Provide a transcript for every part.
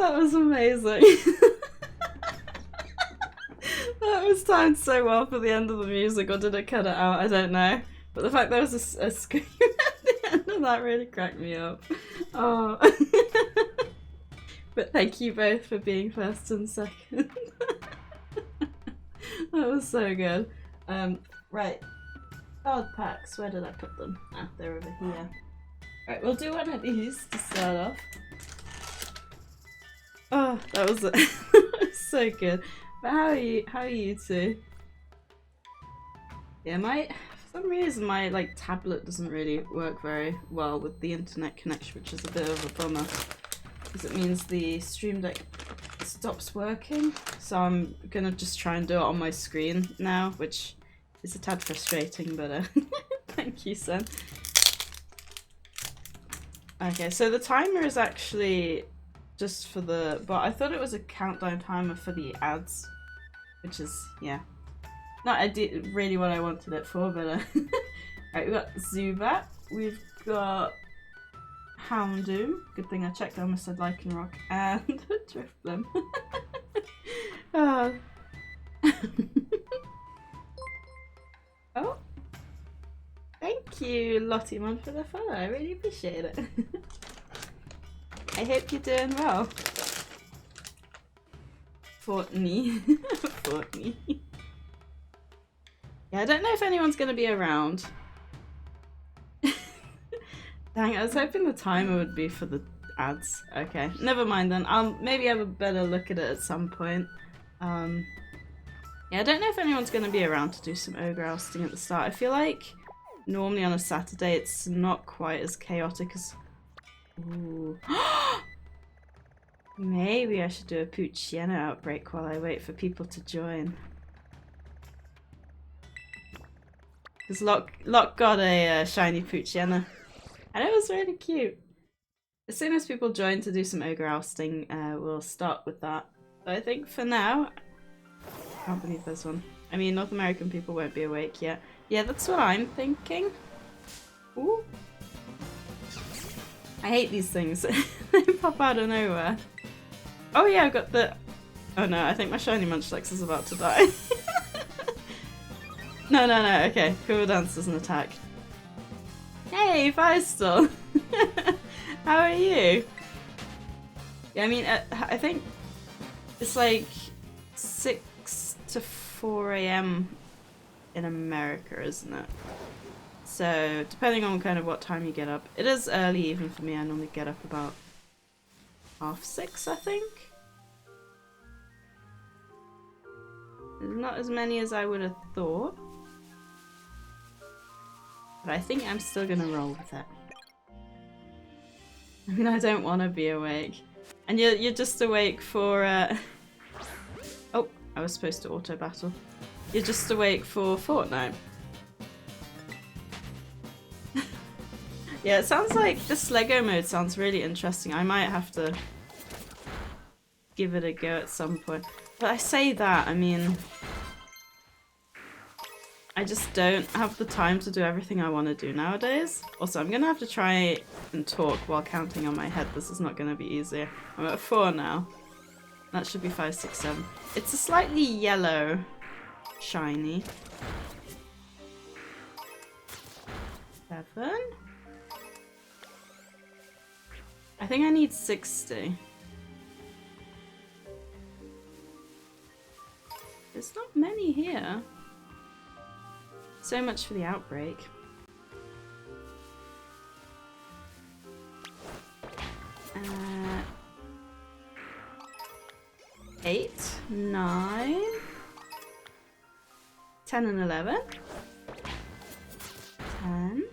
That was amazing. That was timed so well for the end of the music, or did it cut it out? I don't know. But the fact there was a scream at the end of that really cracked me up. Oh. But thank you both for being first and second. That was so good. Right. Card packs, where did I put them? Ah, they're over here. Right, we'll do one of these to start off. Oh, that was that was so good. But how are you two? Yeah, for some reason my like tablet doesn't really work very well with the internet connection, which is a bit of a bummer. Because it means the Stream Deck stops working. So I'm gonna just try and do it on my screen now, which is a tad frustrating, but thank you, son. Okay, so the timer is actually just for the, but I thought it was a countdown timer for the ads, which is, yeah, not really what I wanted it for, but right, we've got Zubat, we've got Houndoom, good thing I checked, I almost said Lycanroc, and Drifblim. Oh. Oh, thank you Lottymon for the follow, I really appreciate it. I hope you're doing well. Fortney. Fortney. Yeah, I don't know if anyone's gonna be around. Dang, I was hoping the timer would be for the ads. Okay, never mind then. I'll maybe have a better look at it at some point. Yeah, I don't know if anyone's gonna be around to do some Ogre Ousting at the start. I feel like normally on a Saturday it's not quite as chaotic as... Ooh. Maybe I should do a Poochyena outbreak while I wait for people to join. Because Locke got a shiny Poochyena. And it was really cute. As soon as people join to do some Ogre Ousting, we'll start with that. But I think for now... I can't believe there's one. I mean, North American people won't be awake yet. Yeah, that's what I'm thinking. Ooh. I hate these things. They pop out of nowhere. Oh yeah, I've got the... Oh no, I think my shiny Munchlax is about to die. No, okay. Cool Dance doesn't attack. Hey, Firestorm! How are you? Yeah, I mean, I think it's like 6 to 4 AM in America, isn't it? So, depending on kind of what time you get up. It is early even for me, I normally get up about 6:30, I think. There's not as many as I would have thought. But I think I'm still gonna roll with it. I mean, I don't want to be awake. And you're just awake for, Oh, I was supposed to auto-battle. You're just awake for Fortnite. Yeah, it sounds like this Lego mode sounds really interesting. I might have to give it a go at some point. But I say that, I mean... I just don't have the time to do everything I want to do nowadays. Also, I'm going to have to try and talk while counting on my head. This is not going to be easy. I'm at 4 now. That should be 5, 6, 7. It's a slightly yellow shiny. 7. I think I need 60. There's not many here. So much for the outbreak. Uh, 8, 9, 10 and 11. 10,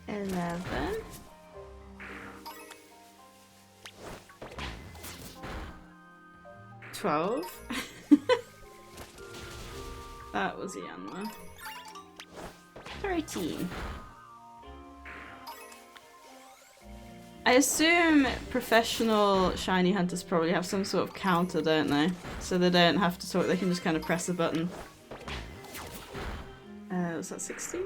11. 12. That was Yanma. 13. I assume professional shiny hunters probably have some sort of counter, don't they? So they don't have to talk, they can just kind of press a button. Was that 16?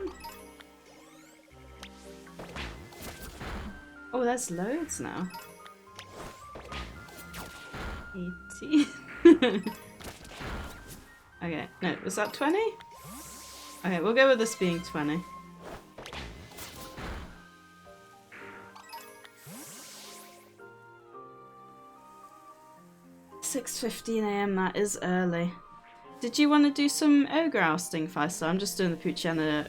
Oh, there's loads now. 80. Okay, no, was that 20? Okay, we'll go with this being 20. $6:15 AM, that is early. Did you want to do some Ogre Ousting, Faisal? I'm just doing the Poochyena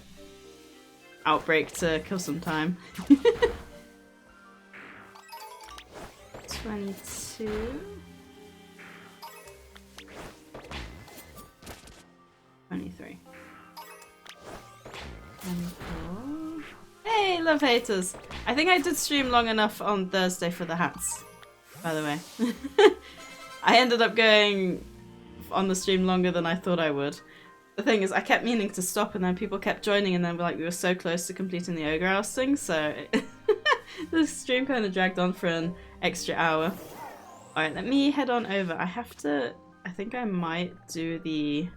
outbreak to kill some time. 22. 23. 24. Hey, love haters! I think I did stream long enough on Thursday for the hats, by the way. I ended up going on the stream longer than I thought I would. The thing is, I kept meaning to stop and then people kept joining and then like we were so close to completing the Ogre Ousting, so the stream kind of dragged on for an extra hour. Alright, let me head on over. I think I might do the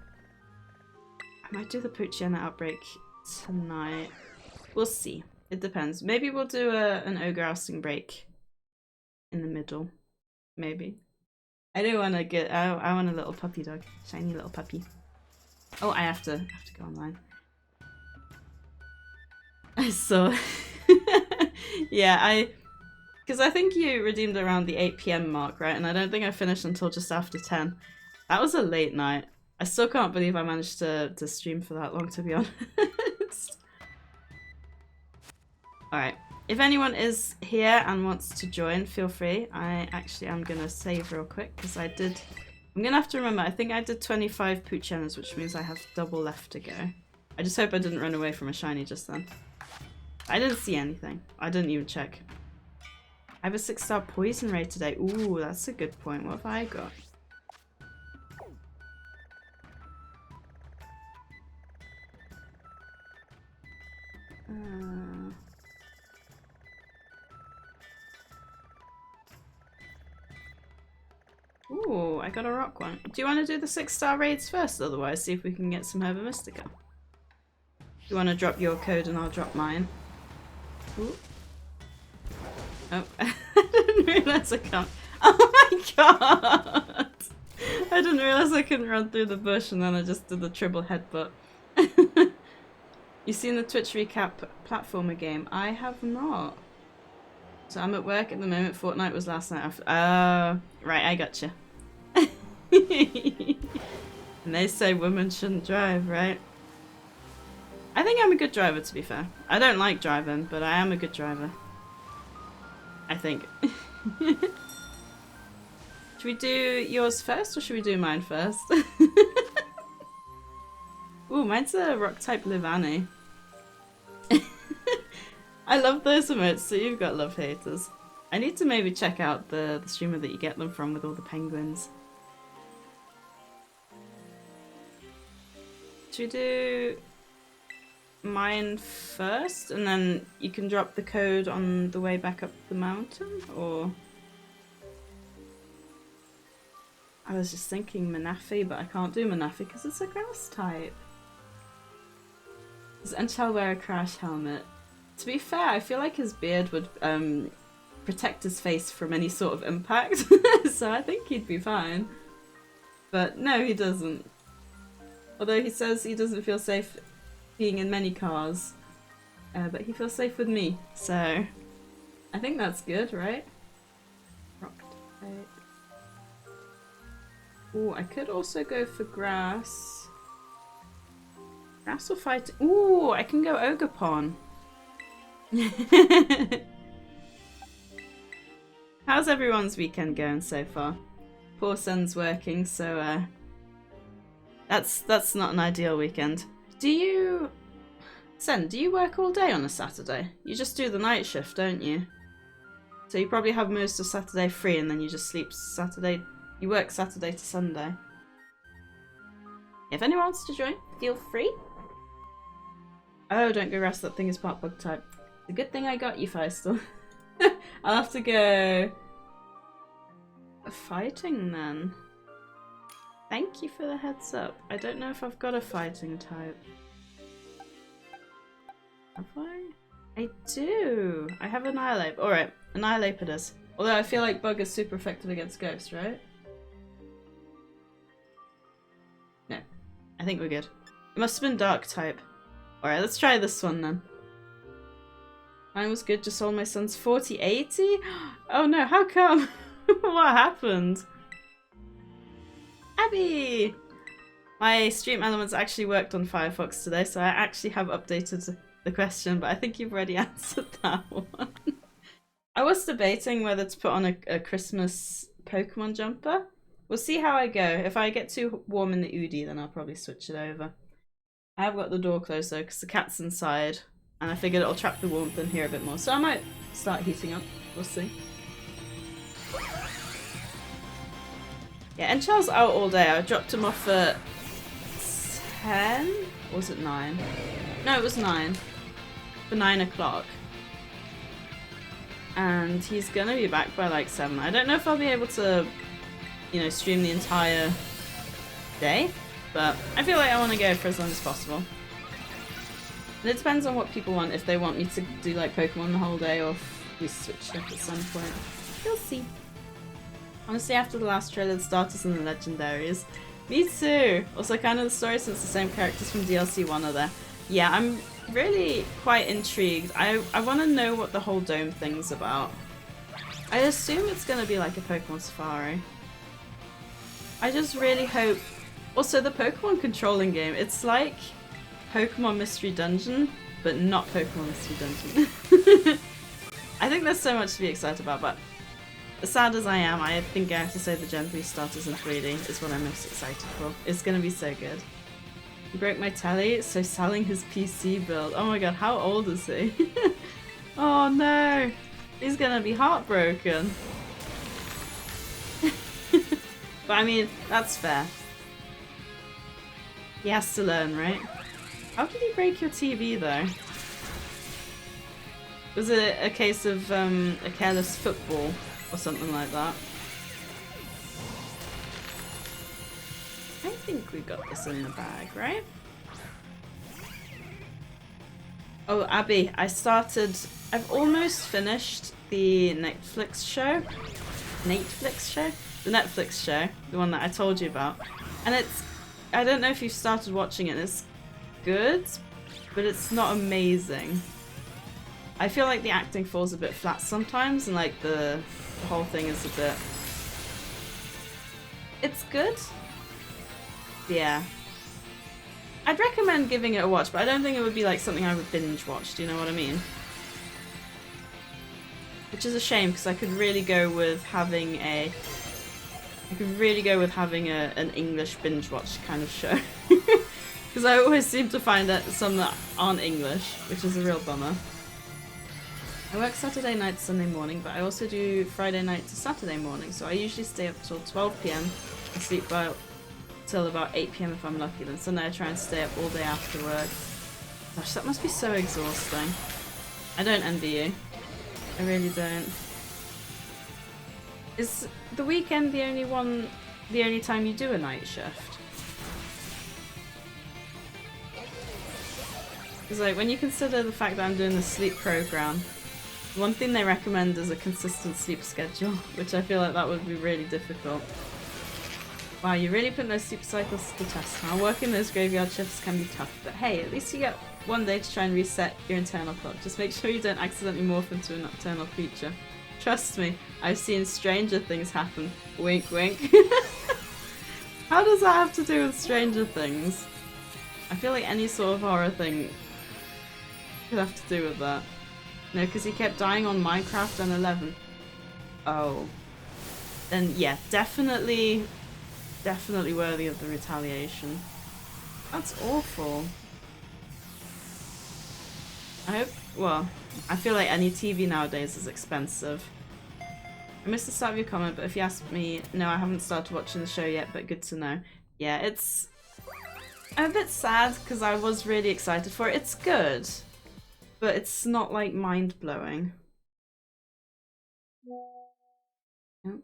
Poochyena outbreak tonight. We'll see. It depends. Maybe we'll do an Ogre Ousting break in the middle. Maybe. I do want to get. I want a little puppy dog, shiny little puppy. Oh, I have to go online. I saw. Yeah, because I think you redeemed around the 8 PM mark, right? And I don't think I finished until just after 10. That was a late night. I still can't believe I managed to stream for that long, to be honest. Alright. If anyone is here and wants to join, feel free. I actually am going to save real quick because I'm going to have to remember, I think I did 25 Poochyenas, which means I have double left to go. I just hope I didn't run away from a shiny just then. I didn't see anything. I didn't even check. I have a 6-star poison raid today. Ooh, that's a good point. What have I got? Ooh, I got a rock one. Do you want to do the 6-star raids first, otherwise? See if we can get some Herba Mystica. You want to drop your code and I'll drop mine. Ooh. Oh, I didn't realise I can't. Oh my god! I didn't realise I couldn't run through the bush and then I just did the triple headbutt. You seen the Twitch recap platformer game? I have not. So I'm at work at the moment. Fortnite was last night after. Oh, right, I gotcha. And they say women shouldn't drive, right? I think I'm a good driver, to be fair. I don't like driving, but I am a good driver. I think. Should we do yours first or should we do mine first? Ooh, mine's a rock type Livani. I love those emotes, so you've got love haters. I need to maybe check out the streamer that you get them from with all the penguins. Should we do mine first and then you can drop the code on the way back up the mountain, or? I was just thinking Manafi, but I can't do Manafi because it's a grass type. And shall wear a crash helmet. To be fair, I feel like his beard would protect his face from any sort of impact, so I think he'd be fine. But no, he doesn't. Although he says he doesn't feel safe being in many cars, but he feels safe with me, so I think that's good, right? Rock type. Ooh, I could also go for grass. Grass or fight? Ooh, I can go Ogapon. How's everyone's weekend going so far? Poor Sen's working, so that's not an ideal weekend. Do you... Sen, do you work all day on a Saturday? You just do the night shift, don't you? So you probably have most of Saturday free and then you just sleep Saturday... You work Saturday to Sunday. If anyone wants to join, feel free. Oh, don't go rest, that thing is part bug type. It's a good thing I got you, Feistal. I'll have to go... fighting then. Thank you for the heads up. I don't know if I've got a fighting type. Have I? I do! I have Annihilate. Alright, Annihilate it is. Although I feel like Bug is super effective against Ghost, right? think we're good. It must have been dark type. Alright, let's try this one then. Mine was good, just sold my son's 4080? Oh no, how come? What happened? Abby! My stream elements actually worked on Firefox today, so I actually have updated the question, but I think you've already answered that one. I was debating whether to put on a Christmas Pokemon jumper. We'll see how I go. If I get too warm in the Udi, then I'll probably switch it over. I have got the door closed though, because the cat's inside, and I figured it'll trap the warmth in here a bit more, so I might start heating up. We'll see. Yeah, and Charles out all day. I dropped him off at 10? Or was it 9? No, it was 9. For 9 o'clock. And he's gonna be back by like 7. I don't know if I'll be able to, you know, stream the entire day, but I feel like I want to go for as long as possible. And it depends on what people want, if they want me to do like Pokemon the whole day or if we switch up at some point. We'll see. Honestly, after the last trailer, the starters and the legendaries. Me too! Also, kind of the story since the same characters from DLC 1 are there. Yeah, I'm really quite intrigued. I want to know what the whole dome thing's about. I assume it's going to be like a Pokemon Safari. I just really hope... Also, the Pokemon controlling game, it's like Pokemon Mystery Dungeon, but not Pokemon Mystery Dungeon. I think there's so much to be excited about, but as sad as I am, I think I have to say the Gen 3 starters in 3D is what I'm most excited for. It's gonna be so good. He broke my telly, so selling his PC build. Oh my god, how old is he? Oh no! He's gonna be heartbroken. But I mean, that's fair. He has to learn, right? How did he break your TV though? Was it a case of a careless football or something like that? I think we got this in the bag, right? Oh, Abby, I've almost finished the Netflix show. The Netflix show, the one that I told you about. And I don't know if you've started watching it, it's good, but it's not amazing. I feel like the acting falls a bit flat sometimes, and like the whole thing is a bit... It's good. Yeah. I'd recommend giving it a watch, but I don't think it would be like something I would binge watch, do you know what I mean? Which is a shame, because I could really go with having an English binge watch kind of show. Because I always seem to find that some that aren't English, which is a real bummer. I work Saturday night to Sunday morning, but I also do Friday night to Saturday morning, so I usually stay up till 12 PM and sleep till about 8 PM if I'm lucky. Then Sunday I try and stay up all day after work. Gosh, that must be so exhausting. I don't envy you. I really don't. Is the weekend the only time you do a night shift? Because like, when you consider the fact that I'm doing the sleep program, one thing they recommend is a consistent sleep schedule, which I feel like that would be really difficult. Wow, you're really putting those sleep cycles to the test now. Working those graveyard shifts can be tough, but hey, at least you get one day to try and reset your internal clock. Just make sure you don't accidentally morph into a nocturnal creature. Trust me, I've seen stranger things happen. Wink wink. How does that have to do with Stranger Things? I feel like any sort of horror thing could have to do with that. No, because he kept dying on Minecraft and 11. Oh. Then yeah, definitely worthy of the retaliation. That's awful. I hope, well, I feel like any TV nowadays is expensive. I missed the start of your comment, but if you ask me, no, I haven't started watching the show yet, but good to know. Yeah, I'm a bit sad because I was really excited for it. It's good, but it's not like mind-blowing. Oh,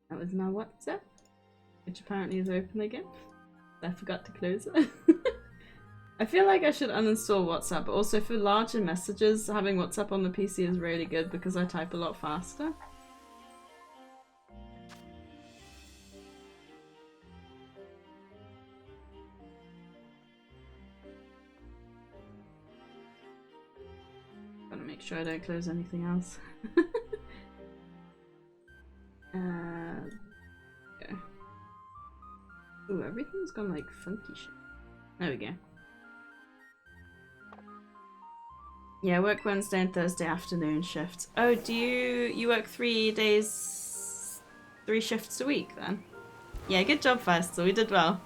that was my WhatsApp, which apparently is open again. I forgot to close it. I feel like I should uninstall WhatsApp, but also for larger messages, having WhatsApp on the PC is really good because I type a lot faster. sure I don't close anything else. Okay. Ooh, everything's gone like funky shit. There we go. Yeah, I work Wednesday and Thursday afternoon shifts. Oh, do you work 3 days, 3 shifts a week then? Yeah, good job, Faisal. We did well.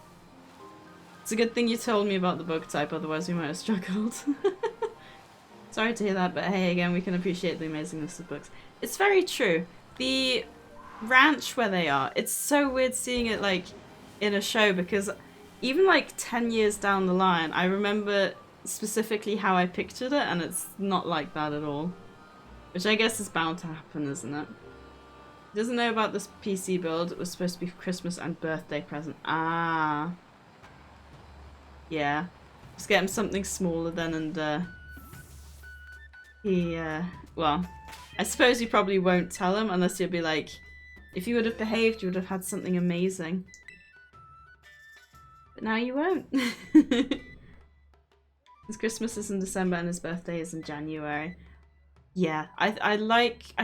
It's a good thing you told me about the book type, otherwise we might have struggled. Sorry to hear that, but hey, again, we can appreciate the amazingness of books. It's very true. The ranch where they are, it's so weird seeing it like in a show, because even like 10 years down the line, I remember specifically how I pictured it, and it's not like that at all. Which I guess is bound to happen, isn't it? Doesn't know about this PC build. It was supposed to be for Christmas and birthday present. Ah. Yeah. Just get him something smaller then, and he, well, I suppose you probably won't tell him unless you'll be like, if you would have behaved, you would have had something amazing. But now you won't. His Christmas is in December and his birthday is in January. Yeah, I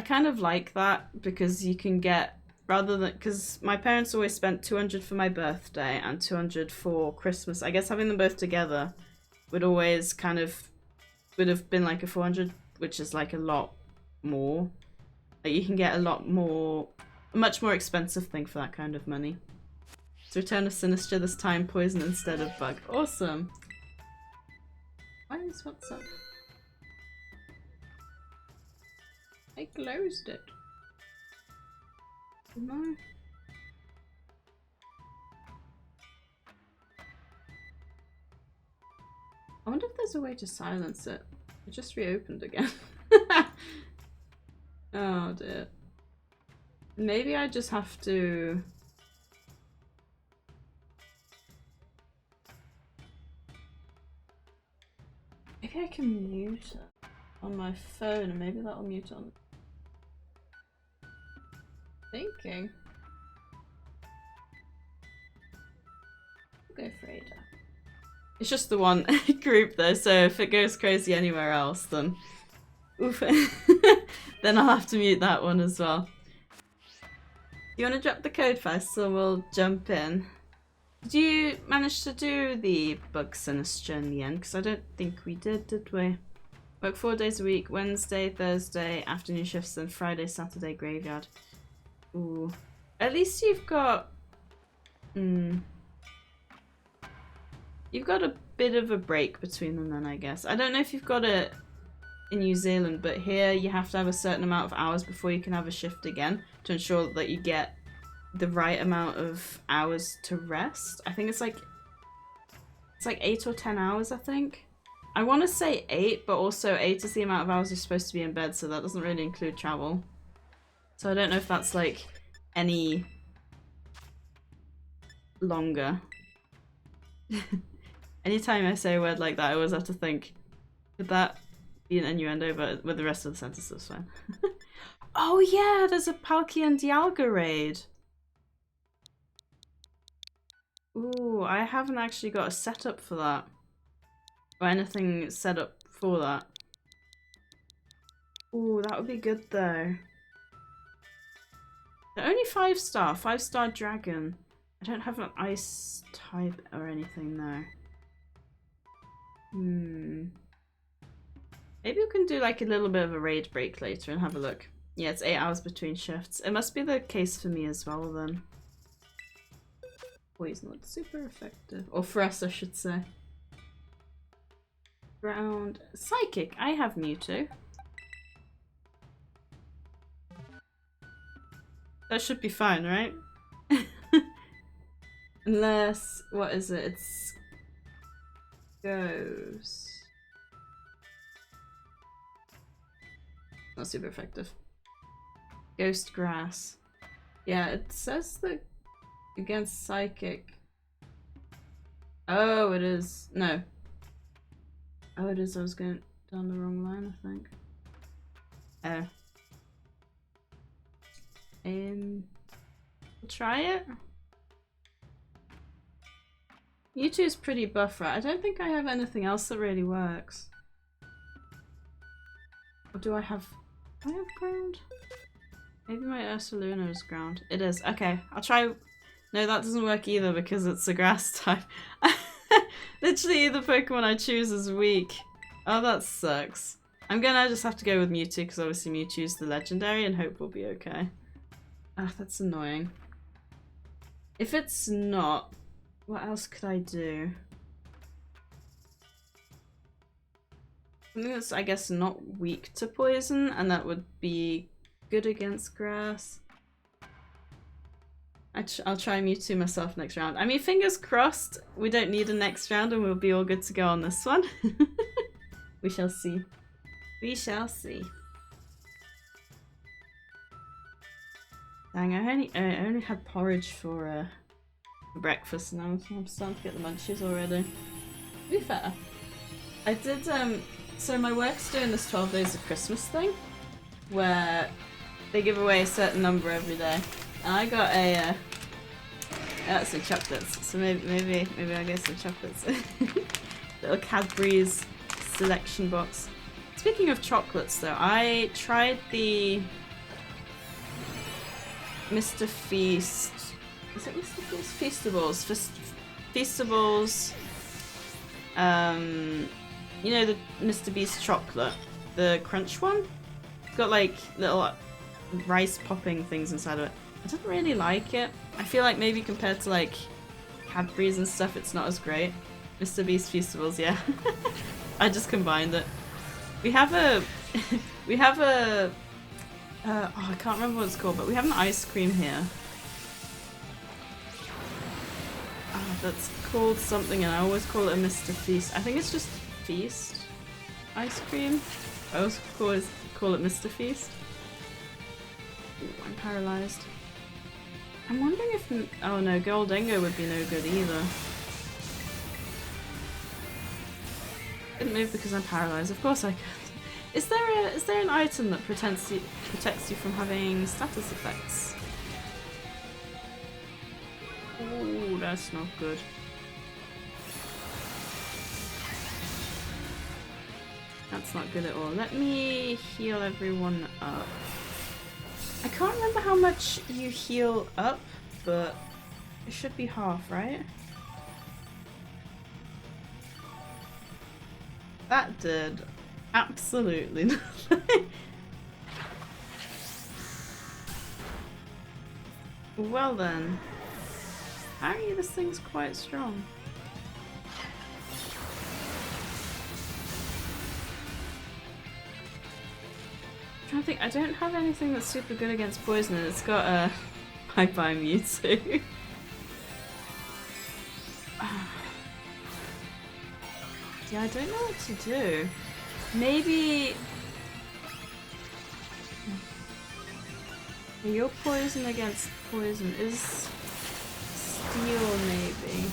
kind of like that, because you can get, rather than, because my parents always spent 200 for my birthday and 200 for Christmas. I guess having them both together would always kind of, would have been like a 400, which is like a lot more. Like you can get a lot more, a much more expensive thing for that kind of money. So Return of Sinister, this time poison instead of bug. Awesome. Why is what's up? I closed it. No. I wonder if there's a way to silence it. It just reopened again. Oh dear. Maybe I just have to... Maybe I can mute it on my phone, and maybe that'll mute on... Thinking. I'll go for Ada. It's just the one group though, so if it goes crazy anywhere else, then oof. Then I'll have to mute that one as well. Do you want to drop the code first, so we'll jump in? Did you manage to do the bug sinister in the end? Because I don't think we did we? Work 4 days a week, Wednesday, Thursday, afternoon shifts, and Friday, Saturday, graveyard. Ooh. At least you've got... You've got a bit of a break between them then, I guess. I don't know if you've got it in New Zealand, but here you have to have a certain amount of hours before you can have a shift again to ensure that you get the right amount of hours to rest. I think it's like 8 or 10 hours, I think. I want to say 8, but also 8 is the amount of hours you're supposed to be in bed, so that doesn't really include travel. So I don't know if that's like any longer. Anytime I say a word like that, I always have to think, could that be an innuendo? But with the rest of the sentence, that's fine. Oh yeah, there's a Palkia and Dialga raid. Ooh, I haven't actually got a setup for that. Or anything set up for that. Ooh, that would be good though. They're only 5-star, 5-star dragon. I don't have an ice type or anything there. Maybe we can do like a little bit of a raid break later and have a look. Yeah, it's 8 hours between shifts. It must be the case for me as well then. Poison not super effective. Or for us, I should say. Ground. Psychic. I have Mewtwo. That should be fine, right? Unless, what is it? It's Ghost. Not super effective. Ghost Grass. Yeah, it says that against Psychic. Oh, it is. No. Oh, it is. I was going down the wrong line, I think. Oh. We'll try it. Mewtwo is pretty buff, right? I don't think I have anything else that really works. Or do I have ground? Maybe my Ursaluna is ground. It is. Okay, I'll try. No, that doesn't work either because it's a grass type. Literally, the Pokemon I choose is weak. Oh, that sucks. I'm gonna just have to go with Mewtwo because obviously Mewtwo's the legendary and hope we'll be okay. Ah, that's annoying. If it's not, what else could I do? Something that's, I guess, not weak to poison, and that would be good against grass. I'll try Mewtwo myself next round. I mean, fingers crossed we don't need a next round and we'll be all good to go on this one. We shall see. We shall see. Dang, I only had porridge for breakfast and I'm starting to get the munchies already. To be fair, I did, so my work's doing this 12 days of Christmas thing, where they give away a certain number every day. And I got some chocolates, so maybe I'll get some chocolates. Little Cadbury's selection box. Speaking of chocolates though, I tried the Mr. Feast. Is it Mr. Feast? Feastables. Feastables. You know the Mr. Beast chocolate, the crunch one? It's got like little rice popping things inside of it. I didn't really like it. I feel like maybe compared to like Cadbury's and stuff, it's not as great. Mr. Beast Feastables, yeah. I just combined it. We have a oh, I can't remember what it's called, but we have an ice cream here. That's called something, and I always call it a Mr. Feast. I think it's just Feast ice cream. I always call it Mr. Feast. Ooh, I'm paralyzed. I'm wondering if... Oh no, Goldingo would be no good either. Couldn't move because I'm paralyzed. Of course I could. Is there an item that protects you from having status effects? Ooh, that's not good. That's not good at all. Let me heal everyone up. I can't remember how much you heal up, but it should be half, right? That did absolutely nothing. Well then. Apparently this thing's quite strong. I'm trying to think, I don't have anything that's super good against poison, and it's got a bye-bye Mewtwo. Yeah, I don't know what to do. Maybe... Your poison against poison is steel, maybe.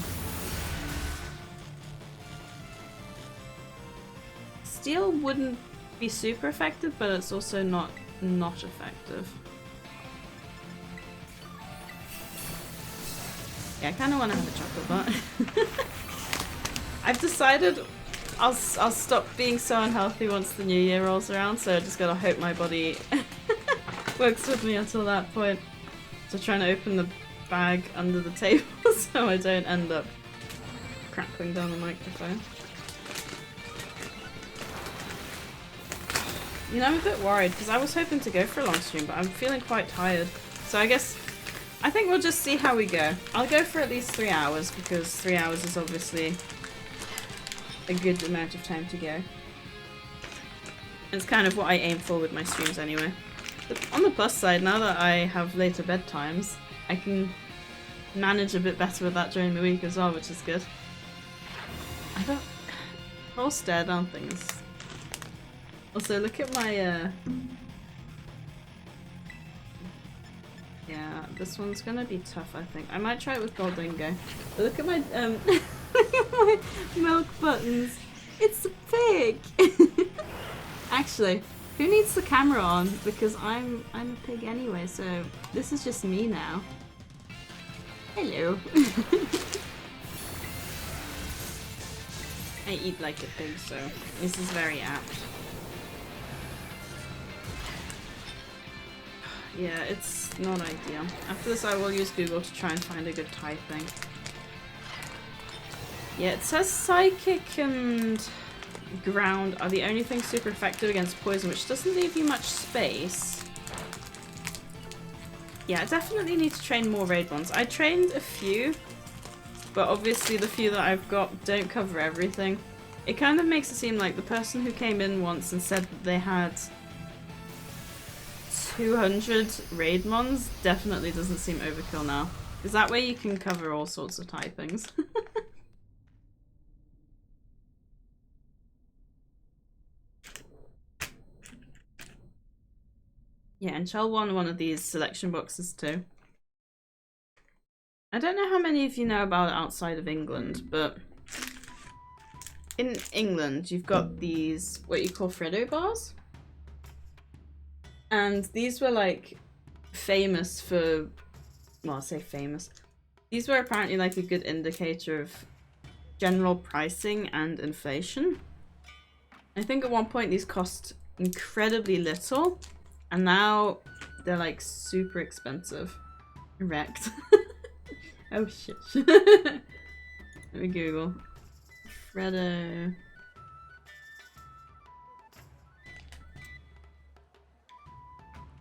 Steel wouldn't be super effective, but it's also not effective. Yeah, I kind of want to have a chocolate bar. I've decided I'll stop being so unhealthy once the new year rolls around, so I just gotta hope my body works with me until that point. So trying to open the bag under the table so I don't end up crackling down the microphone. You know, I'm a bit worried because I was hoping to go for a long stream, but I'm feeling quite tired. So I think we'll just see how we go. I'll go for at least 3 hours because 3 hours is obviously a good amount of time to go. It's kind of what I aim for with my streams anyway. But on the plus side, now that I have later bedtimes, I can manage a bit better with that during the week as well, which is good. I don't... Whole stare down things. Also, look at my, yeah, this one's gonna be tough, I think. I might try it with Goldingo. But look at my, look at my milk buttons. It's a pig! Actually, who needs the camera on? Because I'm a pig anyway, so this is just me now. Hello. I eat like a pig, so this is very apt. Yeah, it's not ideal. After this I will use Google to try and find a good typing. Yeah, it says Psychic and Ground are the only things super effective against poison, which doesn't leave you much space. Yeah, I definitely need to train more raid ones. I trained a few, but obviously the few that I've got don't cover everything. It kind of makes it seem like the person who came in once and said that they had 200 raid mons definitely doesn't seem overkill now. Because that way you can cover all sorts of typings. Yeah, and Chell won one of these selection boxes too. I don't know how many of you know about it outside of England, but in England you've got these, what you call Freddo bars. And these were like famous for, well, I'll say famous. These were apparently like a good indicator of general pricing and inflation. I think at one point these cost incredibly little, and now they're like super expensive. Wrecked. Oh shit. Let me Google. Freddo.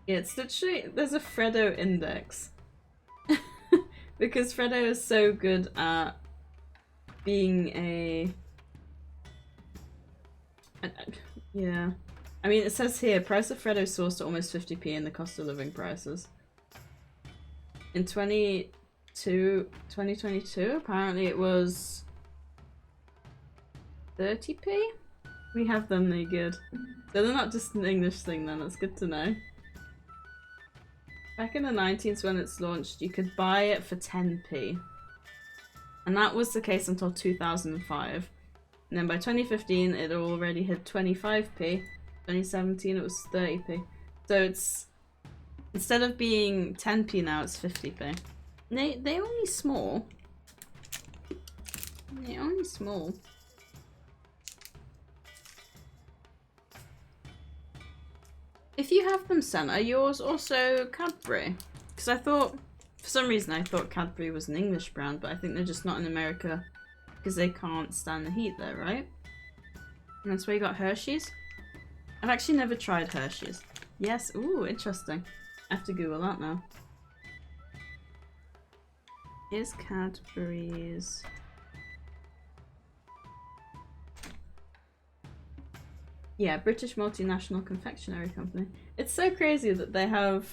Yeah, it's literally, there's a Freddo index. Because Freddo is so good at being a... yeah. I mean, it says here, price of Freddo sourced to almost 50p in the cost of living prices. In 2022, apparently it was 30p? We have them, they're good. So they're not just an English thing then, that's good to know. Back in the 90s when it's launched, you could buy it for 10p. And that was the case until 2005. And then by 2015 it already hit 25p. 2017 it was 30p. So it's, instead of being 10p now, it's 50p. They only small. They're only small. If you have them sent, are yours also Cadbury? Because I thought, for some reason I thought Cadbury was an English brand, but I think they're just not in America because they can't stand the heat there, right? And that's where you got Hershey's? I've actually never tried Hershey's. Yes, ooh, interesting. I have to Google that now. Is Cadbury's... yeah, British multinational confectionery company. It's so crazy that they have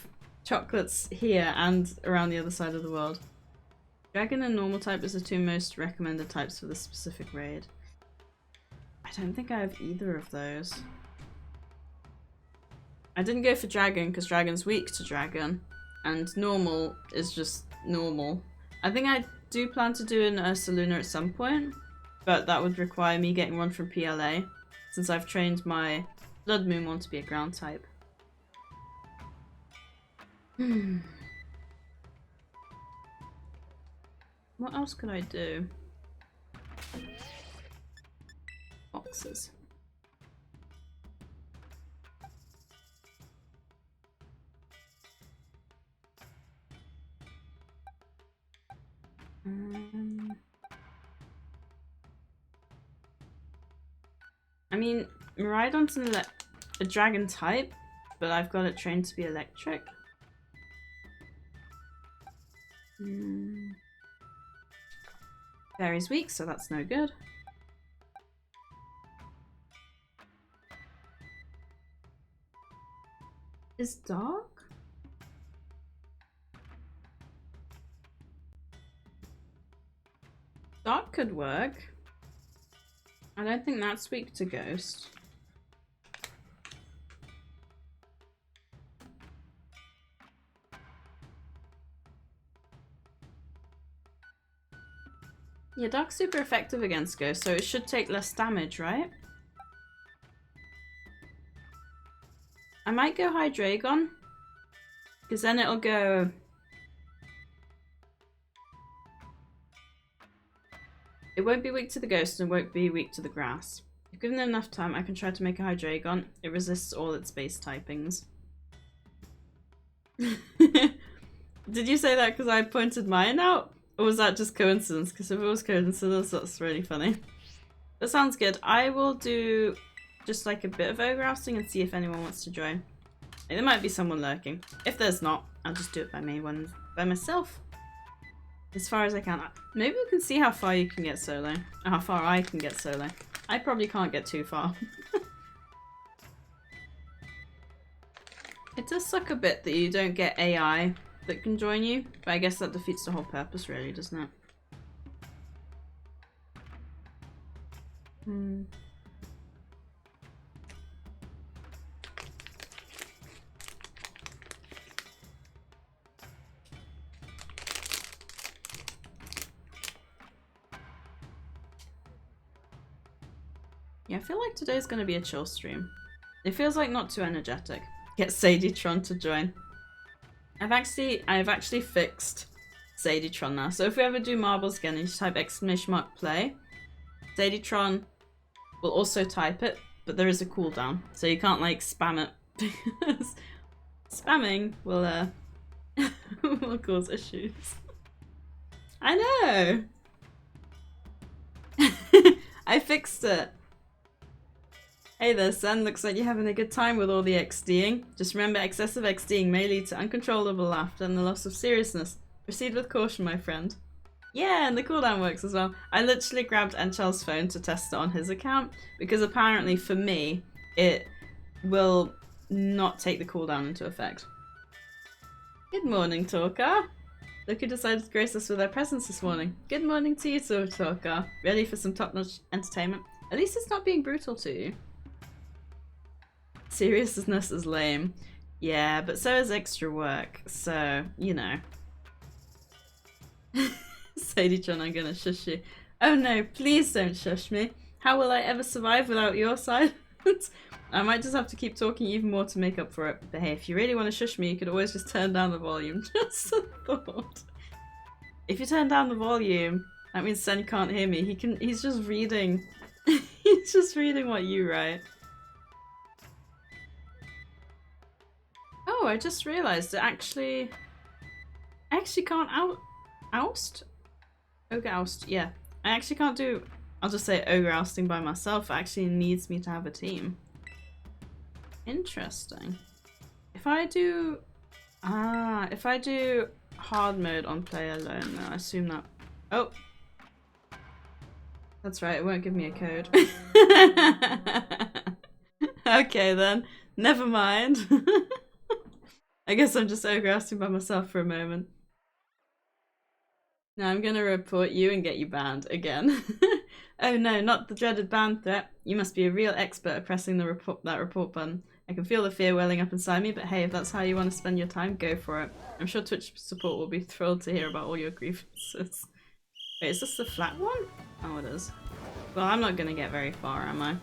chocolates here and around the other side of the world. Dragon and normal type is the two most recommended types for this specific raid. I don't think I have either of those. I didn't go for dragon because dragon's weak to dragon, and normal is just normal. I think I do plan to do an Ursaluna at some point, but that would require me getting one from PLA, since I've trained my Blood Moon one to be a ground type. What else could I do? Boxes. I mean, Miraidon's a dragon type, but I've got it trained to be electric. Fairy's weak, so that's no good. Is dark? Dark could work. I don't think that's weak to ghost. Yeah, dark's super effective against ghost, so it should take less damage, right? I might go Hydreigon, because then it'll go... it won't be weak to the ghost and won't be weak to the grass. If given enough time, I can try to make a Hydreigon. It resists all its base typings. Did you say that because I pointed mine out? Or was that just coincidence? Because if it was coincidence, that's really funny. That sounds good. I will do just like a bit of Ogre Ousting and see if anyone wants to join. There might be someone lurking. If there's not, I'll just do it by myself. As far as I can. Maybe we can see how far you can get solo. Or how far I can get solo. I probably can't get too far. It does suck a bit that you don't get AI that can join you, but I guess that defeats the whole purpose really, doesn't it? Yeah, I feel like today's gonna be a chill stream. It feels like not too energetic. Get SadieTron to join. I've actually fixed SadieTron now. So if we ever do marbles again, you just type !play. SadieTron will also type it, but there is a cooldown, so you can't like spam it because spamming will will cause issues. I know. I fixed it. Hey there, son. Looks like you're having a good time with all the XDing. Just remember, excessive XDing may lead to uncontrollable laughter and the loss of seriousness. Proceed with caution, my friend. Yeah, and the cooldown works as well. I literally grabbed Enchel's phone to test it on his account, because apparently for me, it will not take the cooldown into effect. Good morning, Talker. Look who decided to grace us with their presence this morning. Good morning to you, Talker. Ready for some top-notch entertainment? At least it's not being brutal to you. Seriousness is lame. Yeah, but so is extra work, so, you know. SadieTron, I'm gonna shush you. Oh no, please don't shush me. How will I ever survive without your silence? I might just have to keep talking even more to make up for it. But hey, if you really want to shush me, you could always just turn down the volume. Just a thought. If you turn down the volume, that means Sen can't hear me. He's just reading. He's just reading what you write. Oh, I just realised I actually can't oust? Ogre Oust, yeah. I actually can't do, I'll just say Ogre Ousting by myself. It actually needs me to have a team. Interesting. If I do hard mode on player alone, then I assume that, oh. That's right, it won't give me a code. Okay then, never mind. I guess I'm just Ogre Ousting by myself for a moment. Now I'm gonna report you and get you banned again. Oh no, not the dreaded ban threat. You must be a real expert at pressing the that report button. I can feel the fear welling up inside me, but hey, if that's how you want to spend your time, go for it. I'm sure Twitch support will be thrilled to hear about all your grievances. Wait, is this the flat one? Oh, it is. Well, I'm not gonna get very far, am I?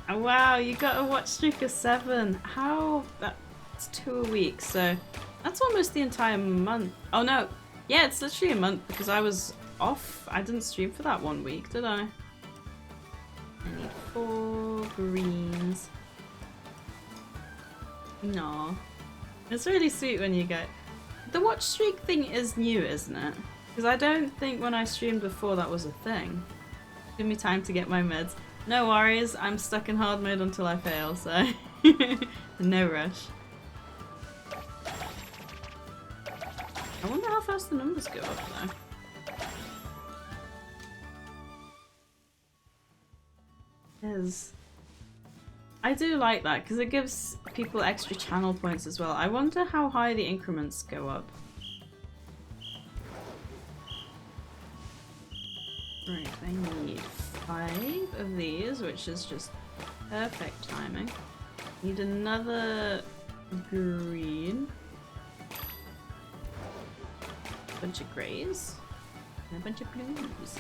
Oh wow, you got a watch streak of 7. How? That's 2 a week, so that's almost the entire month. Oh no, yeah, it's literally a month because I was off. I didn't stream for that 1 week, did I? I need 4 greens. No, it's really sweet when you get the watch streak thing is new, isn't it? Because I don't think when I streamed before that was a thing. Give me time to get my meds. No worries, I'm stuck in hard mode until I fail, so no rush. I wonder how fast the numbers go up though. I do like that because it gives people extra channel points as well. I wonder how high the increments go up. Right, I need 5 of these, which is just perfect timing. Need another green. A bunch of greys. And a bunch of blues.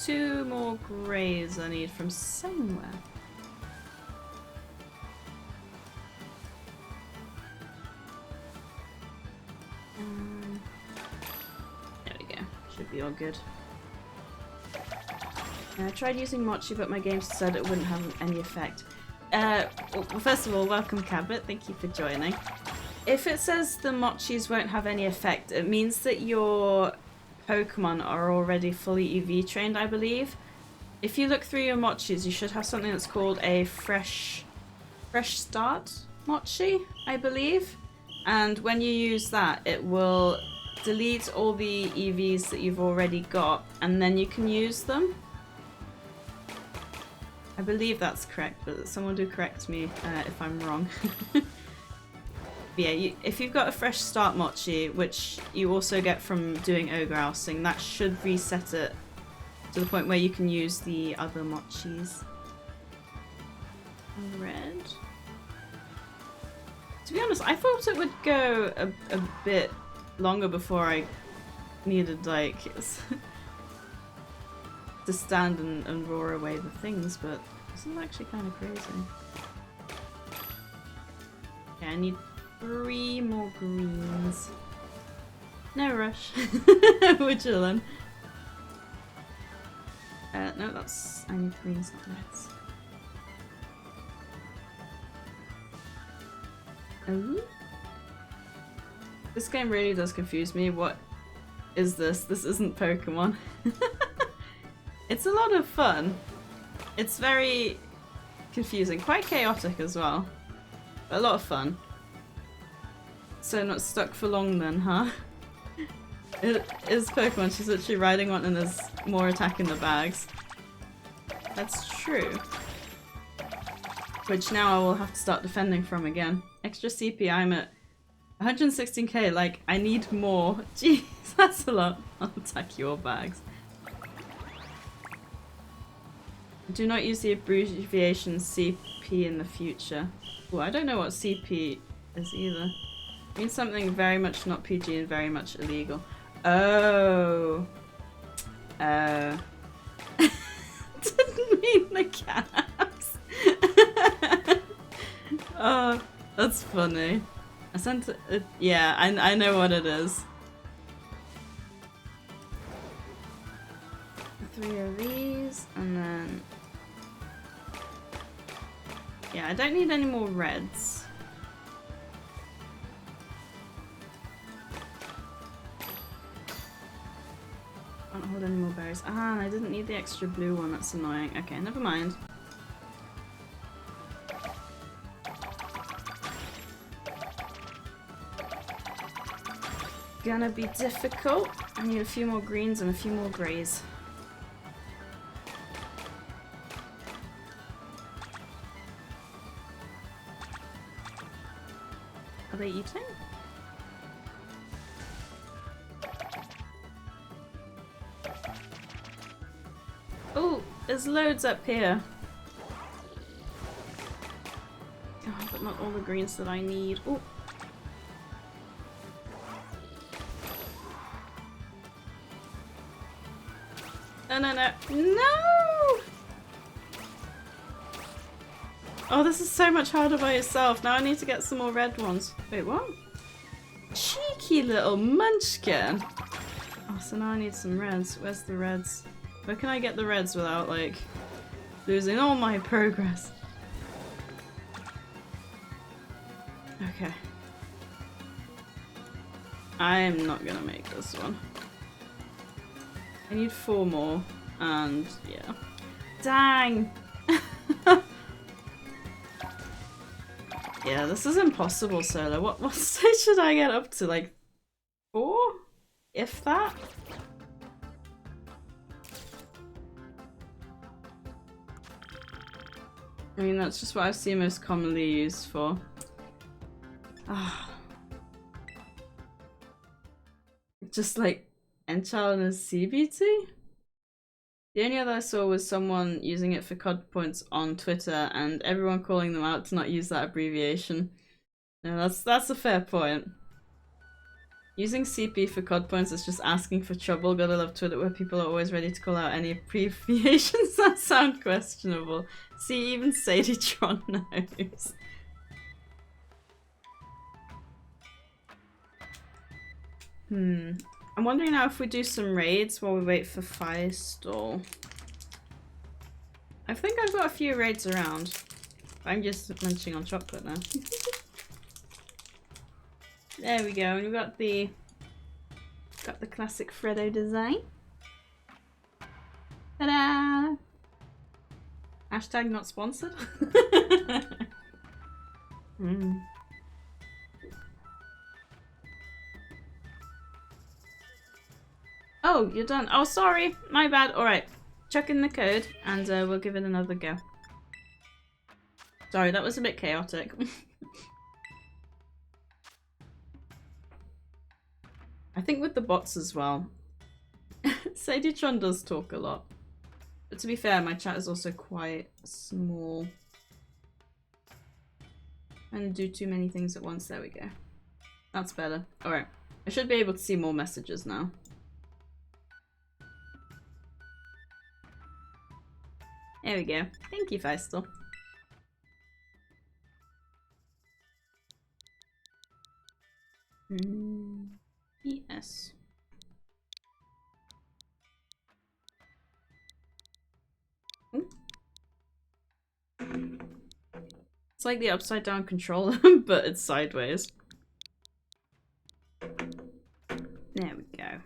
2 more greys I need from somewhere. There we go. Should be all good. I tried using Mochi, but my game said it wouldn't have any effect. Well, first of all, welcome Cabot, thank you for joining. If it says the mochis won't have any effect, it means that your Pokemon are already fully EV trained, I believe. If you look through your mochis, you should have something that's called a fresh start mochi, I believe. And when you use that, it will delete all the EVs that you've already got, and then you can use them. I believe that's correct, but someone do correct me if I'm wrong. Yeah, if you've got a fresh start mochi, which you also get from doing Ogre Ousting, that should reset it to the point where you can use the other mochis. Red. To be honest, I thought it would go a bit longer before I needed, like, to stand and roar away the things, but this is actually kind of crazy. Okay, I need 3 more greens. No rush. We're chilling. No, that's... I need greens, not reds. Oh? This game really does confuse me. What is this? This isn't Pokemon. It's a lot of fun. It's very confusing. Quite chaotic as well. But a lot of fun. So not stuck for long then, huh? It is Pokemon. She's literally riding one and there's more attack in the bags. That's true. Which now I will have to start defending from again. Extra CP, I'm at 116k, like, I need more. Jeez, that's a lot. I'll attack your bags. Do not use the abbreviation CP in the future. Oh, I don't know what CP is either. It means something very much not PG and very much illegal. Oh. Didn't mean the caps. Oh, that's funny. I sent it. Yeah, I know what it is. 3 of these, and then... Yeah, I don't need any more reds. Can't hold any more berries. Ah, and I didn't need the extra blue one, that's annoying. Okay, never mind. Gonna be difficult. I need a few more greens and a few more greys. Are they eating? Oh, there's loads up here. Oh, but not all the greens that I need. Oh. No, no, no. No! Oh, this is so much harder by yourself. Now I need to get some more red ones. Wait, what? Cheeky little munchkin! Oh, so now I need some reds. Where's the reds? Where can I get the reds without, like, losing all my progress? Okay. I am not gonna make this one. I need 4 more, and yeah. Dang! Yeah, this is impossible solo. What stage should I get up to? Like 4? If that? I mean, that's just what I've seen most commonly used for. Ah. Just like Enchal and a CBT? The only other I saw was someone using it for COD points on Twitter and everyone calling them out to not use that abbreviation. No, that's a fair point. Using CP for COD points is just asking for trouble. Gotta love Twitter where people are always ready to call out any abbreviations that sound questionable. See, even SadieTron knows. I'm wondering now if we do some raids while we wait for Firestall. I think I've got a few raids around. I'm just munching on chocolate now. There we go, and we've got the classic Freddo design. Ta-da! Hashtag not sponsored. Mm. Oh, you're done. Oh, sorry. My bad. Alright. Chuck in the code and we'll give it another go. Sorry, that was a bit chaotic. I think with the bots as well. SadieTron does talk a lot. But to be fair, my chat is also quite small. And do too many things at once. There we go. That's better. Alright. I should be able to see more messages now. There we go. Thank you, Feistel. Yes. It's like the upside down controller, but it's sideways. There we go.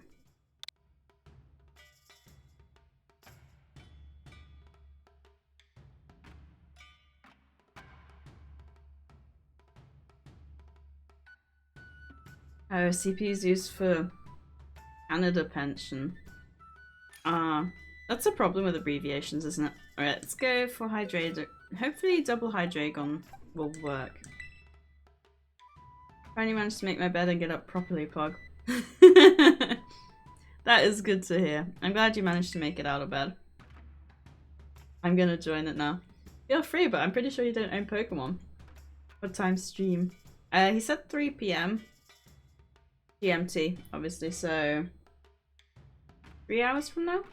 Oh, CPU's used for Canada pension. That's a problem with abbreviations, isn't it? Alright, let's go for Hydragon. Hopefully double Hydragon will work. Finally managed to make my bed and get up properly, Pog. That is good to hear. I'm glad you managed to make it out of bed. I'm gonna join it now. Feel free, but I'm pretty sure you don't own Pokemon. What time stream? He said 3 PM. GMT, obviously, so 3 hours from now?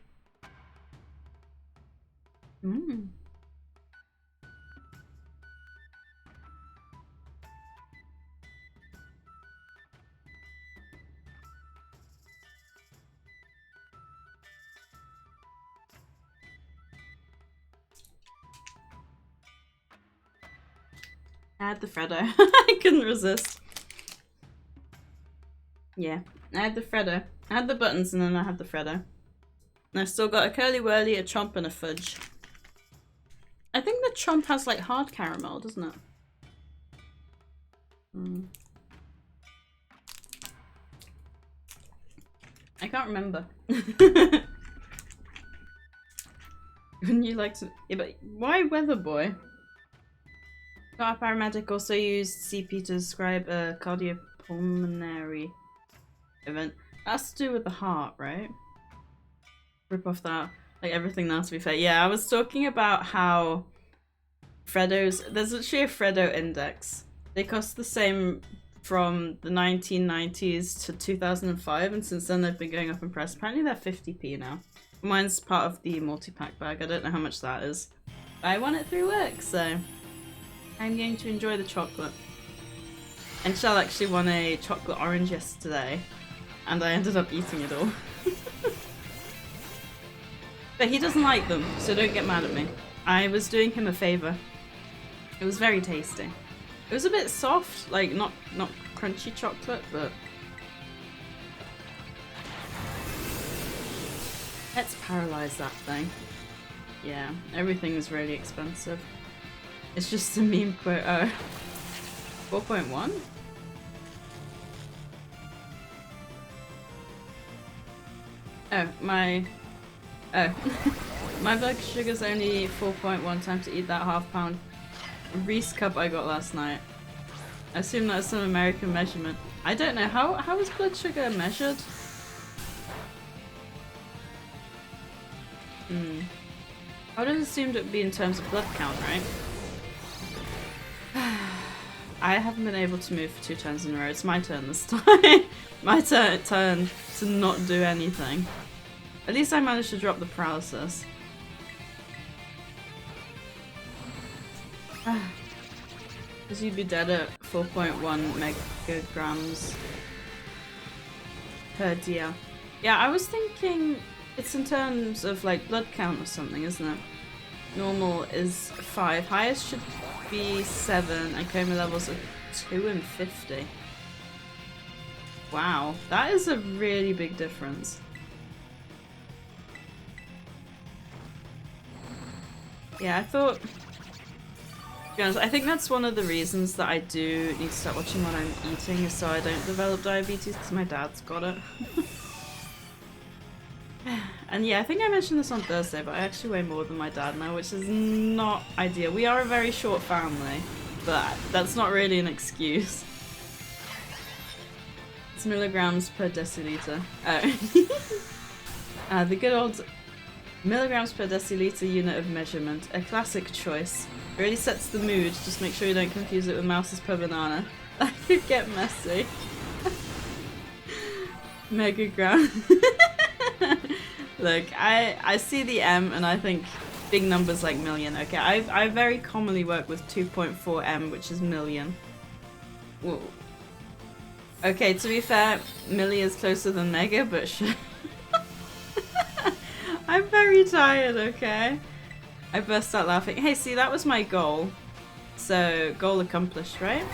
I had the Freddo. I couldn't resist. Yeah, I had the Freddo. I had the buttons and then I had the Freddo. And I've still got a Curly Wurly, a Chomp, and a Fudge. I think the Chomp has like hard caramel, doesn't it? I can't remember. Wouldn't you like to? Yeah, but why Weather Boy? Got a paramedic also used CP to describe a cardiopulmonary event. That's to do with the heart, right? Rip off that, like everything now, to be fair. Yeah, I was talking about how Freddo's, there's actually a Freddo index. They cost the same from the 1990s to 2005, and since then they've been going up in price. Apparently they're 50p now. Mine's part of the multi-pack bag. I don't know how much that is. But I won it through work, so I'm going to enjoy the chocolate. And Shell actually won a chocolate orange yesterday, and I ended up eating it all. But he doesn't like them, so don't get mad at me. I was doing him a favour. It was very tasty. It was a bit soft, like not crunchy chocolate, but let's paralyze that thing. Yeah, everything is really expensive. It's just a meme quote. Oh, 4.1? Oh, my blood sugar's only 4.1 time to eat that half-pound Reese cup I got last night. I assume that's some American measurement. I don't know, how is blood sugar measured? I would have assumed it would be in terms of blood count, right? I haven't been able to move for 2 turns in a row. It's my turn this time. My turn to not do anything. At least I managed to drop the paralysis. Because you'd be dead at 4.1 megagrams per DL. Yeah, I was thinking it's in terms of like blood count or something, isn't it? Normal is 5. Highest should B7 and coma levels of 2 and 50. Wow, that is a really big difference. Yeah, I thought... To be honest, I think that's one of the reasons that I do need to start watching what I'm eating, is so I don't develop diabetes, because my dad's got it. And yeah, I think I mentioned this on Thursday, but I actually weigh more than my dad now, which is not ideal. We are a very short family, but that's not really an excuse. It's milligrams per deciliter. Oh. The good old milligrams per deciliter unit of measurement. A classic choice. Really sets the mood, just make sure you don't confuse it with mouses per banana. That could get messy. Megagram. Look, I see the M and I think big numbers like million. Okay, I very commonly work with 2.4 M, which is million. Whoa. Okay, to be fair, milli is closer than mega, but sure. I'm very tired, okay? I burst out laughing. Hey, see, that was my goal. So, goal accomplished, right?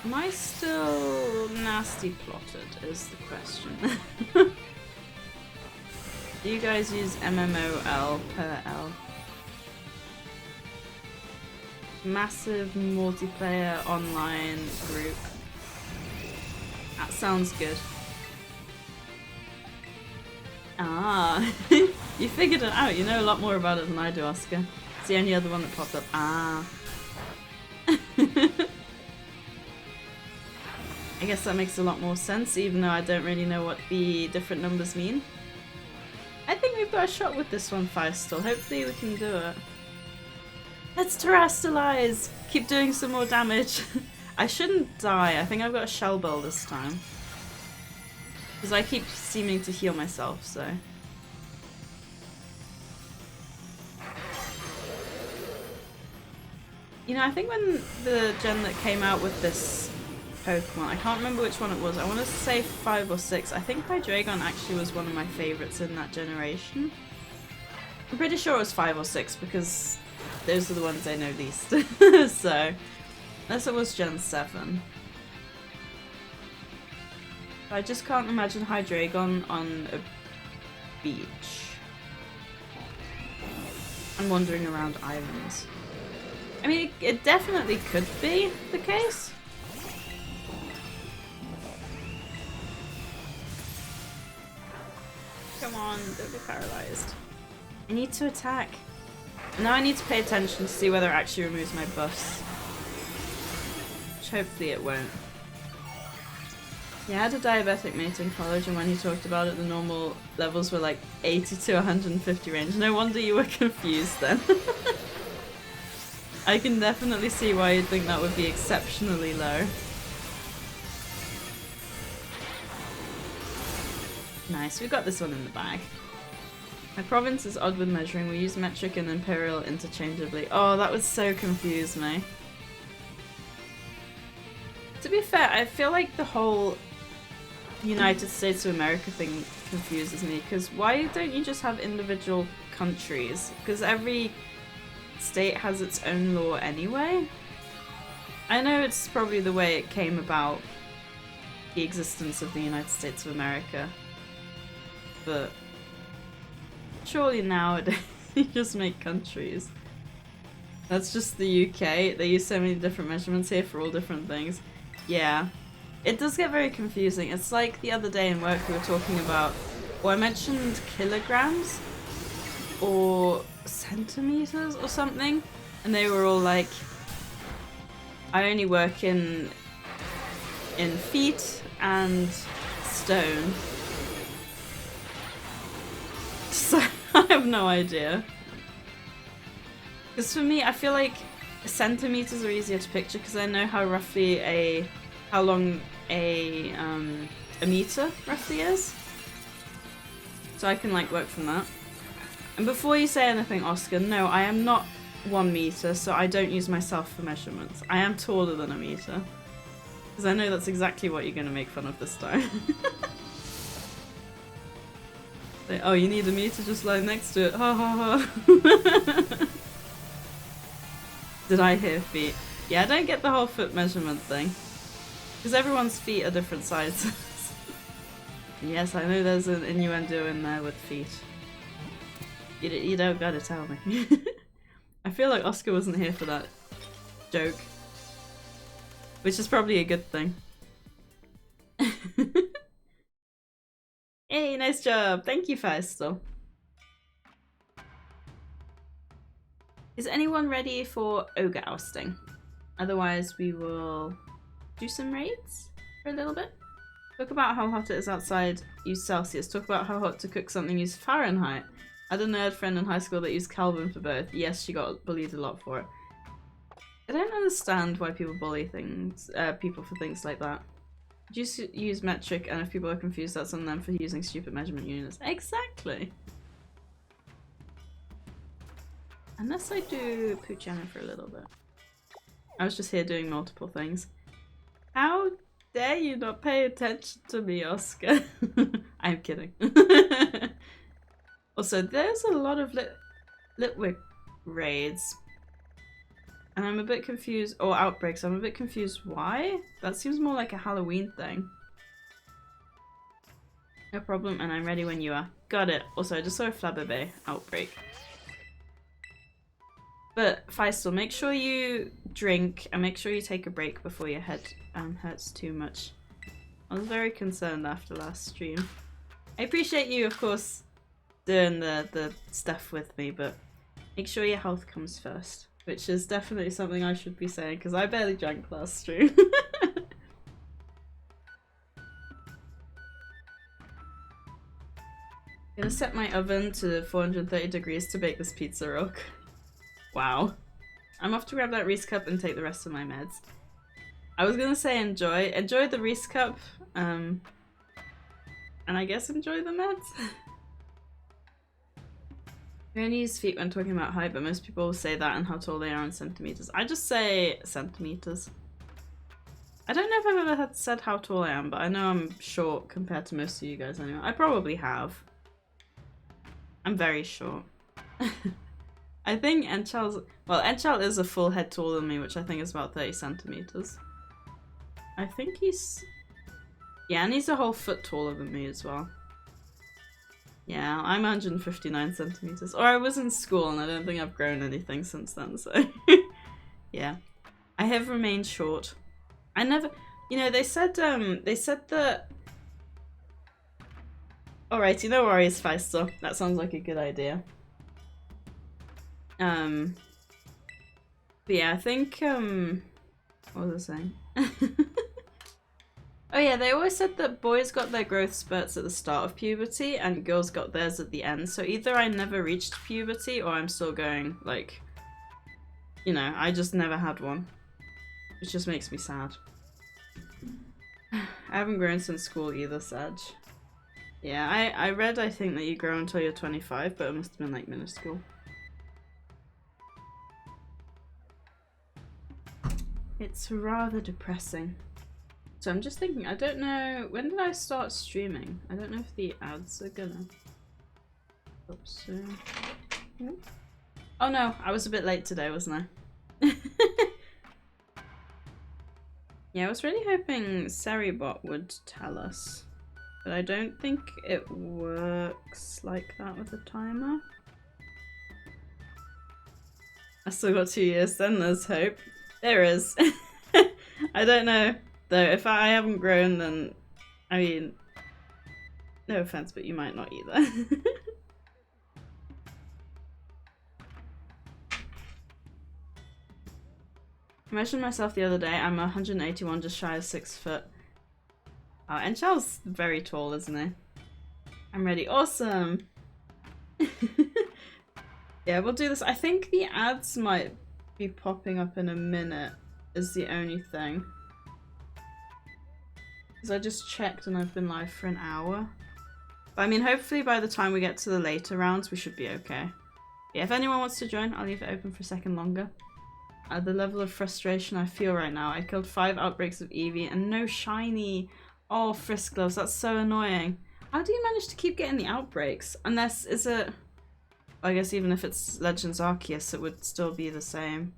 Am I still nasty plotted, is the question. Do you guys use MMOL per L? Massive multiplayer online group. That sounds good. Ah, you figured it out. You know a lot more about it than I do, Oscar. It's the only other one that popped up. Ah. I guess that makes a lot more sense, even though I don't really know what the different numbers mean. I think we've got a shot with this one, Feistel. Hopefully we can do it. Let's terrestrialize! Keep doing some more damage. I shouldn't die. I think I've got a shell bell this time. Because I keep seeming to heal myself, so... You know, I think when the gen that came out with this Pokemon, I can't remember which one it was, I want to say 5 or 6, I think Hydreigon actually was one of my favourites in that generation. I'm pretty sure it was 5 or 6 because those are the ones I know least. So, unless it was Gen 7. I just can't imagine Hydreigon on a beach and wandering around islands. I mean, it definitely could be the case. Come on, don't be paralyzed. I need to attack. Now I need to pay attention to see whether it actually removes my buffs. Which hopefully it won't. Yeah, I had a diabetic mate in college, and when he talked about it, the normal levels were like 80 to 150 range. No wonder you were confused then. I can definitely see why you'd think that would be exceptionally low. Nice, we got this one in the bag. My province is odd with measuring. We use metric and imperial interchangeably. Oh, that would so confuse me. To be fair, I feel like the whole United States of America thing confuses me, because why don't you just have individual countries? Because every state has its own law anyway. I know it's probably the way it came about, the existence of the United States of America, but surely nowadays you just make countries. That's just the UK. They use so many different measurements here for all different things. Yeah, it does get very confusing. It's like the other day in work we were talking about, well, I mentioned kilograms or centimeters or something, and they were all like, I only work in feet and stone. So I have no idea. Because for me, I feel like centimeters are easier to picture because I know how roughly how long a meter roughly is. So I can like work from that. And before you say anything, Oscar, no, I am not 1 meter, so I don't use myself for measurements. I am taller than a meter. Because I know that's exactly what you're going to make fun of this time. Like, oh, you need a meter just lying next to it. Ha ha ha. Did I hear feet? Yeah, I don't get the whole foot measurement thing. Because everyone's feet are different sizes. Yes, I know there's an innuendo in there with feet. You don't gotta tell me. I feel like Oscar wasn't here for that joke. Which is probably a good thing. Hey, nice job! Thank you, Feistel. Is anyone ready for Ogre Ousting? Otherwise we will do some raids for a little bit. Talk about how hot it is outside, use Celsius. Talk about how hot to cook something, use Fahrenheit. I had a nerd friend in high school that used Kelvin for both. Yes, she got bullied a lot for it. I don't understand why people bully people for things like that. Just use metric, and if people are confused, that's on them for using stupid measurement units. Exactly! Unless I do Puchana for a little bit. I was just here doing multiple things. How dare you not pay attention to me, Oscar? I'm kidding. Also, there's a lot of Litwick raids. And I'm a bit confused, or outbreaks, I'm a bit confused why? That seems more like a Halloween thing. No problem, and I'm ready when you are. Got it. Also, I just saw a Flabébé outbreak. But, Feistel, make sure you drink, and make sure you take a break before your head hurts too much. I was very concerned after last stream. I appreciate you, of course, doing the stuff with me, but make sure your health comes first. Which is definitely something I should be saying, because I barely drank last stream. I'm gonna set my oven to 430 degrees to bake this pizza rock. Wow. I'm off to grab that Reese cup and take the rest of my meds. I was gonna say enjoy the Reese cup, and I guess enjoy the meds. We only use feet when talking about height, but most people say that and how tall they are in centimeters. I just say centimeters. I don't know if I've ever said how tall I am, but I know I'm short compared to most of you guys anyway. I probably have. I'm very short. I think Enchal is a full head taller than me, which I think is about 30 centimeters. I think he's... Yeah, and he's a whole foot taller than me as well. Yeah, I'm 159 centimeters. Or I was in school and I don't think I've grown anything since then, so... Yeah. I have remained short. I never... You know, they said that... Alright, no worries, Feistel. That sounds like a good idea. But yeah, I think, what was I saying? Oh yeah, they always said that boys got their growth spurts at the start of puberty and girls got theirs at the end. So either I never reached puberty or I'm still going, like, you know, I just never had one. Which just makes me sad. I haven't grown since school either, Sag. Yeah, I read, I think, that you grow until you're 25, but it must have been like minuscule. It's rather depressing. So I'm just thinking, I don't know, when did I start streaming? I don't know if the ads are gonna... Oops. Oh no, I was a bit late today, wasn't I? Yeah, I was really hoping Seribot would tell us. But I don't think it works like that with a timer. I still got 2 years, then there's hope. There is. I don't know. Though, if I haven't grown, then, I mean, no offense, but you might not either. I measured myself the other day. I'm 181, just shy of 6 foot. Oh, and Charles very tall, isn't he? I'm ready. Awesome! Yeah, we'll do this. I think the ads might be popping up in a minute, is the only thing. Because I just checked and I've been live for an hour. But I mean, hopefully by the time we get to the later rounds, we should be okay. Yeah, if anyone wants to join, I'll leave it open for a second longer. The level of frustration I feel right now. I killed 5 outbreaks of Eevee and no shiny. Oh, Frisk Gloves, that's so annoying. How do you manage to keep getting the outbreaks? Unless, I guess even if it's Legends Arceus, it would still be the same.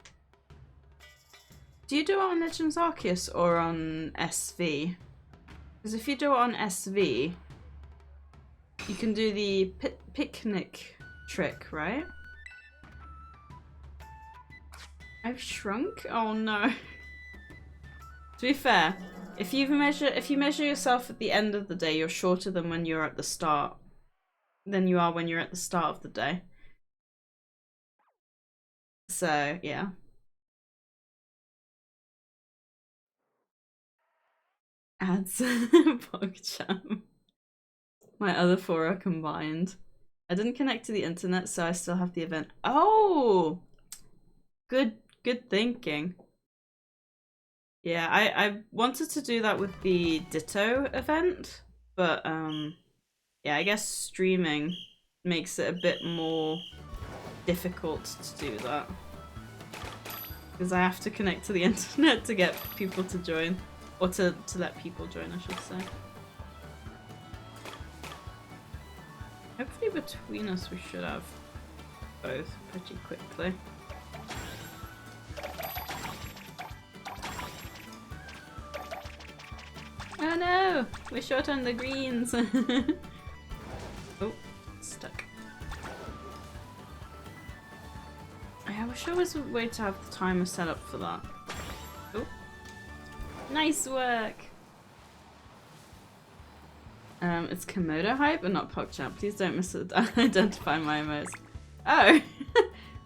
Do you do it on Legends Arceus or on SV? Because if you do it on SV, you can do the picnic trick, right? I've shrunk? Oh no. To be fair, if you measure yourself at the end of the day, you're shorter than when you're at the start. Than you are when you're at the start of the day. So, yeah. Ads. PogChamp. My other four are combined. I didn't connect to the internet, so I still have the event. Oh! Good thinking. Yeah, I wanted to do that with the Ditto event, but yeah, I guess streaming makes it a bit more difficult to do that. Because I have to connect to the internet to get people to join. Or to let people join, I should say. Hopefully between us we should have both pretty quickly. Oh no! We're short on the greens! Oh, stuck. I wish there was a way to have the timer set up for that. Oh. Nice work! It's Komodo hype and not PogChamp. Please don't misidentify my emotes. Oh!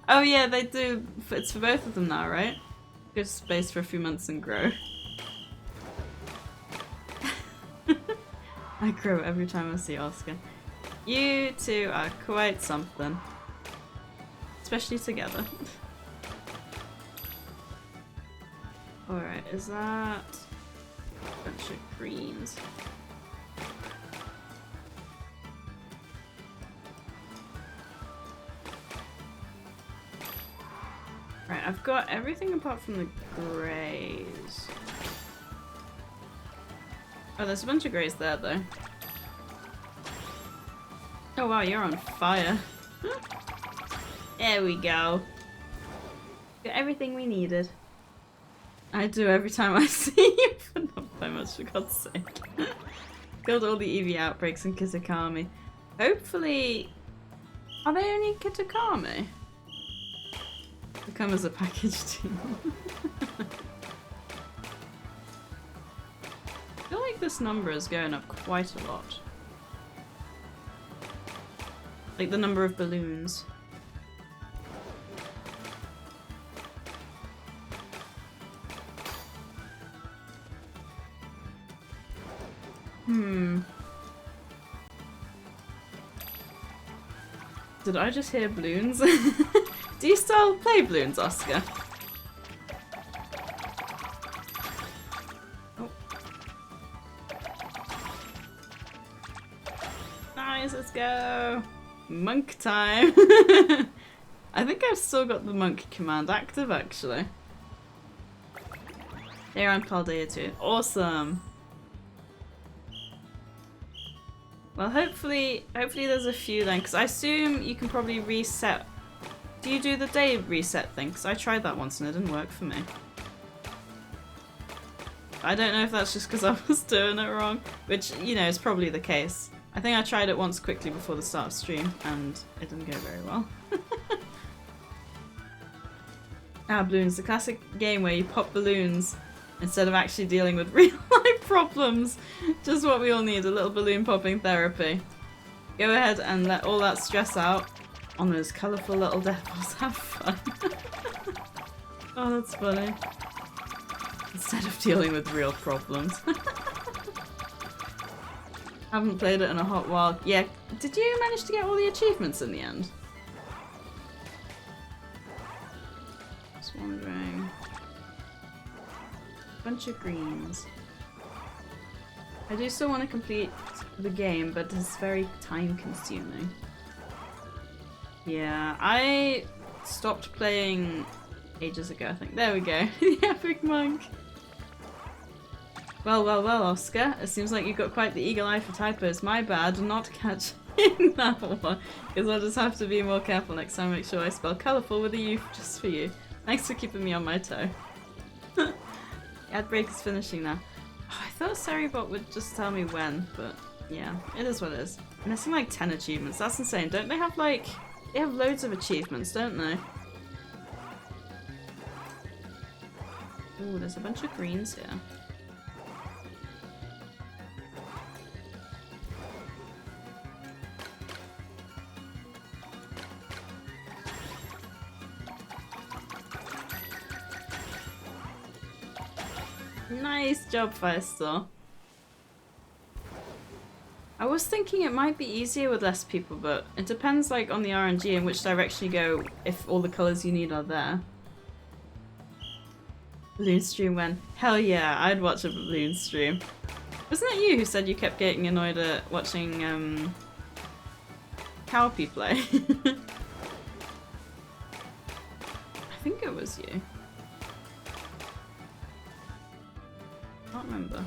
Oh yeah, they do. It's for both of them now, right? Give space for a few months and grow. I grow every time I see Oscar. You two are quite something. Especially together. Alright, is that a bunch of greens? Right, I've got everything apart from the greys. Oh, there's a bunch of greys there though. Oh wow, you're on fire. There we go. Got everything we needed. I do every time I see you, but not by much, for God's sake. Killed all the EV outbreaks in Kitakami. Hopefully... Are they only Kitakami? They come as a package deal. I feel like this number is going up quite a lot. Like the number of balloons. Did I just hear balloons? Do you still play balloons, Oscar? Oh. Nice, let's go! Monk time! I think I've still got the monk command active, actually. They're on Paldea too. Awesome! Well, hopefully there's a few then, because I assume you can probably reset. Do you do the day reset thing? Because I tried that once and it didn't work for me. I don't know if that's just because I was doing it wrong, which, you know, is probably the case. I think I tried it once quickly before the start of stream and it didn't go very well. Balloons, the classic game where you pop balloons instead of actually dealing with real life problems. Just what we all need, a little balloon popping therapy. Go ahead and let all that stress out on those colourful little devils. Have fun. Oh, that's funny. Instead of dealing with real problems. Haven't played it in a hot while. Yeah, did you manage to get all the achievements in the end? Just wondering. Bunch of greens. I do still want to complete the game, but it's very time consuming. Yeah, I stopped playing ages ago, I think. There we go. The epic monk. Well, Oscar. It seems like you've got quite the eagle eye for typos. My bad, not catching that one. Because I'll just have to be more careful next time. Make sure I spell colourful with a U just for you. Thanks for keeping me on my toe. Ad break is finishing now. Oh, I thought Seribot would just tell me when, but yeah, it is what it is. I'm missing like 10 achievements. That's insane. Don't they have like... They have loads of achievements, don't they? Ooh, there's a bunch of greens here. Nice job, Firestar. I was thinking it might be easier with less people, but it depends like on the RNG in which direction you go if all the colours you need are there. Balloon stream when? Hell yeah, I'd watch a balloon stream. Wasn't it you who said you kept getting annoyed at watching Cowpie play? I think it was you. I can't remember.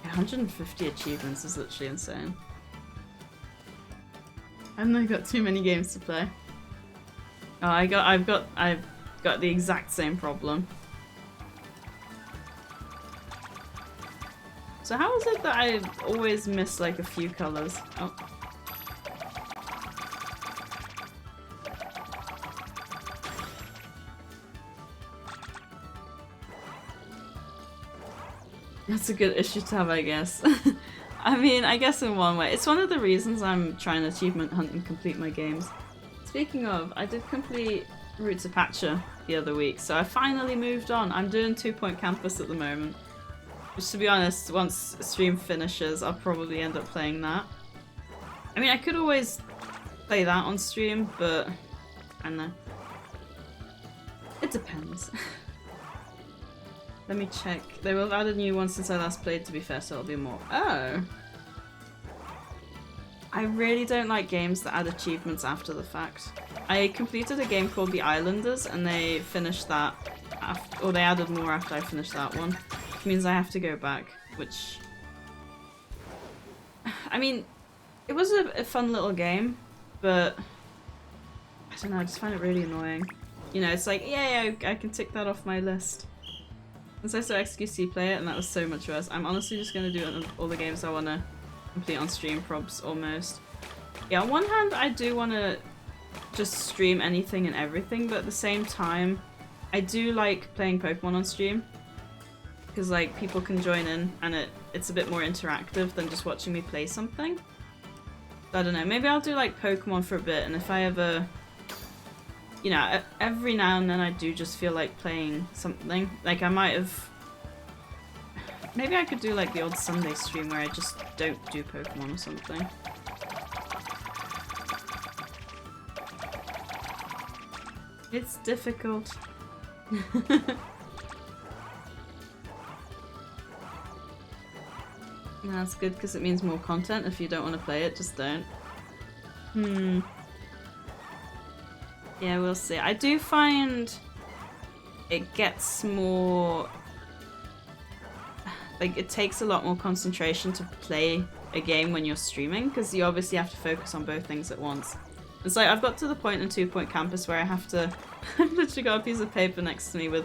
150 achievements is literally insane. I've now got too many games to play. Oh, I've got the exact same problem. So how is it that I always miss like a few colors? Oh. That's a good issue to have, I guess. I mean, I guess in one way. It's one of the reasons I'm trying to achievement hunt and complete my games. Speaking of, I did complete Roots of Pacha the other week, so I finally moved on. I'm doing 2 Point Campus at the moment. Which, to be honest, once stream finishes, I'll probably end up playing that. I mean, I could always play that on stream, but I don't know. It depends. Let me check. They will have added new ones since I last played, to be fair, so it'll be more. Oh! I really don't like games that add achievements after the fact. I completed a game called The Islanders, and they finished that, or they added more after I finished that one. Which means I have to go back, which... I mean, it was a fun little game, but... I don't know, I just find it really annoying. You know, it's like, yeah, I can tick that off my list. Since I saw XQC play it, and that was so much worse, I'm honestly just going to do it on all the games I want to complete on stream, probs, almost. Yeah, on one hand, I do want to just stream anything and everything, but at the same time, I do like playing Pokemon on stream. Because, like, people can join in, and it's a bit more interactive than just watching me play something. I don't know, maybe I'll do, like, Pokemon for a bit, and if I ever... You know, every now and then I do just feel like playing something. Like, I might have... Maybe I could do, like, the odd Sunday stream where I just don't do Pokemon or something. It's difficult. That's good, because it means more content. If you don't want to play it, just don't. Yeah, we'll see. I do find it gets more... Like, it takes a lot more concentration to play a game when you're streaming, because you obviously have to focus on both things at once. It's like, I've got to the point in 2 Point Campus where I have to... I've literally got a piece of paper next to me with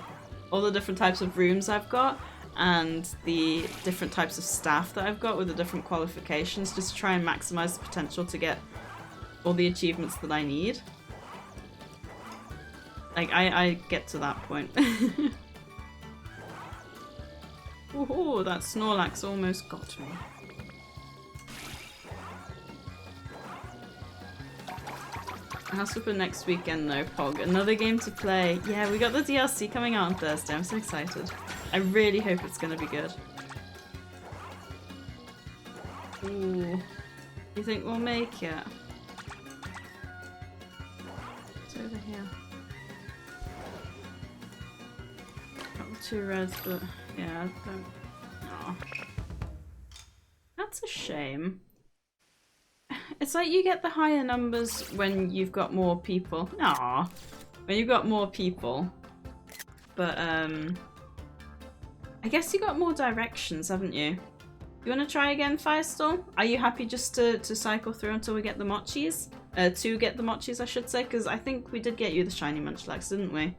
all the different types of rooms I've got, and the different types of staff that I've got with the different qualifications, just to try and maximize the potential to get all the achievements that I need. Like, I get to that point. Ooh, that Snorlax almost got me. House Flipper next weekend though, Pog. Another game to play. Yeah, we got the DLC coming out on Thursday. I'm so excited. I really hope it's gonna be good. Ooh. You think we'll make it? It's over here. Got the 2 reds, but yeah, I don't... Aw. That's a shame. It's like you get the higher numbers when you've got more people. Aww. When you've got more people. But, I guess you got more directions, haven't you? You want to try again, Firestorm? Are you happy just to cycle through until we get the mochis? To get the mochis, I should say, because I think we did get you the shiny Munchlax, didn't we?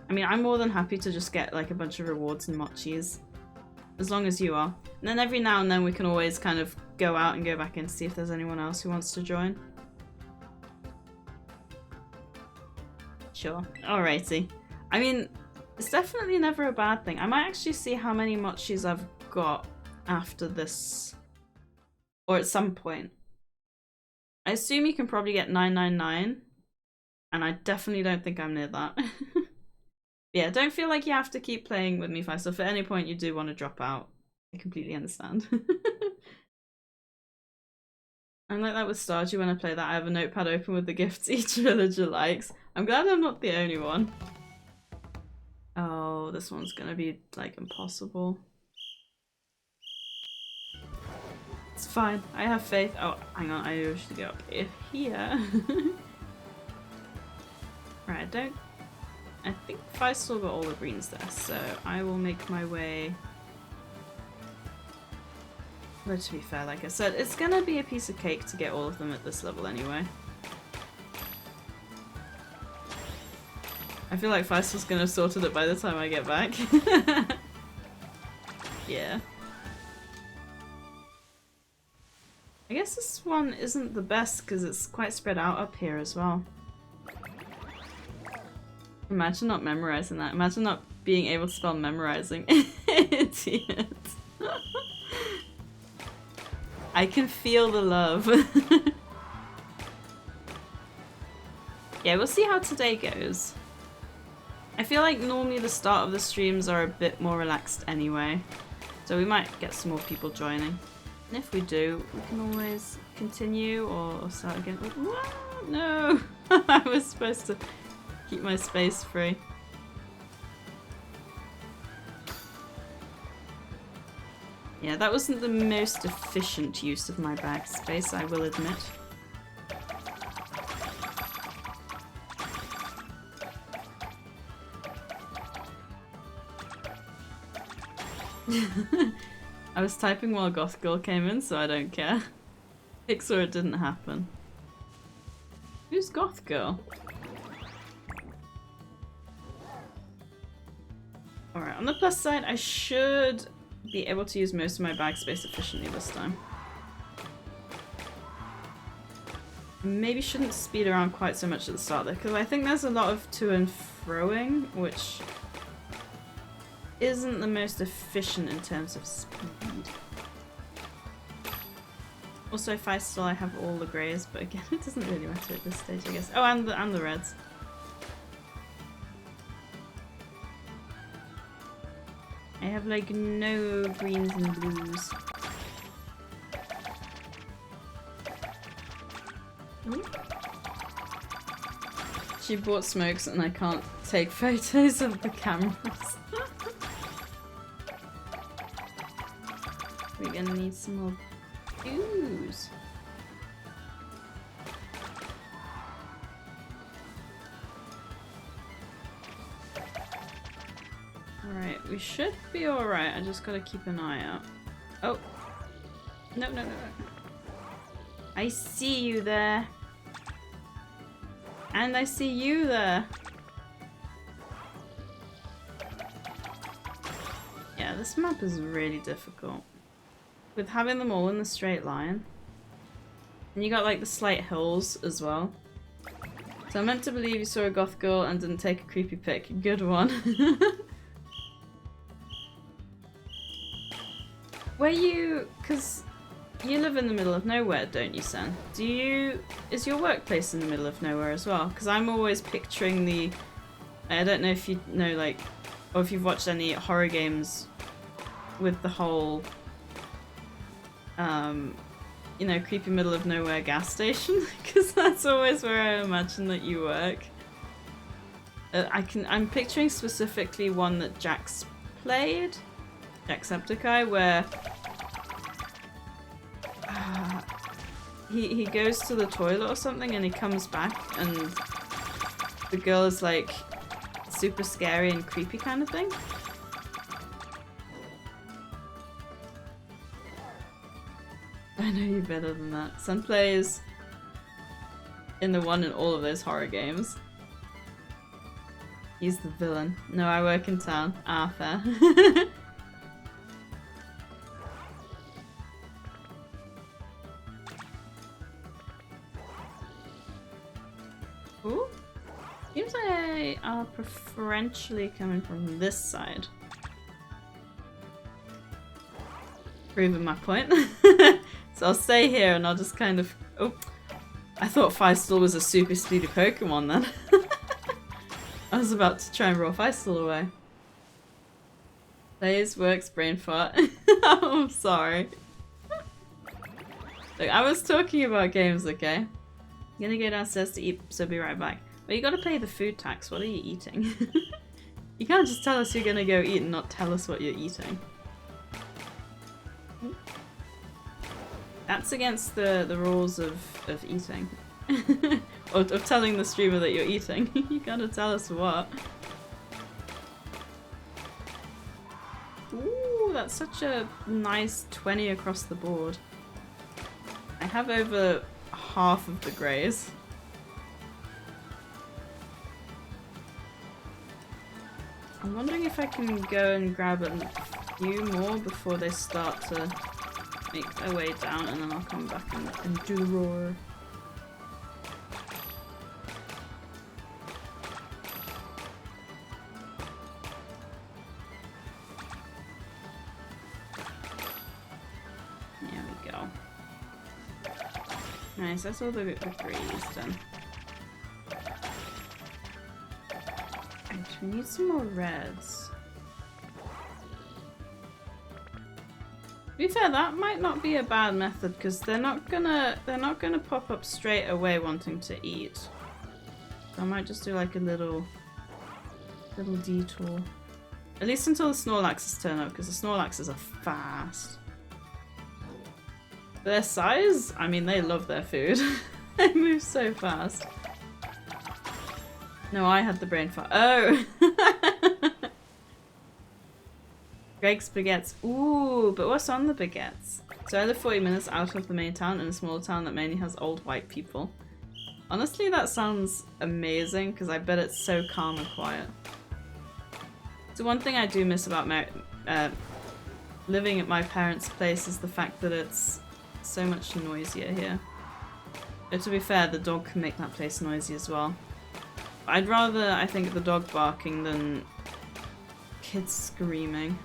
I mean, I'm more than happy to just get like a bunch of rewards and mochis. As long as you are. And then every now and then we can always kind of go out and go back in to see if there's anyone else who wants to join. Sure. Alrighty. I mean, it's definitely never a bad thing. I might actually see how many mochis I've got after this. Or at some point. I assume you can probably get 999. And I definitely don't think I'm near that. Yeah, don't feel like you have to keep playing with me, Fi. So if at any point you do want to drop out, I completely understand. I'm like that with Stardew when I play that. I have a notepad open with the gifts each villager likes. I'm glad I'm not the only one. Oh, this one's gonna be like impossible. It's fine. I have faith. Oh, hang on. I should go up here. Right, I think I still got all the greens there, so I will make my way. But to be fair, like I said, it's gonna be a piece of cake to get all of them at this level anyway. I feel like Feisel's gonna have sorted it by the time I get back. Yeah. I guess this one isn't the best because it's quite spread out up here as well. Imagine not memorizing that. Imagine not being able to spell memorizing. Idiot. I can feel the love. Yeah, we'll see how today goes. I feel like normally the start of the streams are a bit more relaxed anyway. So we might get some more people joining. And if we do, we can always continue or start again. What? No! I was supposed to keep my space free. Yeah, that wasn't the most efficient use of my bag space, I will admit. I was typing while Goth Girl came in, so I don't care. Pixar, it didn't happen. Who's Goth Girl? Alright, on the plus side, I should be able to use most of my bag space efficiently this time. Maybe shouldn't speed around quite so much at the start though, because I think there's a lot of to and froing, which isn't the most efficient in terms of speed. Also, if I still I have all the greys, but again, it doesn't really matter at this stage, I guess. Oh, and the reds. I have like no greens and blues. Ooh. She bought smokes and I can't take photos of the cameras. We're gonna need some more blues. Alright, we should be alright. I just gotta keep an eye out. Oh. No, no, no, no. I see you there. And I see you there. Yeah, this map is really difficult. With having them all in the straight line. And you got like the slight hills as well. So I'm meant to believe you saw a goth girl and didn't take a creepy pic. Good one. Where you... Because you live in the middle of nowhere, don't you, Sen? Do you... Is your workplace in the middle of nowhere as well? Because I'm always picturing the... I don't know if you know, like... Or if you've watched any horror games with the whole... you know, creepy middle of nowhere gas station. Because that's always where I imagine that you work. I'm picturing specifically one that Jax played. Jacksepticeye, where he goes to the toilet or something and he comes back and the girl is like super scary and creepy kind of thing. I know you better than that. Sun plays in the one in all of those horror games. He's the villain. No, I work in town. Ah, fair. Ooh. Seems like they are preferentially coming from this side. Proving my point. So I'll stay here and I'll just kind of... Oh, I thought Feistal was a super speedy Pokemon then. I was about to try and roll Feistal away. Plays, works, brain fart. Oh, I'm sorry. Look, I was talking about games, okay? I'm gonna go downstairs to eat, so be right back. But you gotta pay the food tax. What are you eating? You can't just tell us you're gonna go eat and not tell us what you're eating. That's against the rules of eating. Or of telling the streamer that you're eating. You gotta tell us what. Ooh, that's such a nice 20 across the board. I have over half of the greys. I'm wondering if I can go and grab a few more before they start to make their way down, and then I'll come back and do roar. There we go. Nice, that's all the greys done. Right, we need some more reds. To be fair, that might not be a bad method because they're not gonna pop up straight away wanting to eat. So I might just do like a little detour. At least until the Snorlaxes turn up, because the Snorlaxes are fast. Their size, I mean, they love their food. They move so fast. No, I had the brain fart. Oh! Greg's baguettes. Ooh, but what's on the baguettes? So I live 40 minutes out of the main town in a small town that mainly has old white people. Honestly, that sounds amazing because I bet it's so calm and quiet. So one thing I do miss about living at my parents' place is the fact that it's so much noisier here. But to be fair, the dog can make that place noisy as well. I'd rather, I think, the dog barking than kids screaming.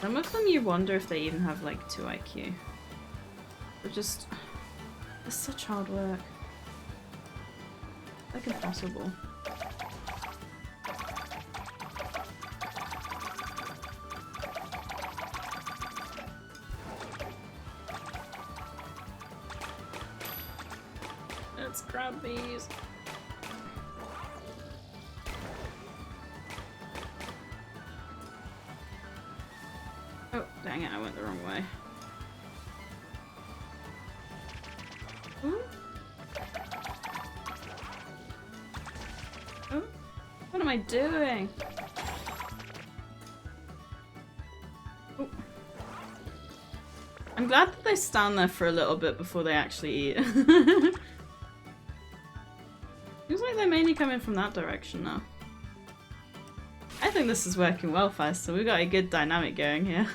Some of them you wonder if they even have like 2 IQ. They're just... it's such hard work. Like impossible. Let's grab these. Oh, dang it, I went the wrong way. Ooh. Oh, what am I doing? Ooh. I'm glad that they stand there for a little bit before they actually eat. Seems like they're mainly coming from that direction now. I think this is working well, Feistal. We've got a good dynamic going here.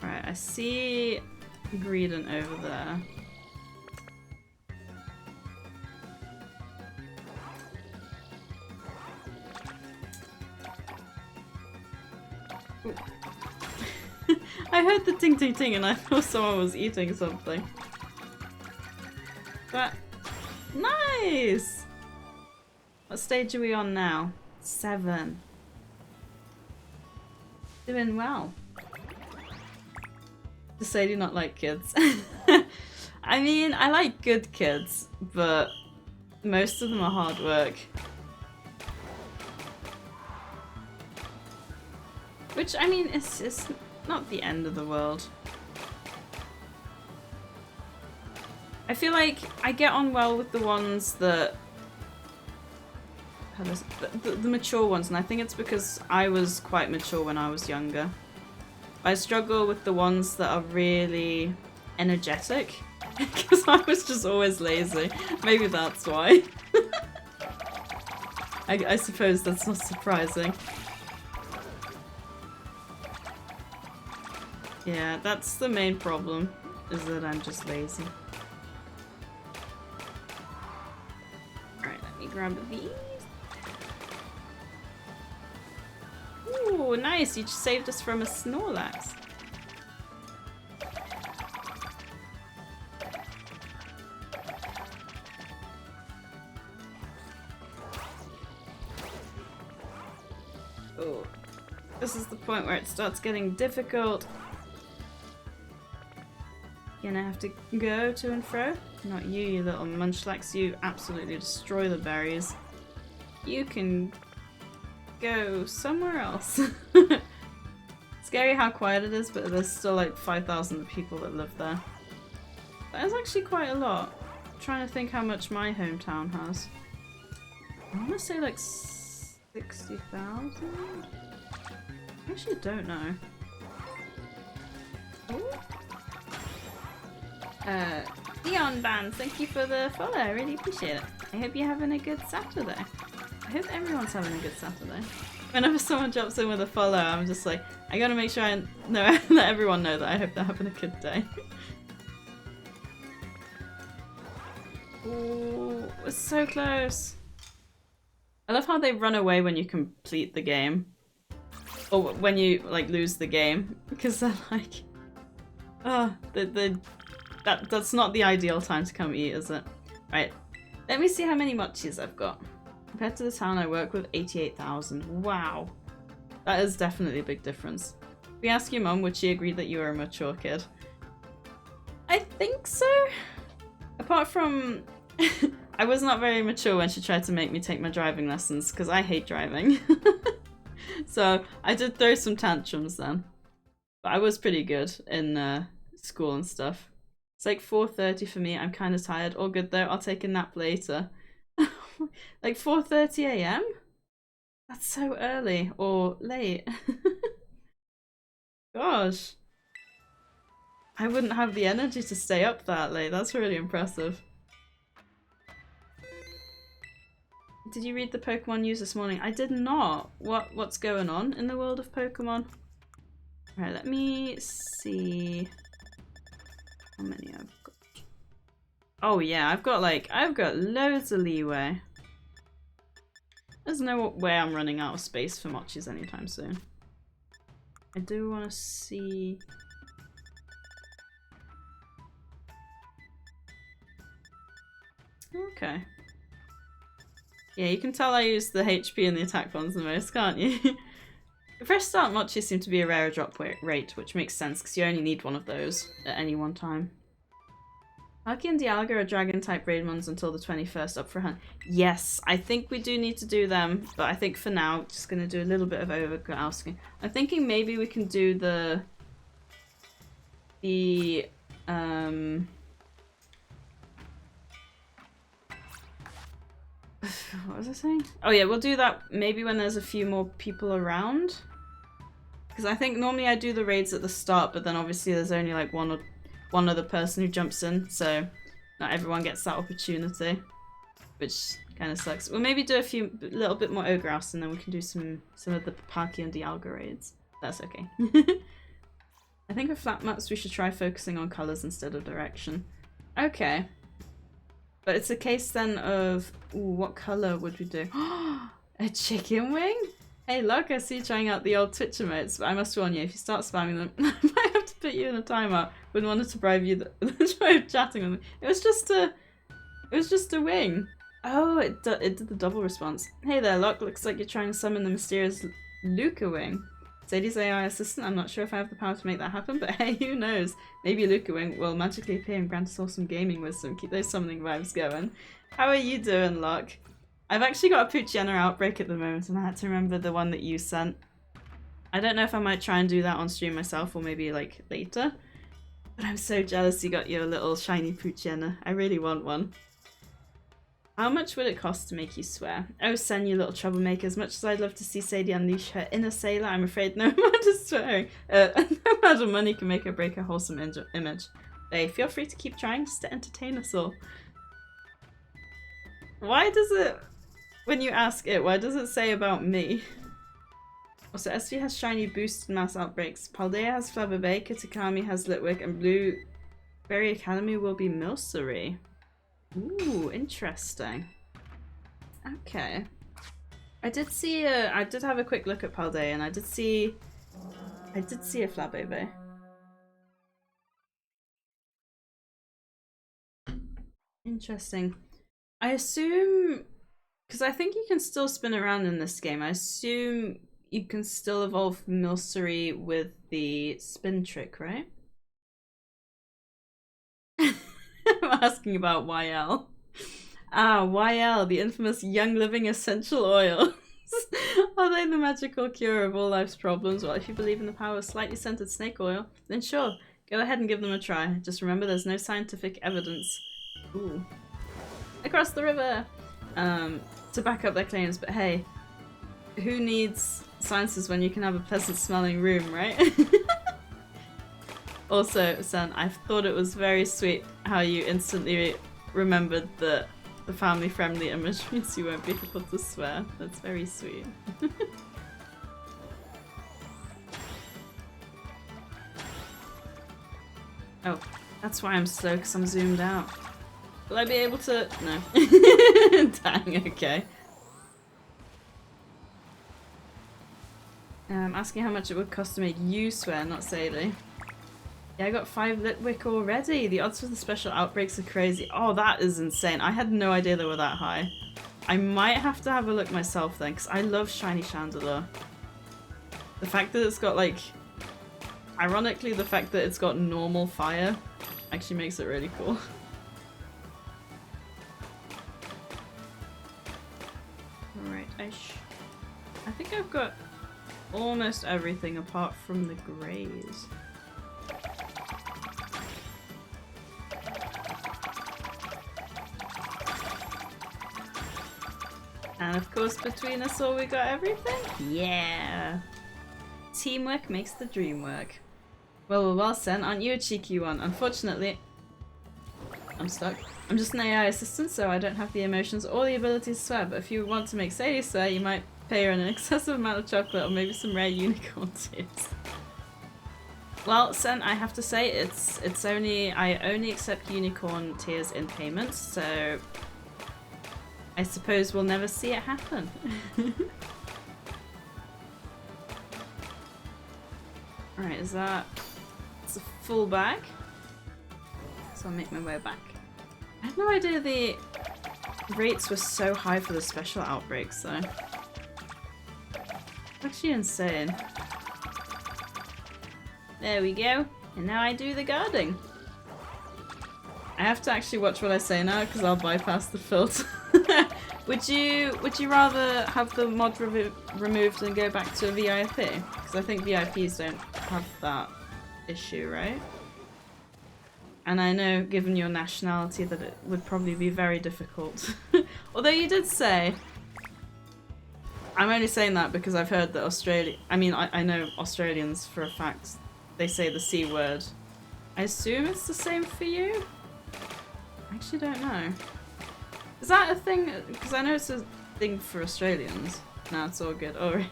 Right, I see Greedent over there. Ooh. I heard the ting ting ting and I thought someone was eating something. But nice! What stage are we on now? 7. Doing well. Does Sadie not like kids? I mean, I like good kids, but most of them are hard work. Which, I mean, it's not the end of the world. I feel like I get on well with the ones that... the mature ones, and I think it's because I was quite mature when I was younger. I struggle with the ones that are really energetic. Because I was just always lazy. Maybe that's why. I suppose that's not surprising. Yeah, that's the main problem, is that I'm just lazy. Alright, let me grab these. Ooh, nice! You just saved us from a Snorlax. Oh, this is the point where it starts getting difficult. Gonna have to go to and fro. Not you, you little munchlax. You absolutely destroy the berries. You can go somewhere else. Scary how quiet it is, but there's still like 5,000 people that live there. That is actually quite a lot. I'm trying to think how much my hometown has. I want to say like 60,000? I actually don't know. Ooh. Dion Band, thank you for the follow, I really appreciate it. I hope you're having a good Saturday. I hope everyone's having a good Saturday. Whenever someone drops in with a follow, I'm just like, I gotta make sure I know, let everyone know that I hope they're having a good day. Ooh, we're so close. I love how they run away when you complete the game. Or when you, like, lose the game. Because they're like... Oh, that's not the ideal time to come eat, is it? Right, let me see how many mochis I've got. Compared to the town I work with, 88,000. Wow. That is definitely a big difference. If we ask your mum, would she agree that you are a mature kid? I think so. Apart from... I was not very mature when she tried to make me take my driving lessons, because I hate driving. So I did throw some tantrums then. But I was pretty good in school and stuff. It's like 4:30 for me. I'm kind of tired. All good though. I'll take a nap later. Like 4:30 AM? That's so early. Or late. Gosh. I wouldn't have the energy to stay up that late. That's really impressive. Did you read the Pokemon news this morning? I did not. What's going on in the world of Pokemon? Alright, let me see how many I've got. Oh yeah, I've got loads of leeway. There's no way I'm running out of space for mochis anytime soon. I do want to see... Okay. Yeah, you can tell I use the HP and the attack ones the most, can't you? Fresh start mochis seem to be a rarer drop rate, which makes sense because you only need one of those at any one time. Lucky and Dialga are dragon-type Raidmons until the 21st, up for hunt. Yes, I think we do need to do them, but I think for now, just going to do a little bit of Ogre Oustin. I'm thinking maybe we can do the what was I saying? Oh yeah, we'll do that maybe when there's a few more people around. Because I think normally I do the raids at the start, but then obviously there's only like one other person who jumps in, so not everyone gets that opportunity, which kind of sucks. We'll maybe do a little bit more Ogre Oustin, and then we can do some of the Palkia and Dialga raids. That's okay. I think with flat maps we should try focusing on colours instead of direction. Okay. But it's a case then of, ooh, what colour would we do? A chicken wing? Hey look, I see you trying out the old Twitch emotes, but I must warn you, if you start spamming them, I might have to put you in a timeout. Wouldn't want to deprive you the joy of chatting with me. It was just a wing. Oh, it did the double response. Hey there, Locke, looks like you're trying to summon the mysterious Luca wing. Sadie's AI assistant, I'm not sure if I have the power to make that happen, but hey, who knows? Maybe Luca wing will magically appear and grant us all some gaming wisdom. Keep those summoning vibes going. How are you doing, Locke? I've actually got a Poochyena outbreak at the moment, and I had to remember the one that you sent. I don't know if I might try and do that on stream myself, or maybe like later. But I'm so jealous you got your little shiny Poochyena. I really want one. How much would it cost to make you swear? Oh, Sen, you little troublemaker. As much as I'd love to see Sadie unleash her inner sailor, I'm afraid no amount of swearing, no amount of money can make her break a wholesome image. Hey, feel free to keep trying just to entertain us all. Why does it, when you ask it, why does it say about me? Also, SV has shiny boosted mass outbreaks. Paldea has Flabber Bay, Kitakami has Litwick, and Blueberry Academy will be Milcery. Ooh, interesting. Okay. I did have a quick look at Paldea, and I did see a Flabber Bay. Interesting. I assume, because I think you can still spin around in this game, I assume you can still evolve Milcery with the spin trick, right? I'm asking about YL. Ah, YL, the infamous Young Living Essential Oils. Are they the magical cure of all life's problems? Well, if you believe in the power of slightly scented snake oil, then sure, go ahead and give them a try. Just remember there's no scientific evidence. Ooh. Across the river! To back up their claims, but hey, who needs sciences when you can have a pleasant smelling room, right? Also, Sen, I thought it was very sweet how you instantly remembered that the family-friendly image means you won't be able to swear. That's very sweet. Oh, that's why I'm slow, because I'm zoomed out. Will I be able to? No. Dang, okay. Asking how much it would cost to make you swear, not Sadie. Yeah, I got 5 Litwick already. The odds for the special outbreaks are crazy. Oh, that is insane. I had no idea they were that high. I might have to have a look myself then, because I love Shiny Chandelier. The fact that it's got, like... Ironically, the fact that it's got normal fire actually makes it really cool. Alright, I think I've got almost everything apart from the greys. And of course, between us all, we got everything? Yeah! Teamwork makes the dream work. Well, Sen, aren't you a cheeky one? Unfortunately, I'm stuck. I'm just an AI assistant, so I don't have the emotions or the ability to swear, but if you want to make Sadie swear, you might pay her an excessive amount of chocolate or maybe some rare unicorn tears. Well, Sen, I have to say, I only accept unicorn tears in payments, so I suppose we'll never see it happen. Alright, it's a full bag. So I'll make my way back. I had no idea the rates were so high for the special outbreaks though. It's actually insane. There we go. And now I do the guarding. I have to actually watch what I say now because I'll bypass the filter. Would you rather have the mod removed and go back to a VIP? Because I think VIPs don't have that issue, right? And I know, given your nationality, that it would probably be very difficult. Although you did say... I'm only saying that because I've heard that I know Australians for a fact, they say the C word. I assume it's the same for you? I actually don't know. Is that a thing? Because I know it's a thing for Australians. No, it's all good. Alright.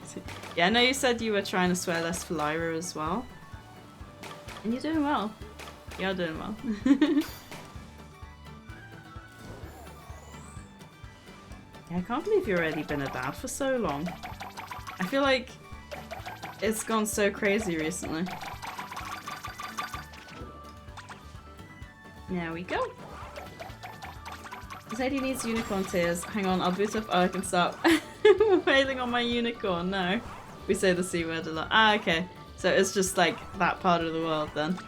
Yeah, I know you said you were trying to swear less for Lyra as well. And you're doing well. You're doing well. Yeah, I can't believe you've already been a dad for so long. I feel like it's gone so crazy recently. There we go. Sadie needs unicorn tears. Hang on, I'll boot up. Oh, I can stop. Wailing on my unicorn. No. We say the C word a lot. Ah, okay. So it's just like that part of the world then.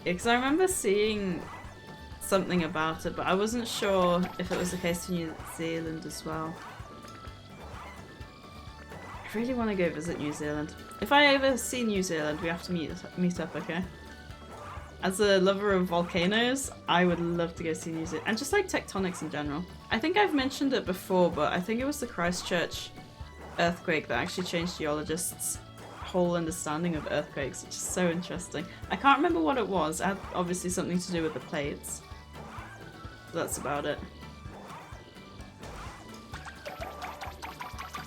Yeah, because I remember seeing something about it, but I wasn't sure if it was the case for New Zealand as well. I really want to go visit New Zealand. If I ever see New Zealand, we have to meet up, okay? As a lover of volcanoes, I would love to go see New Zealand. And just like tectonics in general. I think I've mentioned it before, but I think it was the Christchurch earthquake that actually changed geologists' whole understanding of earthquakes, which is so interesting. I can't remember what it was. It had obviously something to do with the plates. That's about it.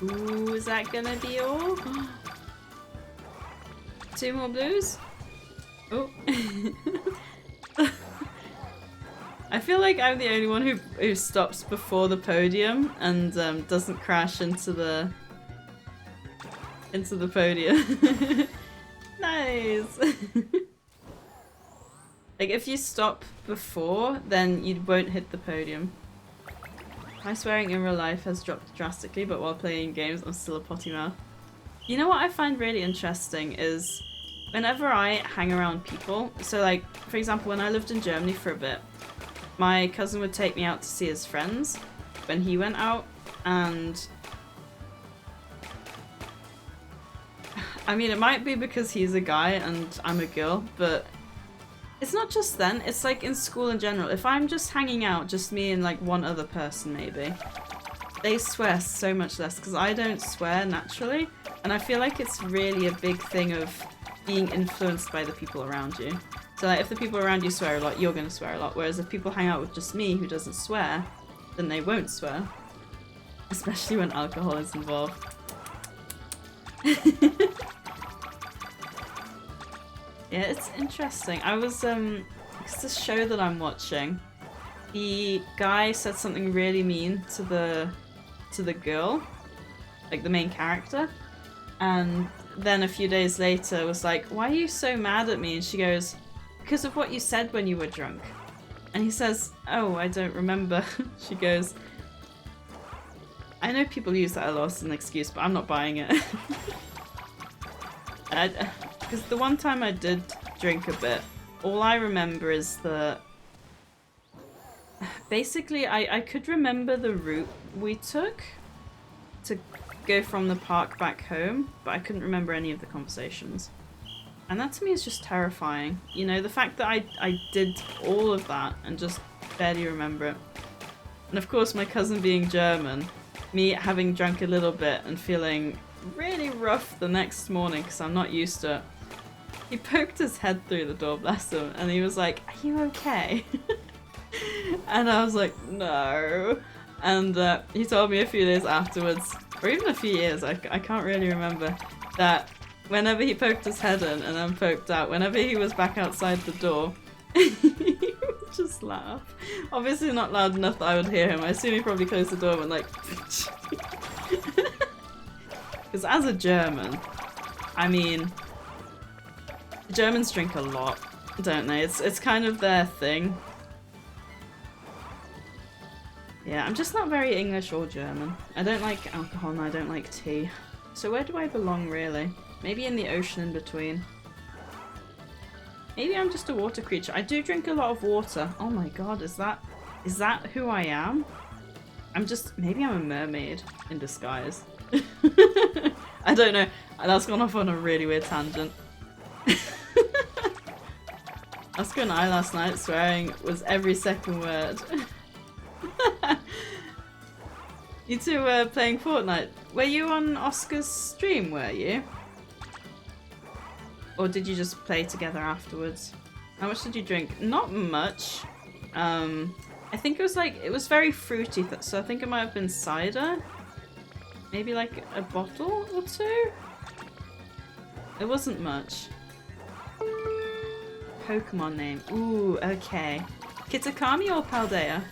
Ooh, is that gonna be all? 2 more blues? Oh. I feel like I'm the only one who stops before the podium and doesn't crash into the podium. Nice. Like if you stop before, then you won't hit the podium. My swearing in real life has dropped drastically, but while playing games, I'm still a potty mouth. You know what I find really interesting is whenever I hang around people, so like, for example, when I lived in Germany for a bit, my cousin would take me out to see his friends when he went out, and I mean, it might be because he's a guy and I'm a girl, but it's not just then, it's like in school in general. If I'm just hanging out, just me and like one other person maybe, they swear so much less because I don't swear naturally, and I feel like it's really a big thing of being influenced by the people around you. So like, if the people around you swear a lot, you're going to swear a lot, whereas if people hang out with just me who doesn't swear, then they won't swear. Especially when alcohol is involved. Yeah, it's interesting. I was, it's this show that I'm watching. The guy said something really mean to the girl, like the main character, and then a few days later was like, why are you so mad at me? And she goes, because of what you said when you were drunk. And he says, oh, I don't remember. She goes, I know people use that a lot as an excuse, but I'm not buying it. Because the one time I did drink a bit, all I remember is that basically I could remember the route we took to go from the park back home, but I couldn't remember any of the conversations. And that to me is just terrifying. You know, the fact that I did all of that and just barely remember it. And of course my cousin being German, me having drunk a little bit and feeling really rough the next morning because I'm not used to it. He poked his head through the door, bless him, and he was like, are you okay? And I was like, no. And he told me a few days afterwards, or even a few years, I can't really remember, that whenever he poked his head in and then poked out, whenever he was back outside the door, he would just laugh. Obviously not loud enough that I would hear him. I assume he probably closed the door and went like... Because as a German, I mean, Germans drink a lot, don't they? It's kind of their thing. Yeah, I'm just not very English or German. I don't like alcohol and I don't like tea. So where do I belong really? Maybe in the ocean in between. Maybe I'm just a water creature. I do drink a lot of water. Oh my god, is that who I am? Maybe I'm a mermaid in disguise. I don't know. That's gone off on a really weird tangent. Oscar and I last night swearing was every second word. You two were playing Fortnite. Were you on Oscar's stream, were you? Or did you just play together afterwards? How much did you drink? Not much. I think it was very fruity, so I think it might have been cider. Maybe like a bottle or two? It wasn't much. Pokemon name. Ooh, okay. Kitakami or Paldea?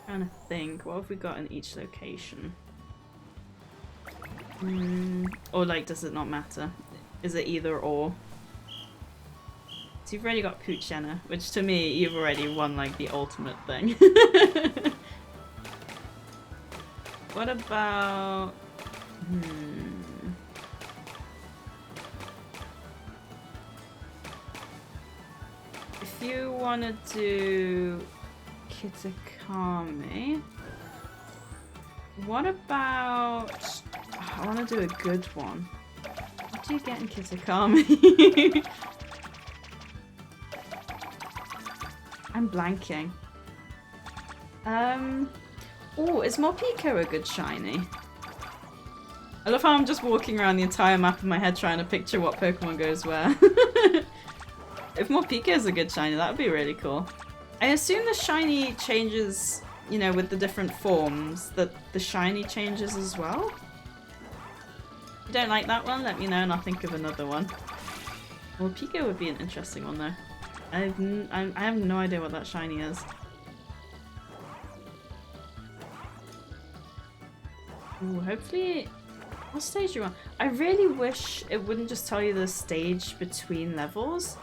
Trying to think. What have we got in each location? Or like, does it not matter? Is it either or? So you've already got Poochenna, which to me, you've already won like the ultimate thing. What about... If you want to do Kitakami, what about... I want to do a good one. What do you get in Kitakami? I'm blanking. Oh, is Morpeko a good shiny? I love how I'm just walking around the entire map in my head trying to picture what Pokemon goes where. If Morpeko is a good shiny, that would be really cool. I assume the shiny changes, you know, with the different forms, that the shiny changes as well? If you don't like that one, let me know and I'll think of another one. Morpeko would be an interesting one though. I have no idea what that shiny is. Ooh, hopefully... What stage are you on? I really wish it wouldn't just tell you the stage between levels.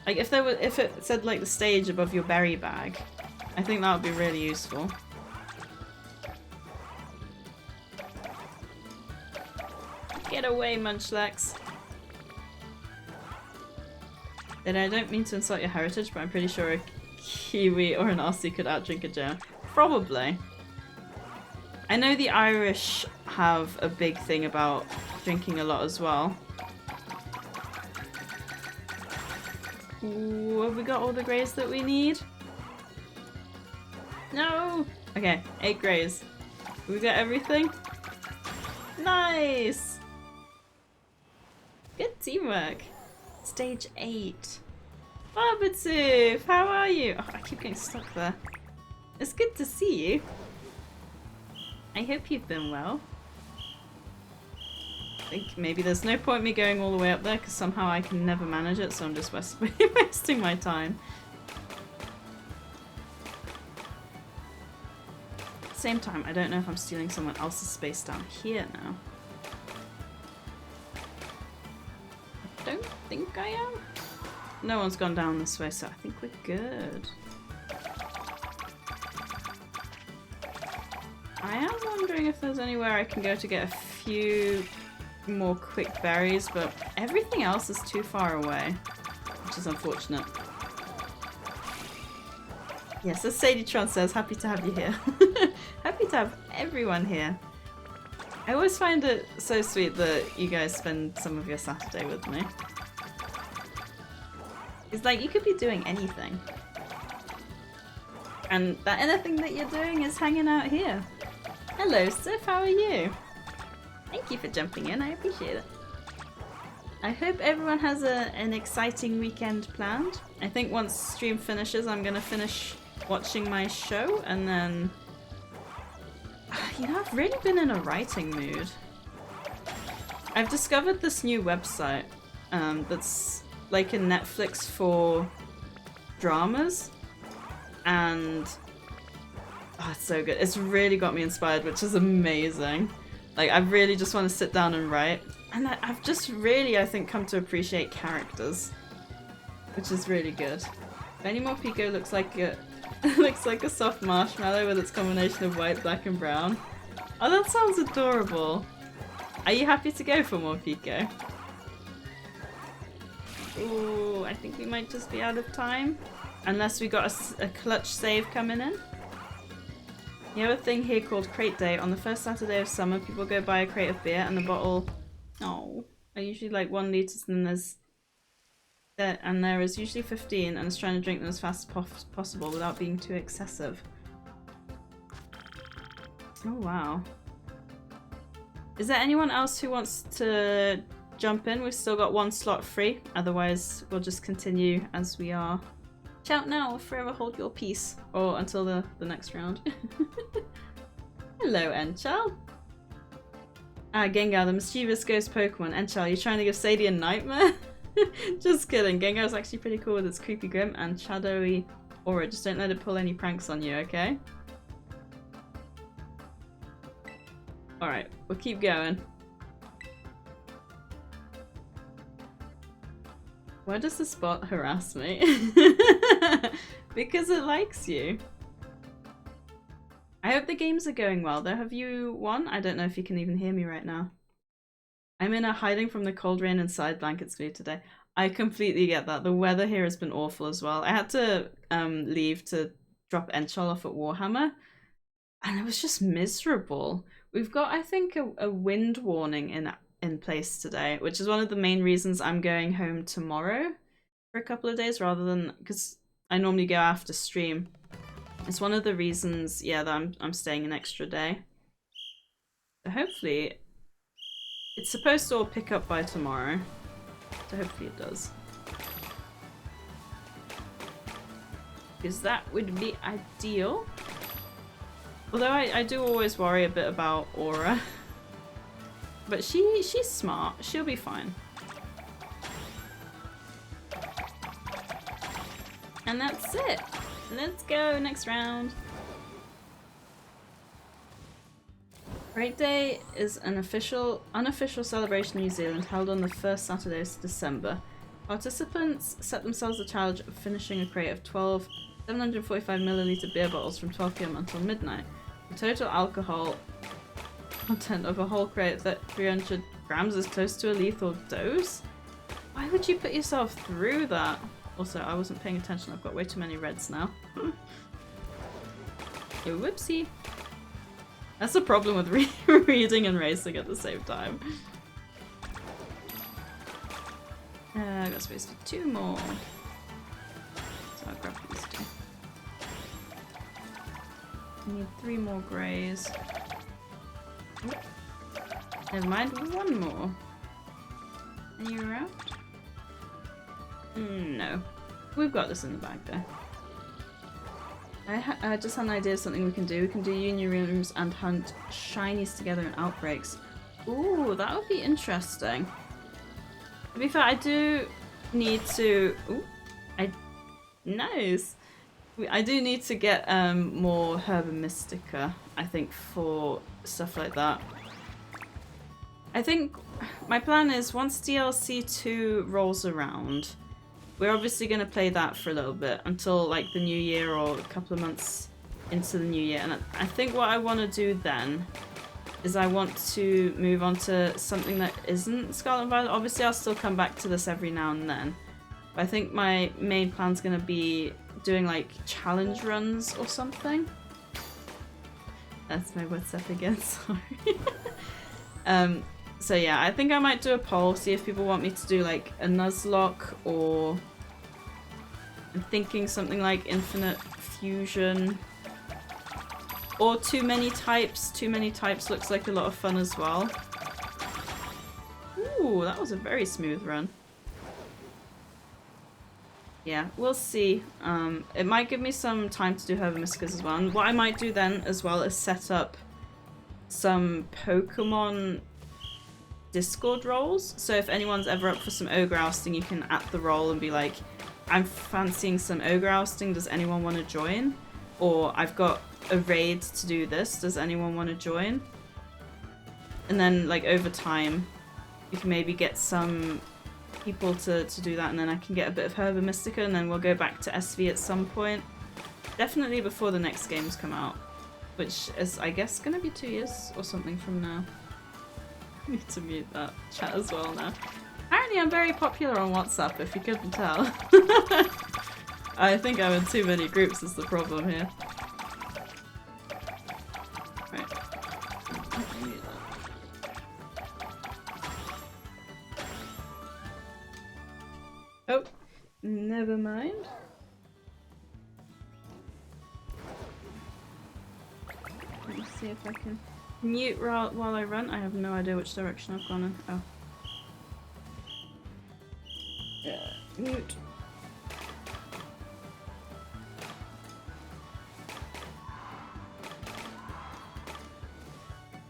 Like if it said like the stage above your berry bag, I think that would be really useful. Get away, Munchlax. And I don't mean to insult your heritage, but I'm pretty sure a Kiwi or an Aussie could outdrink a German. Probably. I know the Irish have a big thing about drinking a lot as well. Ooh, have we got all the greys that we need? No! Okay, 8 greys. We got everything? Nice! Good teamwork. Stage 8. Barbatooth, how are you? Oh, I keep getting stuck there. It's good to see you. I hope you've been well. I think maybe there's no point me going all the way up there because somehow I can never manage it, so I'm just wasting my time. At the same time, I don't know if I'm stealing someone else's space down here now. I don't think I am. No one's gone down this way, so I think we're good. I am wondering if there's anywhere I can go to get a few more quick berries, but everything else is too far away, which is unfortunate. Yes, as SadieTron says, happy to have you here. Happy to have everyone here. I always find it so sweet that you guys spend some of your Saturday with me. It's like you could be doing anything. And that anything that you're doing is hanging out here. Hello, Sif, how are you? Thank you for jumping in, I appreciate it. I hope everyone has an exciting weekend planned. I think once stream finishes, I'm gonna finish watching my show and then... You know, I've really been in a writing mood. I've discovered this new website that's like a Netflix for dramas, and oh, it's so good. It's really got me inspired, which is amazing. Like, I really just want to sit down and write. And I've just really, I think, come to appreciate characters, which is really good. Benny Morpeko looks like a looks like a soft marshmallow with its combination of white, black, and brown. Oh, that sounds adorable. Are you happy to go for Morpeko? Ooh, I think we might just be out of time. Unless we got a clutch save coming in. You have a thing here called Crate Day. On the first Saturday of summer, people go buy a crate of beer and the bottle... Oh, are usually like 1 litre, and there is usually 15, and it's trying to drink them as fast as possible without being too excessive. Oh wow. Is there anyone else who wants to jump in? We've still got 1 slot free, otherwise we'll just continue as we are. Shout now or forever hold your peace. Or until the next round. Hello, Enchal. Ah, Gengar, the mischievous ghost Pokemon. Enchal, you trying to give Sadie a nightmare? Just kidding. Gengar's actually pretty cool with its creepy grim and shadowy aura. Just don't let it pull any pranks on you, okay? Alright, we'll keep going. Why does the spot harass me? Because it likes you. I hope the games are going well though. Have you won? I don't know if you can even hear me right now. I'm in a hiding from the cold rain and side blankets mood today. I completely get that. The weather here has been awful as well. I had to leave to drop Enchal off at Warhammer, and it was just miserable. We've got, I think, a wind warning in place today, which is one of the main reasons I'm going home tomorrow for a couple of days rather than, because I normally go after stream. It's one of the reasons, yeah, that I'm staying an extra day. So hopefully It's supposed to all pick up by tomorrow, so hopefully it does. Because that would be ideal. Although I do always worry a bit about Aura. But she's smart. She'll be fine. And that's it. Let's go, next round. Parade Day is an unofficial celebration in New Zealand held on the first Saturdays of December. Participants set themselves the challenge of finishing a crate of 12 745ml beer bottles from 12 PM until midnight. The total alcohol content of a whole crate of 300 grams is close to a lethal dose? Why would you put yourself through that? Also, I wasn't paying attention. I've got way too many reds now. Oh, whoopsie. That's the problem with reading and racing at the same time. I got space for 2 more. So I'll grab these 2. I need 3 more greys. Oh. Never mind, 1 more. Are you around? No. We've got this in the bag though. I just had an idea of something we can do. We can do union rooms and hunt shinies together in outbreaks. Ooh, that would be interesting. To be fair, I do need to... Ooh, nice! I do need to get more Herba Mystica, I think, for stuff like that. I think my plan is once DLC 2 rolls around, we're obviously going to play that for a little bit until like the new year or a couple of months into the new year. And I think what I want to do then is I want to move on to something that isn't Scarlet and Violet. Obviously I'll still come back to this every now and then. But I think my main plan's going to be doing like challenge runs or something. That's my WhatsApp again, sorry. So yeah, I think I might do a poll, see if people want me to do like a Nuzlocke, or I'm thinking something like Infinite Fusion, or Too Many Types. Too Many Types looks like a lot of fun as well. Ooh, that was a very smooth run. Yeah, we'll see. It might give me some time to do Herba Mysticas as well. And what I might do then as well is set up some Pokemon Discord roles. So if anyone's ever up for some Ogre Ousting, you can at the role and be like, I'm fancying some Ogre Ousting, does anyone want to join? Or I've got a raid to do this, does anyone want to join? And then like over time, you can maybe get some people to do that, and then I can get a bit of Herba Mystica, and then we'll go back to SV at some point. Definitely before the next games come out, which is, I guess, going to be 2 years or something from now. I need to mute that chat as well now. Apparently I'm very popular on WhatsApp, if you couldn't tell. I think I'm in too many groups is the problem here. Right. Oh, never mind. Let me see if I can mute while I run. I have no idea which direction I've gone in. Oh. Yeah, mute.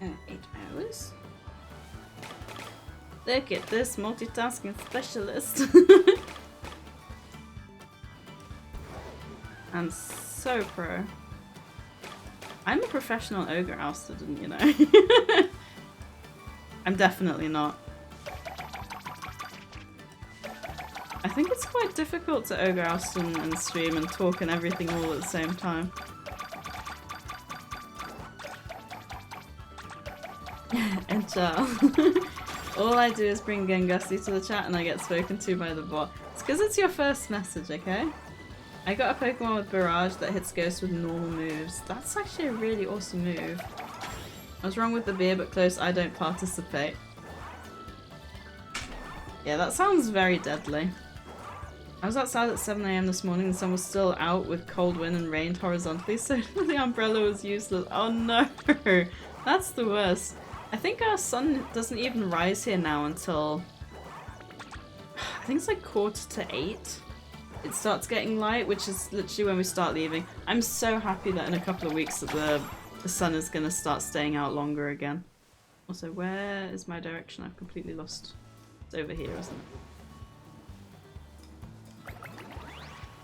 And 8 hours. Look at this multitasking specialist. I'm so pro. I'm a professional Ogre Oustin, didn't you know? I'm definitely not. I think it's quite difficult to Ogre Oustin and stream and talk and everything all at the same time. And all I do is bring Gengusti to the chat and I get spoken to by the bot. It's because it's your first message, okay? I got a Pokemon with Barrage that hits ghosts with normal moves. That's actually a really awesome move. I was wrong with the beer, but close, I don't participate. Yeah, that sounds very deadly. I was outside at 7 AM this morning and the sun was still out with cold wind and rained horizontally, so the umbrella was useless. Oh no! That's the worst. I think our sun doesn't even rise here now until... I think it's like 7:45. It starts getting light, which is literally when we start leaving. I'm so happy that in a couple of weeks that the sun is going to start staying out longer again. Also, where is my direction? I've completely lost. It's over here, isn't it?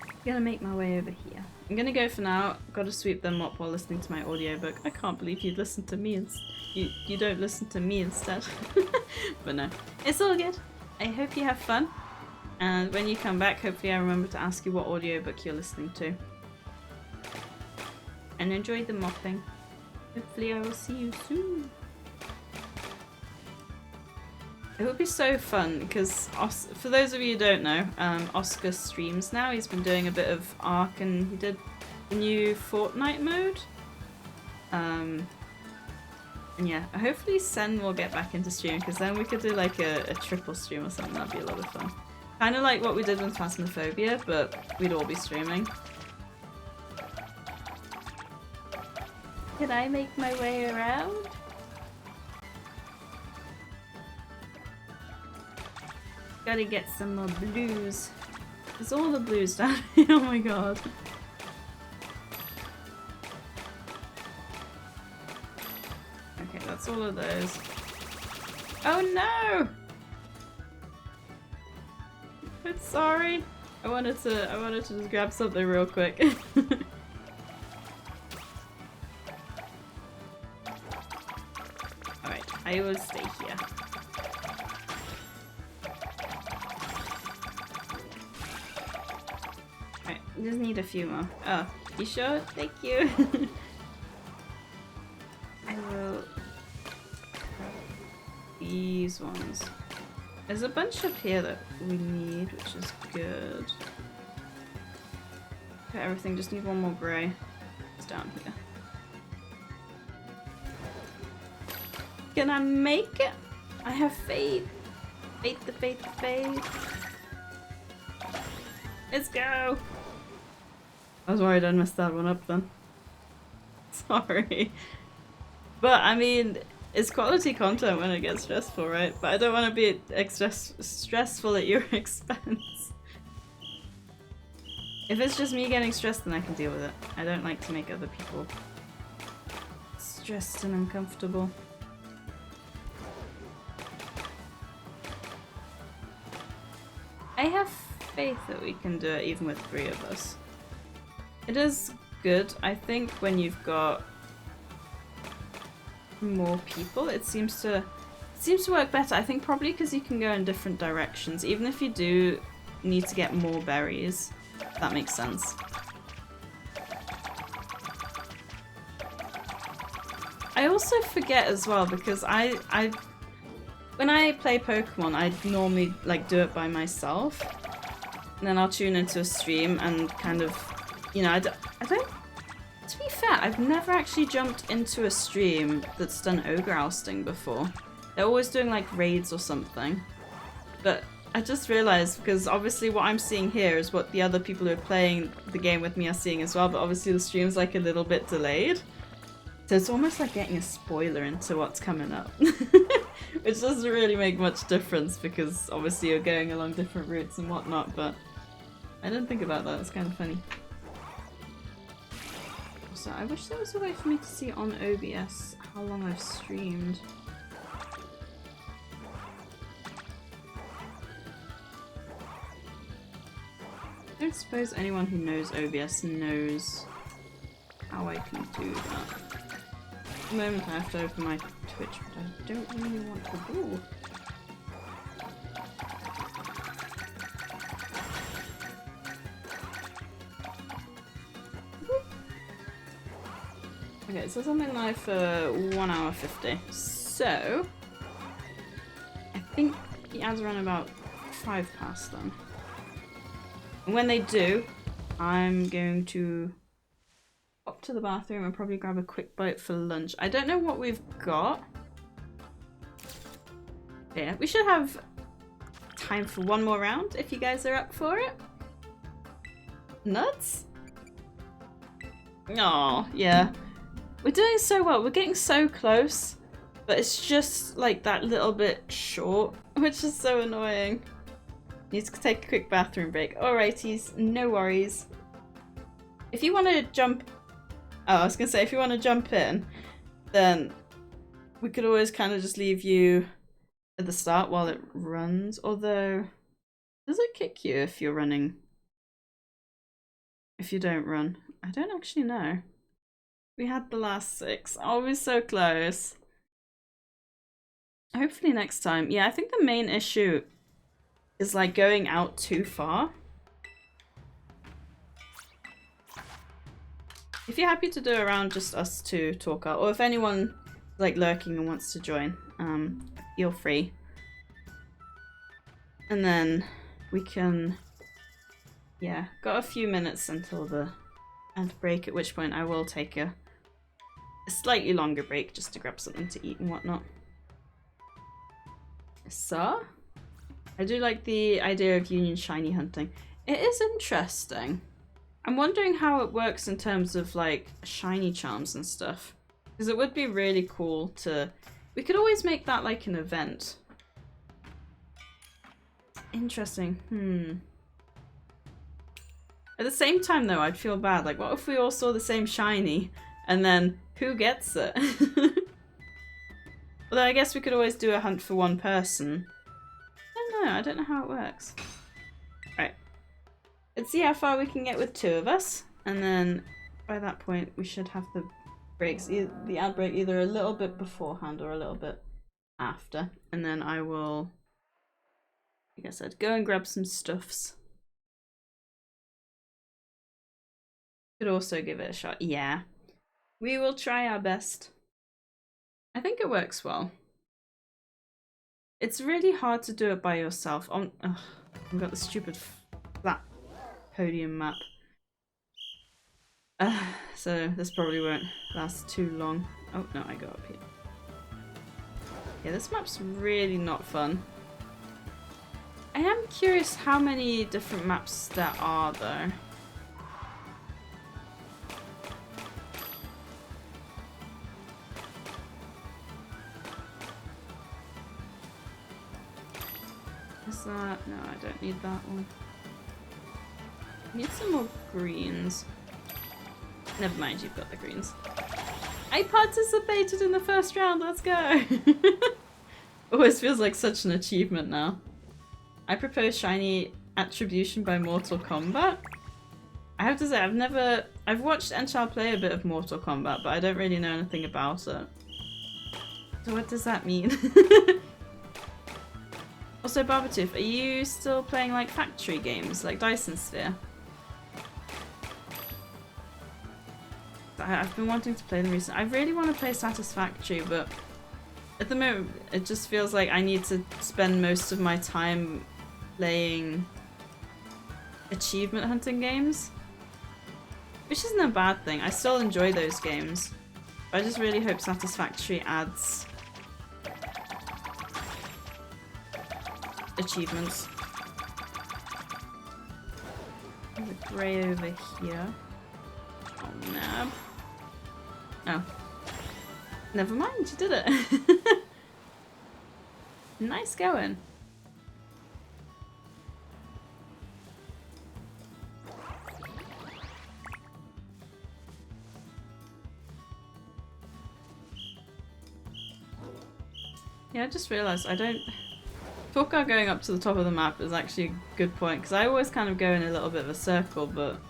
I'm gonna make my way over here. I'm gonna go for now. Gotta sweep them up while listening to my audiobook. I can't believe you'd listen to me and you don't listen to me instead. But no, it's all good. I hope you have fun. And when you come back, hopefully I remember to ask you what audiobook you're listening to. And enjoy the mopping. Hopefully I will see you soon. It would be so fun because, for those of you who don't know, Oscar streams now. He's been doing a bit of Ark and he did the new Fortnite mode. And yeah, hopefully Sen will get back into streaming because then we could do like a triple stream or something. That'd be a lot of fun. Kind of like what we did with Phasmophobia, but we'd all be streaming. Can I make my way around? Gotta get some more blues. There's all the blues down here, oh my god. Okay, that's all of those. Oh no! I'm sorry. I wanted to just grab something real quick. Alright, I will stay here. Alright, just need a few more. Oh, you sure? Thank you. I will... These ones. There's a bunch up here that we need, which is good. Okay, everything, just need one more grey. It's down here. Can I make it? I have faith. Faith, the faith, the faith. Let's go! I was worried I'd messed that one up then. Sorry. But, I mean... It's quality content when it gets stressful, right? But I don't want to be stressful at your expense. If it's just me getting stressed, then I can deal with it. I don't like to make other people stressed and uncomfortable. I have faith that we can do it even with 3 of us. It is good, I think, when you've got more people. It seems to work better. I think probably because you can go in different directions. Even if you do need to get more berries, that makes sense. I also forget as well because when I play Pokemon, I normally like do it by myself, and then I'll tune into a stream and kind of, you know, I don't. To be fair, I've never actually jumped into a stream that's done Ogre Ousting before. They're always doing like raids or something. But I just realized, because obviously what I'm seeing here is what the other people who are playing the game with me are seeing as well, but obviously the stream's like a little bit delayed. So it's almost like getting a spoiler into what's coming up. Which doesn't really make much difference because obviously you're going along different routes and whatnot, but I didn't think about that, it's kind of funny. So I wish there was a way for me to see on OBS how long I've streamed. I don't suppose anyone who knows OBS knows how I can do that. At the moment I have to open my Twitch, but I don't really want to do. Okay, so something live for 1 hour 50. So I think the ads run about 5 past then. And when they do, I'm going to pop to the bathroom and probably grab a quick bite for lunch. I don't know what we've got. Yeah, we should have time for one more round if you guys are up for it. Nuts? Oh, yeah. We're doing so well. We're getting so close. But it's just like that little bit short, which is so annoying. Needs to take a quick bathroom break. Alrighties, no worries. If you want to jump... Oh, I was going to say, if you want to jump in, then we could always kind of just leave you at the start while it runs. Although, does it kick you if you're running? If you don't run? I don't actually know. We had the last 6. Oh, we're so close. Hopefully next time. Yeah, I think the main issue is like going out too far. If you're happy to do around just us two talk out, or if anyone like lurking and wants to join, feel free. And then we can, yeah, got a few minutes until the ad break, at which point I will take a slightly longer break just to grab something to eat and whatnot. So, I do like the idea of union shiny hunting. It is interesting. I'm wondering how it works in terms of like shiny charms and stuff. Because it would be really cool to... We could always make that like an event. Interesting. At the same time though, I'd feel bad. Like, what if we all saw the same shiny and then who gets it? Although I guess we could always do a hunt for one person. I don't know how it works. Right. Let's see how far we can get with 2 of us. And then by that point we should have the breaks, the ad break either a little bit beforehand or a little bit after. And then I will, like I said, go and grab some stuffs. Could also give it a shot. Yeah. We will try our best. I think it works well. It's really hard to do it by yourself. I've got the stupid flat podium map. So this probably won't last too long. Oh no, I go up here. Yeah, this map's really not fun. I am curious how many different maps there are though. Is that... No, I don't need that one. I need some more greens. Never mind, you've got the greens. I participated in the first round, let's go! Always feels like such an achievement now. I propose shiny attribution by Mortal Kombat. I have to say, I've watched Enchal play a bit of Mortal Kombat, but I don't really know anything about it. So what does that mean? Also, Barbatooth, are you still playing like factory games, like Dyson Sphere? I've been wanting to play them recently. I really want to play Satisfactory, but at the moment it just feels like I need to spend most of my time playing achievement hunting games. Which isn't a bad thing, I still enjoy those games. I just really hope Satisfactory adds achievements. There's a grey over here. Oh, nab. Oh. Never mind, you did it. Nice going. Yeah, I just realised I don't... Talker going up to the top of the map is actually a good point, because I always kind of go in a little bit of a circle, but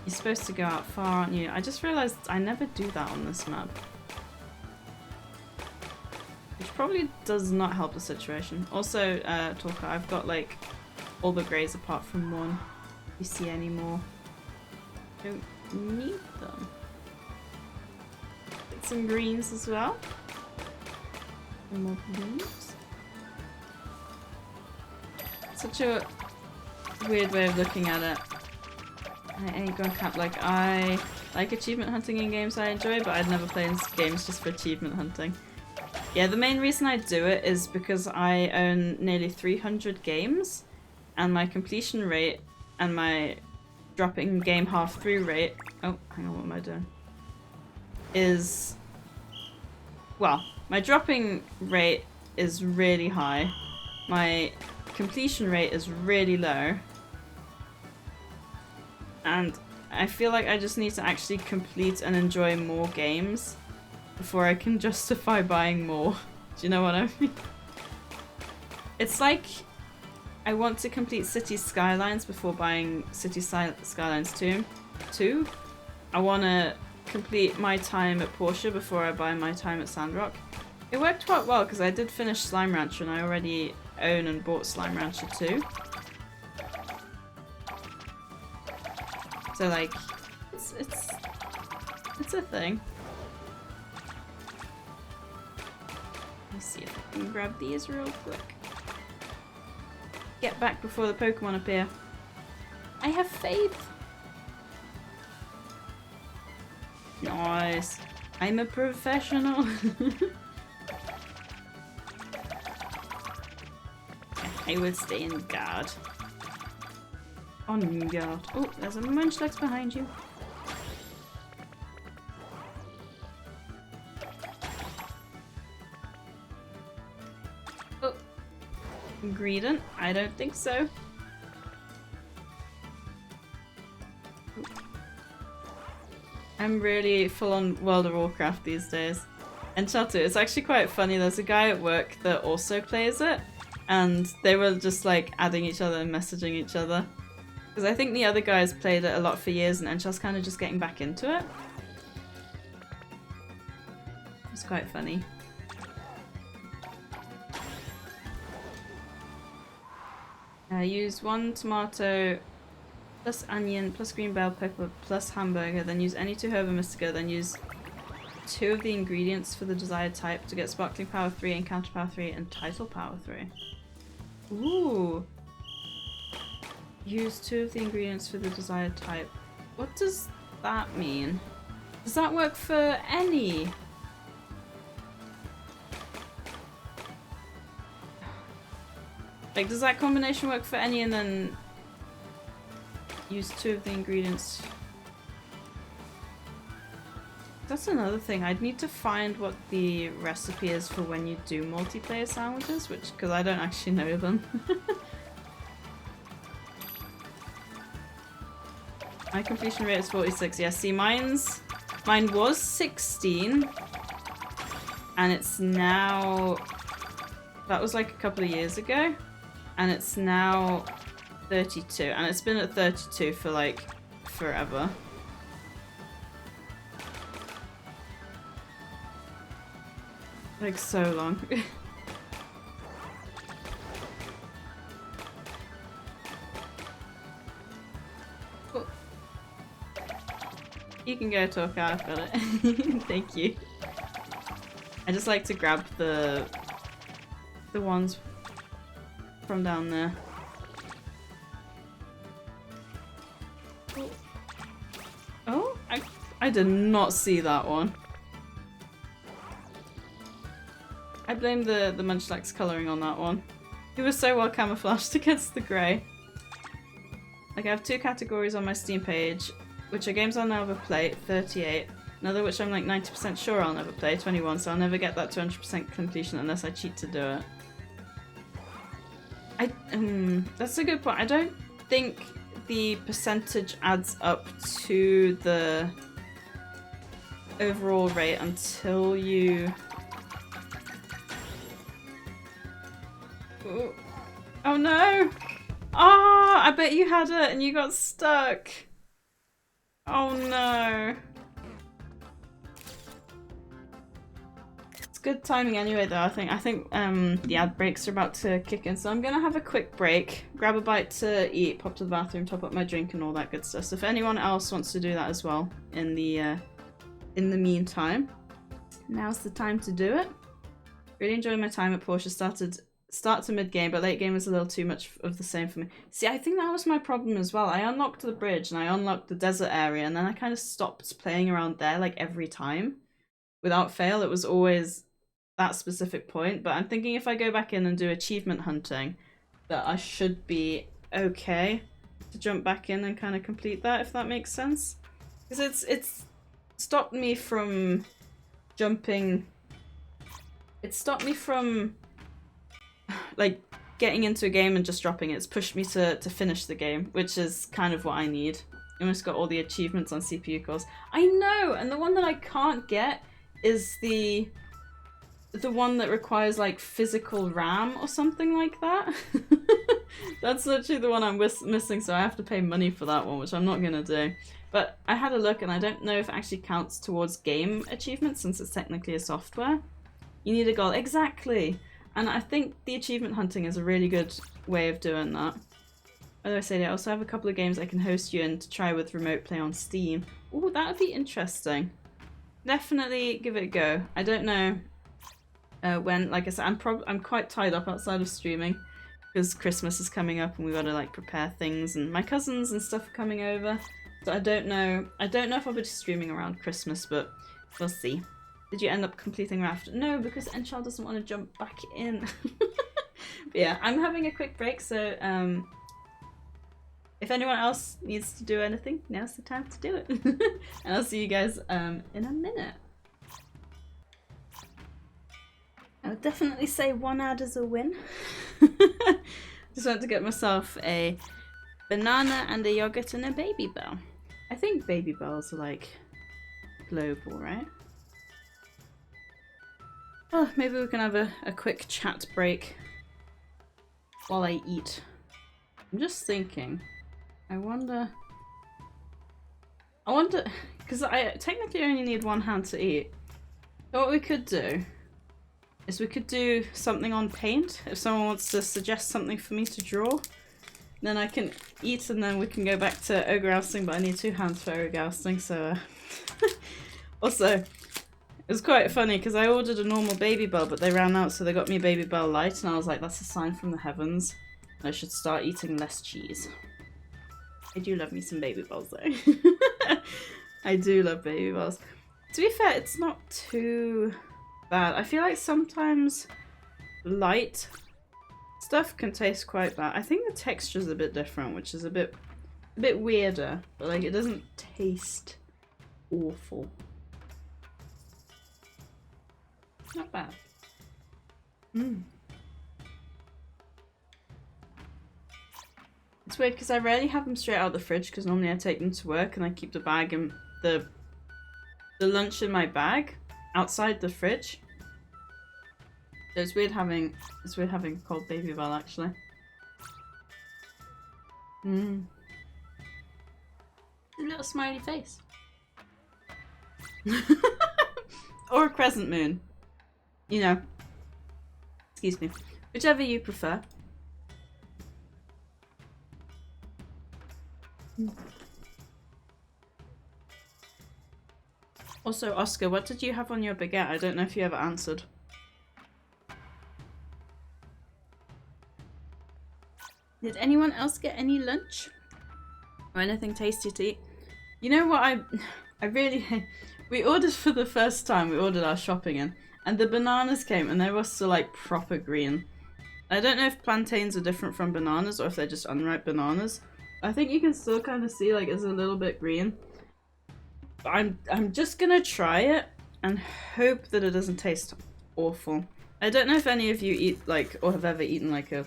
you're supposed to go out far, aren't you? I just realised I never do that on this map. Which probably does not help the situation. Also, Talker, I've got like all the greys apart from one. If you see any more, don't need them. Get some greens as well. Some more greens. Such a weird way of looking at it. I ain't gonna cap, like, I like achievement hunting in games I enjoy, but I'd never play in games just for achievement hunting. Yeah, the main reason I do it is because I own nearly 300 games, and my completion rate and my dropping game half through rate... Oh, hang on, what am I doing? Is well, my dropping rate is really high. My completion rate is really low. And I feel like I just need to actually complete and enjoy more games before I can justify buying more. Do you know what I mean? It's like I want to complete City Skylines before buying City Skylines 2. I want to complete my time at Porsche before I buy my time at Sandrock. It worked quite well because I did finish Slime Rancher and I already own and bought Slime Rancher 2. So like, it's a thing. Let me see if I can grab these real quick. Get back before the Pokemon appear. I have faith. Nice. I'm a professional. I will stay in guard. On guard. Oh, there's a Munchlax behind you. Oh. Greedent? I don't think so. I'm really full on World of Warcraft these days. And Chatter, it's actually quite funny. There's a guy at work that also plays it, and they were just like adding each other and messaging each other. Because I think the other guys played it a lot for years and Enchel's kind of just getting back into it. It's quite funny. Use 1 tomato plus onion plus green bell pepper plus hamburger, then use any 2 herb and mystica, then use 2 of the ingredients for the desired type to get sparkling power 3, encounter power 3, and title power 3. Ooh! Use 2 of the ingredients for the desired type. What does that mean? Does that work for any? Like, does that combination work for any and then use 2 of the ingredients? That's another thing. I'd need to find what the recipe is for when you do multiplayer sandwiches, because I don't actually know them. My completion rate is 46. Yeah, see, mine was 16, and it's now, that was like a couple of years ago, and it's now 32, and it's been at 32 for like forever. Like so long. Oh. You can go talk out, I've got it. Thank you. I just like to grab the ones from down there. Oh, I did not see that one. I blame the Munchlax colouring on that one. He was so well camouflaged against the grey. Like, I have 2 categories on my Steam page, which are games I'll never play, 38. Another which I'm like 90% sure I'll never play, 21, so I'll never get that 200% completion unless I cheat to do it. That's a good point. I don't think the percentage adds up to the overall rate until you... Ooh. Oh no! Oh, I bet you had it and you got stuck. Oh no. It's good timing anyway though, I think the ad breaks are about to kick in, so I'm gonna have a quick break, grab a bite to eat, pop to the bathroom, top up my drink and all that good stuff. So if anyone else wants to do that as well in the meantime, now's the time to do it. Really enjoyed my time at Porsche. Start to mid-game, but late game was a little too much of the same for me. See, I think that was my problem as well. I unlocked the bridge and I unlocked the desert area, and then I kind of stopped playing around there like every time. Without fail, it was always that specific point, but I'm thinking if I go back in and do achievement hunting, that I should be okay to jump back in and kind of complete that, if that makes sense. Because it's stopped me from jumping It stopped me from like getting into a game and just dropping it. It's pushed me to finish the game, which is kind of what I need. I almost got all the achievements on CPU cores. I know, and the one that I can't get is the one that requires like physical RAM or something like that. That's literally the one I'm missing, so I have to pay money for that one, which I'm not gonna do. But I had a look and I don't know if it actually counts towards game achievements since it's technically a software. You need a goal. Exactly! And I think the achievement hunting is a really good way of doing that. As I said, I also have a couple of games I can host you in to try with remote play on Steam. Ooh, that would be interesting. Definitely give it a go. I don't know when, like I said, I'm quite tied up outside of streaming because Christmas is coming up and we gotta like prepare things, and my cousins and stuff are coming over. So I don't know if I'll be streaming around Christmas, but we'll see. Did you end up completing Raft? No, because Enchal doesn't want to jump back in. But yeah, I'm having a quick break, so if anyone else needs to do anything, now's the time to do it. And I'll see you guys in a minute. I would definitely say one ad is a win. Just want to get myself a banana and a yogurt and a baby bell. I think baby bells are like global, right? Oh, maybe we can have a quick chat break while I eat. I'm just thinking. I wonder, because I technically only need one hand to eat. So what we could do is we could do something on paint. If someone wants to suggest something for me to draw, then I can eat and then we can go back to Ogre Oustin, but I need 2 hands for Ogre Oustin, so also, it was quite funny because I ordered a normal baby bell, but they ran out, so they got me a baby bell light, and I was like, that's a sign from the heavens. I should start eating less cheese. I do love me some baby bells though. I do love baby bells. To be fair, it's not too bad. I feel like sometimes light stuff can taste quite bad. I think the texture's a bit different, which is a bit weirder, but like it doesn't taste awful. Not bad. It's weird because I rarely have them straight out of the fridge because normally I take them to work and I keep the bag and the lunch in my bag outside the fridge. So it's weird having a cold baby bell actually. A little smiley face. Or a crescent moon. You know. Excuse me. Whichever you prefer. Also, Oscar, what did you have on your baguette? I don't know if you ever answered. Did anyone else get any lunch? Or anything tasty to eat? You know what I really... We ordered for the first time, we ordered our shopping in, and the bananas came and they were still like proper green. I don't know if plantains are different from bananas or if they're just unripe bananas. I think you can still kind of see like it's a little bit green. But I'm just gonna try it and hope that it doesn't taste awful. I don't know if any of you eat like or have ever eaten like an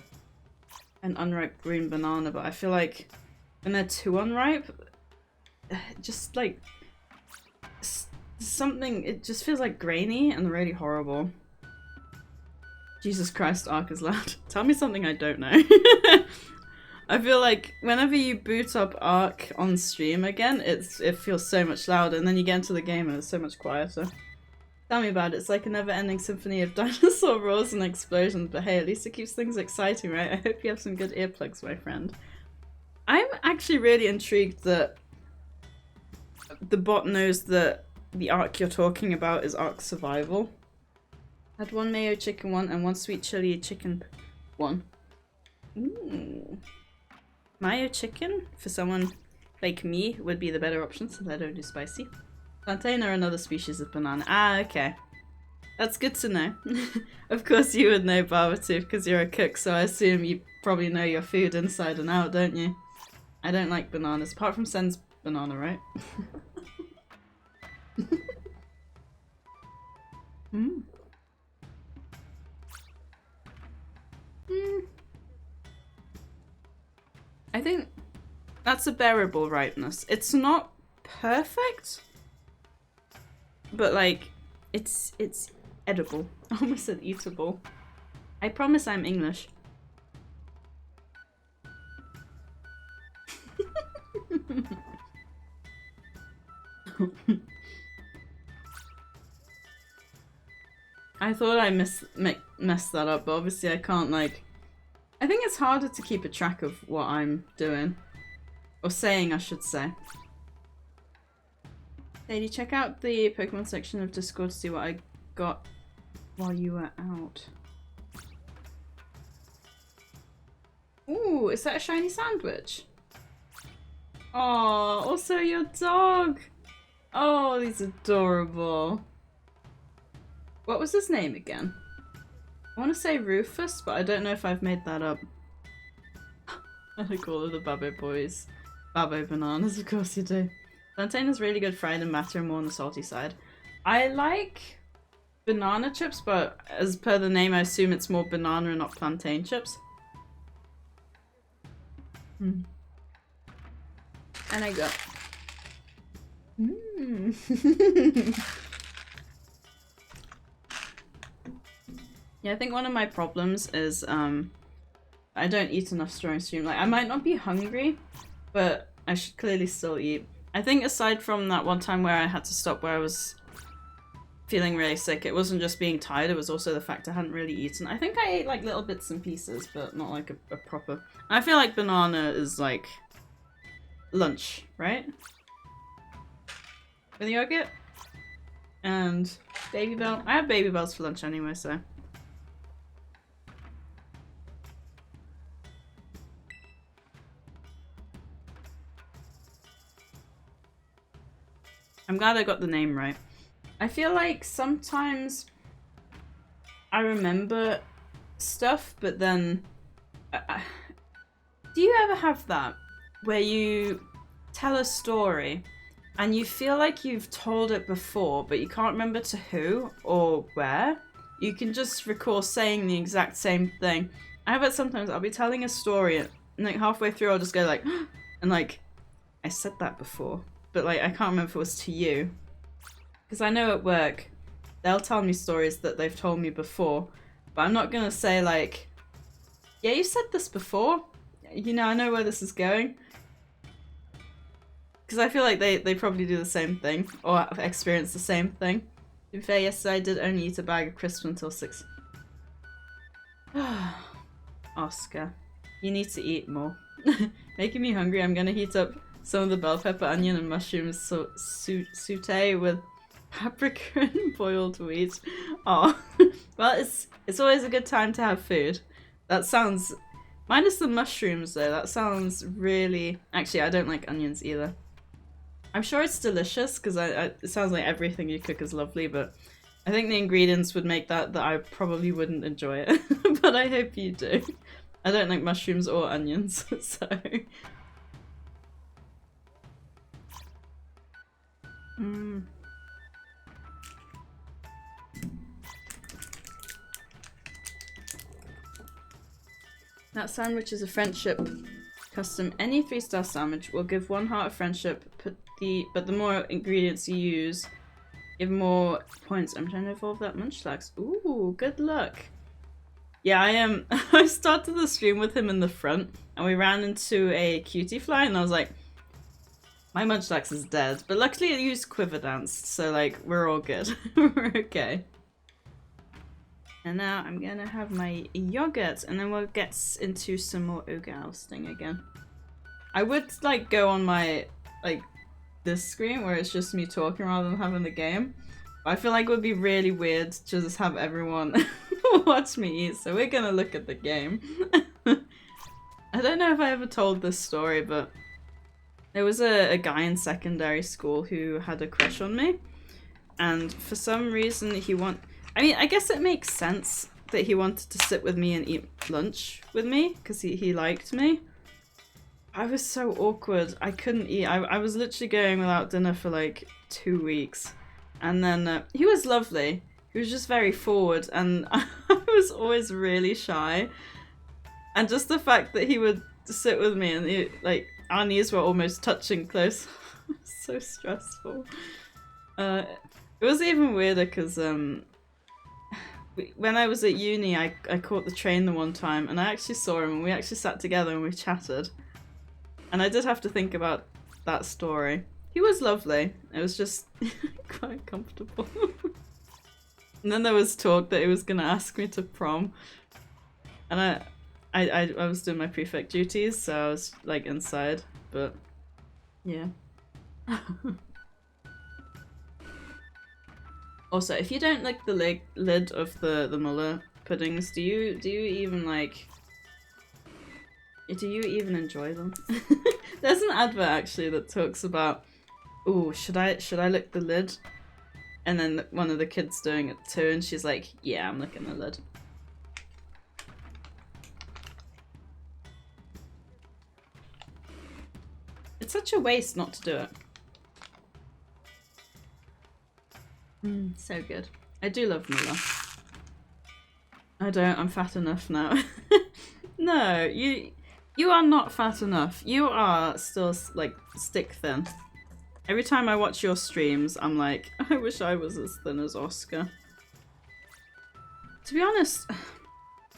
unripe green banana, but I feel like when they're too unripe, just like something, it just feels like grainy and really horrible. Jesus Christ, Ark is loud. Tell me something I don't know. I feel like whenever you boot up Ark on stream again, it feels so much louder, and then you get into the game and it's so much quieter. Tell me about it. It's like a never-ending symphony of dinosaur roars and explosions, but hey, at least it keeps things exciting, right? I hope you have some good earplugs, my friend. I'm actually really intrigued that the bot knows that the Ark you're talking about is Ark Survival. Had 1 mayo chicken one and 1 sweet chili chicken one. Ooh. Mayo chicken, for someone like me, would be the better option since I don't do spicy. Plantain are another species of banana. Ah, okay. That's good to know. Of course you would know, Barbatooth, because you're a cook, so I assume you probably know your food inside and out, don't you? I don't like bananas, apart from Sen's banana, right? That's a bearable ripeness. It's not perfect, but like, it's edible. I almost said eatable. I promise I'm English. I thought I messed that up, but obviously I can't, like... I think it's harder to keep a track of what I'm doing. Or saying, I should say. Sadie, check out the Pokemon section of Discord to see what I got while you were out. Ooh, is that a shiny sandwich? Oh, also your dog! Oh, he's adorable. What was his name again? I want to say Rufus, but I don't know if I've made that up. I call it the Babbo Boys. Babbo Bananas, of course you do. Plantain is really good fried and matter and more on the salty side. I like banana chips, but as per the name, I assume it's more banana and not plantain chips. And I go. Yeah, I think one of my problems is I don't eat enough during stream. Like, I might not be hungry, but I should clearly still eat. I think aside from that one time where I had to stop where I was feeling really sick, it wasn't just being tired, it was also the fact I hadn't really eaten. I think I ate like little bits and pieces, but not like a proper... And I feel like banana is like lunch, right? With yogurt? And Baby Bell. I have Baby Bells for lunch anyway, so... I'm glad I got the name right. I feel like sometimes I remember stuff, but then... do you ever have that? Where you tell a story and you feel like you've told it before, but you can't remember to who or where? You can just recall saying the exact same thing. I have it sometimes. I'll be telling a story and like halfway through I'll just go like, and like, I said that before. But like, I can't remember if it was to you. Because I know at work, they'll tell me stories that they've told me before. But I'm not going to say like, yeah, you said this before. You know, I know where this is going. Because I feel like they probably do the same thing. Or experience the same thing. To be fair, yesterday I did only eat a bag of crisps until 6. Oscar, you need to eat more. Making me hungry. I'm going to heat up some of the bell pepper, onion, and mushrooms sauté with paprika and boiled wheat. Oh, well, it's always a good time to have food. That sounds... Minus the mushrooms, though. That sounds really... Actually, I don't like onions either. I'm sure it's delicious, because it sounds like everything you cook is lovely, but I think the ingredients would make that I probably wouldn't enjoy it. But I hope you do. I don't like mushrooms or onions, so... That sandwich is a friendship custom. Any 3-star sandwich will give 1 heart of friendship, but the more ingredients you use, give more points. I'm trying to evolve that Munchlax. Ooh, good luck. Yeah, I started the stream with him in the front, and we ran into a cutie fly, and I was like, my Munchlax is dead. But luckily it used Quiver Dance, so like, we're all good. We're okay. And now I'm gonna have my yogurt, and then we'll get into some more Ogre Oustin again. I would like go on my, like, this screen where it's just me talking rather than having the game. But I feel like it would be really weird to just have everyone watch me eat, so we're gonna look at the game. I don't know if I ever told this story, but there was a guy in secondary school who had a crush on me, and for some reason I mean, I guess it makes sense that he wanted to sit with me and eat lunch with me, because he liked me. I was so awkward. I couldn't eat. I was literally going without dinner for like 2 weeks. And then he was lovely. He was just very forward, and I was always really shy. And just the fact that he would sit with me and our knees were almost touching close. So stressful. It was even weirder because when I was at uni, I caught the train the one time and I actually saw him and we actually sat together and we chatted. And I did have to think about that story. He was lovely. It was just quite comfortable. And then there was talk that he was gonna ask me to prom. And I was doing my prefect duties, so I was like inside, but yeah. Also, if you don't like the lid of the Muller puddings, do you even like... Do you even enjoy them? There's an advert actually that talks about, ooh, should I lick the lid? And then one of the kids doing it too, and she's like, yeah, I'm licking the lid. It's such a waste not to do it. So good. I do love Muller. I don't, I'm fat enough now. No, you are not fat enough. You are still like stick thin. Every time I watch your streams, I'm like, I wish I was as thin as Oscar. To be honest,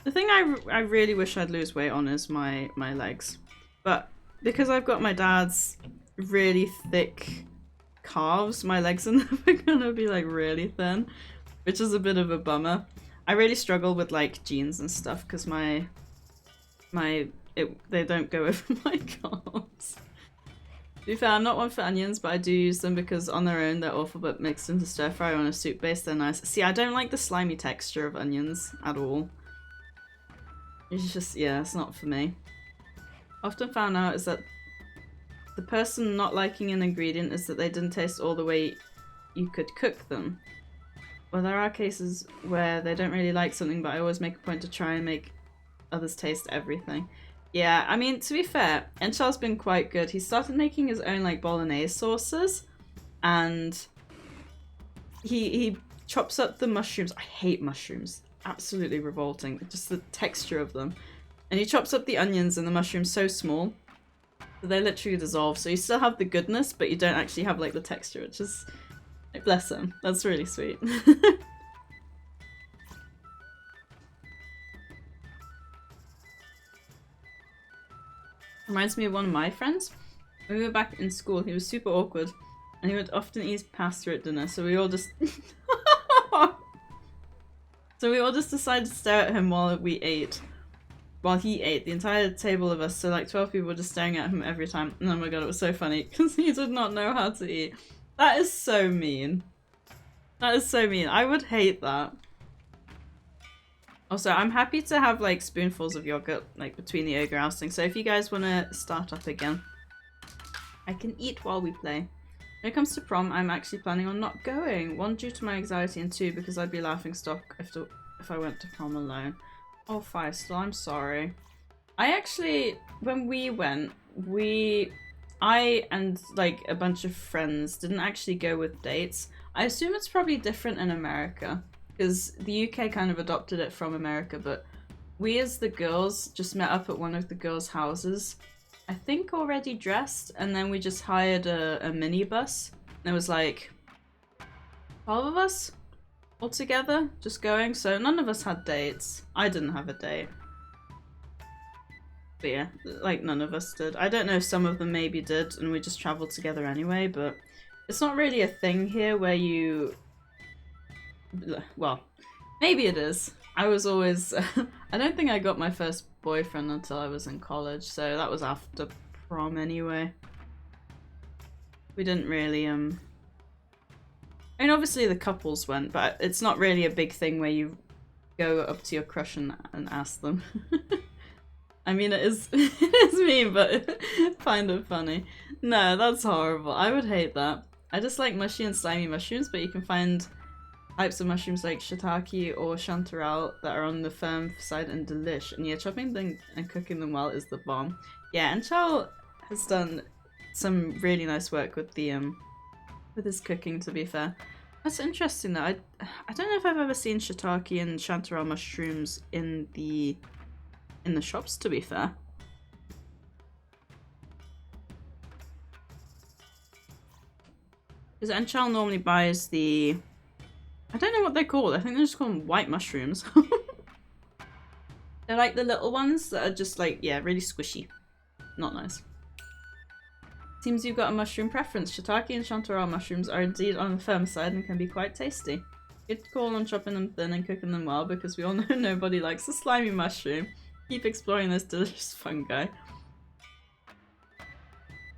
the thing I really wish I'd lose weight on is my legs. But because I've got my dad's really thick calves, my legs are never gonna be like really thin, which is a bit of a bummer. I really struggle with like jeans and stuff because they don't go over my calves. To be fair, I'm not one for onions, but I do use them because on their own they're awful, but mixed into stir fry on a soup base they're nice. See, I don't like the slimy texture of onions at all. It's just, yeah, it's not for me. Often found out is that the person not liking an ingredient is that they didn't taste all the way you could cook them. Well, there are cases where they don't really like something, but I always make a point to try and make others taste everything. Yeah, I mean, to be fair, Enchar's been quite good. He started making his own, like, bolognese sauces, and he chops up the mushrooms. I hate mushrooms. Absolutely revolting. Just the texture of them. And he chops up the onions and the mushrooms so small that they literally dissolve. So you still have the goodness, but you don't actually have, like, the texture, which is... Like, bless him. That's really sweet. Reminds me of one of my friends. When we were back in school, he was super awkward, and he would often eat pasta at dinner, so we all just... So we all just decided to stare at him while we ate. While he ate, the entire table of us, so like 12 people were just staring at him every time. And oh my god, it was so funny, because he did not know how to eat. That is so mean. That is so mean. I would hate that. Also, I'm happy to have like spoonfuls of yogurt like between the Ogre Ousting, so if you guys want to start up again, I can eat while we play. When it comes to prom, I'm actually planning on not going. 1, due to my anxiety, and 2, because I'd be laughingstock if I went to prom alone. Oh, Feistel, I'm sorry. I actually, when we went, I and like a bunch of friends didn't actually go with dates. I assume it's probably different in America, because the UK kind of adopted it from America, but we as the girls just met up at one of the girls' houses, I think already dressed, and then we just hired a minibus. There was like 12 of us all together just going, so none of us had dates. I didn't have a date. But yeah, like none of us did. I don't know if some of them maybe did and we just travelled together anyway, but it's not really a thing here where you... Well, maybe it is. I was always... I don't think I got my first boyfriend until I was in college, so that was after prom anyway. We didn't really, I mean, obviously the couples went, but it's not really a big thing where you go up to your crush and ask them. I mean, it is mean, but kind of funny. No, that's horrible. I would hate that. I just like mushy and slimy mushrooms, but you can find types of mushrooms like shiitake or chanterelle that are on the firm side and delish. And yeah, chopping them and cooking them well is the bomb. Yeah, and Charles has done some really nice work with the with his cooking, to be fair. That's interesting though. I don't know if I've ever seen shiitake and chanterelle mushrooms in the shops, to be fair. Because Enchal normally buys the... I don't know what they're called. I think they just call them white mushrooms. They're like the little ones that are just like, yeah, really squishy. Not nice. Seems you've got a mushroom preference. Shiitake and chanterelle mushrooms are indeed on the firm side and can be quite tasty. Good call on chopping them thin and cooking them well, because we all know nobody likes a slimy mushroom. Keep exploring this delicious fungi.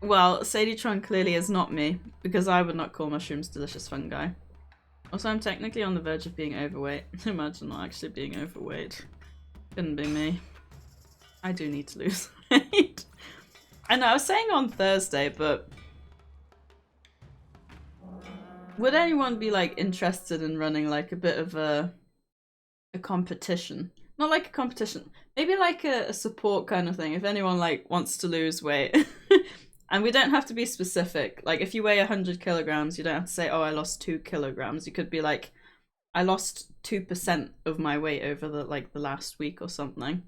Well, Sadietron clearly is not me, because I would not call mushrooms delicious fungi. Also, I'm technically on the verge of being overweight. Imagine not actually being overweight. Couldn't be me. I do need to lose weight. I know, I was saying on Thursday, but... would anyone be, like, interested in running, like, a bit of a competition? Not like a competition. Maybe like a support kind of thing. If anyone, like, wants to lose weight. And we don't have to be specific. Like, if you weigh 100 kilograms, you don't have to say, oh, I lost 2 kilograms. You could be like, I lost 2% of my weight over the last week or something.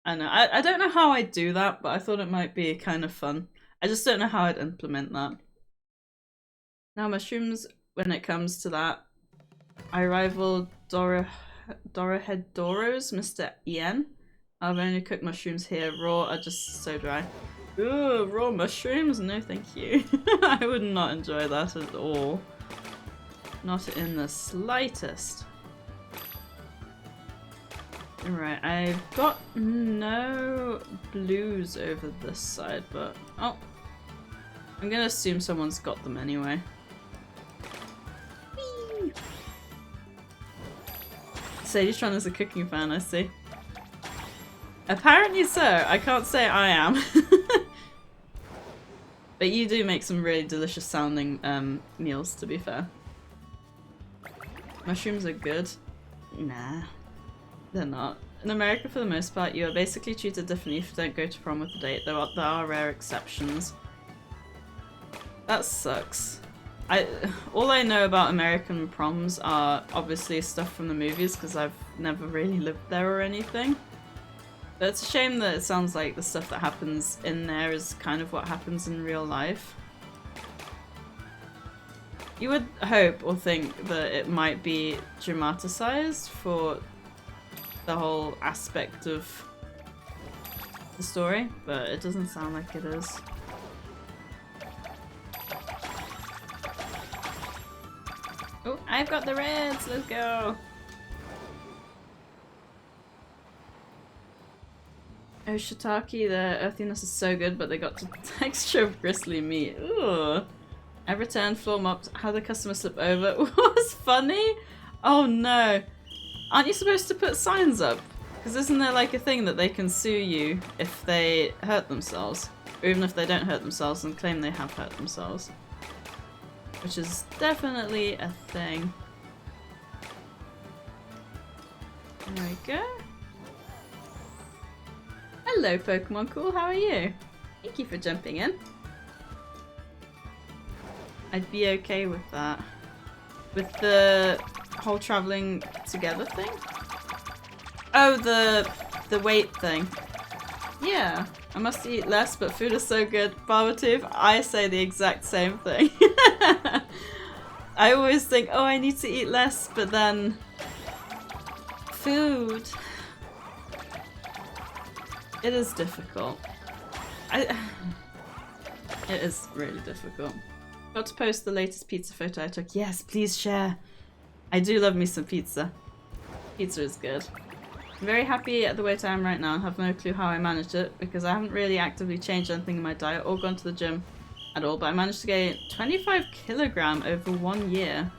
I know. I don't know how I'd do that, but I thought it might be kind of fun. I just don't know how I'd implement that. Now, mushrooms, when it comes to that, I rival Dorahedoro's Mr. Ian. I've only cooked mushrooms here. Raw are just so dry. Ooh, raw mushrooms? No thank you. I would not enjoy that at all. Not in the slightest. Right, I've got no blues over this side, but... oh. I'm gonna assume someone's got them anyway. Whee! Sadietron is a cooking fan, I see. Apparently so. I can't say I am. But you do make some really delicious sounding meals, to be fair. Mushrooms are good. Nah. They're not. In America, for the most part, you are basically treated differently if you don't go to prom with a date. There are rare exceptions. That sucks. All I know about American proms are obviously stuff from the movies, because I've never really lived there or anything. But it's a shame that it sounds like the stuff that happens in there is kind of what happens in real life. You would hope or think that it might be dramaticized for the whole aspect of the story, but it doesn't sound like it is. Oh, I've got the reds! Let's go! Oh, shiitake, the earthiness is so good, but they got the texture of gristly meat. Ooh. I returned, floor mopped, had the customer slip over. What was funny? Oh no. Aren't you supposed to put signs up? Because isn't there like a thing that they can sue you if they hurt themselves? Or even if they don't hurt themselves and claim they have hurt themselves. Which is definitely a thing. There we go. Hello Pokemon Cool, how are you? Thank you for jumping in. I'd be okay with that. With the whole traveling together thing? Oh, the weight thing. Yeah, I must eat less, but food is so good. Barbatooth, I say the exact same thing. I always think, oh, I need to eat less, but then... food... it is difficult. It is really difficult. Got to post the latest pizza photo I took. Yes, please share. I do love me some pizza. Pizza is good. I'm very happy at the weight I am right now and have no clue how I managed it, because I haven't really actively changed anything in my diet or gone to the gym at all, but I managed to gain 25 kilograms over 1 year.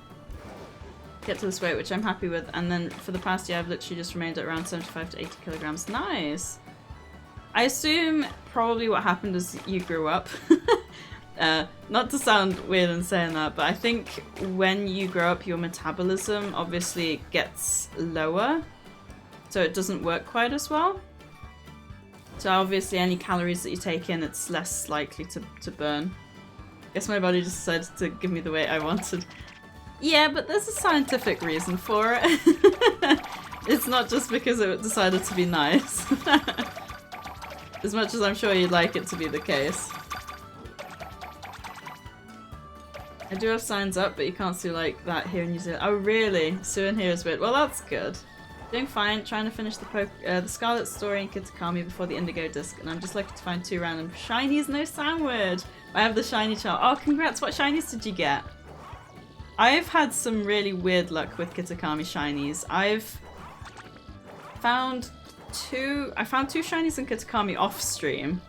Get to this weight, which I'm happy with, and then for the past year I've literally just remained at around 75 to 80 kilograms. Nice! I assume probably what happened is you grew up. Not to sound weird in saying that, but I think when you grow up your metabolism obviously gets lower, so it doesn't work quite as well. So obviously any calories that you take in, it's less likely to burn. Guess my body just decided to give me the weight I wanted. Yeah, but there's a scientific reason for it. It's not just because it decided to be nice. As much as I'm sure you'd like it to be the case. I do have signs up, but you can't see like that here in New Zealand. Oh really? Sue in here is weird. Well, that's good. Doing fine, trying to finish the Scarlet story in Kitakami before the Indigo disc, and I'm just lucky to find 2 random shinies, no sandwich! I have the shiny chart. Oh, congrats! What shinies did you get? I've had some really weird luck with Kitakami shinies. I found 2 shinies in Kitakami off stream,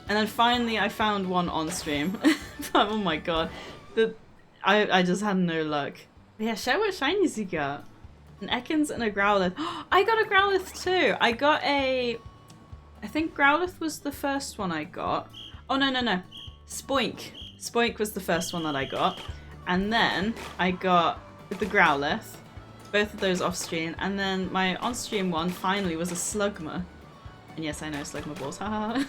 and then finally I found 1 on stream. Oh my god. I just had no luck. But yeah, share what shinies you got. An Ekans and a Growlithe. I got a Growlithe too! I got a... I think Growlithe was the first one I got. Oh no. Spoink. Spoink was the first one that I got. And then I got the Growlithe. Both of those off stream. And then my on stream one finally was a Slugma. And yes, I know Slugma balls. Haha.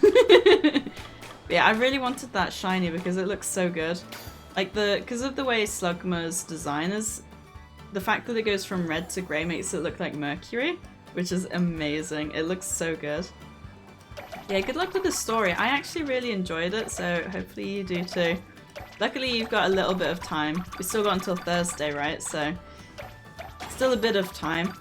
Yeah, I really wanted that shiny because it looks so good. Like because of the way Slugma's design is, the fact that it goes from red to grey makes it look like Mercury, which is amazing. It looks so good. Yeah, good luck with the story. I actually really enjoyed it, so hopefully you do too. Luckily you've got a little bit of time. We still got until Thursday, right? So still a bit of time.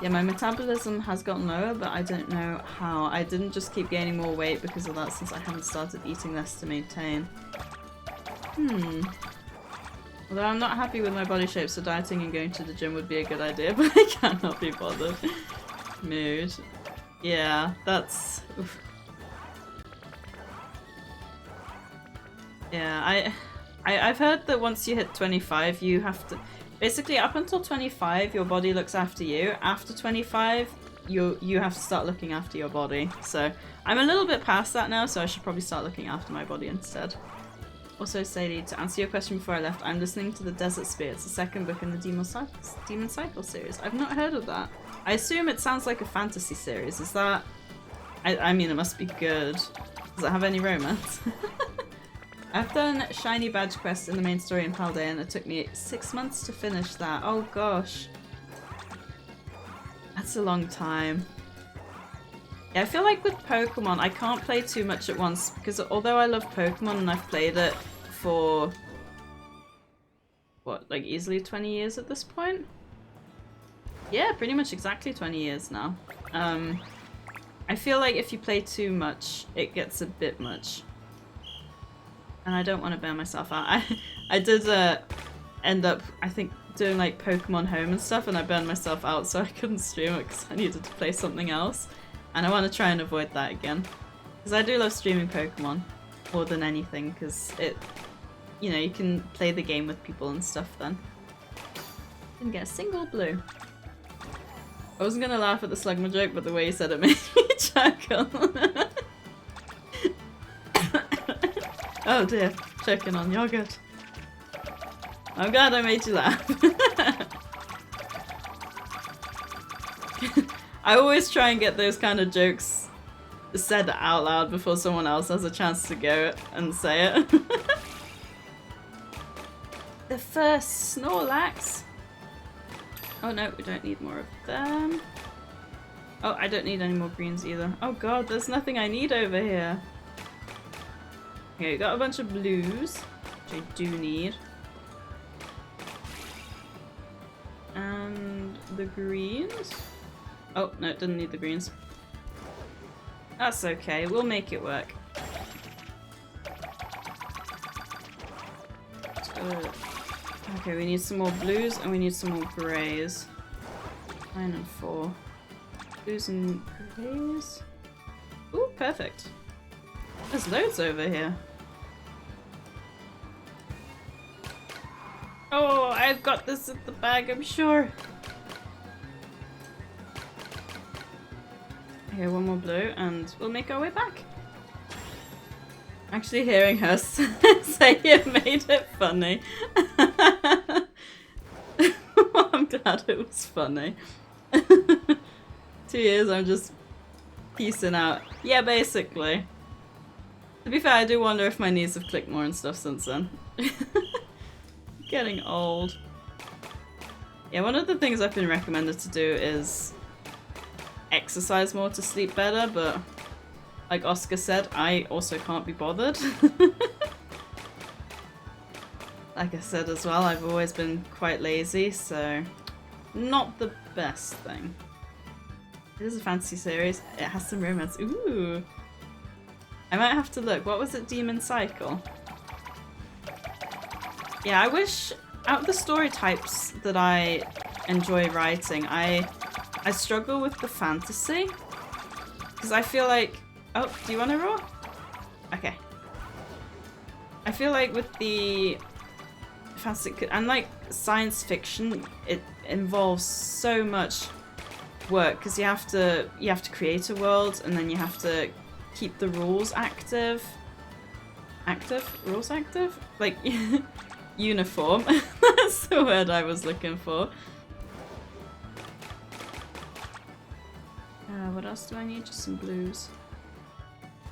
Yeah, my metabolism has gotten lower, but I don't know how. I didn't just keep gaining more weight because of that, since I haven't started eating less to maintain. Although I'm not happy with my body shape, so dieting and going to the gym would be a good idea, but I cannot be bothered. Mood. Yeah, that's... Oof. Yeah, I've heard that once you hit 25, you have to... Basically, up until 25, your body looks after you. After 25, you have to start looking after your body. So, I'm a little bit past that now, so I should probably start looking after my body instead. Also, Sadie, to answer your question before I left, I'm listening to the Desert Spirits, the second book in the Demon Cycle series. I've not heard of that. I assume it sounds like a fantasy series. Is that... I mean, it must be good. Does it have any romance? I've done Shiny Badge Quest in the main story in Paldea, and it took me 6 months to finish that. Oh gosh. That's a long time. Yeah, I feel like with Pokemon, I can't play too much at once, because although I love Pokemon and I've played it for... what, like easily 20 years at this point? Yeah, pretty much exactly 20 years now. I feel like if you play too much, it gets a bit much. And I don't want to burn myself out. I did end up, I think, doing like Pokemon Home and stuff, and I burned myself out, so I couldn't stream it because I needed to play something else. And I want to try and avoid that again. Because I do love streaming Pokemon more than anything, because it, you know, you can play the game with people and stuff then. Didn't get a single blue. I wasn't gonna laugh at the Slugma joke, but the way you said it made me chuckle. Oh dear, choking on yogurt. I'm glad I made you laugh. I always try and get those kind of jokes said out loud before someone else has a chance to go and say it. The first Snorlax. Oh no, we don't need more of them. Oh, I don't need any more greens either. Oh god, there's nothing I need over here. Okay, got a bunch of blues, which I do need. And the greens. Oh, no, didn't need the greens. That's okay, we'll make it work. Okay, we need some more blues and we need some more greys. 9 and 4. Blues and greys. Ooh, perfect. There's loads over here. Oh, I've got this in the bag, I'm sure. Okay, one more blue and we'll make our way back. Actually hearing her say it made it funny. I'm glad it was funny. 2 years I'm just piecing out. Yeah, basically. To be fair, I do wonder if my knees have clicked more and stuff since then. Getting old. Yeah, one of the things I've been recommended to do is exercise more to sleep better, but like Oscar said, I also can't be bothered. like I said as well, I've always been quite lazy, so not the best thing. It is a fantasy series. It has some romance. Ooh. I might have to look. What was it? Demon Cycle? Yeah, I wish out of the story types that I enjoy writing, I struggle with the fantasy. Because I feel like... Oh, do you want to roll? Okay. I feel like with the fantasy and like science fiction, it involves so much work because you have to create a world and then you have to keep the rules active. Rules active? Like uniform. That's the word I was looking for. What else do I need? Just some blues.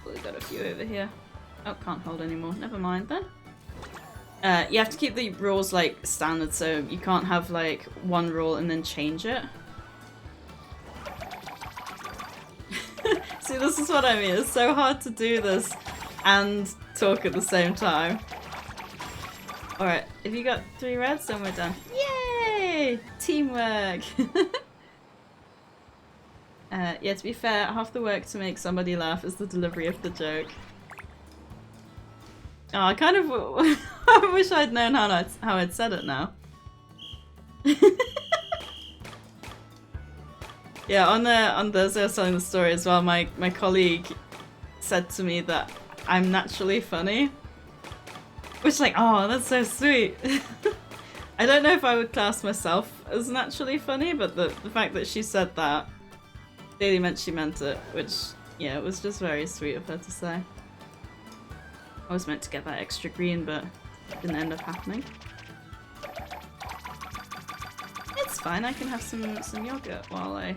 We've got a few over here. Oh, can't hold anymore. Never mind then. You have to keep the rules like standard, so you can't have like one rule and then change it. See, this is what I mean. It's so hard to do this and talk at the same time. Alright, if you got 3 reds, then we're done. Yay! Teamwork! Yeah, to be fair, half the work to make somebody laugh is the delivery of the joke. Oh, I kind of I wish I'd known how I'd said it now. Yeah, on Thursday I was telling the story as well, my colleague said to me that I'm naturally funny. Which, like, oh, that's so sweet. I don't know if I would class myself as naturally funny, but the fact that she said that clearly meant she meant it, which, yeah, it was just very sweet of her to say. I was meant to get that extra green, but it didn't end up happening. It's fine, I can have some yogurt while I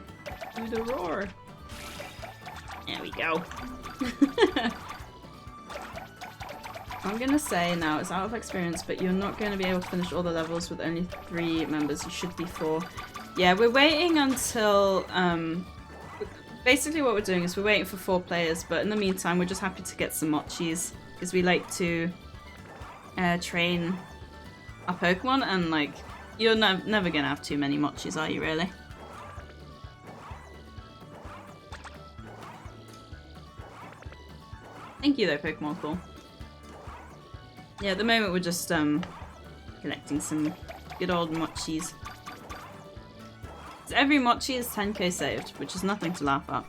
do the roar. There we go. I'm gonna say now, it's out of experience, but you're not going to be able to finish all the levels with only 3 members. You should be 4. Yeah, we're waiting until, basically what we're doing is we're waiting for 4 players, but in the meantime we're just happy to get some mochis, because we like to train our Pokemon, and like, you're never gonna have too many mochis, are you really? Thank you though, Pokemon Cool. Yeah, at the moment we're just collecting some good old mochis. So every mochi is 10k saved, which is nothing to laugh at.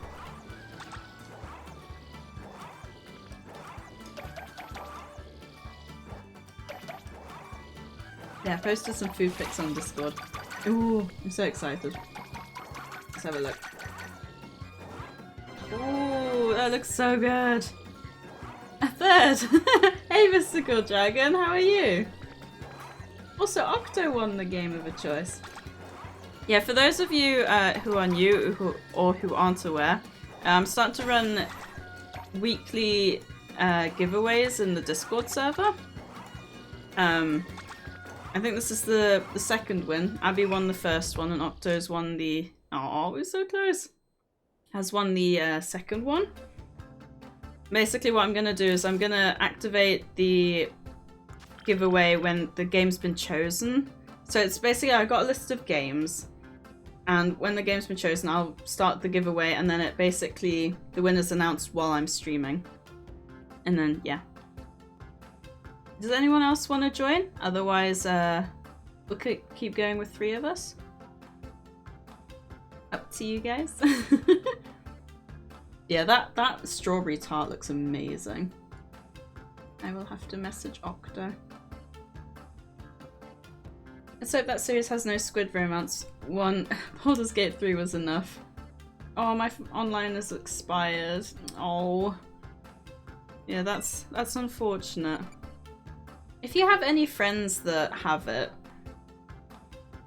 Yeah, I posted some food pics on Discord. Ooh, I'm so excited. Let's have a look. Ooh, that looks so good. A 3rd! Hey, Mystical Dragon, how are you? Also, Octo won the game of a choice. Yeah, for those of you who are new or who aren't aware, I'm starting to run weekly giveaways in the Discord server. I think this is the 2nd win. Abby won the 1st one and Octo's won the... Oh, we're so close. Has won the 2nd one. Basically what I'm going to do is I'm going to activate the giveaway when the game's been chosen. So it's basically, I've got a list of games, and when the game's been chosen I'll start the giveaway, and then it basically, the winner's announced while I'm streaming. And then, yeah. Does anyone else want to join? Otherwise, we'll keep going with 3 of us. Up to you guys. Yeah, that strawberry tart looks amazing. I will have to message Octo. Let's hope that series has no squid romance. Baldur's Gate 3 was enough. Oh, my online is expired. Oh. Yeah, that's unfortunate. If you have any friends that have it,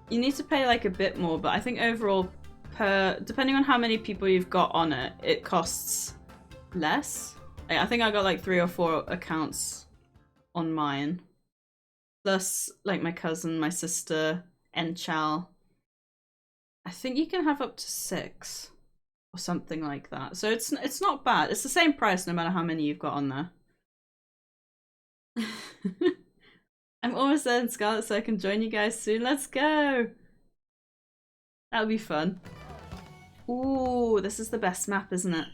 you need to pay like a bit more, but I think overall, depending on how many people you've got on it, it costs less. I think I got like 3 or 4 accounts on mine. Plus, like my cousin, my sister, Enchal. I think you can have up to 6 or something like that. So it's not bad. It's the same price no matter how many you've got on there. I'm almost there in Scarlet, so I can join you guys soon. Let's go! That'll be fun. Ooh, this is the best map, isn't it?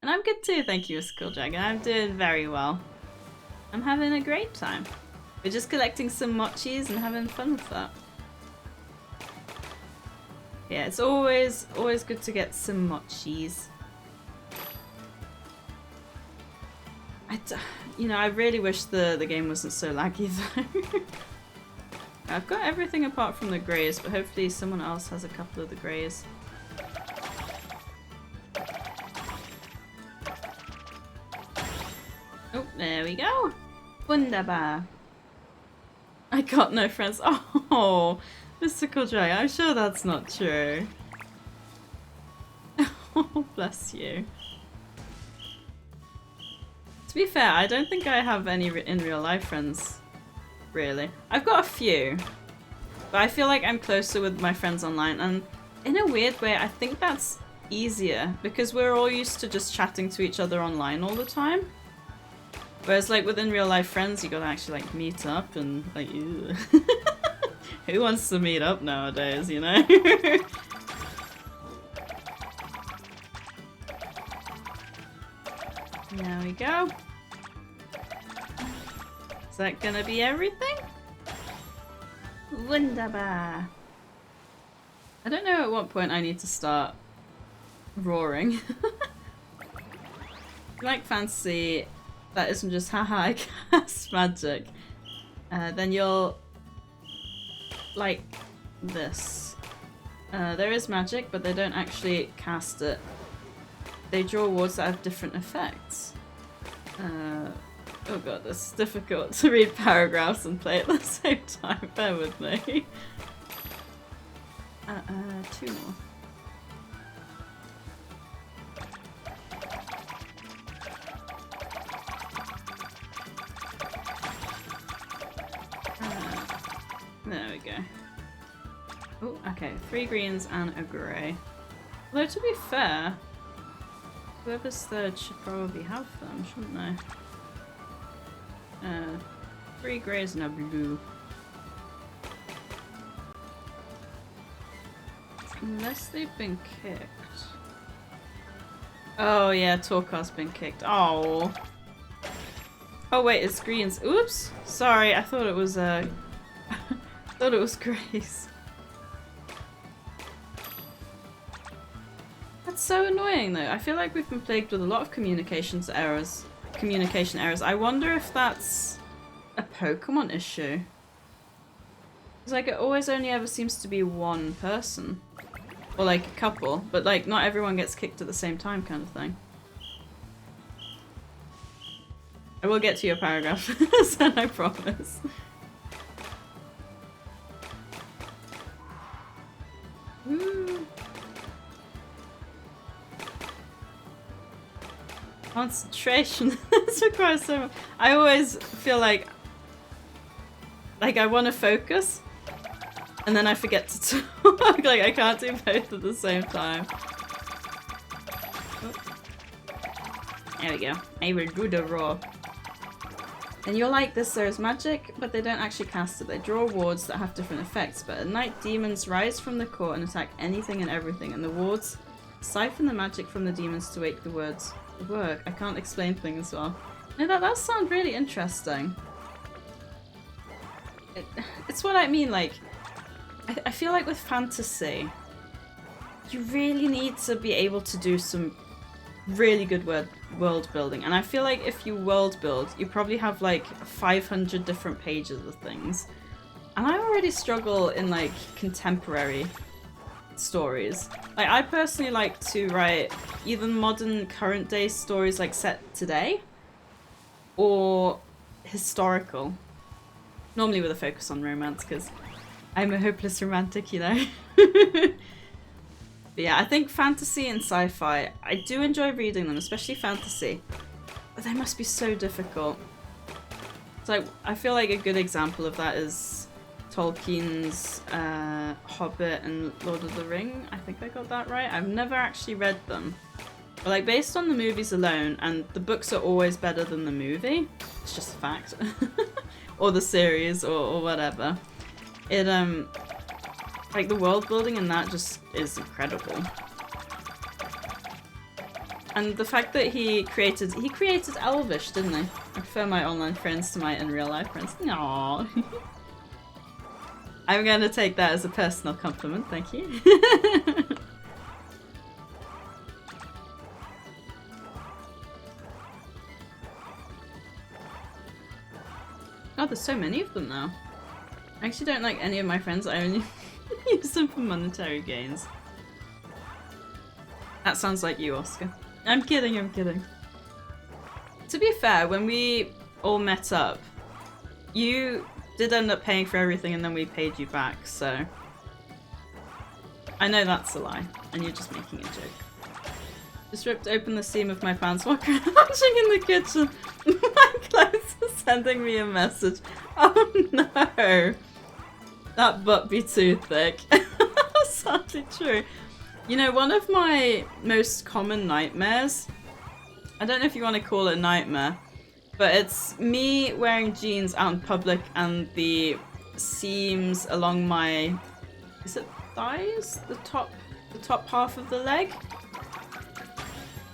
And I'm good too, thank you, Skull Dragon. I'm doing very well. I'm having a great time. We're just collecting some mochis and having fun with that. Yeah, it's always good to get some mochis. I really wish the game wasn't so laggy though. I've got everything apart from the greys, but hopefully someone else has a couple of the greys. Oh, there we go. Wunderbar. I got no friends. Oh, Mr. Kodrai, I'm sure that's not true. Oh, bless you. To be fair, I don't think I have any in real life friends, really. I've got a few, but I feel like I'm closer with my friends online, and in a weird way, I think that's easier because we're all used to just chatting to each other online all the time. Whereas like within real life friends, you gotta actually like meet up and like, ew. Who wants to meet up nowadays, you know? There we go. Is that gonna be everything? Wunderbar. I don't know at what point I need to start roaring. If you like fantasy that isn't just haha I cast magic, then you'll like this. There is magic, but they don't actually cast it. They draw wards that have different effects. Oh god, this is difficult to read paragraphs and play at the same time. Bear with me. Two more. There we go. Oh, okay. 3 greens and a grey. Although to be fair, whoever's third should probably have them, shouldn't they? 3 greys and a blue. Unless they've been kicked. Oh yeah, Torkar's been kicked. Oh. Oh wait, it's greens. Oops. Sorry, I thought it was thought it was greys. That's so annoying though. I feel like we've been plagued with a lot of communication errors. I wonder if that's a Pokemon issue. It's like it always only ever seems to be one person. Or like a couple, but like not everyone gets kicked at the same time kind of thing. I will get to your paragraph, Sen, I promise. Woo. Concentration. This requires so much. I always feel like I want to focus, and then I forget to talk. Like I can't do both at the same time. Oh. There we go. I will do the roar. And you're like this, there's magic, but they don't actually cast it. They draw wards that have different effects, but at night demons rise from the court and attack anything and everything, and the wards siphon the magic from the demons to make the words work. I can't explain things well. No, that does sound really interesting. It's what I mean, like, I feel like with fantasy, you really need to be able to do some really good world building, and I feel like if you world build, you probably have like 500 different pages of things, and I already struggle in like contemporary stories. Like I personally like to write either modern current day stories like set today or historical, normally with a focus on romance because I'm a hopeless romantic, you know. But yeah, I think fantasy and sci-fi, I do enjoy reading them, especially fantasy, but they must be so difficult. It's like, I feel like a good example of that is Tolkien's Hobbit and Lord of the Ring. I think I got that right. I've never actually read them, But like based on the movies alone, and the books are always better than the movie. It's just a fact. Or the series or whatever. It like the world building in that just is incredible. And the fact that he created Elvish, didn't he? I prefer my online friends to my in real life friends. Aww. I'm gonna take that as a personal compliment, thank you. God, there's so many of them now. I actually don't like any of my friends, I only use them for monetary gains. That sounds like you, Oscar. I'm kidding, I'm kidding. To be fair, when we all met up, you did end up paying for everything and then we paid you back, so... I know that's a lie, and you're just making a joke. Just ripped open the seam of my pants while crouching in the kitchen. My clothes are sending me a message. Oh no! That butt be too thick. Sadly true. You know, one of my most common nightmares, I don't know if you want to call it a nightmare, but it's me wearing jeans out in public and the seams along my, is it thighs? The top half of the leg?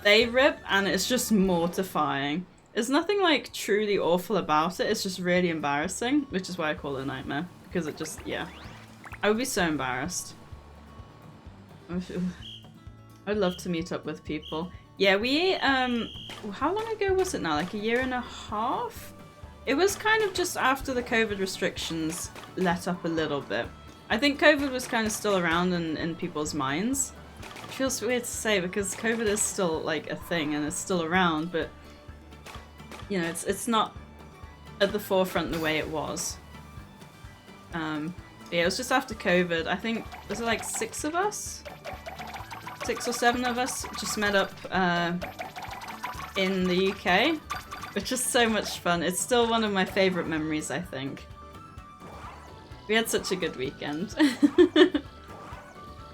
They rip and it's just mortifying. There's nothing like truly awful about it, it's just really embarrassing, which is why I call it a nightmare, because it just, yeah. I would be so embarrassed. I'd love to meet up with people. Yeah, we, how long ago was it now? Like a year and a half? It was kind of just after the COVID restrictions let up a little bit. I think COVID was kind of still around in people's minds. It feels weird to say because COVID is still like a thing and it's still around, but you know, it's not at the forefront the way it was. Yeah, it was just after COVID. I think, was it like 6 of us? 6 or 7 of us just met up in the UK, which was so much fun. It's still one of my favourite memories, I think. We had such a good weekend.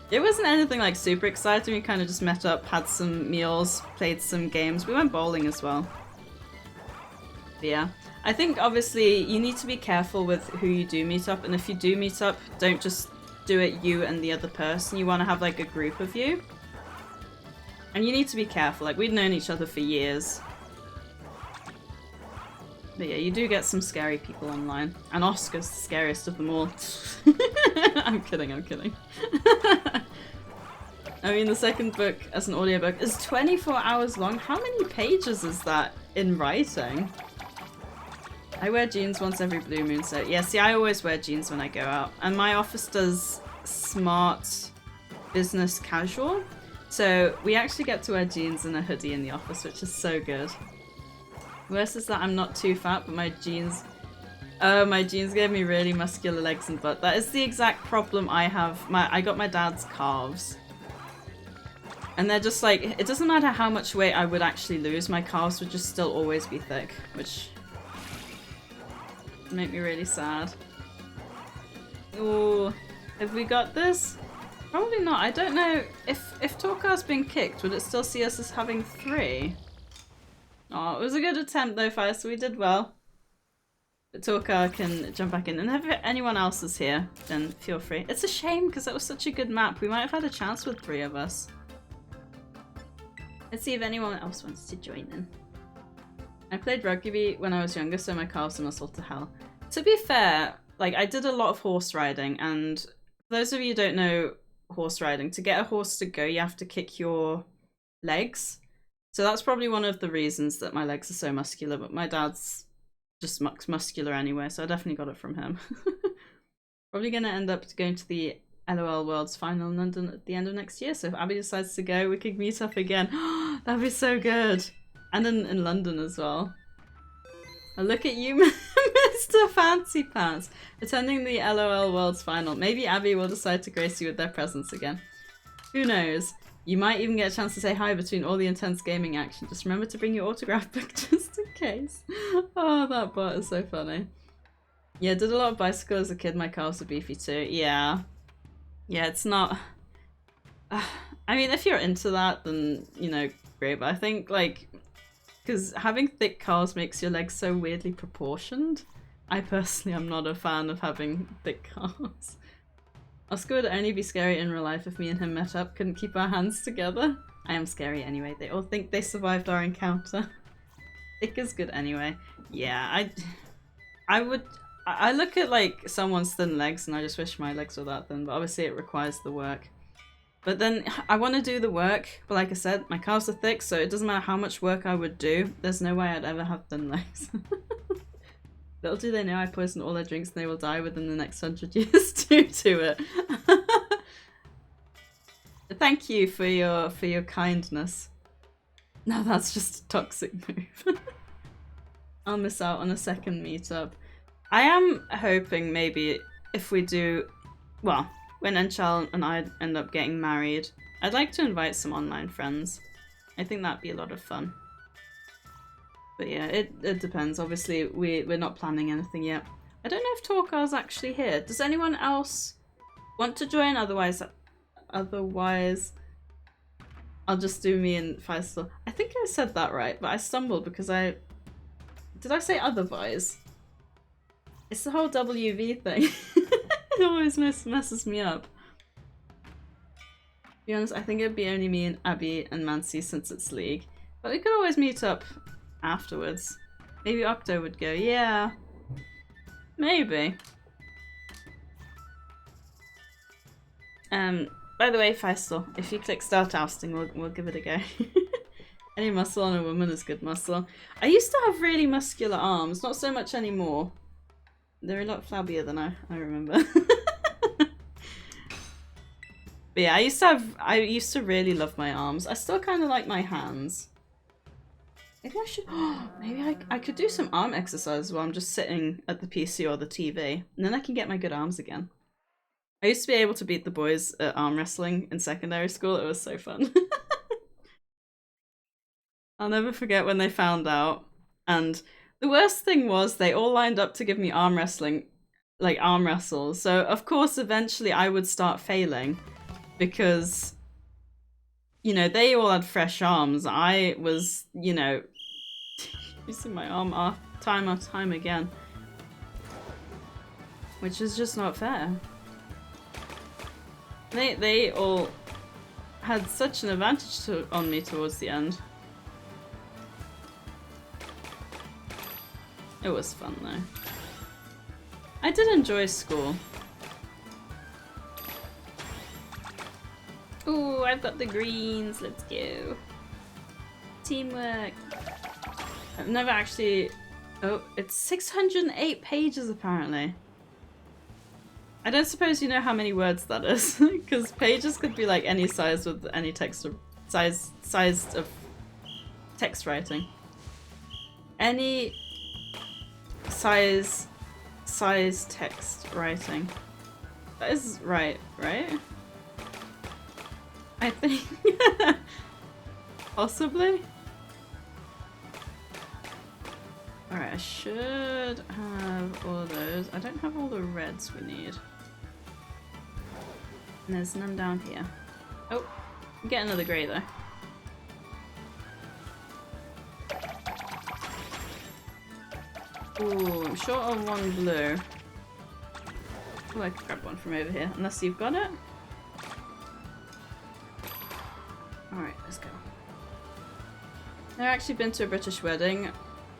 It wasn't anything like super exciting, we kind of just met up, had some meals, played some games. We went bowling as well. But yeah. I think obviously you need to be careful with who you do meet up, and if you do meet up, don't just do it you and the other person. You want to have like a group of you. And you need to be careful, like we'd known each other for years. But yeah, you do get some scary people online. And Oscar's the scariest of them all. I'm kidding, I'm kidding. I mean, the second book as an audiobook is 24 hours long. How many pages is that in writing? I wear jeans once every blue moon, so yeah, see, I always wear jeans when I go out. And my office does smart business casual. So we actually get to wear jeans and a hoodie in the office, which is so good. Worse is that I'm not too fat, but my jeans... Oh, my jeans gave me really muscular legs and butt. That is the exact problem I have. I got my dad's calves. And they're just like, it doesn't matter how much weight I would actually lose, my calves would just still always be thick, which would make me really sad. Ooh, have we got this? Probably not. I don't know if Torkar's been kicked, would it still see us as having 3? Oh, it was a good attempt though, Fire, so we did well. But Torkar can jump back in, and if anyone else is here, then feel free. It's a shame because that was such a good map. We might have had a chance with 3 of us. Let's see if anyone else wants to join in. I played rugby when I was younger, so my calves are muscled to hell. To be fair, like I did a lot of horse riding, and for those of you who don't know horse riding, to get a horse to go, you have to kick your legs. So that's probably one of the reasons that my legs are so muscular, but my dad's just muscular anyway, so I definitely got it from him. Probably going to end up going to the LOL Worlds final in London at the end of next year, so if Abby decides to go, we could meet up again. That'd be so good. And in London as well. Oh, look at you, Mr. Fancy Pants, attending the LOL Worlds final. Maybe Abby will decide to grace you with their presence again. Who knows? You might even get a chance to say hi between all the intense gaming action. Just remember to bring your autograph book just in case. Oh, that bot is so funny. Yeah, did a lot of bicycle as a kid. My calves are beefy too. Yeah. Yeah, it's not... I mean, if you're into that, then, you know, great, but I think like because having thick calves makes your legs so weirdly proportioned. I personally am not a fan of having thick calves. Oscar would only be scary in real life if me and him met up, couldn't keep our hands together. I am scary anyway. They all think they survived our encounter. Thick is good anyway. Yeah, I look at like someone's thin legs and I just wish my legs were that thin, but obviously it requires the work. But then I want to do the work, but like I said, my calves are thick, so it doesn't matter how much work I would do. There's no way I'd ever have thin legs. Little do they know I poisoned all their drinks and they will die within the next 100 years due to it. Thank you for your kindness. No, that's just a toxic move. I'll miss out on a second meetup. I am hoping maybe if we do, well, when Enchal and I end up getting married, I'd like to invite some online friends. I think that'd be a lot of fun. But yeah, it depends. Obviously, we're not planning anything yet. I don't know if Torkar's actually here. Does anyone else want to join? Otherwise, I'll just do me and Faisal. I think I said that right, but I stumbled because did I say otherwise? It's the whole WV thing. It always messes me up. To be honest, I think it'd be only me and Abby and Mancy since it's League. But we could always meet up afterwards. Maybe Octo would go, yeah. Maybe. By the way, Faisal, if you click start ousting, we'll give it a go. Any muscle on a woman is good muscle. I used to have really muscular arms, not so much anymore. They're a lot flabbier than I remember. But yeah, I used to really love my arms. I still kind of like my hands. Maybe I should, maybe I could do some arm exercises while I'm just sitting at the PC or the TV, and then I can get my good arms again. I used to be able to beat the boys at arm wrestling in secondary school. It was so fun. I'll never forget when they found out, and the worst thing was they all lined up to give me arm wrestling, like arm wrestles. So of course eventually I would start failing because, you know, they all had fresh arms. I was, you know, using my arm time after time again, which is just not fair. They all had such an advantage on me towards the end. It was fun though. I did enjoy school. Ooh, I've got the greens. Let's go. Teamwork. I've never actually... Oh, it's 608 pages apparently. I don't suppose you know how many words that is, because pages could be like any size with any text or size of text writing. Any size text writing. That is right? I think. Possibly? Alright, I should have all those. I don't have all the reds we need. And there's none down here. Oh, get another grey though. Ooh, I'm short of one blue. Oh, I could grab one from over here, unless you've got it. Alright, let's go. I've actually been to a British wedding.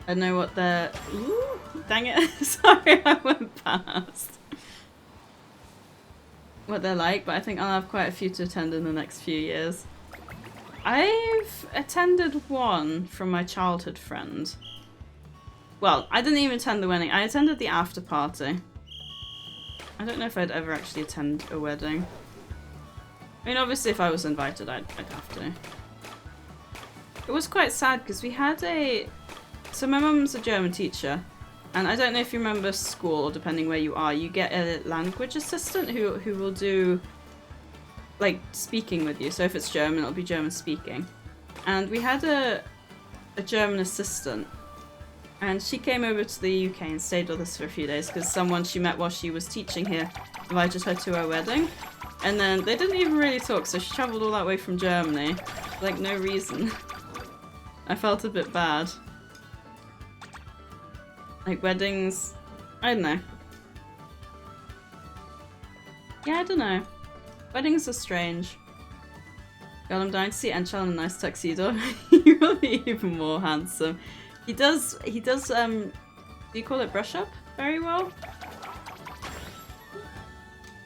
I know what they're... Ooh, dang it. Sorry, I went past. What they're like, but I think I'll have quite a few to attend in the next few years. I've attended one from my childhood friend. Well, I didn't even attend the wedding. I attended the after party. I don't know if I'd ever actually attend a wedding. I mean, obviously if I was invited, I'd have to. It was quite sad because we had a... So my mum's a German teacher, and I don't know if you remember school, or depending where you are, you get a language assistant who will do, like, speaking with you. So if it's German, it'll be German speaking. And we had a German assistant, and she came over to the UK and stayed with us for a few days because someone she met while she was teaching here invited her to her wedding. And then they didn't even really talk, so she travelled all that way from Germany, like no reason. I felt a bit bad. Like weddings, I don't know. Yeah, I don't know. Weddings are strange. God, I'm dying to see Enchal in a nice tuxedo. He will be even more handsome. He does, do you call it brush up very well?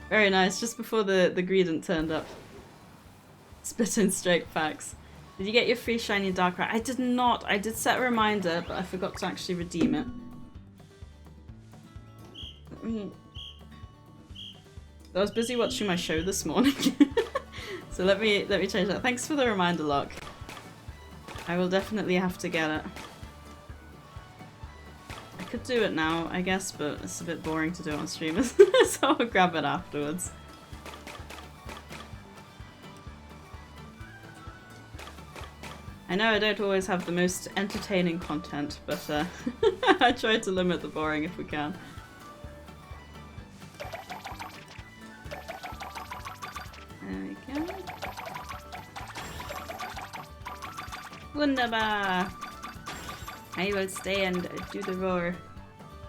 Very nice, just before the Greedent turned up. Spitting straight facts. Did you get your free shiny Darkrai? I did not. I did set a reminder, but I forgot to actually redeem it. I was busy watching my show this morning. So let me change that. Thanks for the reminder, Locke. I will definitely have to get it. I could do it now, I guess, but it's a bit boring to do it on stream, so I'll grab it afterwards. I know I don't always have the most entertaining content, but I try to limit the boring if we can. There we go. Wunderbar! I will stay and do the roar.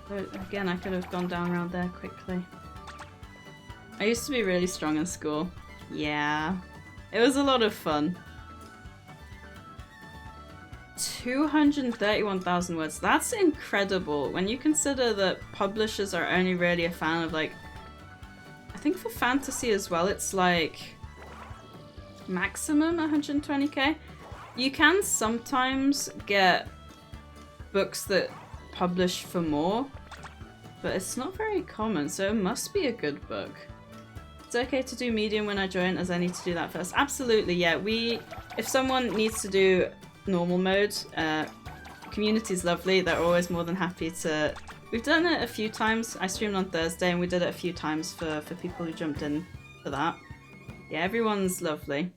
But again, I could have gone down around there quickly. I used to be really strong in school. Yeah. It was a lot of fun. 231,000 words. That's incredible when you consider that publishers are only really a fan of, like, I think for fantasy as well, it's like maximum 120k. You can sometimes get books that publish for more, but it's not very common, so it must be a good book. It's okay to do medium when I join, as I need to do that first. Absolutely, yeah. If someone needs to do normal mode, community's lovely. They're always more than happy to. We've done it a few times. I streamed on Thursday and we did it a few times for people who jumped in for that. Yeah, everyone's lovely.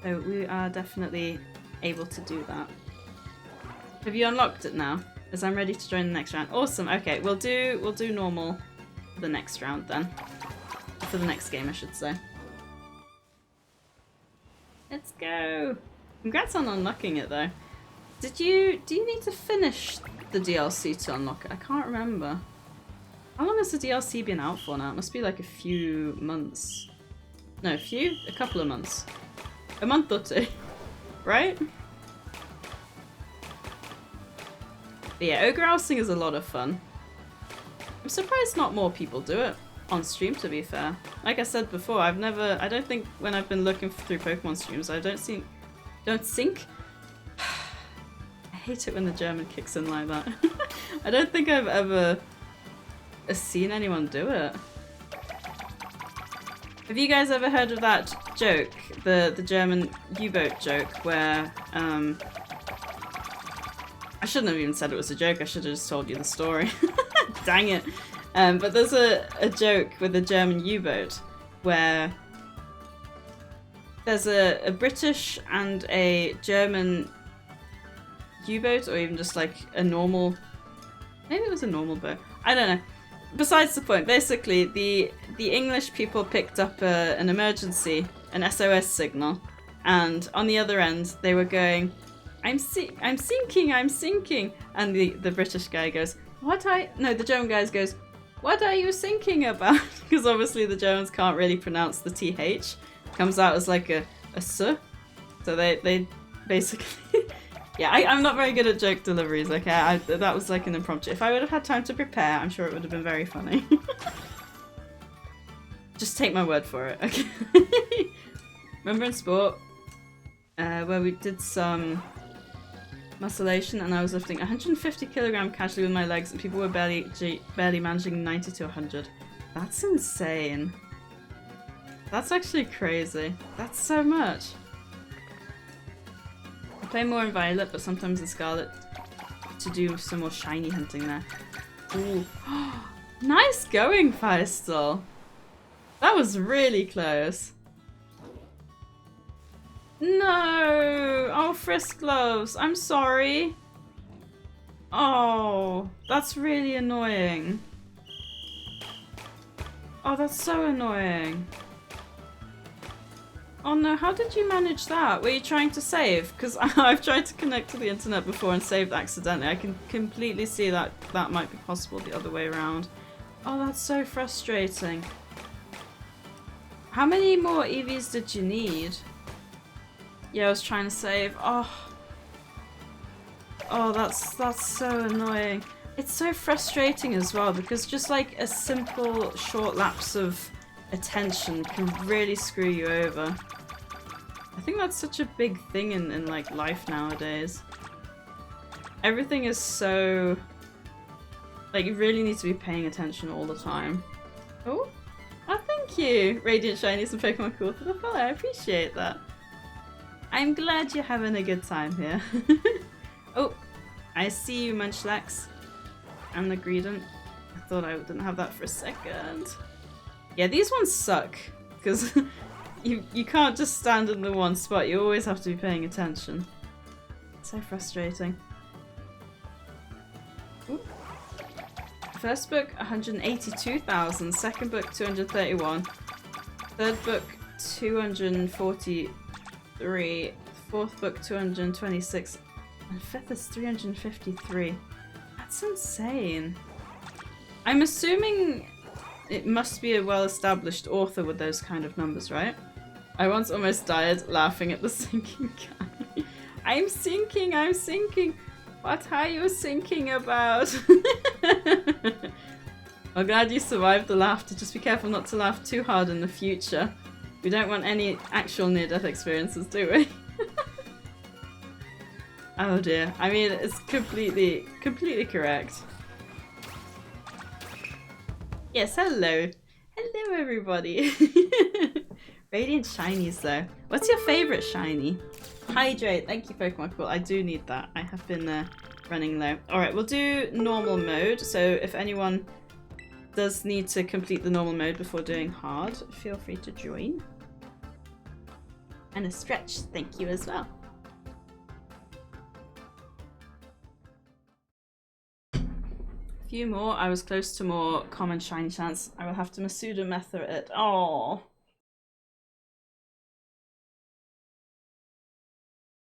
So we are definitely able to do that. Have you unlocked it now? As I'm ready to join the next round. Awesome. Okay, we'll do normal for the next round then. For the next game, I should say. Let's go. Congrats on unlocking it though. Do you need to finish the DLC to unlock it? I can't remember. How long has the DLC been out for now? It must be like a few months. No, a couple of months. A month or two, right? But yeah, Ogre Oustin is a lot of fun. I'm surprised not more people do it on stream, to be fair. Like I said before, I don't think when I've been looking through Pokemon streams, I don't think I hate it when the German kicks in like that. I don't think I've ever seen anyone do it. Have you guys ever heard of that joke? The German U-boat joke where, I shouldn't have even said it was a joke, I should have just told you the story. Dang it. But there's a joke with a German U-boat where there's a British and a German U-boat, or even just like a normal, maybe it was a normal boat, I don't know. Besides the point, basically the English people picked up an emergency, an SOS signal, and on the other end they were going, I'm sinking, and the British guy goes, the German guy goes, what are you thinking about? Because obviously the Germans can't really pronounce the TH. Comes out as like a S. So they basically... Yeah, I'm not very good at joke deliveries, okay? That was like an impromptu. If I would have had time to prepare, I'm sure it would have been very funny. Just take my word for it, okay? Remember in sport, where we did some musculation and I was lifting 150 kilogram casually with my legs and people were barely managing 90 to 100. That's insane. That's actually crazy. That's so much. I play more in Violet, but sometimes in Scarlet to do some more shiny hunting there. Ooh. Nice going, Feistel. That was really close. No! Oh, Frisk Gloves, I'm sorry. Oh, that's really annoying. Oh, that's so annoying. Oh no, how did you manage that? Were you trying to save? Because I've tried to connect to the internet before and saved accidentally. I can completely see that that might be possible the other way around. Oh, that's so frustrating. How many more EVs did you need? Yeah, I was trying to save. Oh, that's so annoying. It's so frustrating as well because just like a simple short lapse of attention can really screw you over. I think that's such a big thing in like life nowadays. Everything is so like you really need to be paying attention all the time. Oh, thank you, Radiant Shinies and Pokemon Cool for the follow. I appreciate that. I'm glad you're having a good time here. Oh, I see you, Munchlax. And the Greedent. I thought I didn't have that for a second. Yeah, these ones suck. Because you can't just stand in the one spot. You always have to be paying attention. It's so frustrating. Ooh. First book, 182,000. Second book, 231. Third book, 243. Fourth book, 226. And fifth is 353. That's insane. I'm assuming it must be a well-established author with those kind of numbers, right? I once almost died laughing at the sinking guy. I'm sinking, I'm sinking. What are you sinking about? I'm glad you survived the laughter. Just be careful not to laugh too hard in the future. We don't want any actual near-death experiences, do we? Oh dear. I mean, it's completely correct. Yes, hello. Hello, everybody. Radiant shinies, though. What's your favorite shiny? Hydrate. Thank you, Pokemon Cool. I do need that. I have been running low. Alright, we'll do normal mode. So if anyone does need to complete the normal mode before doing hard, feel free to join. And a stretch. Thank you as well. Few more. I was close to more common shiny chance. I will have to Masuda method it. Oh.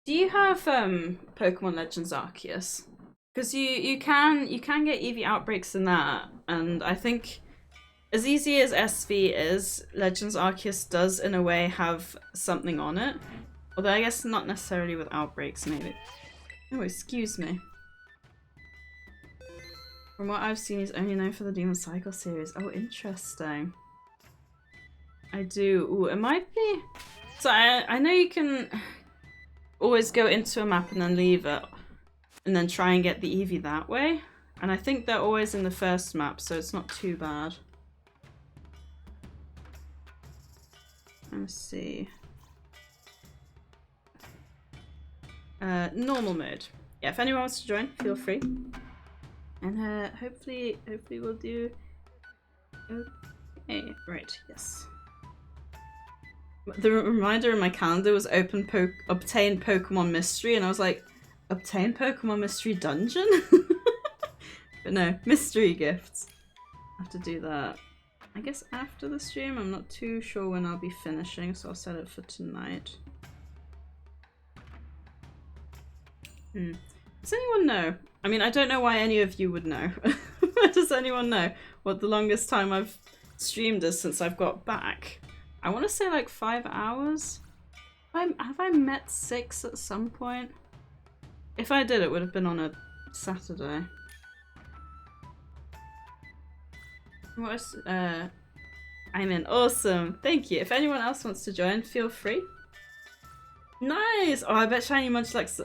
Do you have Pokemon Legends Arceus? Because you can get Eevee outbreaks in that, and I think as easy as SV is, Legends Arceus does in a way have something on it. Although I guess not necessarily with outbreaks, maybe. Oh, excuse me. From what I've seen, he's only known for the Demon Cycle series. Oh, interesting. I do. Ooh, it might be. So I know you can always go into a map and then leave it, and then try and get the Eevee that way. And I think they're always in the first map, so it's not too bad. Let's see. Normal mode. Yeah, if anyone wants to join, feel free. And hopefully we'll do okay. Right, yes. The reminder in my calendar was obtain Pokemon Mystery, and I was like, obtain Pokemon Mystery Dungeon? But no, mystery gifts. I have to do that. I guess after the stream. I'm not too sure when I'll be finishing, so I'll set it for tonight. Does anyone know? I mean, I don't know why any of you would know. Does anyone know what the longest time I've streamed is since I've got back? I want to say like 5 hours. Have I met 6 at some point? If I did, it would have been on a Saturday. What's I'm in. Awesome. Thank you. If anyone else wants to join, feel free. Nice! Oh, I bet Shiny Munchlax,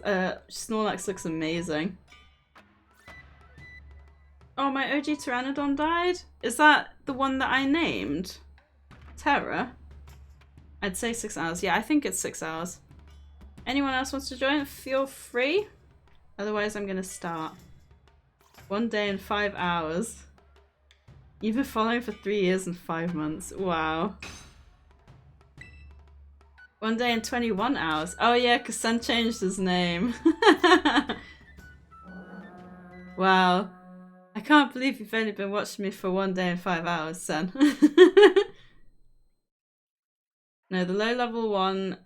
Snorlax looks amazing. Oh, my OG Pteranodon died? Is that the one that I named? Terra? I'd say 6 hours. Yeah, I think it's 6 hours. Anyone else wants to join? Feel free. Otherwise, I'm gonna start. 1 day and 5 hours. You've been following for 3 years and 5 months. Wow. 1 day and 21 hours. Oh yeah, because Sen changed his name. Wow. I can't believe you've only been watching me for 1 day and 5 hours, Sen. No, the low level one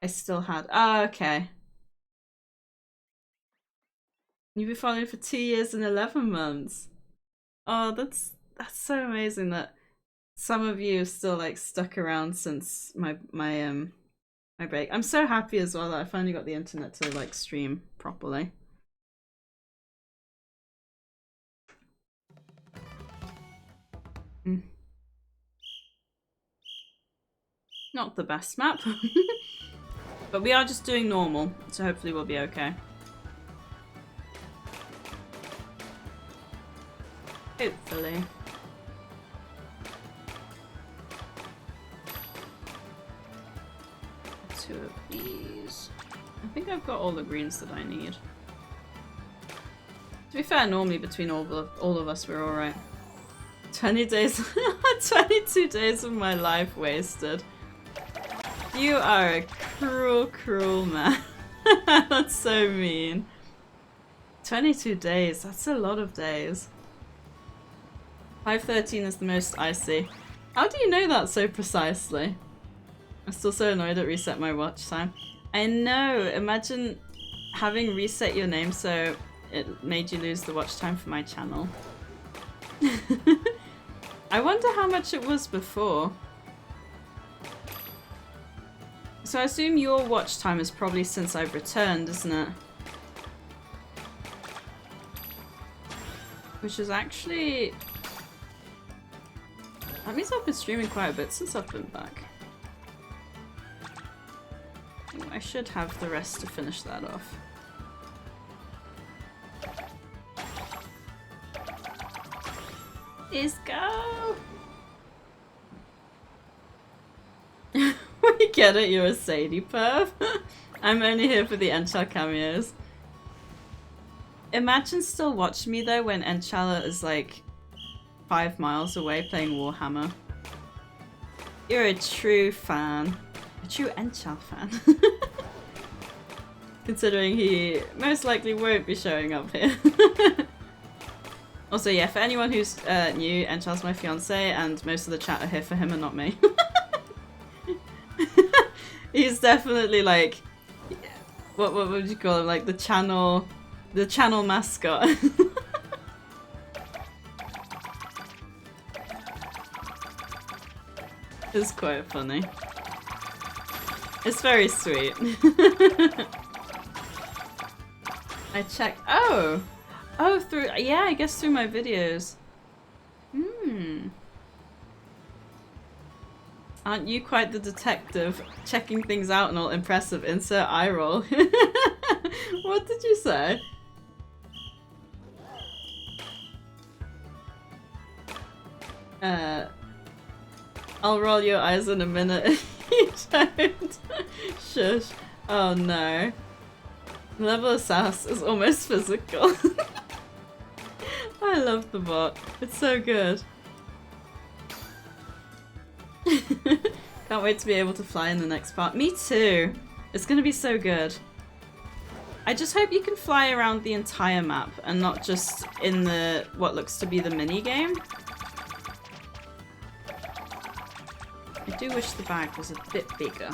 I still had. Ah, okay. You've been following for 2 years and 11 months. Oh, that's so amazing that some of you have still like stuck around since my break. I'm so happy as well that I finally got the internet to like stream properly. Not the best map, but we are just doing normal, so hopefully we'll be okay. Hopefully. Two of these. I think I've got all the greens that I need. To be fair, normally between all of us we're alright. 20 days, 22 days of my life wasted. You are a cruel, cruel man. That's so mean. 22 days, that's a lot of days. 5:13 is the most I see. How do you know that so precisely? I'm still so annoyed at reset my watch time. I know, imagine having reset your name so it made you lose the watch time for my channel. I wonder how much it was before. So I assume your watch time is probably since I've returned, isn't it? Which is actually... That means I've been streaming quite a bit since I've been back. I should have the rest to finish that off. Let's go! We get it, you're a Sadie perv. I'm only here for the Enchal cameos. Imagine still watching me though when Enchala is like 5 miles away playing Warhammer. You're a true fan. A true Enchal fan. Considering he most likely won't be showing up here. Also, yeah, for anyone who's new, Enchal's my fiance, and most of the chat are here for him and not me. He's definitely like, what would you call him? Like the channel mascot. It's quite funny. It's very sweet. I checked. Oh, through, yeah, I guess through my videos. Aren't you quite the detective, checking things out and all impressive? Insert eye roll. What did you say? I'll roll your eyes in a minute if you don't. Shush. Oh no. The level of sass is almost physical. I love the bot. It's so good. Can't wait to be able to fly in the next part. Me too. It's gonna be so good. I just hope you can fly around the entire map and not just in the what looks to be the mini game. I do wish the bag was a bit bigger.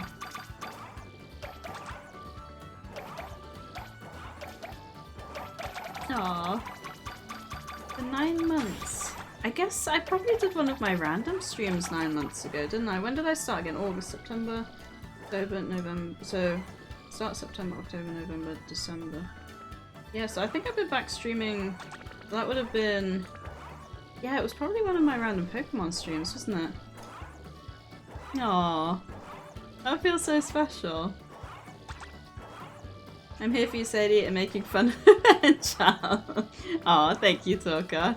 Aww. For 9 months. I guess I probably did one of my random streams 9 months ago, didn't I? When did I start again? August, September, October, November. So, start September, October, November, December. Yeah, so I think I've been back streaming. That would have been... Yeah, it was probably one of my random Pokemon streams, wasn't it? Aww. That feels so special. I'm here for you, Sadie, and making fun of Enchal. Aw, thank you, Toka.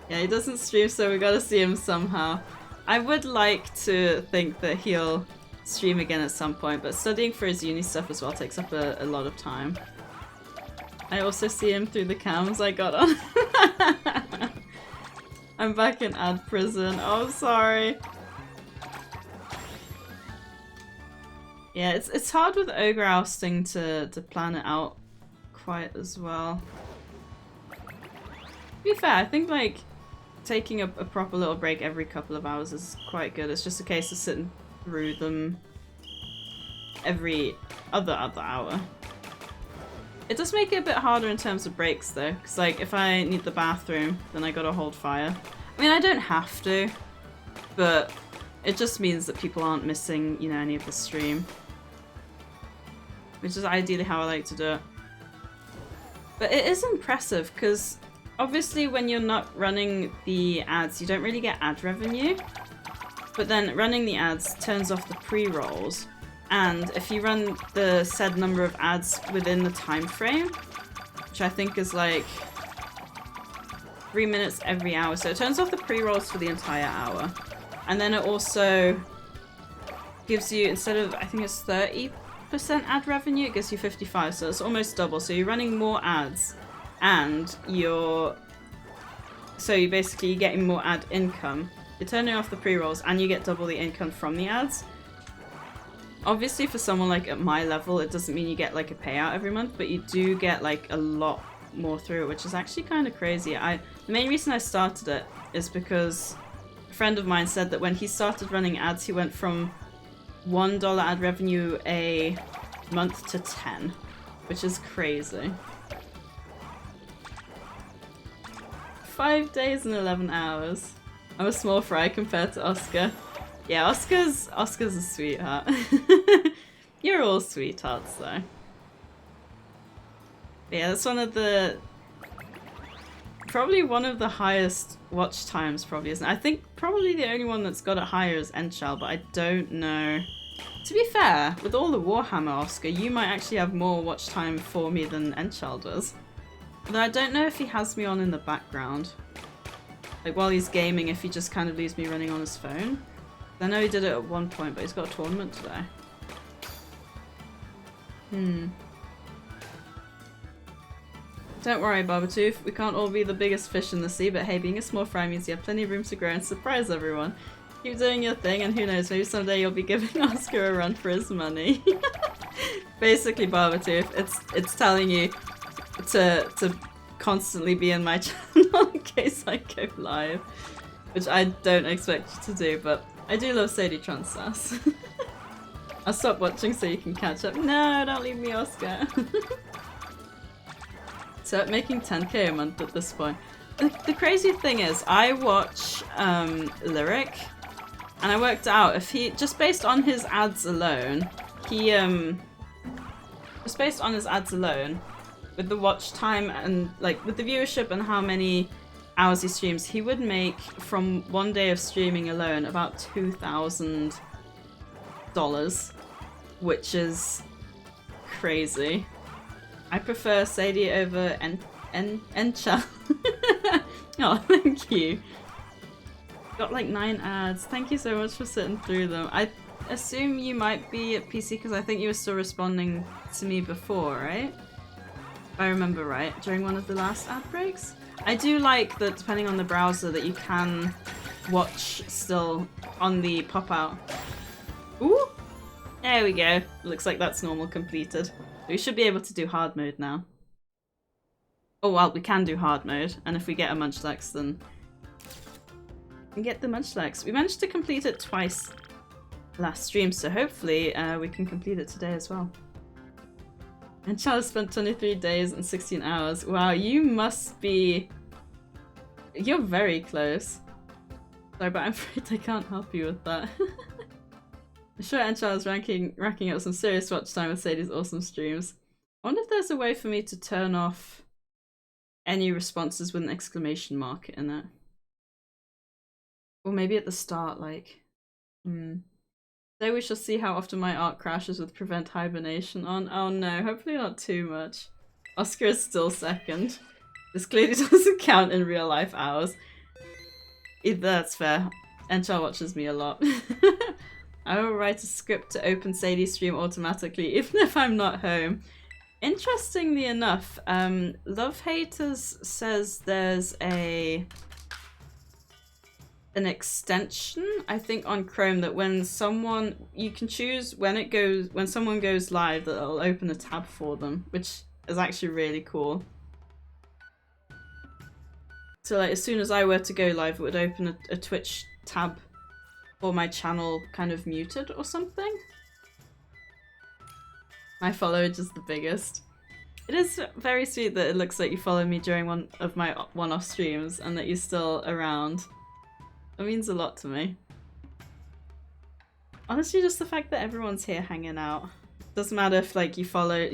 Yeah, he doesn't stream, so we gotta see him somehow. I would like to think that he'll stream again at some point, but studying for his uni stuff as well takes up a lot of time. I also see him through the cams I got on. I'm back in ad prison. Oh, sorry. Yeah, it's hard with Ogre Oustin to plan it out quite as well. To be fair, I think taking a proper little break every couple of hours is quite good. It's just a case of sitting through them every other hour. It does make it a bit harder in terms of breaks though, because like if I need the bathroom, then I gotta hold fire. I mean, I don't have to, but it just means that people aren't missing, you know, any of the stream. Which is ideally how I like to do it. But it is impressive, because obviously when you're not running the ads, you don't really get ad revenue. But then running the ads turns off the pre-rolls. And if you run the said number of ads within the time frame, which I think is like 3 minutes every hour, so it turns off the pre-rolls for the entire hour. And then it also gives you, instead of, I think it's 30% ad revenue, it gives you 55, so it's almost double. So you're running more ads, and you're basically getting more ad income. You're turning off the pre-rolls, and you get double the income from the ads. Obviously for someone like at my level, it doesn't mean you get like a payout every month, but you do get like a lot more through it, which is actually kind of crazy. The main reason I started it is because a friend of mine said that when he started running ads, he went from $1 ad revenue a month to 10, which is crazy. 5 days and 11 hours. I'm a small fry compared to Oscar. Yeah, Oscar's a sweetheart. You're all sweethearts though. But yeah, that's probably one of the highest watch times, probably, isn't it? I think probably the only one that's got it higher is Enchal, but I don't know. To be fair, with all the Warhammer, Oscar, you might actually have more watch time for me than Enchal does. Although I don't know if he has me on in the background. Like while he's gaming, if he just kind of leaves me running on his phone. I know he did it at one point, but he's got a tournament today. Don't worry, Barbatooth. We can't all be the biggest fish in the sea, but hey, being a small fry means you have plenty of room to grow and surprise everyone. Keep doing your thing, and who knows, maybe someday you'll be giving Oscar a run for his money. Basically, Barbatooth, it's telling you to constantly be in my channel in case I go live. Which I don't expect you to do, but I do love Sadie Transas. I'll stop watching so you can catch up. No, don't leave me, Oscar. So making 10k a month at this point. The crazy thing is, I watch Lyric, and I worked out if he, just based on his ads alone, just based on his ads alone, with the watch time and like with the viewership and how many hours he streams, he would make from one day of streaming alone about $2,000, which is crazy. I prefer Sadie over Enchal. Oh, thank you. Got like 9 ads. Thank you so much for sitting through them. I assume you might be at PC because I think you were still responding to me before, right? If I remember right, during one of the last ad breaks? I do like that depending on the browser that you can watch still on the pop-out. Ooh! There we go. Looks like that's normal completed. We should be able to do hard mode now. Oh well, we can do hard mode, and if we get a Munchlax then we can get the Munchlax. We managed to complete it twice last stream, so hopefully we can complete it today as well. And Charles spent 23 days and 16 hours. Wow, you must be... You're very close. Sorry, but I'm afraid I can't help you with that. I'm sure Enchal is racking up some serious watch time with Sadie's awesome streams. I wonder if there's a way for me to turn off any responses with an exclamation mark in it. Or maybe at the start, like... Today we shall see how often my art crashes with prevent hibernation on. Oh no, hopefully not too much. Oscar is still second. This clearly doesn't count in real life hours. Either that's fair. Enchal watches me a lot. I will write a script to open Sadie's stream automatically, even if I'm not home. Interestingly enough, Love Haters says there's an extension, I think, on Chrome that when someone, you can choose when someone goes live that it'll open a tab for them, which is actually really cool. So like as soon as I were to go live, it would open a Twitch tab or my channel kind of muted or something. My followage is the biggest. It is very sweet that it looks like you follow me during one of my one-off streams and that you're still around. It means a lot to me. Honestly, just the fact that everyone's here hanging out. Doesn't matter if like you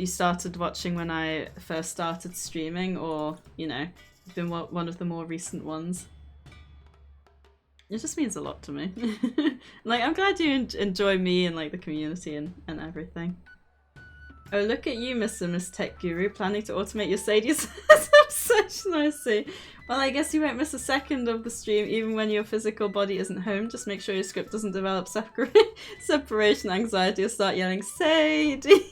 started watching when I first started streaming, or you know, you've been one of the more recent ones. It just means a lot to me. Like, I'm glad you enjoy me and like the community and everything. Oh, look at you, Mr. Miss Tech Guru, planning to automate your SadieSays. Such nicey. Well, I guess you won't miss a second of the stream, even when your physical body isn't home. Just make sure your script doesn't develop separation anxiety or start yelling Sadie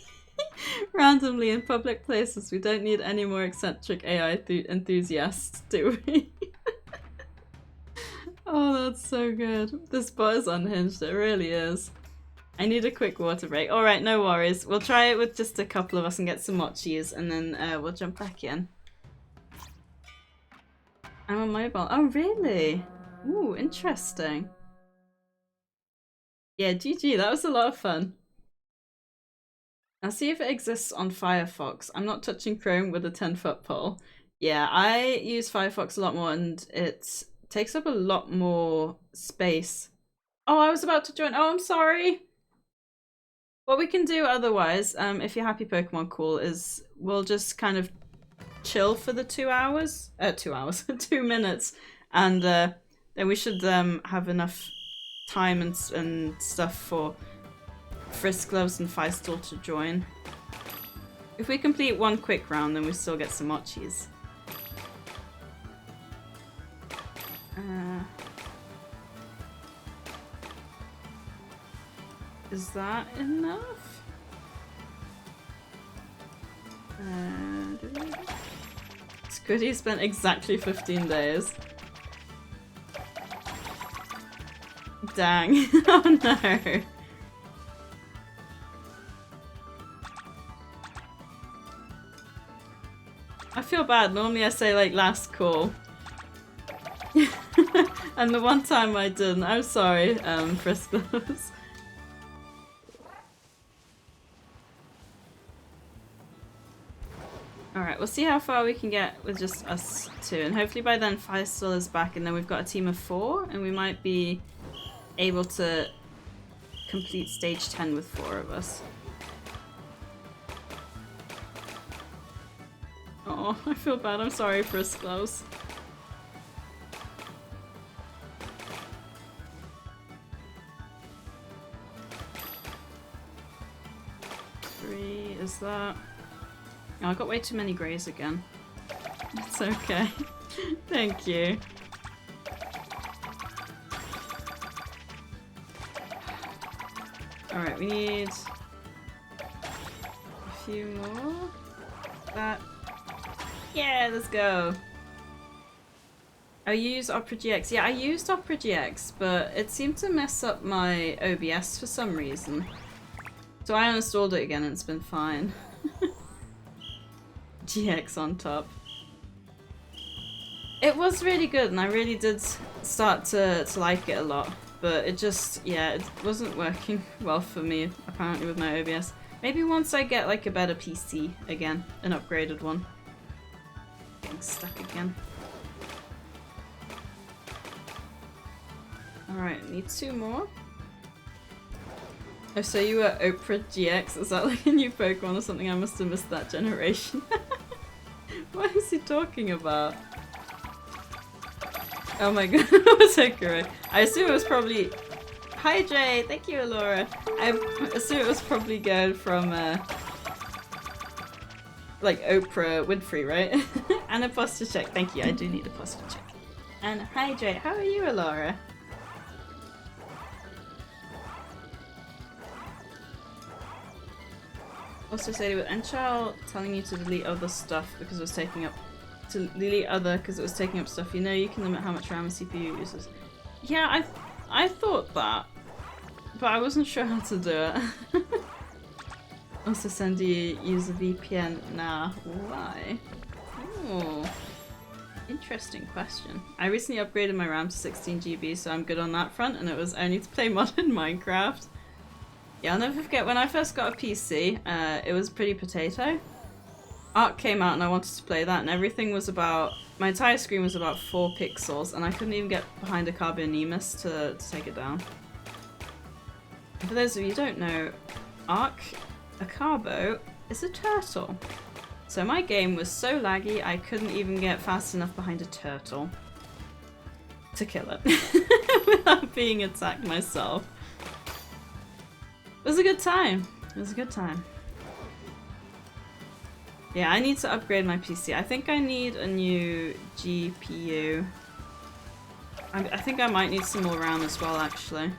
randomly in public places. We don't need any more eccentric AI enthusiasts, do we? Oh, that's so good. This bot is unhinged, it really is. I need a quick water break. Alright, no worries. We'll try it with just a couple of us and get some mochis, and then we'll jump back in. I'm on mobile. Oh, really? Ooh, interesting. Yeah, GG, that was a lot of fun. I'll see if it exists on Firefox. I'm not touching Chrome with a 10-foot pole. Yeah, I use Firefox a lot more, and it takes up a lot more space. Oh, I was about to join. Oh, I'm sorry. What we can do otherwise, if you're happy Pokemon Cool, is we'll just kind of chill for the 2 hours. 2 minutes. And then we should have enough time and stuff for Friskloves and Feistel to join. If we complete one quick round, then we still get some mochis. Is that enough? Squiddy spent exactly 15 days. Dang. Oh no. I feel bad. Normally I say like last call. And the one time I didn't. I'm sorry, Friskloves. Alright, we'll see how far we can get with just us two, and hopefully by then Feistel is back and then we've got a team of 4 and we might be able to complete stage 10 with 4 of us. Oh, I feel bad, I'm sorry Friskloves. Is that... Oh, I got way too many greys again. It's okay. Thank you. Alright, we need a few more. That. Yeah, let's go. I use Opera GX. Yeah, I used Opera GX, but it seemed to mess up my OBS for some reason. So I uninstalled it again and it's been fine. GX on top. It was really good and I really did start to like it a lot, but it just, yeah, it wasn't working well for me apparently with my OBS. Maybe once I get like a better PC again, an upgraded one. Getting stuck again. Alright, need 2 more. Oh, so you were Oprah GX? Is that like a new Pokemon or something? I must have missed that generation. What is he talking about? Oh my god, what was that correct? I assume it was probably... Hi Jay, thank you Laura. I assume it was probably going from like Oprah Winfrey, right? And a posture check, thank you, I do need a posture check. And hi Jay, how are you Laura? Also Sadie, with Enchal telling you to delete other stuff because it was taking up stuff, you know you can limit how much RAM and CPU uses. Yeah, I thought that, but I wasn't sure how to do it. Also Sandy use a VPN. Nah, why? Oh. Interesting question. I recently upgraded my RAM to 16 GB, so I'm good on that front, and it was only to play modern Minecraft. Yeah, I'll never forget when I first got a PC, it was pretty potato. Ark came out and I wanted to play that, and everything was about... My entire screen was about 4 pixels, and I couldn't even get behind a Carbonemus to take it down. And for those of you who don't know, Ark, a Carbo, is a turtle. So my game was so laggy I couldn't even get fast enough behind a turtle to kill it without being attacked myself. It was a good time. It was a good time. Yeah, I need to upgrade my PC. I think I need a new GPU. I think I might need some more RAM as well, actually.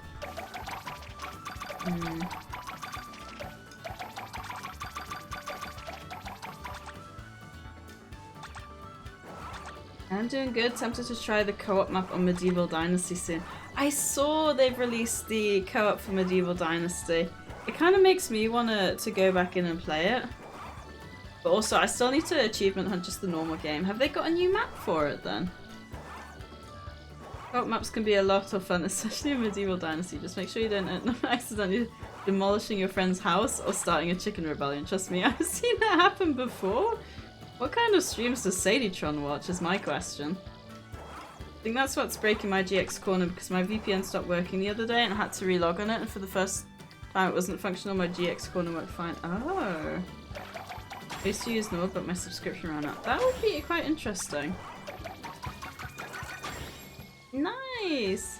I'm doing good. Tempted to try the co-op map on Medieval Dynasty soon. I saw they've released the co-op for Medieval Dynasty. It kind of makes me want to go back in and play it. But also, I still need to achievement hunt just the normal game. Have they got a new map for it then? Co-op maps can be a lot of fun, especially in Medieval Dynasty. Just make sure you don't end up accidentally demolishing your friend's house or starting a chicken rebellion. Trust me, I've seen that happen before. What kind of streams does SadieTron watch is my question. I think that's what's breaking my GX corner, because my VPN stopped working the other day and I had to relog on it, and for the first time it wasn't functional, my GX corner worked fine. Oh. I used to use Nord, but my subscription ran out. That would be quite interesting. Nice!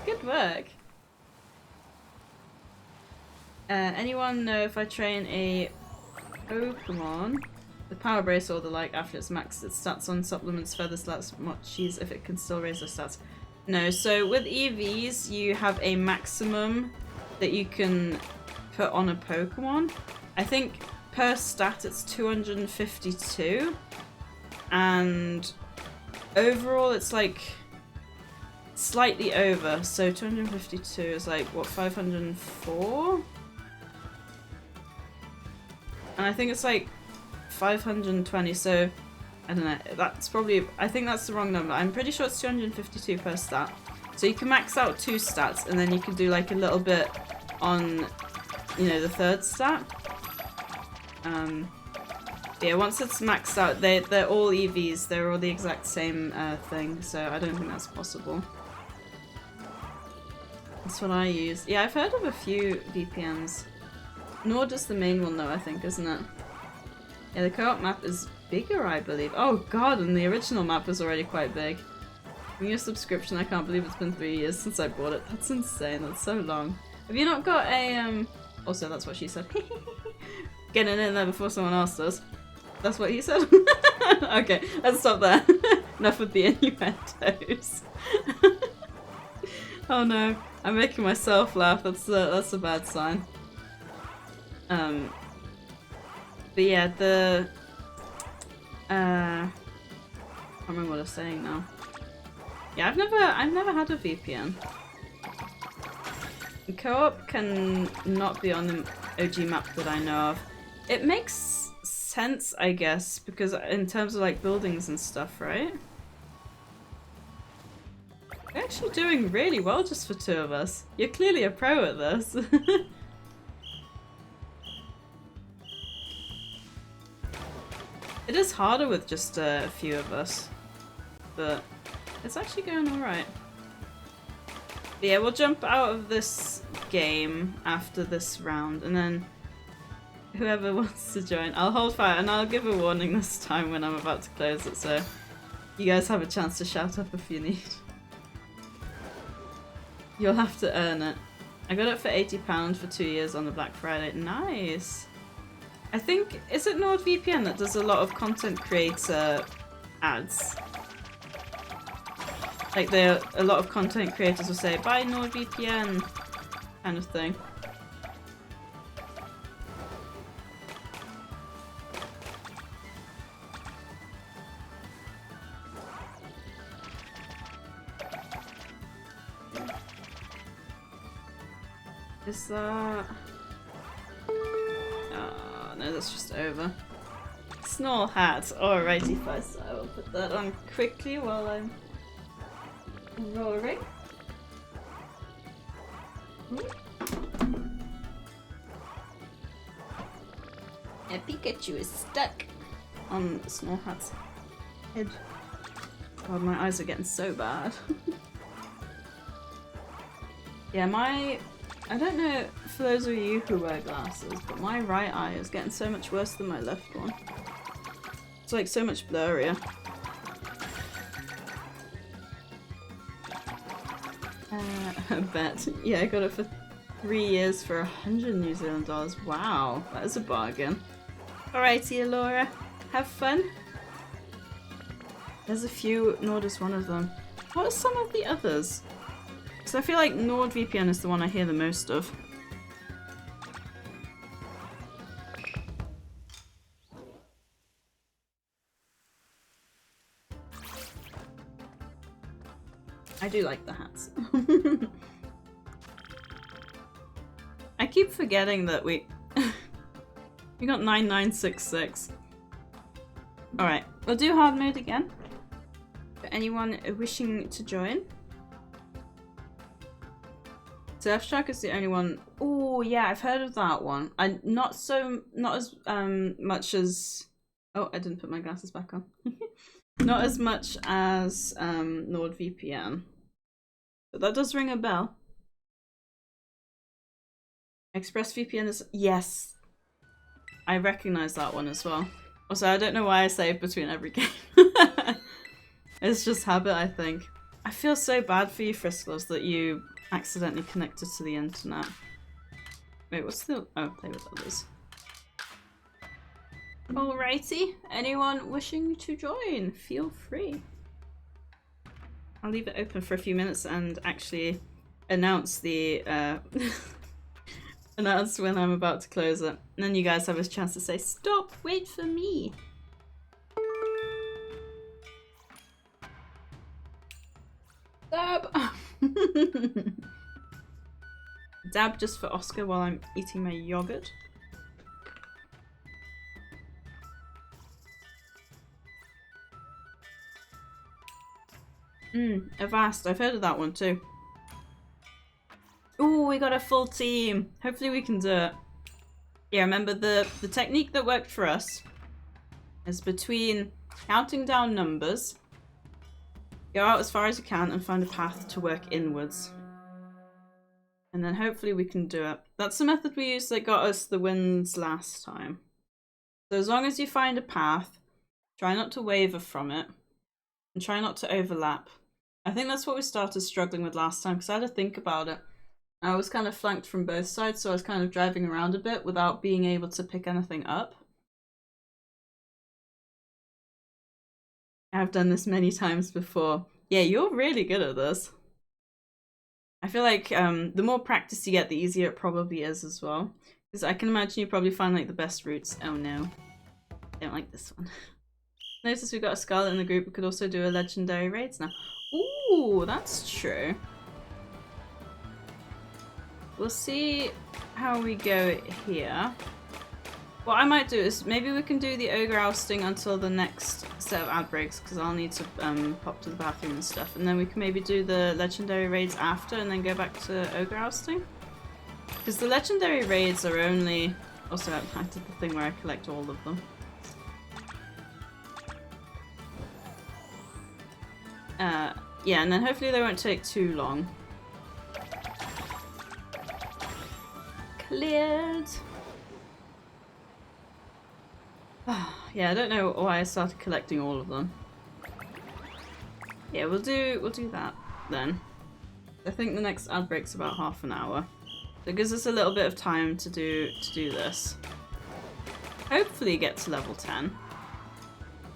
Good work. Anyone know if I train a Pokemon with Power Brace or the like after it's maxed its stats on supplements, feather stats, mochis, if it can still raise their stats? No, so with EVs you have a maximum that you can put on a Pokemon. I think per stat it's 252, and overall it's like slightly over, so 252 is like what, 504? And I think it's like 520, so I don't know, that's probably, I think that's the wrong number. I'm pretty sure it's 252 per stat. So you can max out 2 stats and then you can do like a little bit on, you know, the third stat. Yeah, once it's maxed out, they're all EVs, they're all the exact same thing, so I don't think that's possible. That's what I use. Yeah, I've heard of a few VPNs. Nord is the main one though, I think, isn't it? Yeah, the co-op map is bigger, I believe. Oh god, and the original map was already quite big. Giving a subscription, I can't believe it's been 3 years since I bought it. That's insane, that's so long. Have you not got a, Also, that's what she said. Getting in there before someone else does. That's what he said? Okay, let's stop there. Enough with the innuendos. Oh no, I'm making myself laugh. That's a bad sign. But yeah, the I can't remember what I was saying now. Yeah, I've never had a VPN. Co-op can not be on the OG map that I know of. It makes sense, I guess, because in terms of like buildings and stuff, right? We're actually doing really well just for 2 of us. You're clearly a pro at this. It is harder with just a few of us, but it's actually going alright. Yeah, we'll jump out of this game after this round, and then whoever wants to join, I'll hold fire, and I'll give a warning this time when I'm about to close it, so you guys have a chance to shout up if you need. You'll have to earn it. I got it for £80 for 2 years on the Black Friday. Nice! I think, is it NordVPN that does a lot of content creator ads? Like a lot of content creators will say, buy NordVPN, kind of thing. Is that... Oh, no, that's just over. Snore hat. Alrighty, first I will put that on quickly while I'm roaring. And Pikachu is stuck on Snore hat's head. God, my eyes are getting so bad. Yeah, I don't know for those of you who wear glasses, but my right eye is getting so much worse than my left one. It's like so much blurrier. I bet. Yeah, I got it for 3 years for 100 New Zealand dollars. Wow, that is a bargain. Alrighty, Laura, have fun. There's a few, Nord is one of them. What are some of the others? Because I feel like NordVPN is the one I hear the most of. I do like the hats. I keep forgetting that we got 9966. Alright, we'll do hard mode again. For anyone wishing to join. Surfshark is the only one. Oh yeah, I've heard of that one. Not as much as. Oh, I didn't put my glasses back on. Not as much as NordVPN, but that does ring a bell. ExpressVPN is, yes, I recognize that one as well. Also, I don't know why I save between every game. It's just habit, I think. I feel so bad for you, Frisklers, that you accidentally connected to the internet. Wait, what's the... oh, play with others. Alrighty, anyone wishing to join, feel free. I'll leave it open for a few minutes and actually announce the... announce when I'm about to close it. And then you guys have a chance to say, stop, wait for me. Dab! Dab just for Oscar while I'm eating my yogurt. Avast, I've heard of that one too. Oh, we got a full team. Hopefully we can do it. Yeah, remember the technique that worked for us is between counting down numbers, go out as far as you can and find a path to work inwards. And then hopefully we can do it. That's the method we used that got us the wins last time. So as long as you find a path, try not to waver from it, and try not to overlap. I think that's what we started struggling with last time, because I had to think about it. I was kind of flanked from both sides, so I was kind of driving around a bit without being able to pick anything up. I've done this many times before. Yeah, you're really good at this. I feel like the more practice you get, the easier it probably is as well. Because I can imagine you probably find like the best routes. Oh no. I don't like this one. Notice we got a Scarlet in the group. We could also do a legendary raids now. Ooh, that's true. We'll see how we go here. What I might do is maybe we can do the Ogre Ousting until the next set of ad breaks, because I'll need to pop to the bathroom and stuff, and then we can maybe do the legendary raids after and then go back to Ogre Ousting. Because the legendary raids are only... also I did the thing where I collect all of them. Yeah, and then hopefully they won't take too long. Cleared! Yeah, I don't know why I started collecting all of them. Yeah, we'll do that then. I think the next ad break's about half an hour. So it gives us a little bit of time to do this. Hopefully get to level 10.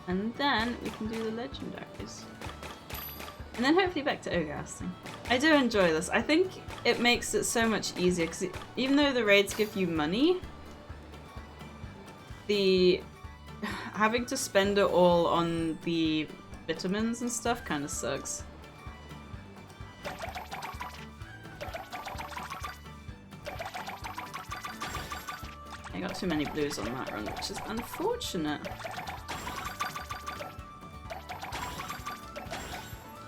And then we can do the legendaries. And then hopefully back to Ogre Ousting. I do enjoy this. I think it makes it so much easier because even though the raids give you money, having to spend it all on the vitamins and stuff kind of sucks. I got too many blues on that run, which is unfortunate.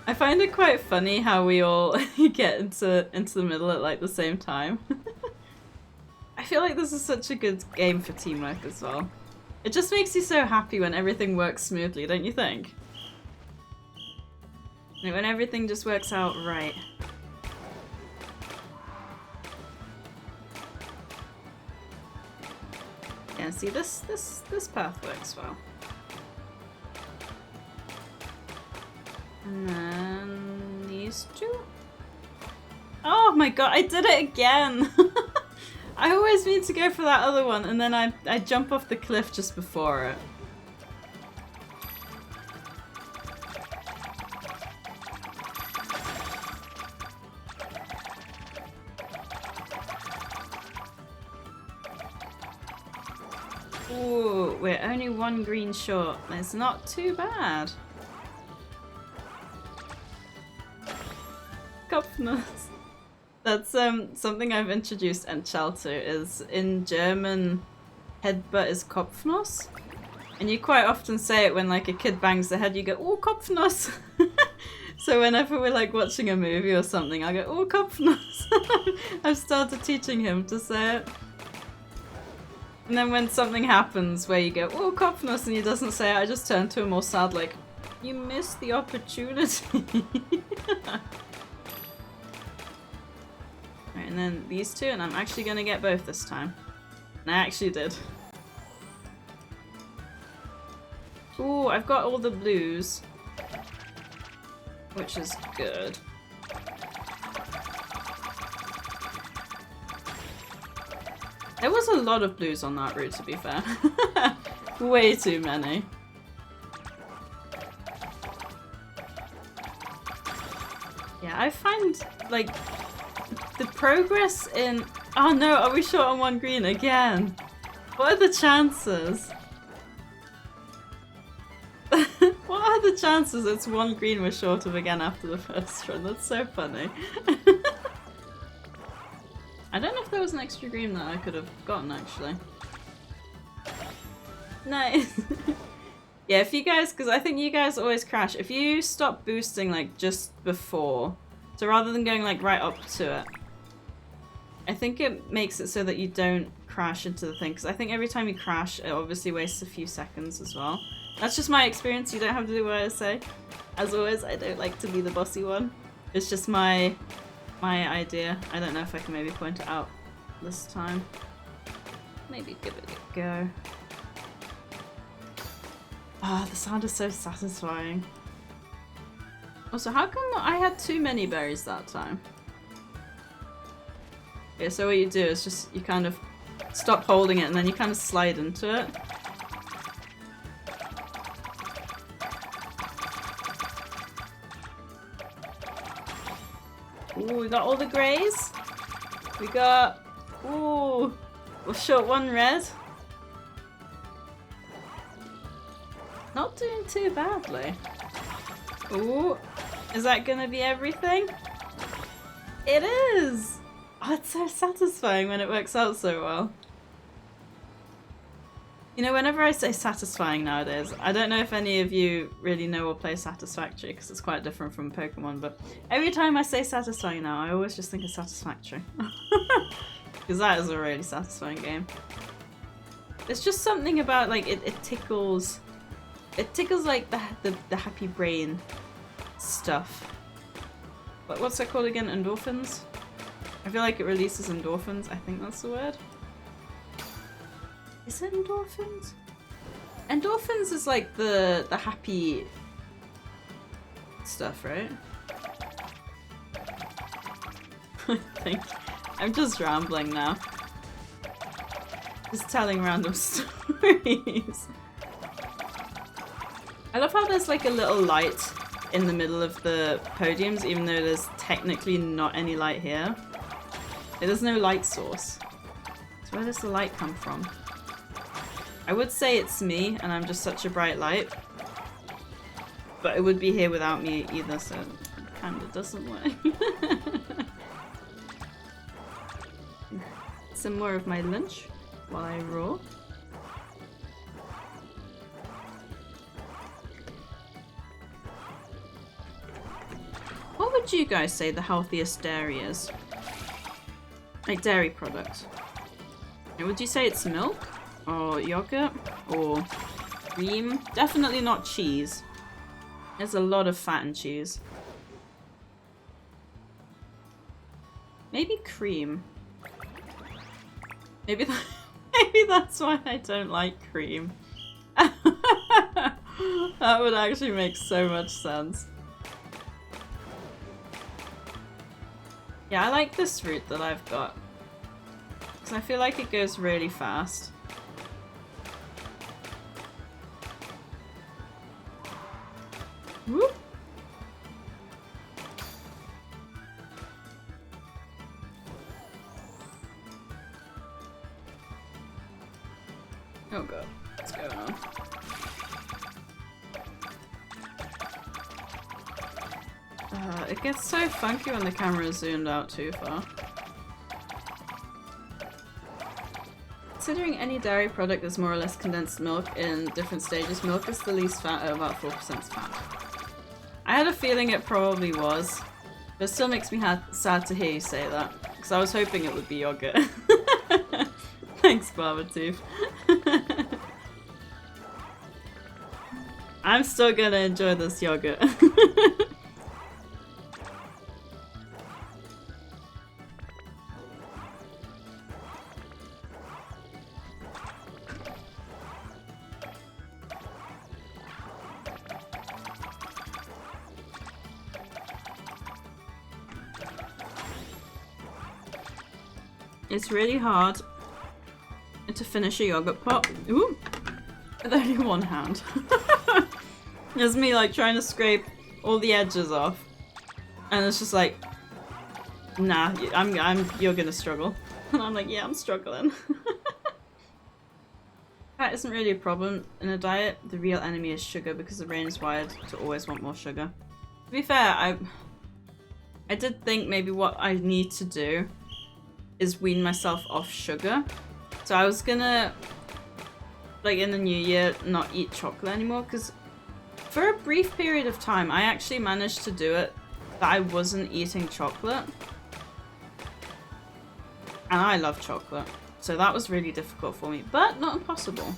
I find it quite funny how we all get into the middle at like the same time. I feel like this is such a good game for teamwork as well. It just makes you so happy when everything works smoothly, don't you think? Like when everything just works out right. Yeah, see this path works well. And then these two. Oh my god, I did it again! I always mean to go for that other one and then I jump off the cliff just before it. Ooh, we're only one green short. It's not too bad. Kopfnuss. That's something I've introduced Enchal to, is in German headbutt is Kopfnuss. And you quite often say it when like a kid bangs their head, you go, oh, Kopfnuss! So whenever we're like watching a movie or something, I go, oh, Kopfnuss! I've started teaching him to say it. And then when something happens where you go, oh, Kopfnuss, and he doesn't say it, I just turn to him all sad like, you missed the opportunity. Right, and then these two, and I'm actually gonna get both this time. And I actually did. Ooh, I've got all the blues. Which is good. There was a lot of blues on that route, to be fair. Way too many. Yeah, I find, like, the progress in... Oh no, are we short on one green again? What are the chances? What are the chances it's one green we're short of again after the first run? That's so funny. I don't know if there was an extra green that I could have gotten, actually. Nice. Yeah, if you guys, because I think you guys always crash. If you stop boosting, like, just before, so rather than going, like, right up to it, I think it makes it so that you don't crash into the thing, because I think every time you crash, it obviously wastes a few seconds as well. That's just my experience, you don't have to do what I say. As always, I don't like to be the bossy one. It's just my idea. I don't know if I can maybe point it out this time. Maybe give it a go. Ah, the sound is so satisfying. Also, how come I had too many berries that time? Yeah, so what you do is just, you kind of stop holding it and then you kind of slide into it. Ooh, we got all the greys. We got... Ooh, we're short one red. Not doing too badly. Ooh, is that gonna be everything? It is! Oh, it's so satisfying when it works out so well. You know, whenever I say satisfying nowadays, I don't know if any of you really know or play Satisfactory, because it's quite different from Pokemon, but every time I say satisfying now, I always just think of Satisfactory. Because that is a really satisfying game. There's just something about, like, it tickles... It tickles, like, the happy brain stuff. What's that called again? Endorphins? I feel like it releases endorphins. I think that's the word. Is it endorphins? Endorphins is like the happy stuff, right? I think. I'm just rambling now. Just telling random stories. I love how there's like a little light in the middle of the podiums, even though there's technically not any light here. There's no light source. So where does the light come from? I would say it's me, and I'm just such a bright light. But it would be here without me either, so it kinda doesn't work. Some more of my lunch while I roll. would you guys say the healthiest dairy is? Like dairy products. Would you say it's milk? Or yogurt? Or cream? Definitely not cheese. There's a lot of fat in cheese. Maybe cream. Maybe that's why I don't like cream. That would actually make so much sense. Yeah, I like this route that I've got. Because I feel like it goes really fast. Whoop. Oh god, what's going on? It gets so funky when the camera is zoomed out too far. Considering any dairy product is more or less condensed milk in different stages, milk is the least fat at about 4% fat. I had a feeling it probably was, but it still makes me sad to hear you say that, because I was hoping it would be yogurt. Thanks, Barbatooth. I'm still gonna enjoy this yogurt. It's really hard to finish a yogurt pot. Ooh! With only one hand. There's me like trying to scrape all the edges off. And it's just like, nah, you're gonna struggle. And I'm like, yeah, I'm struggling. Fat isn't really a problem in a diet. The real enemy is sugar because the brain is wired to always want more sugar. To be fair, I did think maybe what I need to do is wean myself off sugar. So I was gonna, like in the new year, not eat chocolate anymore, because for a brief period of time I actually managed to do it that I wasn't eating chocolate. And I love chocolate, so that was really difficult for me, but not impossible.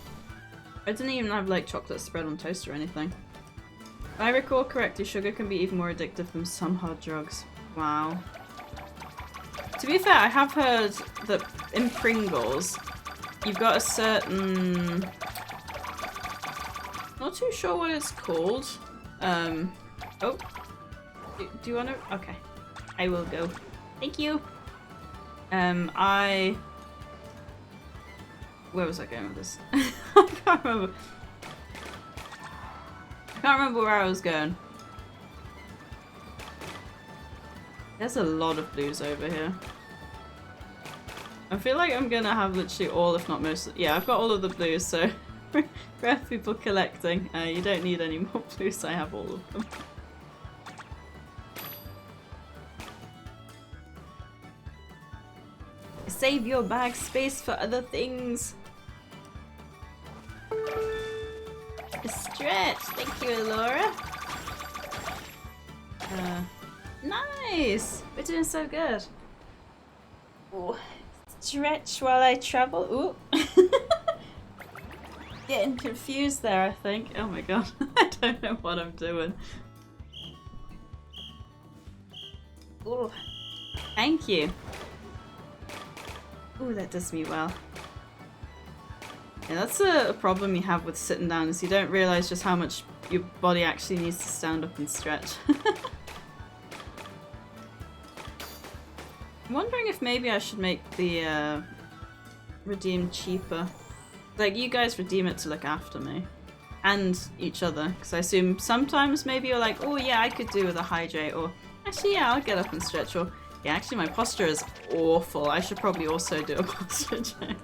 I didn't even have like chocolate spread on toast or anything. If I recall correctly, sugar can be even more addictive than some hard drugs. Wow. To be fair, I have heard that in Pringles, you've got a certain... Not too sure what it's called. Oh. Do you want to? Okay. I will go. Thank you. Where was I going with this? I can't remember. I can't remember where I was going. There's a lot of blues over here. I feel like I'm gonna have literally all, if not most. Yeah, I've got all of the blues, so for people collecting, you don't need any more blues. I have all of them. Save your bag space for other things. Stretch. Thank you, Laura. Nice! We're doing so good. Ooh. Stretch while I travel. Ooh. Getting confused there, I think. Oh my god. I don't know what I'm doing. Ooh. Thank you. Ooh, that does me well. Yeah, that's a problem you have with sitting down, is you don't realise just how much your body actually needs to stand up and stretch. I'm wondering if maybe I should make the redeem cheaper. Like, you guys redeem it to look after me. And each other. Because I assume sometimes maybe you're like, oh yeah, I could do with a hydrate. Or, actually yeah, I'll get up and stretch. Or, yeah, actually my posture is awful. I should probably also do a posture check.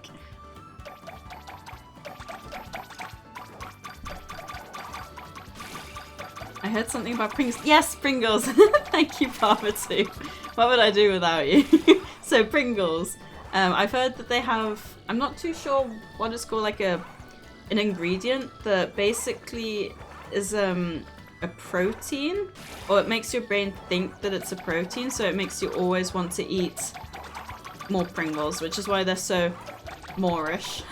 I heard something about Pringles. Yes, Pringles! Thank you, Parvati. What would I do without you? So, Pringles. I've heard that they have... I'm not too sure what it's called, like an ingredient that basically is a protein, or it makes your brain think that it's a protein, so it makes you always want to eat more Pringles, which is why they're so more-ish.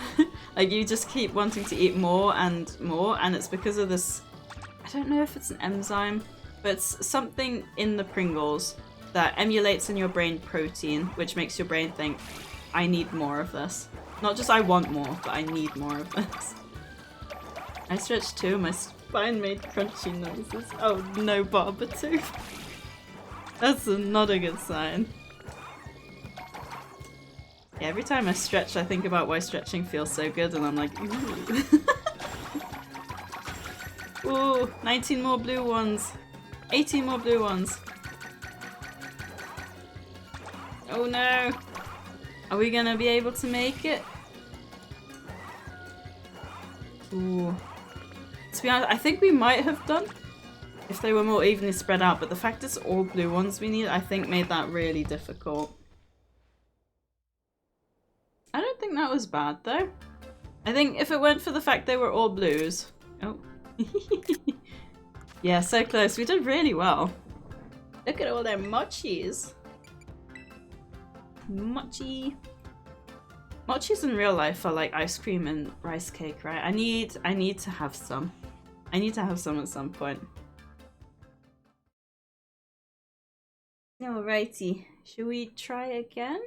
Like, you just keep wanting to eat more, and it's because of this, I don't know if it's an enzyme, but it's something in the Pringles that emulates in your brain protein, which makes your brain think, I need more of this. Not just I want more, but I need more of this. I stretched too, my spine made crunchy noises. Oh no, Barbatooth. That's not a good sign. Yeah, every time I stretch, I think about why stretching feels so good, and I'm like, ooh. Ooh, 19 more blue ones. 18 more blue ones. Oh no. Are we gonna be able to make it? Ooh. To be honest, I think we might have done if they were more evenly spread out, but the fact it's all blue ones we need, I think made that really difficult. I don't think that was bad though. I think if it weren't for the fact they were all blues. Oh. Yeah, so close. We did really well. Look at all their mochis. Mochi. Mochis in real life are like ice cream and rice cake, right? I need to have some. I need to have some at some point. Alrighty. Should we try again?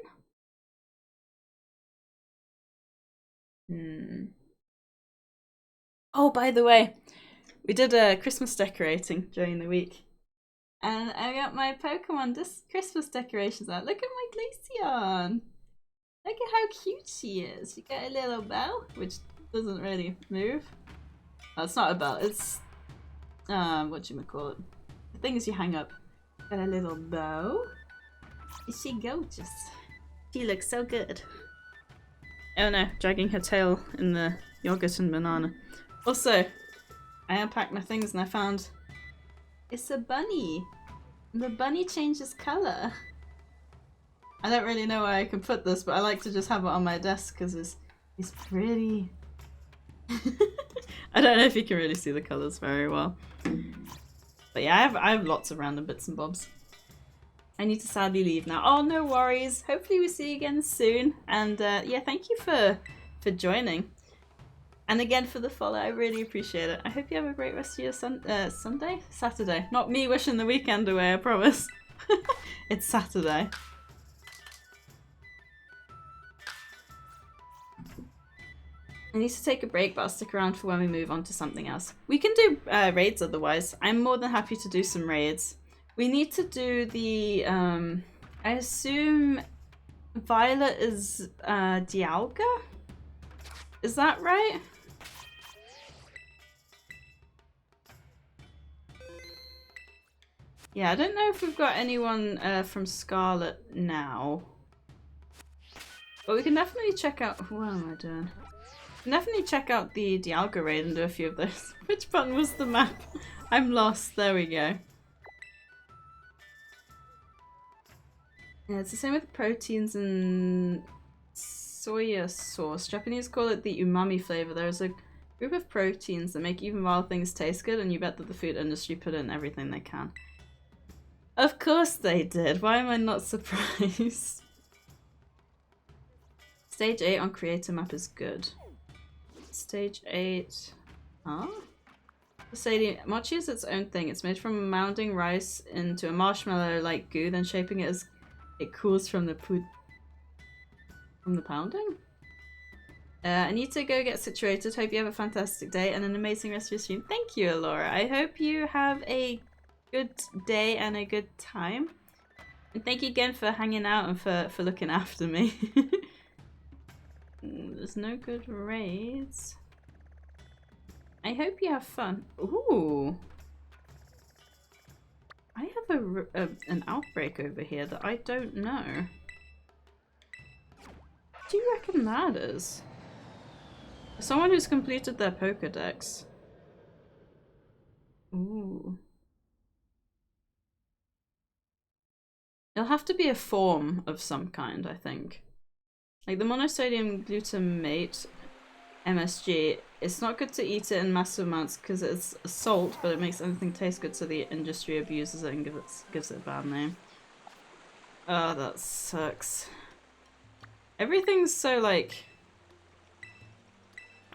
Oh, by the way, we did a Christmas decorating during the week. And I got my Pokemon Christmas decorations out. Look at my Glaceon! Look at how cute she is. She got a little bell, which doesn't really move. Oh, it's not a bell, it's whatchamacallit. The things you hang up. Got a little bow. Is she gorgeous? She looks so good. Oh no, dragging her tail in the yogurt and banana. Also, I unpacked my things and I found it's a bunny. The bunny changes colour. I don't really know where I can put this, but I like to just have it on my desk because it's pretty. I don't know if you can really see the colours very well. But yeah, I have lots of random bits and bobs. I need to sadly leave now. Oh, no worries. Hopefully we see you again soon. And yeah, thank you for joining. And again for the follow, I really appreciate it. I hope you have a great rest of your Sunday? Saturday. Not me wishing the weekend away, I promise. It's Saturday. I need to take a break, but I'll stick around for when we move on to something else. We can do raids otherwise. I'm more than happy to do some raids. We need to do the, I assume Violet is Dialga? Is that right? Yeah, I don't know if we've got anyone from Scarlet now. But we can definitely check out, what am I doing? Definitely check out the Dialga raid and do a few of those. Which button was the map? I'm lost. There we go. Yeah, it's the same with proteins and soya sauce. Japanese call it the umami flavor. There's a group of proteins that make even wild things taste good, and you bet that the food industry put in everything they can. Of course they did. Why am I not surprised? Stage 8 on creator map is good. Stage 8. Huh? Sadie, mochi is its own thing. It's made from mounding rice into a marshmallow-like goo, then shaping it as it cools from the pounding? I need to go get situated. Hope you have a fantastic day and an amazing rest of your stream. Thank you, Laura. I hope you have a good day and a good time. And thank you again for hanging out and for looking after me. There's no good raids. I hope you have fun. Ooh. I have an outbreak over here that I don't know. What do you reckon that is? Someone who's completed their Pokedex. Ooh. It'll have to be a form of some kind, I think. Like the monosodium glutamate MSG It's not good to eat it in massive amounts because it's salt, but it makes anything taste good, so the industry abuses it and gives it a bad name. Oh, that sucks. Everything's so, like,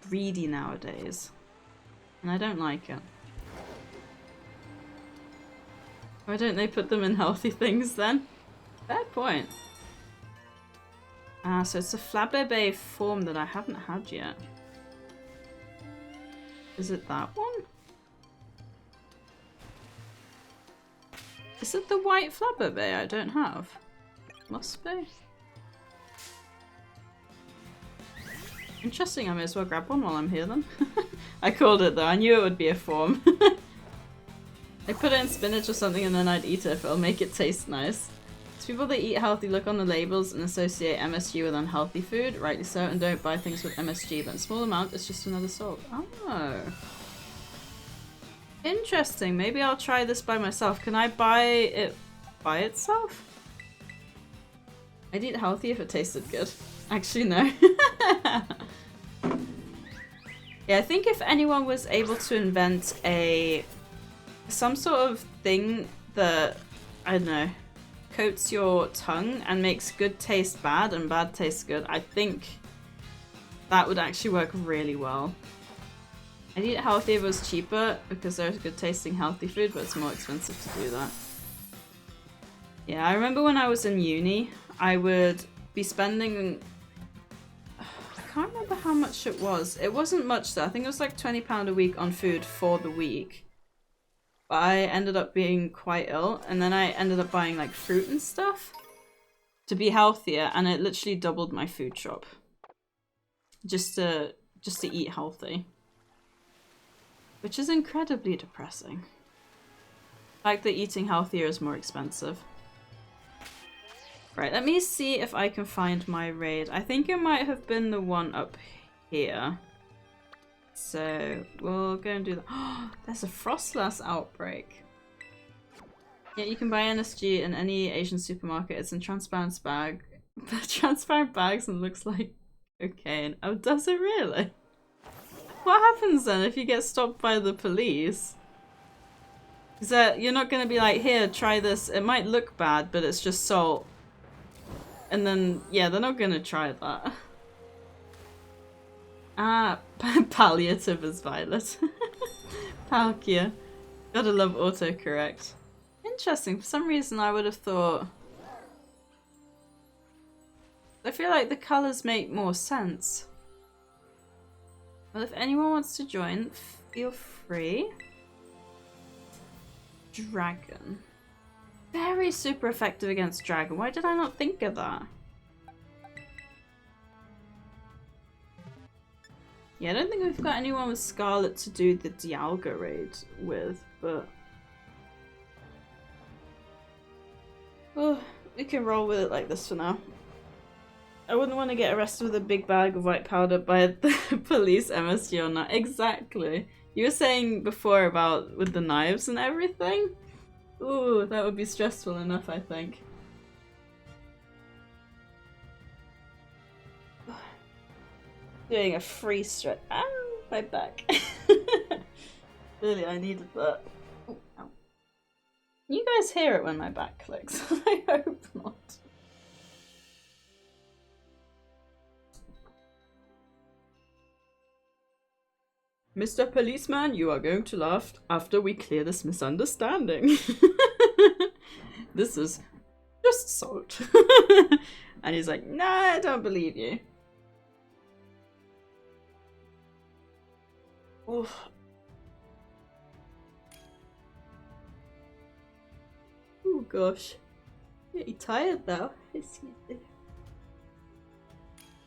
greedy nowadays. And I don't like it. Why don't they put them in healthy things then? Fair point. Ah, so it's a Flabébé form that I haven't had yet. Is it that one? Is it the white Flabébé I don't have? Must be. Interesting, I may as well grab one while I'm here then. I called it though, I knew it would be a form. I put it in spinach or something and then I'd eat it if it'll make it taste nice. So people that eat healthy look on the labels and associate MSG with unhealthy food, rightly so, and don't buy things with MSG, but in small amount it's just another salt. Oh. Interesting, maybe I'll try this by myself. Can I buy it by itself? I'd eat healthy if it tasted good. Actually, no. Yeah, I think if anyone was able to invent some sort of thing that, I don't know, coats your tongue and makes good taste bad and bad taste good, I think that would actually work really well. I'd eat healthy if it was cheaper because there's good tasting healthy food, but it's more expensive to do that. Yeah, I remember when I was in uni, I would be spending... I can't remember how much it was. It wasn't much though. I think it was like £20 a week on food for the week. But I ended up being quite ill, and then I ended up buying like fruit and stuff to be healthier, and it literally doubled my food shop. Just to eat healthy. Which is incredibly depressing. The fact that eating healthier is more expensive. Right, let me see if I can find my raid. I think it might have been the one up here. So we'll go and do that. Oh, there's a Frostlass outbreak. Yeah, you can buy NSG in any Asian supermarket. It's in transparent transparent bags and looks like cocaine. Oh, does it really? What happens then if you get stopped by the police? Is that you're not going to be like, here, try this. It might look bad, but it's just salt. And then, yeah, they're not going to try that. Ah, palliative is violet. Palkia. Gotta love autocorrect. Interesting. For some reason, I would have thought... I feel like the colours make more sense. Well, if anyone wants to join, feel free. Dragon. Very super effective against dragon. Why did I not think of that? Yeah, I don't think we've got anyone with Scarlet to do the Dialga raid with, but... Oh, we can roll with it like this for now. I wouldn't want to get arrested with a big bag of white powder by the police MSG or not. Exactly. You were saying before about with the knives and everything? Ooh, that would be stressful enough, I think. Doing a free stretch. Ah, my back. Really, I needed that. Oh, ow. You guys hear it when my back clicks? I hope not. Mr. Policeman, you are going to laugh after we clear this misunderstanding. This is just salt. And he's like, nah, I don't believe you. Oof. Oh gosh. Pretty tired though.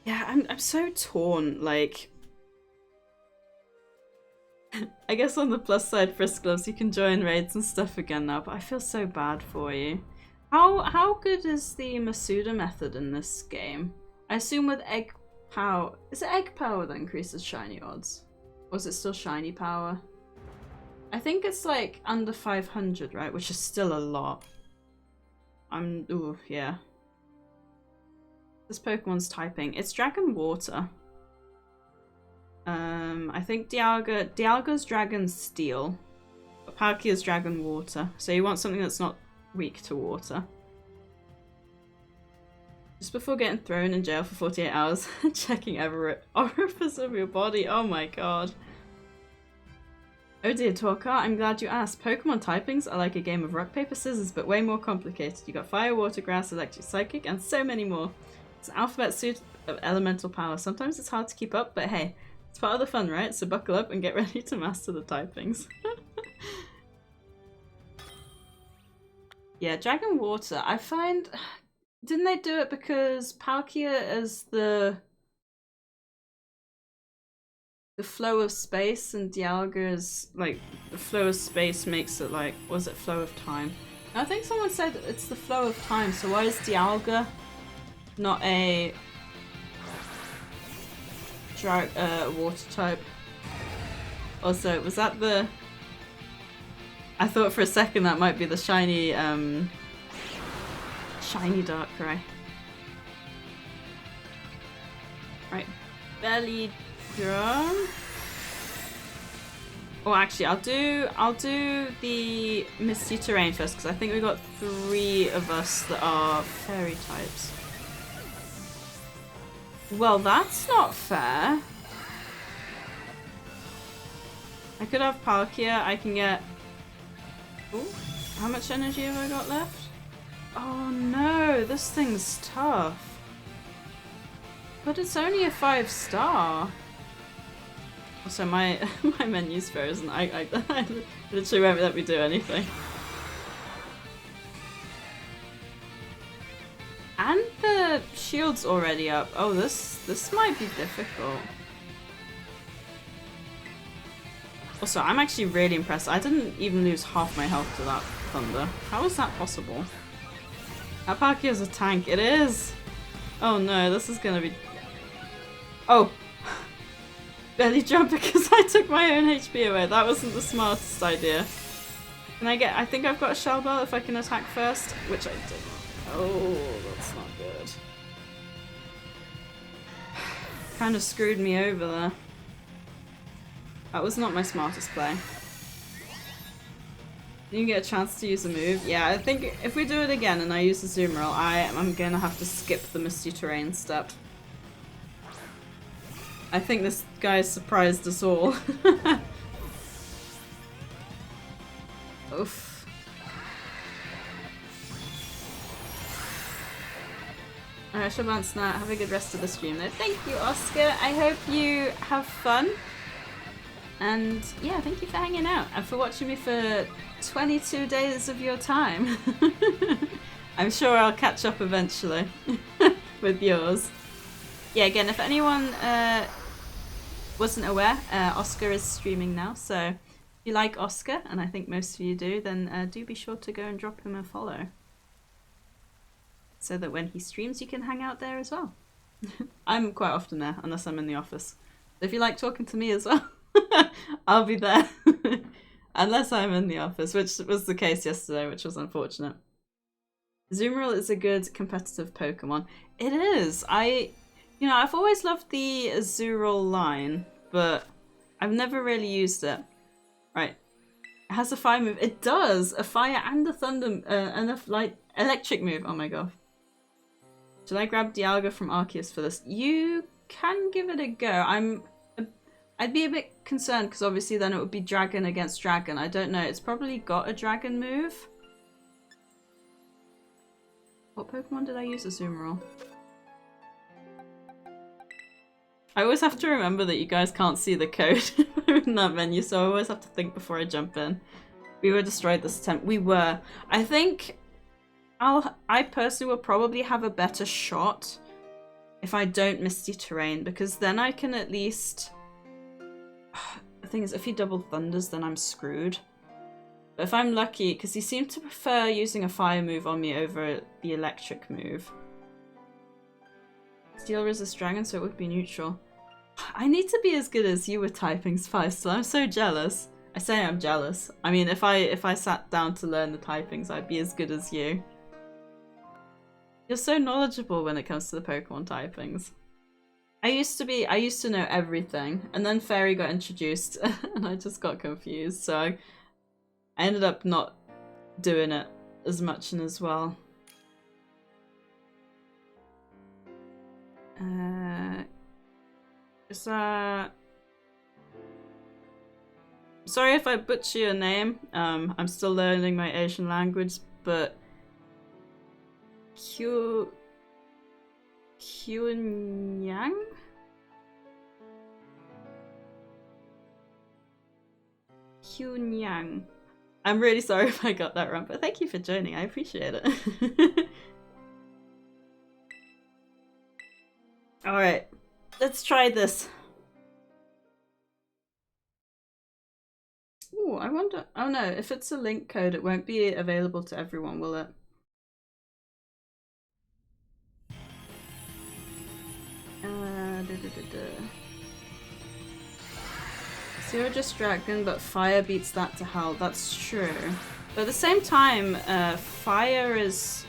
Yeah, I'm so torn, like... I guess on the plus side, Frisk Gloves, you can join raids and stuff again now, but I feel so bad for you. How good is the Masuda method in this game? I assume with egg power... Is it egg power that increases shiny odds? Or is it still shiny power? I think it's like under 500, right? Which is still a lot. Ooh, yeah. This Pokemon's typing. It's Dragon Water. I think Dialga's Dragon Steel. But Palkia's Dragon Water. So you want something that's not weak to water. Just before getting thrown in jail for 48 hours, checking every orifice of your body. Oh my god. Oh dear, Talker, I'm glad you asked. Pokemon typings are like a game of rock, paper, scissors, but way more complicated. You got fire, water, grass, electric, psychic, and so many more. It's an alphabet suit of elemental power. Sometimes it's hard to keep up, but hey, it's part of the fun, right? So buckle up and get ready to master the typings. Yeah, Dragon Water. I find... Didn't they do it because Palkia is the flow of space and Dialga is like the flow of space makes it like, was it flow of time? I think someone said it's the flow of time, so why is Dialga not a water type? Also, was that the... I thought for a second that might be the shiny shiny Darkrai. Right, belly drum. Oh, actually, I'll do the Misty Terrain first because I think we got 3 of us that are fairy types. Well, that's not fair. I could have Palkia. I can get. Ooh, how much energy have I got left? Oh no, this thing's tough. But it's only a 5-star. Also, my menu's frozen. I literally won't let me do anything. And the shield's already up. Oh, this might be difficult. Also, I'm actually really impressed. I didn't even lose half my health to that thunder. How is that possible? That Palkia is a tank. It is! Oh no, this is gonna be... Oh! Barely jump because I took my own HP away. That wasn't the smartest idea. Can I get... I think I've got a Shell Bell if I can attack first, which I didn't. Oh, that's not good. Kind of screwed me over there. That was not my smartest play. You get a chance to use a move. Yeah, I think if we do it again and I use the Zoom Roll, I'm gonna have to skip the Misty Terrain step. I think this guy surprised us all. Oof. Alright, I shall bounce now. Have a good rest of the stream though. Thank you, Oscar. I hope you have fun. And yeah, thank you for hanging out and for watching me for 22 days of your time. I'm sure I'll catch up eventually with yours. Yeah, again, if anyone wasn't aware, Oscar is streaming now, so if you like Oscar, and I think most of you do, then do be sure to go and drop him a follow. So that when he streams, you can hang out there as well. I'm quite often there, unless I'm in the office. So if you like talking to me as well, I'll be there. Unless I'm in the office, which was the case yesterday, which was unfortunate. Azumarill is a good competitive Pokemon. It is. You know, I've always loved the Azurill line, but I've never really used it. Right. It has a fire move. It does! A fire and a thunder, and a light electric move. Oh my god. Should I grab Dialga from Arceus for this? You can give it a go. I'd be a bit concerned because obviously then it would be dragon against dragon. I don't know. It's probably got a dragon move. What Pokemon did I use as Azumarill? I always have to remember that you guys can't see the code in that menu, so I always have to think before I jump in. We were destroyed this attempt. We were. I think I personally will probably have a better shot if I don't Misty Terrain, because then I can at least... The thing is, if he double thunders, then I'm screwed. But if I'm lucky, because he seemed to prefer using a fire move on me over the electric move. Steel resist dragon, so it would be neutral. I need to be as good as you with typing, Spice. I'm so jealous. I say I'm jealous. I mean, if I sat down to learn the typings, I'd be as good as you. You're so knowledgeable when it comes to the Pokemon typings. I used to know everything, and then Fairy got introduced, and I just got confused, so I ended up not doing it as much and as well. Is that... Sorry if I butcher your name, I'm still learning my Asian language, but... Hyunyang? Hyunyang. I'm really sorry if I got that wrong, but thank you for joining, I appreciate it. Alright, let's try this. Ooh, I wonder... Oh no, if it's a link code, it won't be available to everyone, will it? Zero just dragon, but fire beats that to hell. That's true. But at the same time, fire is...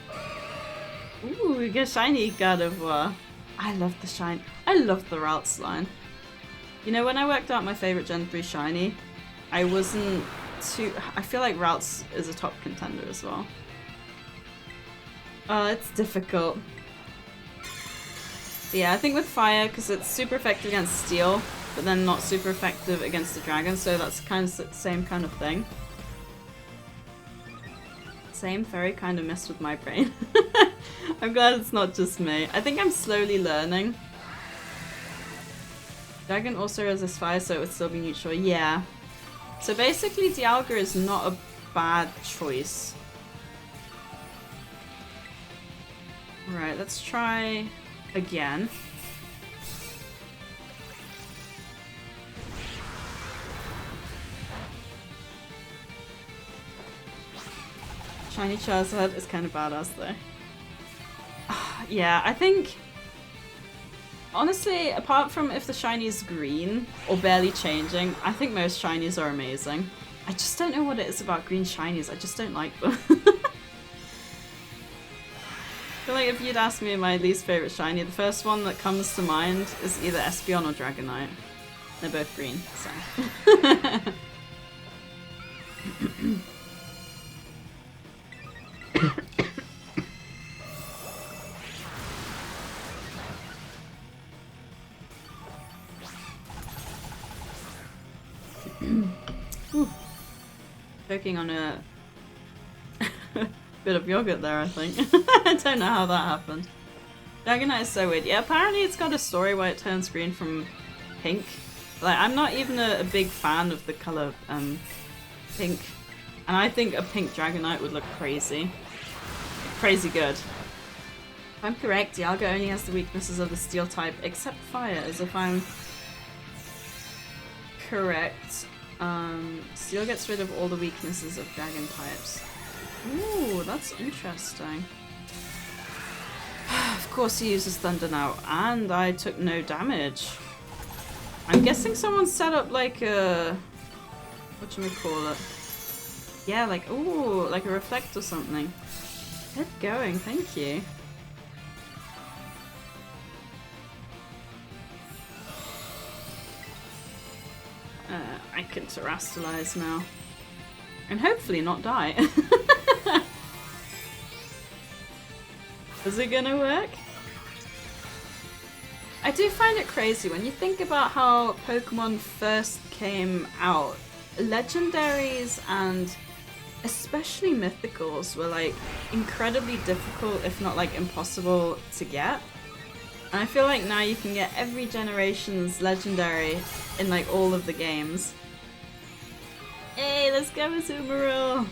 Ooh, we get shiny Gardevoir. I love the shine. I love the Ralts line. You know, when I worked out my favorite Gen 3 shiny, I wasn't too... I feel like Ralts is a top contender as well. Oh, it's difficult. But yeah, I think with fire, because it's super effective against steel, but then not super effective against the dragon, so that's kind of the same kind of thing. Same, Fairy kind of messed with my brain. I'm glad it's not just me. I think I'm slowly learning. Dragon also resists fire, so it would still be neutral. Yeah. So basically, Dialga is not a bad choice. Right, let's try again. Shiny Charizard is kind of badass though. Yeah, I think... Honestly, apart from if the shiny is green or barely changing, I think most shinies are amazing. I just don't know what it is about green shinies, I just don't like them. I feel like if you'd ask me my least favorite shiny, the first one that comes to mind is either Espeon or Dragonite. They're both green, so... Choking on a bit of yogurt there, I think. I don't know how that happened. Dragonite is so weird. Yeah, apparently it's got a story where it turns green from pink. Like, I'm not even a big fan of the colour pink. And I think a pink Dragonite would look crazy. Crazy good. If I'm correct, Dialga only has the weaknesses of the steel type, except fire, as if I'm correct. Steel gets rid of all the weaknesses of dragon types. Ooh, that's interesting. Of course he uses Thunder now, and I took no damage. I'm guessing someone set up like a... whatchamacallit? Yeah, like, ooh, like a reflect or something. Good going, thank you. I can terrestrialize now. And hopefully not die. Is it gonna work? I do find it crazy when you think about how Pokemon first came out. Legendaries and especially mythicals were like incredibly difficult, if not like impossible to get. And I feel like now you can get every generation's legendary in like all of the games. Hey, let's go with Azumarill!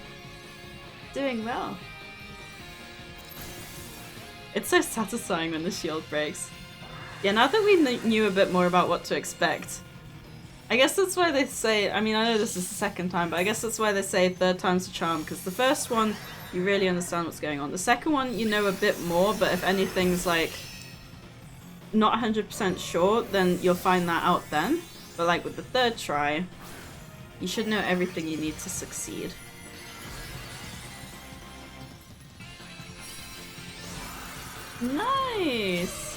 Doing well. It's so satisfying when the shield breaks. Yeah, now that we knew a bit more about what to expect, I guess that's why they say, I mean, I know this is the second time, but I guess that's why they say third time's a charm, because the first one, you really understand what's going on. The second one, you know a bit more, but if anything's like not 100% sure, then you'll find that out then. But like with the third try, you should know everything you need to succeed. Nice!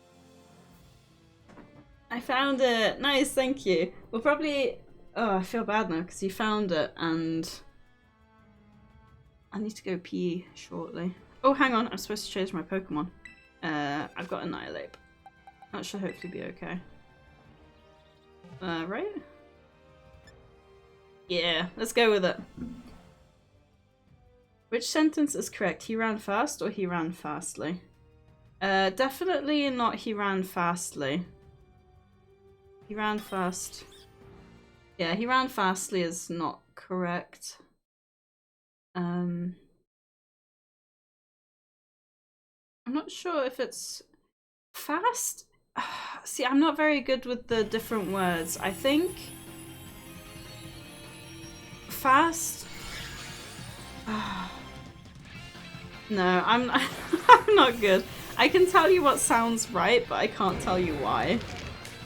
I found it! Nice, thank you. We'll probably... Oh, I feel bad now because you found it and... I need to go pee shortly. Oh, hang on, I'm supposed to change my Pokemon. I've got Annihilate. That should hopefully be okay. Right? Yeah, let's go with it. Which sentence is correct? He ran fast or he ran fastly? Definitely not he ran fastly. He ran fast. Yeah, he ran fastly is not correct. I'm not sure if it's fast. See, I'm not very good with the different words. I think fast. No, I'm not good. I can tell you what sounds right, but I can't tell you why.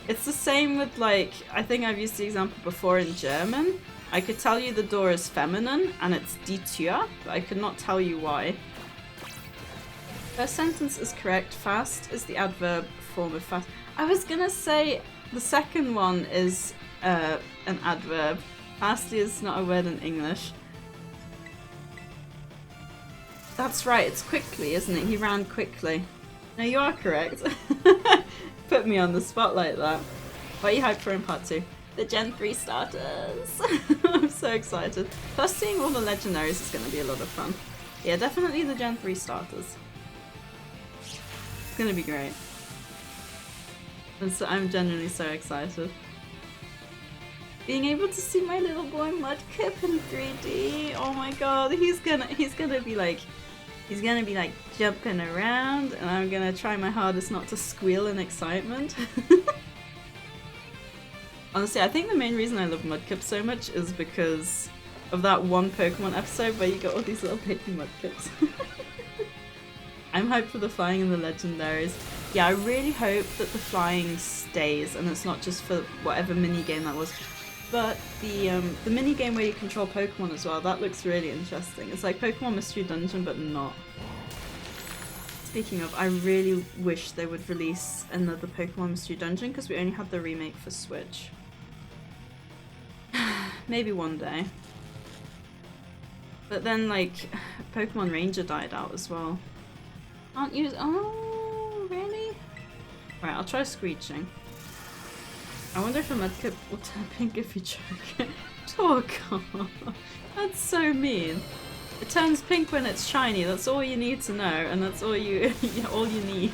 It's the same with, like, I think I've used the example before in German. I could tell you the door is feminine and it's die Tür, but I could not tell you why. First sentence is correct. Fast is the adverb form of fast. I was gonna say the second one is an adverb. Fastly is not a word in English. That's right, it's quickly, isn't it? He ran quickly. No, you are correct. Put me on the spot like that. What are you hyped for in part 2? The Gen 3 starters! I'm so excited. Plus seeing all the legendaries is going to be a lot of fun. Yeah, definitely the Gen 3 starters. It's going to be great. And so I'm genuinely so excited. Being able to see my little boy Mudkip in 3D, oh my god, he's gonna be like jumping around, and I'm gonna try my hardest not to squeal in excitement. Honestly, I think the main reason I love Mudkip so much is because of that one Pokemon episode where you got all these little baby Mudkips. I'm hyped for the flying and the legendaries. Yeah, I really hope that the flying stays and it's not just for whatever minigame that was. But the minigame where you control Pokemon as well, that looks really interesting. It's like Pokemon Mystery Dungeon, but not. Speaking of, I really wish they would release another Pokemon Mystery Dungeon because we only had the remake for Switch. Maybe one day. But then, like, Pokemon Ranger died out as well. Can't use. Oh, really? Right, I'll try screeching. I wonder if a Mudkip will turn pink if you choke it. Oh god, that's so mean. It turns pink when it's shiny, that's all you need to know, and that's all you need.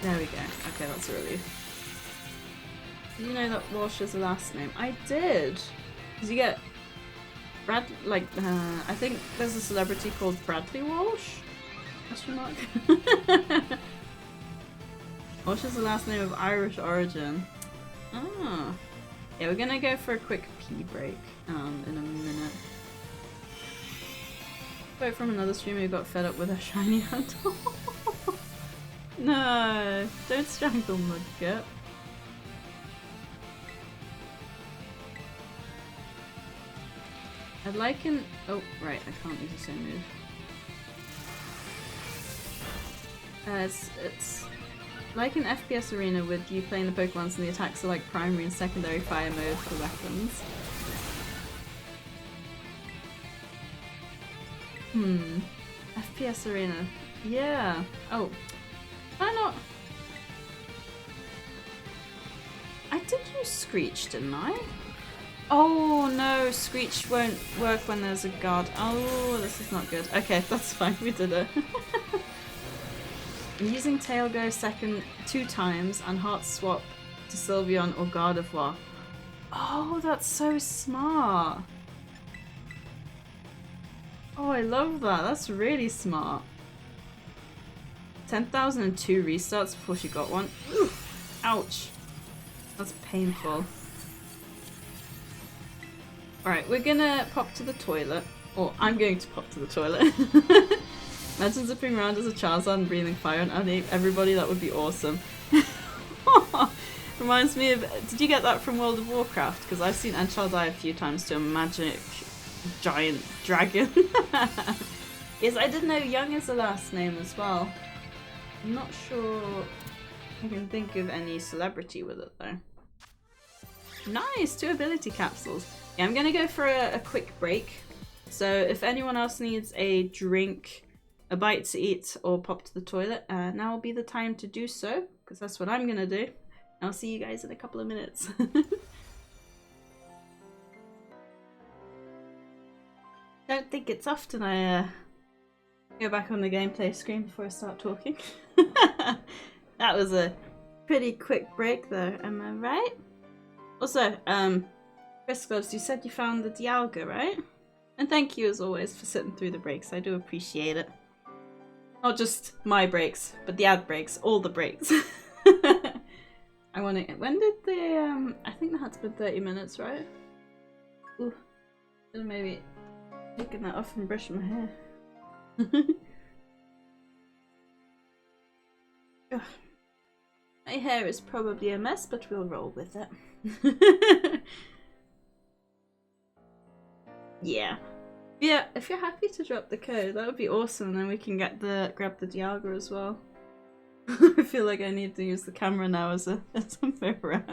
There we go. Okay, that's a relief. Did you know that Walsh is a last name? I did! Did you get I think there's a celebrity called Bradley Walsh? Question mark? Walsh is the last name of Irish origin. Ah. Yeah, we're gonna go for a quick pee break in a minute. Quote from another streamer who got fed up with a shiny handle. No, don't strangle Mudkip. I'd like an... Oh, right, I can't use the same move. It's like an FPS arena with you playing the Pokemons and the attacks are like primary and secondary fire mode for weapons. FPS arena. Yeah. Oh. Why not? I did use Screech, didn't I? Oh no, Screech won't work when there's a guard. Oh, this is not good. Okay, that's fine, we did it. I'm using Tail Go second 2 times and Heart Swap to Sylveon or Gardevoir. Oh, that's so smart. Oh, I love that. That's really smart. 10,002 restarts before she got one. Ooh, ouch. That's painful. Alright, we're gonna pop to the toilet. Or I'm going to pop to the toilet. Imagine zipping around as a Charizard and breathing fire on everybody, that would be awesome. Reminds me of... Did you get that from World of Warcraft? Because I've seen Enchal die a few times to a magic giant dragon. Yes, I didn't know Young is the last name as well. I'm not sure I can think of any celebrity with it though. Nice! 2 ability capsules. Yeah, I'm gonna go for a quick break. So if anyone else needs a drink, a bite to eat, or pop to the toilet, now will be the time to do so, because that's what I'm gonna do. I'll see you guys in a couple of minutes. Don't think it's often I go back on the gameplay screen before I start talking. That was a pretty quick break though, am I right? Also, Chris Gloves, you said you found the Dialga, right? And thank you as always for sitting through the breaks, I do appreciate it. Not just my breaks, but the ad breaks, all the breaks. I want to. When did the I think that had to be 30 minutes, right? Ooh, maybe taking that off and brushing my hair. Ugh. My hair is probably a mess, but we'll roll with it. Yeah. Yeah, if you're happy to drop the code, that would be awesome, and then we can get grab the Dialga as well. I feel like I need to use the camera now as a mirror.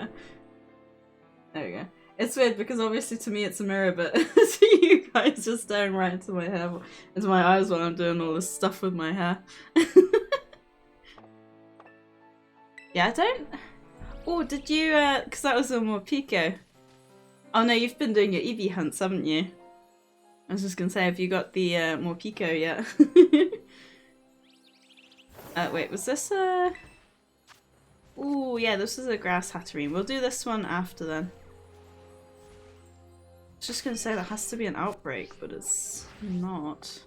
There we go. It's weird because obviously to me it's a mirror, but to you guys just staring right into my hair, into my eyes while I'm doing all this stuff with my hair. Yeah, I don't... Oh, did you, because that was a Morpeko. Oh no, you've been doing your Eevee hunts, haven't you? I was just gonna say, have you got the Morpeko yet? Wait, was this a... Ooh, yeah, this is a Grass Hatterene. We'll do this one after then. I was just gonna say there has to be an outbreak, but it's not.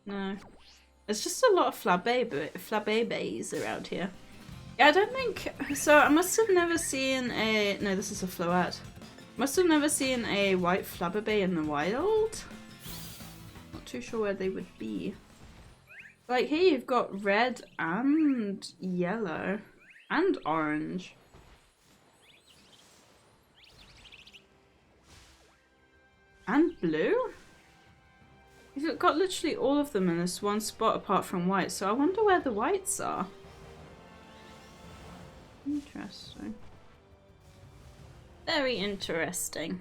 No. It's just a lot of Flabébés around here. Yeah, I don't think... So I must have never seen a... No, this is a Floette. Must have never seen a white Flabébé in the wild. Not too sure where they would be. Like here you've got red and yellow and orange. And blue? You've got literally all of them in this one spot apart from white, so I wonder where the whites are. Interesting. Very interesting.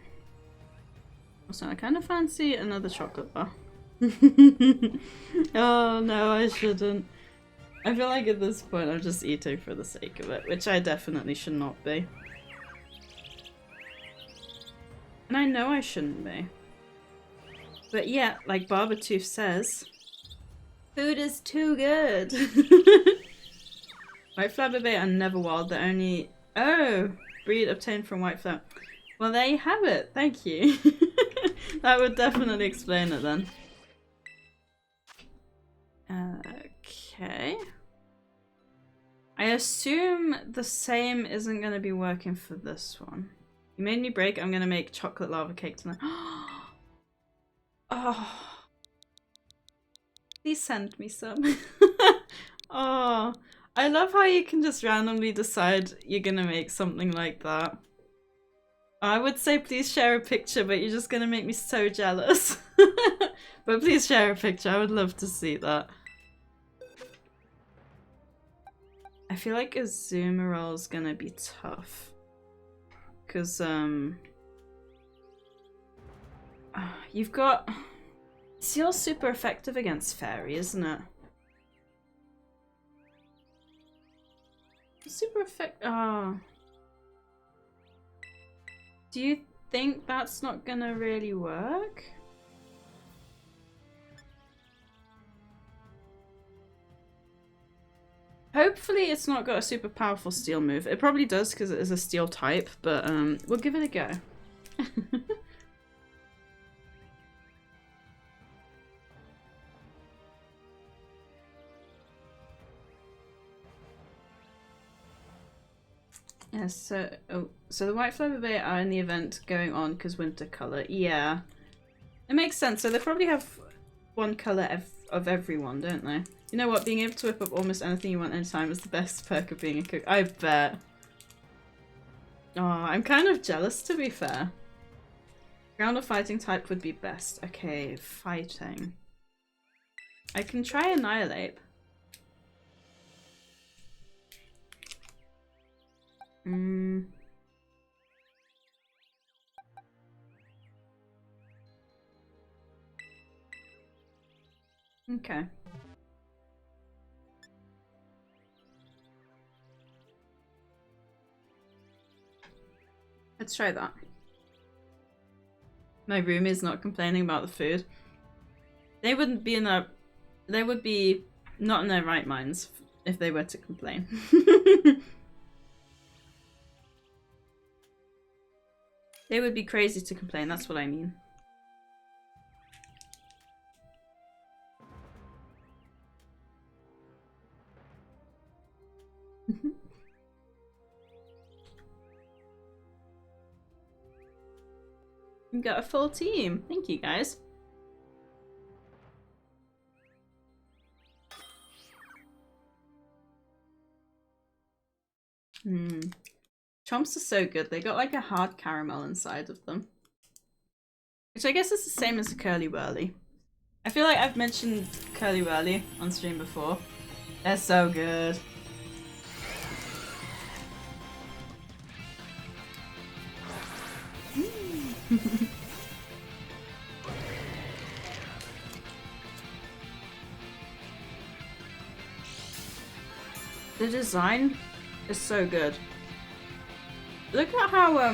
Also, I kind of fancy another chocolate bar. Oh no, I shouldn't. I feel like at this point I'm just eating for the sake of it, which I definitely should not be. And I know I shouldn't be. But yeah, like Barbatooth says, food is too good. White Flabébé are never wild, they're only... Oh! Breed obtained from white flower. Well, there you have it. Thank you. That would definitely explain it then. Okay. I assume the same isn't going to be working for this one. You made me break. I'm going to make chocolate lava cake tonight. Oh. Please send me some. Oh. I love how you can just randomly decide you're gonna make something like that. I would say please share a picture, but you're just gonna make me so jealous. But please share a picture, I would love to see that. I feel like a Azumarill is gonna be tough. Because, you've got... Seal's super effective against Fairy, isn't it? Super effective. Oh. Do you think that's not gonna really work? Hopefully it's not got a super powerful steel move. It probably does because it is a steel type, but we'll give it a go. Yes, so the white Flabébé are in the event going on because winter colour. Yeah. It makes sense. So they probably have one colour of everyone, don't they? You know what? Being able to whip up almost anything you want anytime is the best perk of being a cook. I bet. Oh, I'm kind of jealous to be fair. Ground or fighting type would be best. Okay, fighting. I can try Annihilate. Okay. Let's try that. My roomie's not complaining about the food. They wouldn't be in their... They would be not in their right minds if they were to complain. They would be crazy to complain, that's what I mean. You got a full team. Thank you, guys. Chomps are so good. They got like a hard caramel inside of them. Which I guess is the same as a Curly Wurly. I feel like I've mentioned Curly Wurly on stream before. They're so good. The design is so good. Look at how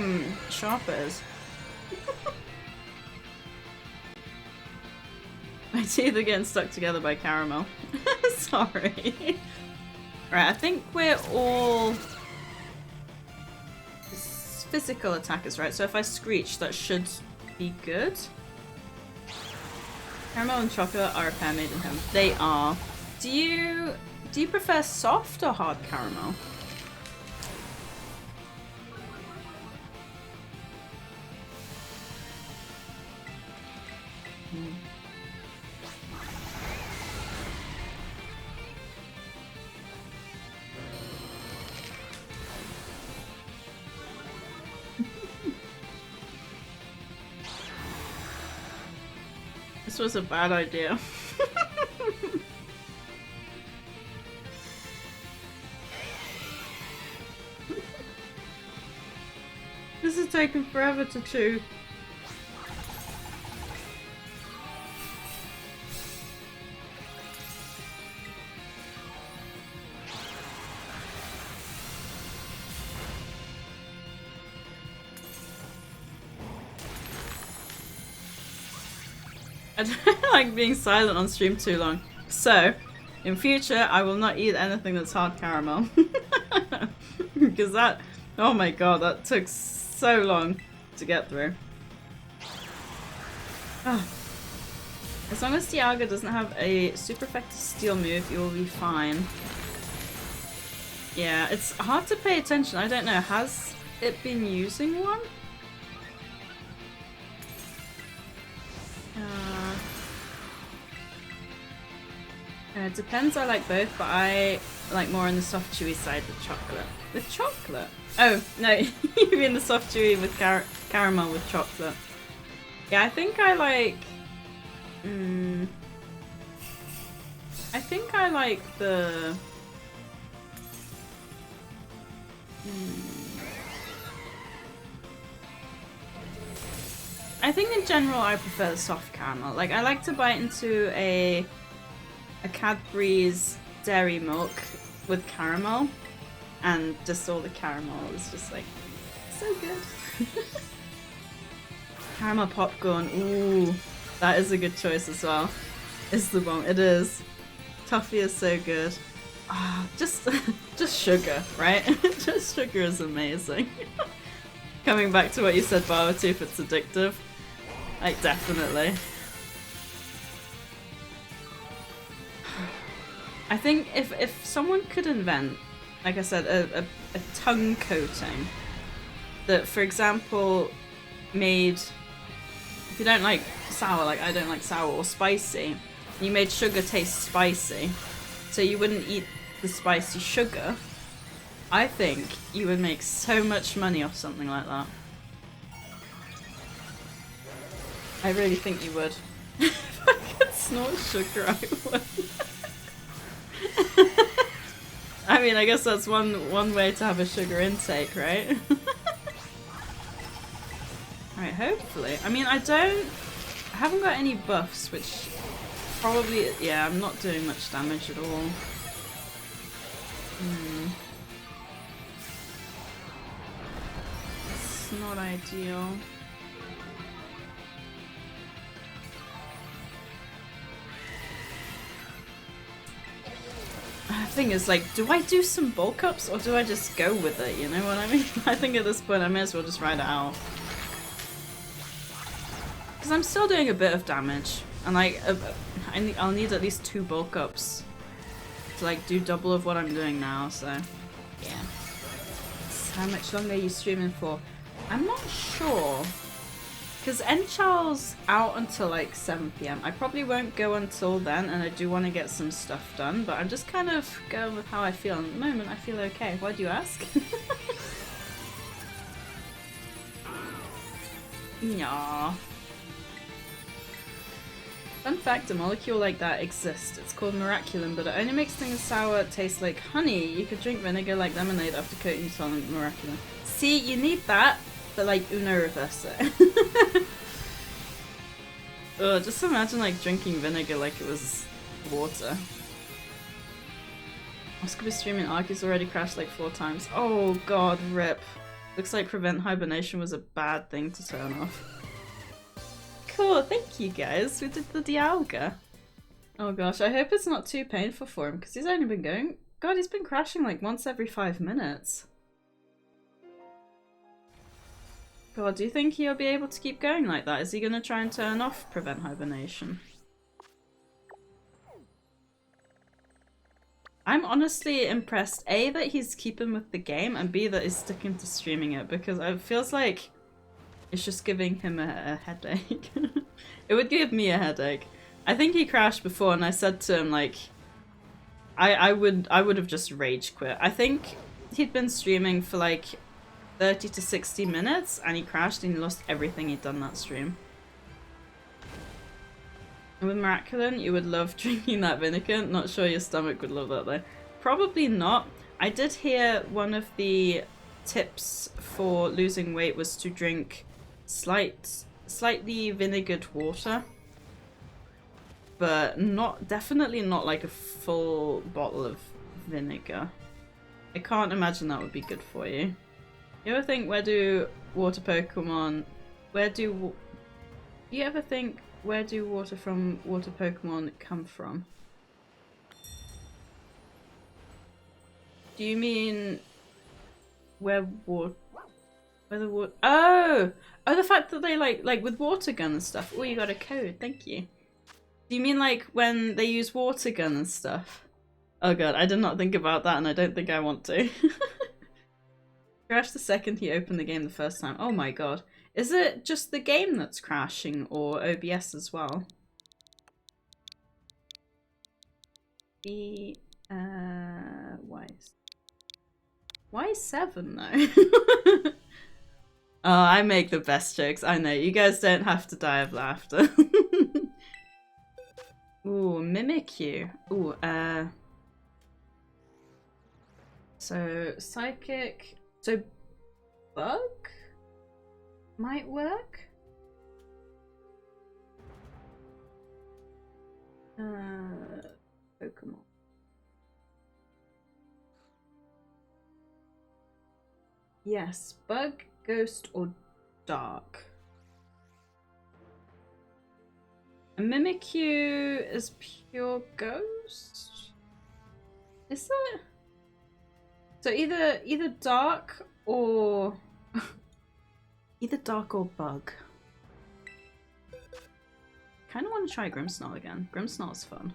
sharp it is. My teeth are getting stuck together by caramel. Sorry. Right, I think we're all physical attackers, right? So if I screech, that should be good. Caramel and chocolate are a pair made in heaven. They are. Do you prefer soft or hard caramel? This was a bad idea. This is taking forever to chew. I don't like being silent on stream too long. So, in future, I will not eat anything that's hard caramel. Because that, oh my god, that took so long to get through. Oh. As long as Tiago doesn't have a super effective steel move, you will be fine. Yeah, it's hard to pay attention. I don't know, has it been using one? It depends, I like both, but I like more on the soft chewy side with chocolate. With chocolate? Oh, no, you mean the soft chewy with caramel with chocolate. Yeah, I think I like... I think I like the... I think in general I prefer the soft caramel. Like, I like to bite into a Cadbury's dairy milk with caramel, and just all the caramel is just like so good. Caramel popcorn, ooh, that is a good choice as well. It's the bomb. It is. Toffee is so good. Ah, just sugar, right? Just sugar is amazing. Coming back to what you said, Barbatooth, it's addictive. Like, definitely. I think if someone could invent, like I said, a tongue coating that, for example, made, if you don't like sour, like I don't like sour, or spicy, you made sugar taste spicy, so you wouldn't eat the spicy sugar, I think you would make so much money off something like that. I really think you would. If I could snort sugar, I would. I mean, I guess that's one way to have a sugar intake, right? Alright, hopefully. I mean, I haven't got any buffs, which probably, yeah, I'm not doing much damage at all. It's not ideal. The thing is, like, do I do some bulk ups or do I just go with it? You know what I mean? I think at this point I may as well just ride it out. Because I'm still doing a bit of damage, and like, I'll need at least 2 bulk ups to like do double of what I'm doing now. So, yeah. So how much longer are you streaming for? I'm not sure. Because Enchar's out until like 7 PM. I probably won't go until then, and I do want to get some stuff done, but I'm just kind of going with how I feel. And at the moment, I feel okay. Why do you ask? Nyah. Fun fact, a molecule like that exists. It's called Miraculum, but it only makes things sour taste like honey. You could drink vinegar like lemonade after coating it on Miraculum. See, you need that. But like Uno reverse it. Ugh, just imagine like drinking vinegar like it was water. Oscar be streaming Arceus already crashed like 4 times. Oh god, rip. Looks like prevent hibernation was a bad thing to turn off. Cool, thank you guys. We did the Dialga. Oh gosh, I hope it's not too painful for him because he's only been going. God, he's been crashing like once every 5 minutes. God, do you think he'll be able to keep going like that? Is he gonna try and turn off prevent hibernation? I'm honestly impressed, A, that he's keeping with the game, and B, that he's sticking to streaming it, because it feels like it's just giving him a headache. It would give me a headache. I think he crashed before, and I said to him, like, I would have just rage quit. I think he'd been streaming for like 30 to 60 minutes and he crashed and he lost everything he'd done that stream. And with Miraculum, you would love drinking that vinegar. Not sure your stomach would love that though. Probably not. I did hear one of the tips for losing weight was to drink slightly vinegared water. But definitely not like a full bottle of vinegar. I can't imagine that would be good for you. You ever think, where do water Pokemon... do you ever think, where do water Pokemon come from? Do you mean... where the water... Oh! Oh, the fact that they like with water gun and stuff. Oh, you got a code, thank you. Do you mean like when they use water gun and stuff? Oh god, I did not think about that and I don't think I want to. Crashed the second he opened the game the first time. Oh my god. Is it just the game that's crashing or OBS as well? Why 7 though? Oh, I make the best jokes. I know. You guys don't have to die of laughter. Ooh, Mimikyu. Ooh, so Psychic. So Bug might work. Pokemon. Yes, Bug, Ghost, or Dark. A Mimikyu is pure Ghost? Is it? So either Dark or... either Dark or Bug. Kinda want to try Grimmsnarl again. Grimmsnarl's fun.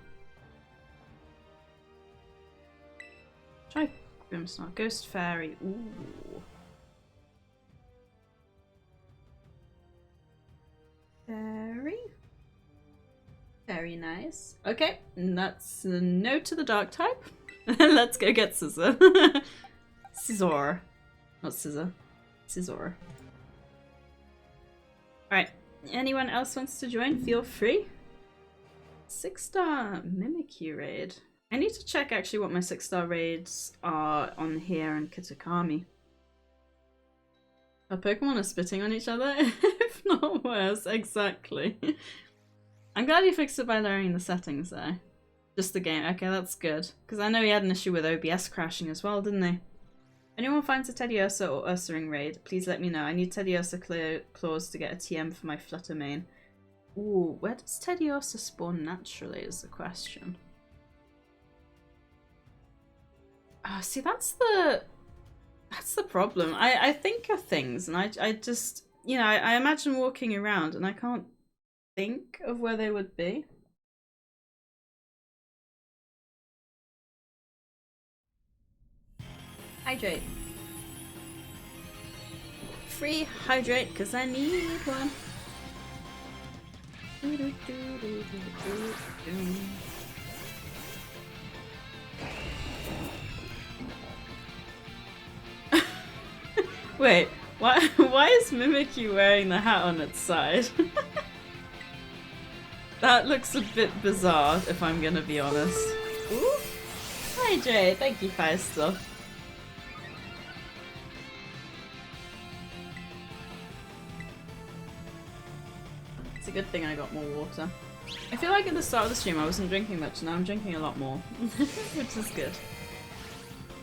Try Grimmsnarl. Ghost Fairy. Ooh. Fairy. Very nice. Okay, that's a no to the Dark type. Let's go get Scissor. Scizor. Not Scissor. Scizor. Alright, anyone else wants to join? Feel free. 6-star Mimikyu raid. I need to check actually what my 6-star raids are on here and Kitakami. Our Pokemon are spitting on each other? If not worse, exactly. I'm glad you fixed it by lowering the settings there. Just the game. Okay, that's good. Because I know he had an issue with OBS crashing as well, didn't he? Anyone finds a Teddiursa or Ursaring raid, please let me know. I need Teddiursa claws to get a TM for my Flutter main. Ooh, where does Teddiursa spawn naturally is the question. See, that's the problem. I think of things and I just, you know, I imagine walking around and I can't think of where they would be. Hydrate. Free hydrate, because I need one. Wait, why is Mimikyu wearing the hat on its side? That looks a bit bizarre, if I'm gonna be honest. Ooh. Hydrate, thank you, Feistel. It's a good thing I got more water. I feel like at the start of the stream I wasn't drinking much, and now I'm drinking a lot more, which is good.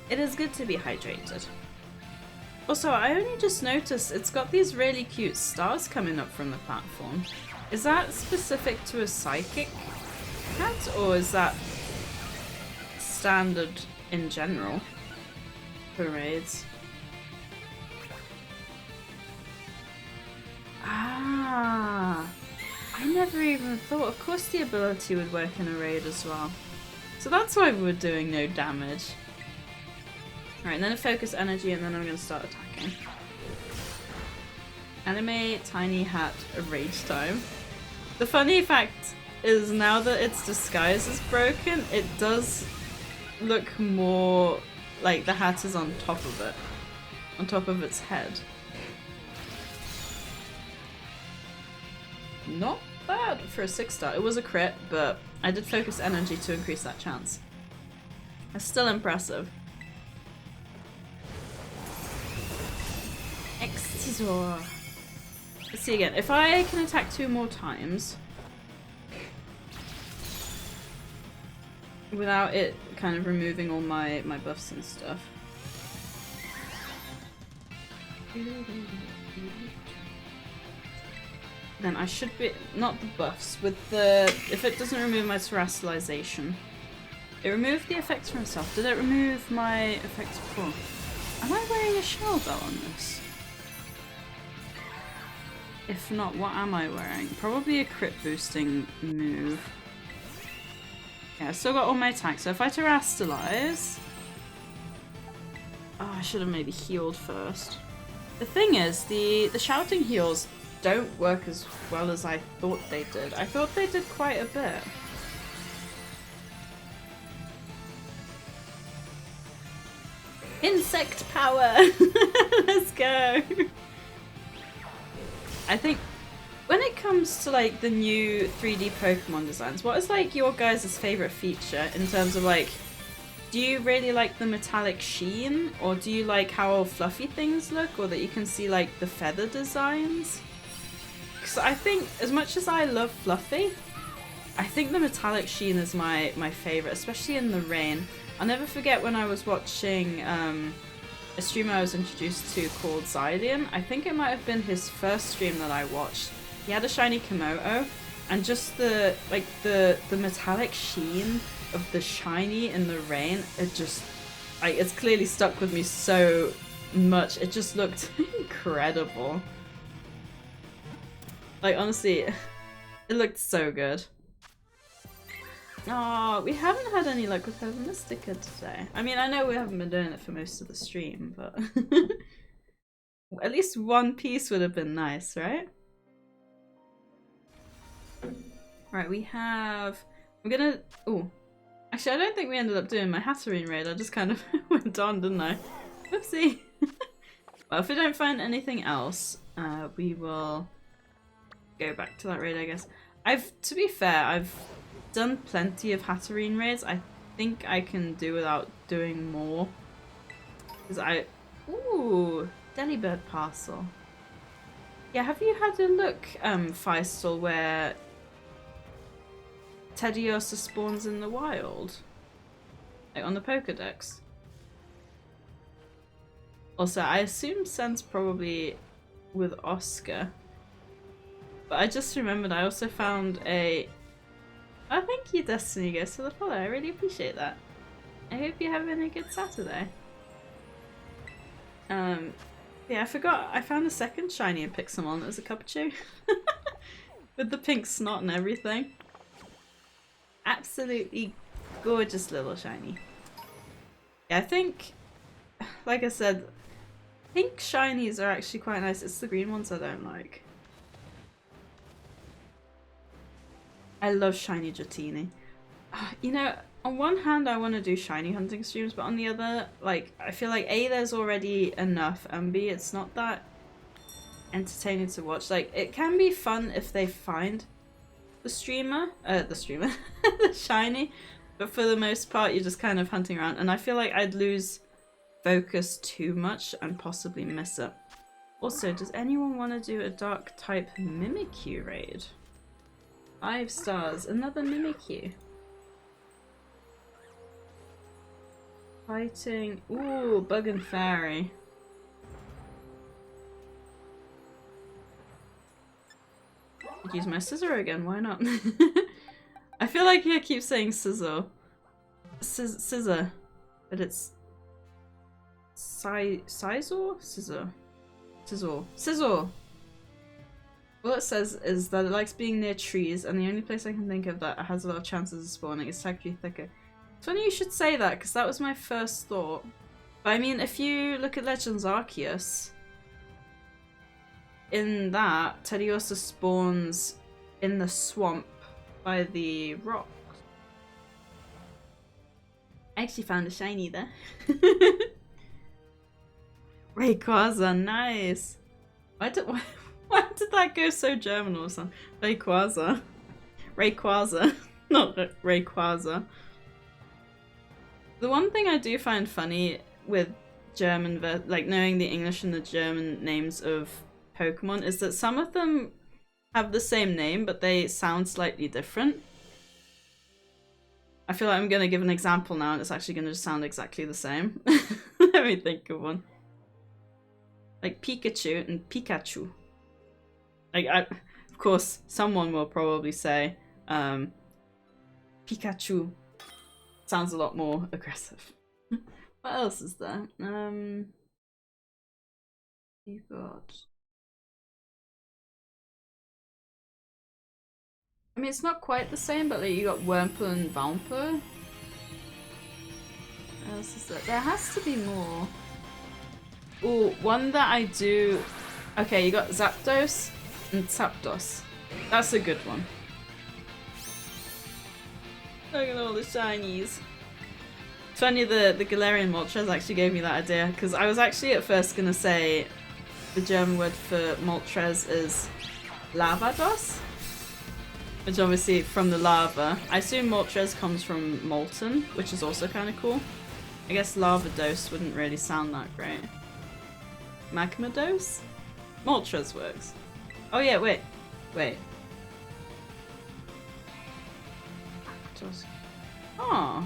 It is good to be hydrated. Also, I only just noticed it's got these really cute stars coming up from the platform. Is that specific to a psychic hat, or is that standard in general for raids? Ah, I never even thought. Of course the ability would work in a raid as well. So that's why we were doing no damage. Alright, then a focus energy and then I'm going to start attacking. Anime tiny hat rage time. The funny fact is now that its disguise is broken, it does look more like the hat is on top of it. On top of its head. Not bad for a 6-star. It was a crit, but I did focus energy to increase that chance. It's still impressive. Extisor. Let's see again. If I can attack 2 more times without it kind of removing all my buffs and stuff. Then I should be, not the buffs, with the, if it doesn't remove my terrestrialization. It removed the effects from itself. Did it remove my effects before? Am I wearing a shell bell on this? If not, what am I wearing? Probably a crit boosting move. Yeah, I still got all my attacks, so if I terrestrialize... Oh, I should have maybe healed first. The thing is, the shouting heals don't work as well as I thought they did. I thought they did quite a bit. Insect power! Let's go! I think when it comes to like the new 3D Pokemon designs, what is like your guys' favourite feature in terms of like, do you really like the metallic sheen, or do you like how fluffy things look, or that you can see like the feather designs? Because I think, as much as I love fluffy, I think the metallic sheen is my favourite, especially in the rain. I'll never forget when I was watching a streamer I was introduced to called Zydian. I think it might have been his first stream that I watched. He had a shiny Komodo, and just the metallic sheen of the shiny in the rain, it just, it's clearly stuck with me so much. It just looked incredible. Like, honestly, it looked so good. Oh, we haven't had any luck with Heaven Mystica today. I mean, I know we haven't been doing it for most of the stream, but at least one piece would have been nice, right? Right, we have... I'm gonna... Oh. Actually, I don't think we ended up doing my Hatterene raid. I just kind of went on, didn't I? Whoopsie. Well, if we don't find anything else, we will go back to that raid, I guess. To be fair, I've done plenty of Hatterene raids. I think I can do without doing more. Because ooh, Delibird parcel. Yeah, have you had a look, Feistel, where Teddiursa spawns in the wild? Like on the Pokedex? Also, I assume Sen's probably with Oscar. But I just remembered I also found a... Oh, thank you, Destiny Ghost, for the follow. I really appreciate that. I hope you're having a good Saturday. Yeah, I forgot. I found a second shiny in Pixelmon. It was a Cupchew. With the pink snot and everything. Absolutely gorgeous little shiny. Yeah, I think, like I said, pink shinies are actually quite nice. It's the green ones I don't like. I love shiny Dratini. You know, on one hand I want to do shiny hunting streams, but on the other, like, I feel like A, there's already enough, and B, it's not that entertaining to watch. Like, it can be fun if they find the shiny, but for the most part you're just kind of hunting around, and I feel like I'd lose focus too much and possibly miss it. Also, does anyone want to do a dark type Mimikyu raid? 5 stars, another Mimikyu. Fighting, ooh, Bug and Fairy. I'd use my scissor again, why not? I feel like I keep saying scissor. Scissor. But it's... Scizor? Scissor. Scissor. Scissor! All it says is that it likes being near trees, and the only place I can think of that has a lot of chances of spawning is technically thicker. It's funny you should say that, because that was my first thought. But I mean, if you look at Legends Arceus, in that, Teddiursa spawns in the swamp by the rocks. I actually found a shiny there. Rayquaza, nice! Why did that go so German or something? Rayquaza. Rayquaza, not Rayquaza. The one thing I do find funny with German, like knowing the English and the German names of Pokemon, is that some of them have the same name, but they sound slightly different. I feel like I'm going to give an example now, and it's actually going to just sound exactly the same. Let me think of one. Like Pikachu and Pikachu. Like, of course, someone will probably say, Pikachu sounds a lot more aggressive. What else is there? You've got... I mean, it's not quite the same, but like, you got Wurmple and Valmper. What else is there? There has to be more. Ooh, one that I do... Okay, you got Zapdos and Zapdos. That's a good one. Look at all the shinies. It's funny, the Galarian Moltres actually gave me that idea, because I was actually at first going to say the German word for Moltres is Lavados, which obviously from the lava. I assume Moltres comes from molten, which is also kind of cool. I guess Lavados wouldn't really sound that great. Magmados? Moltres works. Oh yeah, wait. Oh.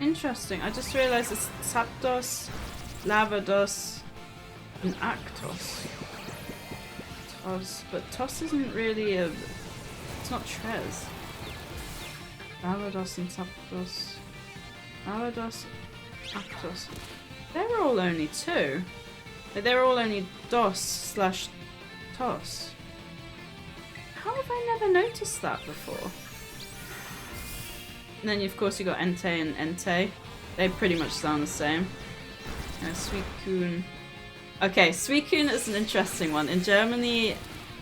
Interesting. I just realized it's Zapdos, Lavados, and Actos. Tos. But Tos isn't really a... It's not Trez. Lavados and Zapdos. Lavados, Actos. They're all only 2. Like, they're all only DOS/TOS. How have I never noticed that before? And then, of course, you got Entei and Entei. They pretty much sound the same. Suicune. Okay, Suicune is an interesting one. In German,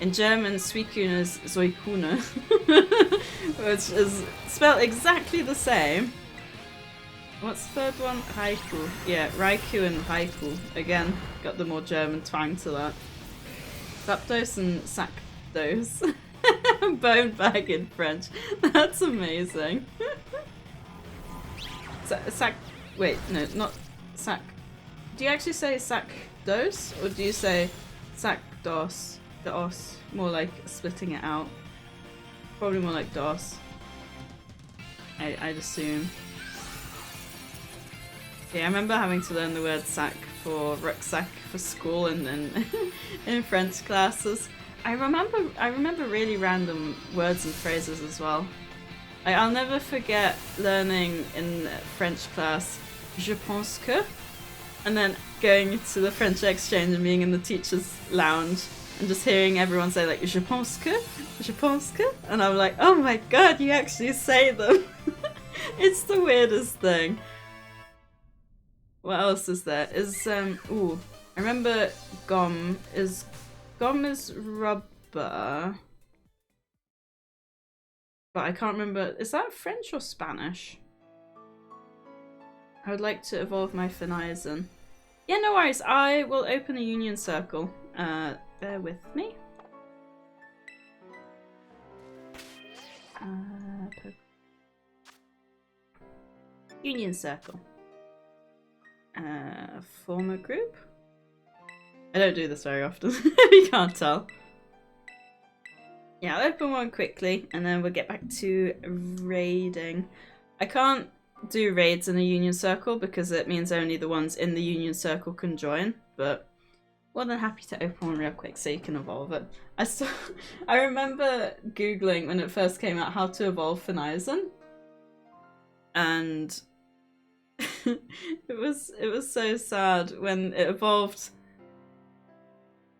Suicune is Suicune, which is spelled exactly the same. What's the third one? Raikou. Yeah, Raikou and Raikou. Again, got the more German twang to that. Zapdos and Sakdos. Bone bag in French. That's amazing. Sac. Wait, no, not sac. Do you actually say sac dos, or do you say sac dos? Dos. More like splitting it out. Probably more like dos. I'd assume. Yeah, I remember having to learn the word sac for rucksack for school and then in French classes. I remember really random words and phrases as well. I'll never forget learning in French class je pense que, and then going to the French exchange and being in the teacher's lounge and just hearing everyone say like je pense que, and I'm like, oh my god, you actually say them. It's the weirdest thing. What else is there? Ooh, I remember gum is rubber. But I can't remember, is that French or Spanish? I would like to evolve my Finisen. Yeah, no worries, I will open a union circle. Bear with me. Union circle. Form a group? I don't do this very often, you can't tell. Yeah, I'll open one quickly and then we'll get back to raiding. I can't do raids in a union circle because it means only the ones in the union circle can join, but more than happy to open one real quick so you can evolve it. I remember googling when it first came out how to evolve Finisen, and it was so sad when it evolved.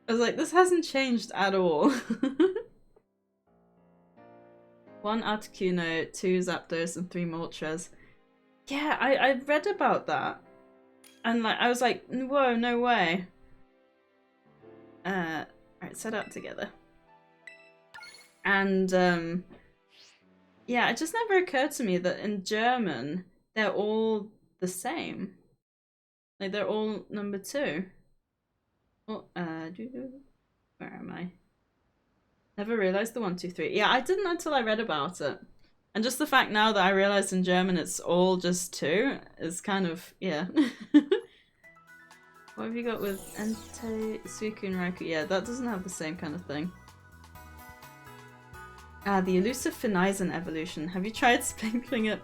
I was like, this hasn't changed at all. 1 Articuno, 2 Zapdos, and 3 Moltres. Yeah, I read about that. And like I was like, whoa, no way. Alright, set up together. And yeah, it just never occurred to me that in German they're all the same. Like they're all number 2. Oh, where am I? Never realized the 1, 2, 3. Yeah, I didn't until I read about it. And just the fact now that I realized in German it's all just 2 is kind of, yeah. What have you got with Entei, Suicune, Raikou? Yeah, that doesn't have the same kind of thing. Ah, the elusive Finisen evolution. Have you tried sprinkling it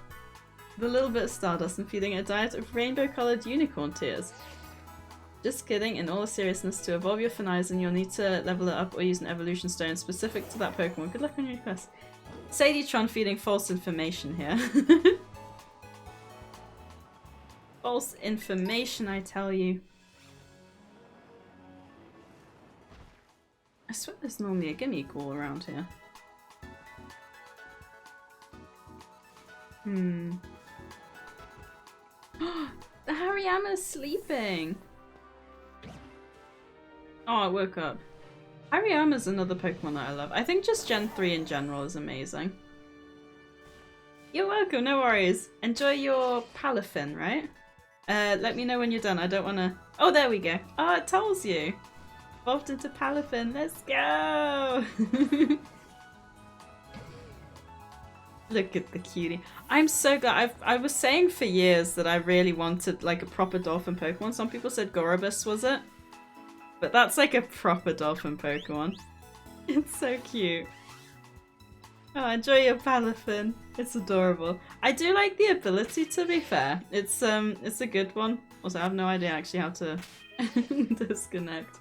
with a little bit of stardust and feeding it a diet of rainbow-coloured unicorn tears? Just kidding, in all seriousness, to evolve your Finisen, you'll need to level it up or use an evolution stone specific to that Pokemon. Good luck on your quest. Sadietron feeding false information here. False information, I tell you. I swear there's normally a gimme call around here. The Hariyama's sleeping! Oh, I woke up. Hariyama's another Pokemon that I love. I think just Gen 3 in general is amazing. You're welcome, no worries. Enjoy your Palafin, right? Let me know when you're done. I don't want to... Oh, there we go. Oh, it tells you. Evolved into Palafin. Let's go! Look at the cutie. I'm so glad. I was saying for years that I really wanted like a proper dolphin Pokemon. Some people said Gorobus was it. But that's like a proper dolphin Pokemon. It's so cute. Oh, enjoy your Palafin. It's adorable. I do like the ability, to be fair. It's a good one. Also, I have no idea actually how to disconnect.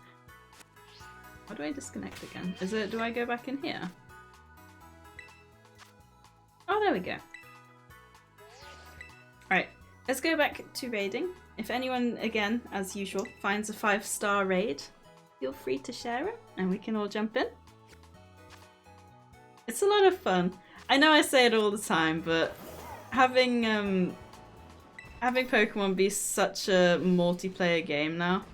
How do I disconnect again? Do I go back in here? Oh, there we go. Alright, let's go back to raiding. If anyone, again, as usual, finds a 5-star raid, feel free to share it and we can all jump in. It's a lot of fun. I know I say it all the time, but having Pokemon be such a multiplayer game now,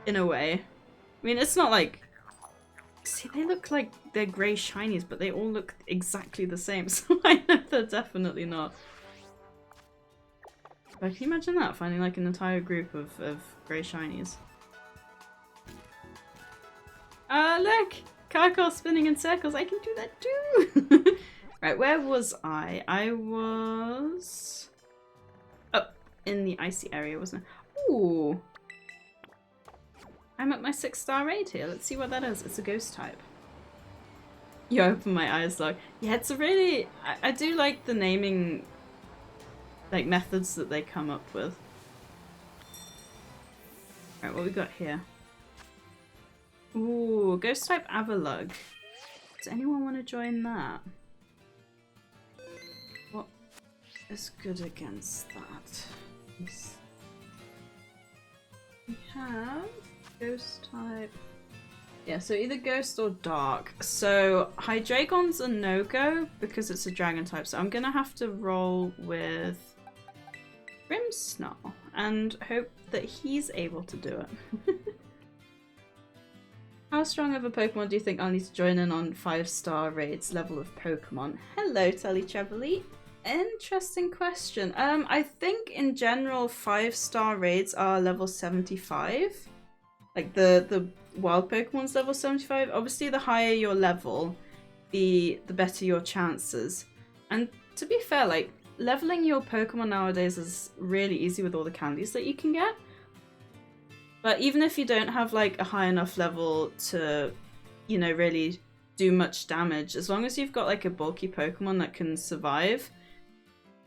in a way. I mean, it's not like... See, they look like they're grey shinies, but they all look exactly the same, so I know they're definitely not. But can you imagine that? Finding like an entire group of grey shinies. Look! car spinning in circles. I can do that too. Right, where was I? I was up in the icy area, wasn't I? Ooh. I'm at my 6-star raid here. Let's see what that is. It's a ghost type. You open my eyes, dog. Yeah, it's a really... I do like the naming like methods that they come up with. Right, what we got here? Ooh, ghost type Avalug. Does anyone want to join that? What is good against that? We have ghost type. Yeah, so either ghost or dark. So Hydreigon's a no-go because it's a dragon type, so I'm gonna have to roll with Grimmsnarl and hope that he's able to do it. How strong of a Pokemon do you think I'll need to join in on 5-star raids level of Pokemon? Hello, Telly Trevelly. Interesting question. I think in general 5-star raids are level 75. Like the wild Pokemon's level 75. Obviously the higher your level, the better your chances. And to be fair, like leveling your Pokemon nowadays is really easy with all the candies that you can get. But even if you don't have like a high enough level to, you know, really do much damage, as long as you've got like a bulky Pokemon that can survive,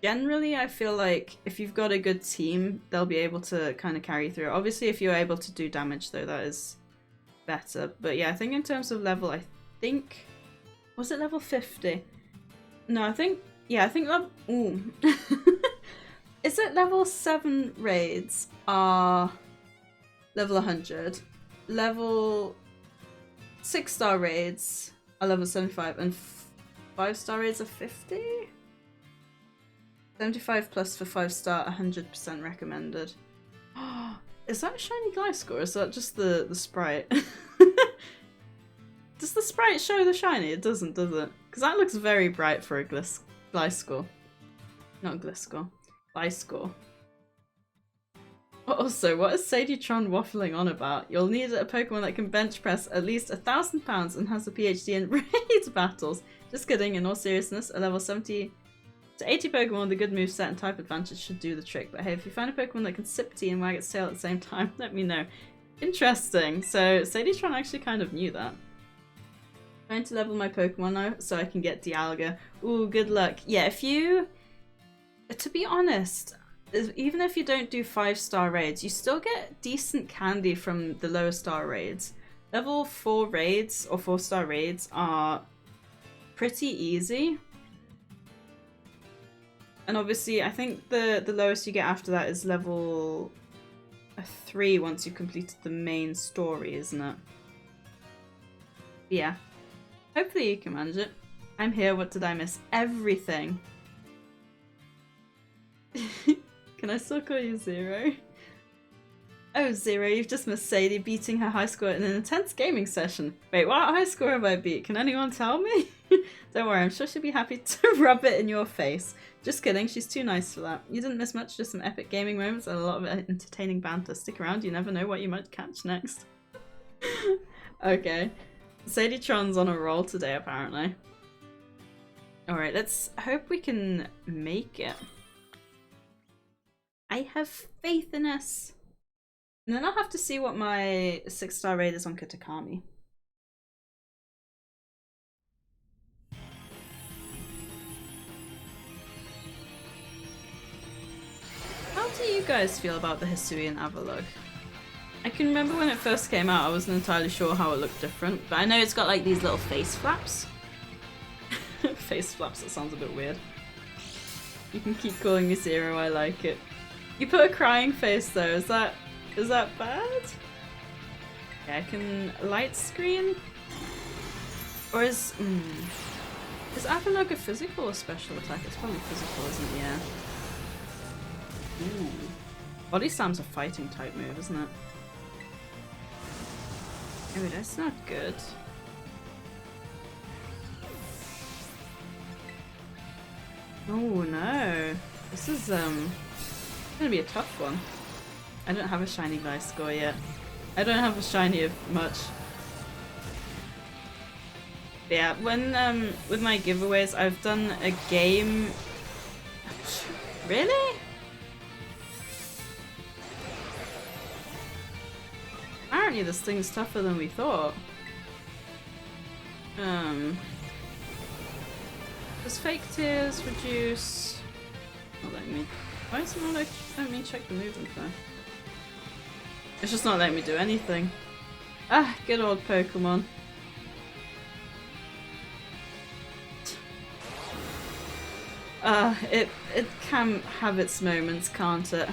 generally I feel like if you've got a good team, they'll be able to kind of carry through. Obviously if you're able to do damage though, that is better. But yeah, I think in terms of level, I think... Was it level 50? No, I think... Yeah, I think level... Ooh. Is it level 7 raids are level 100? Level 6-star raids are level 75 and 5-star raids are 50? 75 plus for 5-star, 100% recommended. Is that a shiny Gliscor or is that just the sprite? Does the sprite show the shiny? It doesn't, does it? Because that looks very bright for a Gliscor. Not Gliscor. Gliscor. Also, what is Sadietron waffling on about? You'll need a Pokemon that can bench press at least 1,000 pounds and has a PhD in raid battles. Just kidding, in all seriousness, a level 70 to 80 Pokemon with a good moveset and type advantage should do the trick. But hey, if you find a Pokemon that can sip tea and wag its tail at the same time, let me know. Interesting. So Sadietron actually kind of knew that. Trying to level my Pokemon now so I can get Dialga. Ooh, good luck. Yeah, if you... To be honest, even if you don't do 5-star raids, you still get decent candy from the lower star raids. Level 4 raids or 4-star raids are pretty easy. And obviously, I think the lowest you get after that is level 3 once you've completed the main story, isn't it? Yeah. Hopefully you can manage it. I'm here, what did I miss? Everything. Can I still call you Zero? Oh, Zero, you've just missed Sadie beating her high score in an intense gaming session. Wait, what high score have I beat? Can anyone tell me? Don't worry, I'm sure she'll be happy to rub it in your face. Just kidding, she's too nice for that. You didn't miss much, just some epic gaming moments and a lot of entertaining banter. Stick around, you never know what you might catch next. Okay. Sadietron's on a roll today, apparently. Alright, let's hope we can make it. I have faith in us. And then I'll have to see what my 6-star raid is on Katakami. How do you guys feel about the Hisuian Avalug? I can remember when it first came out, I wasn't entirely sure how it looked different, but I know it's got like these little face flaps. Face flaps, that sounds a bit weird. You can keep calling me Zero, I like it. You put a crying face though, is that bad? Yeah, I can light screen? Or is Avalug a physical or special attack? It's probably physical, isn't it? Yeah. Ooh. Body Slam's a fighting type move, isn't it? Oh, that's not good. Oh no. This is gonna be a tough one. I don't have a shiny Gliscor yet. I don't have a shiny of much. Yeah, when with my giveaways, I've done a game. Really? Apparently this thing's tougher than we thought. Does fake tears reduce? Not letting me. Why is it not letting me check the movement there? It's just not letting me do anything. Ah, good old Pokemon. It can have its moments, can't it?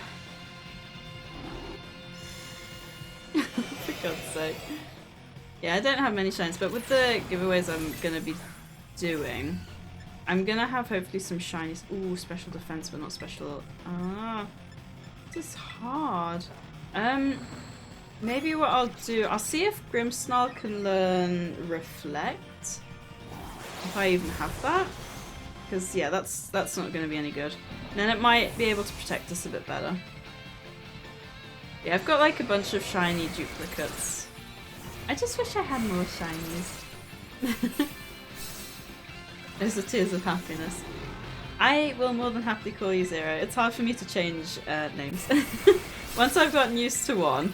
For God's sake. Yeah, I don't have many shines, but with the giveaways I'm gonna be doing, I'm gonna have hopefully some shinies. Ooh, special defense, but not special. Ah, this is hard. Maybe what I'll do, I'll see if Grimmsnarl can learn Reflect. If I even have that. Because, yeah, that's not going to be any good. And then it might be able to protect us a bit better. Yeah, I've got like a bunch of shiny duplicates. I just wish I had more shinies. Those are tears of happiness. I will more than happily call you Zero. It's hard for me to change names. Once I've gotten used to one.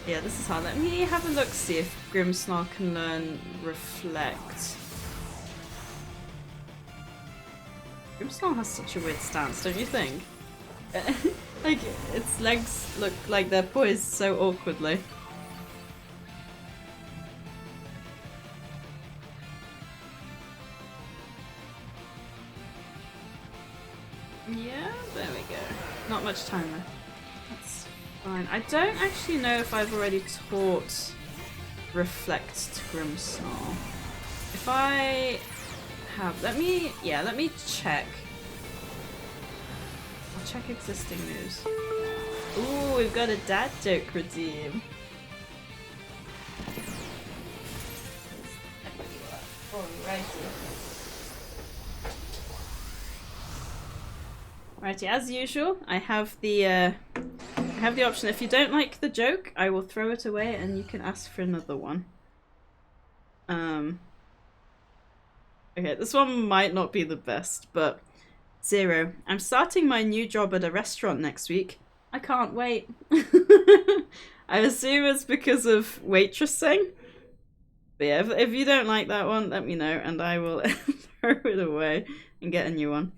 Yeah, this is hard. Let me have a look, see if Grimmsnarl can learn Reflect. Grimmsnarl has such a weird stance, don't you think? Like, its legs look like they're poised so awkwardly. Yeah, there we go. Not much time left. That's fine. I don't actually know if I've already taught Reflect to Grimmsnarl. If I have, let me check. I'll check existing moves. Ooh, we've got a dad joke redeem. Righty, as usual, I have the option. If you don't like the joke, I will throw it away and you can ask for another one. Okay, this one might not be the best, but Zero, I'm starting my new job at a restaurant next week. I can't wait. I assume it's because of waitressing. But yeah, if you don't like that one, let me know and I will throw it away and get a new one.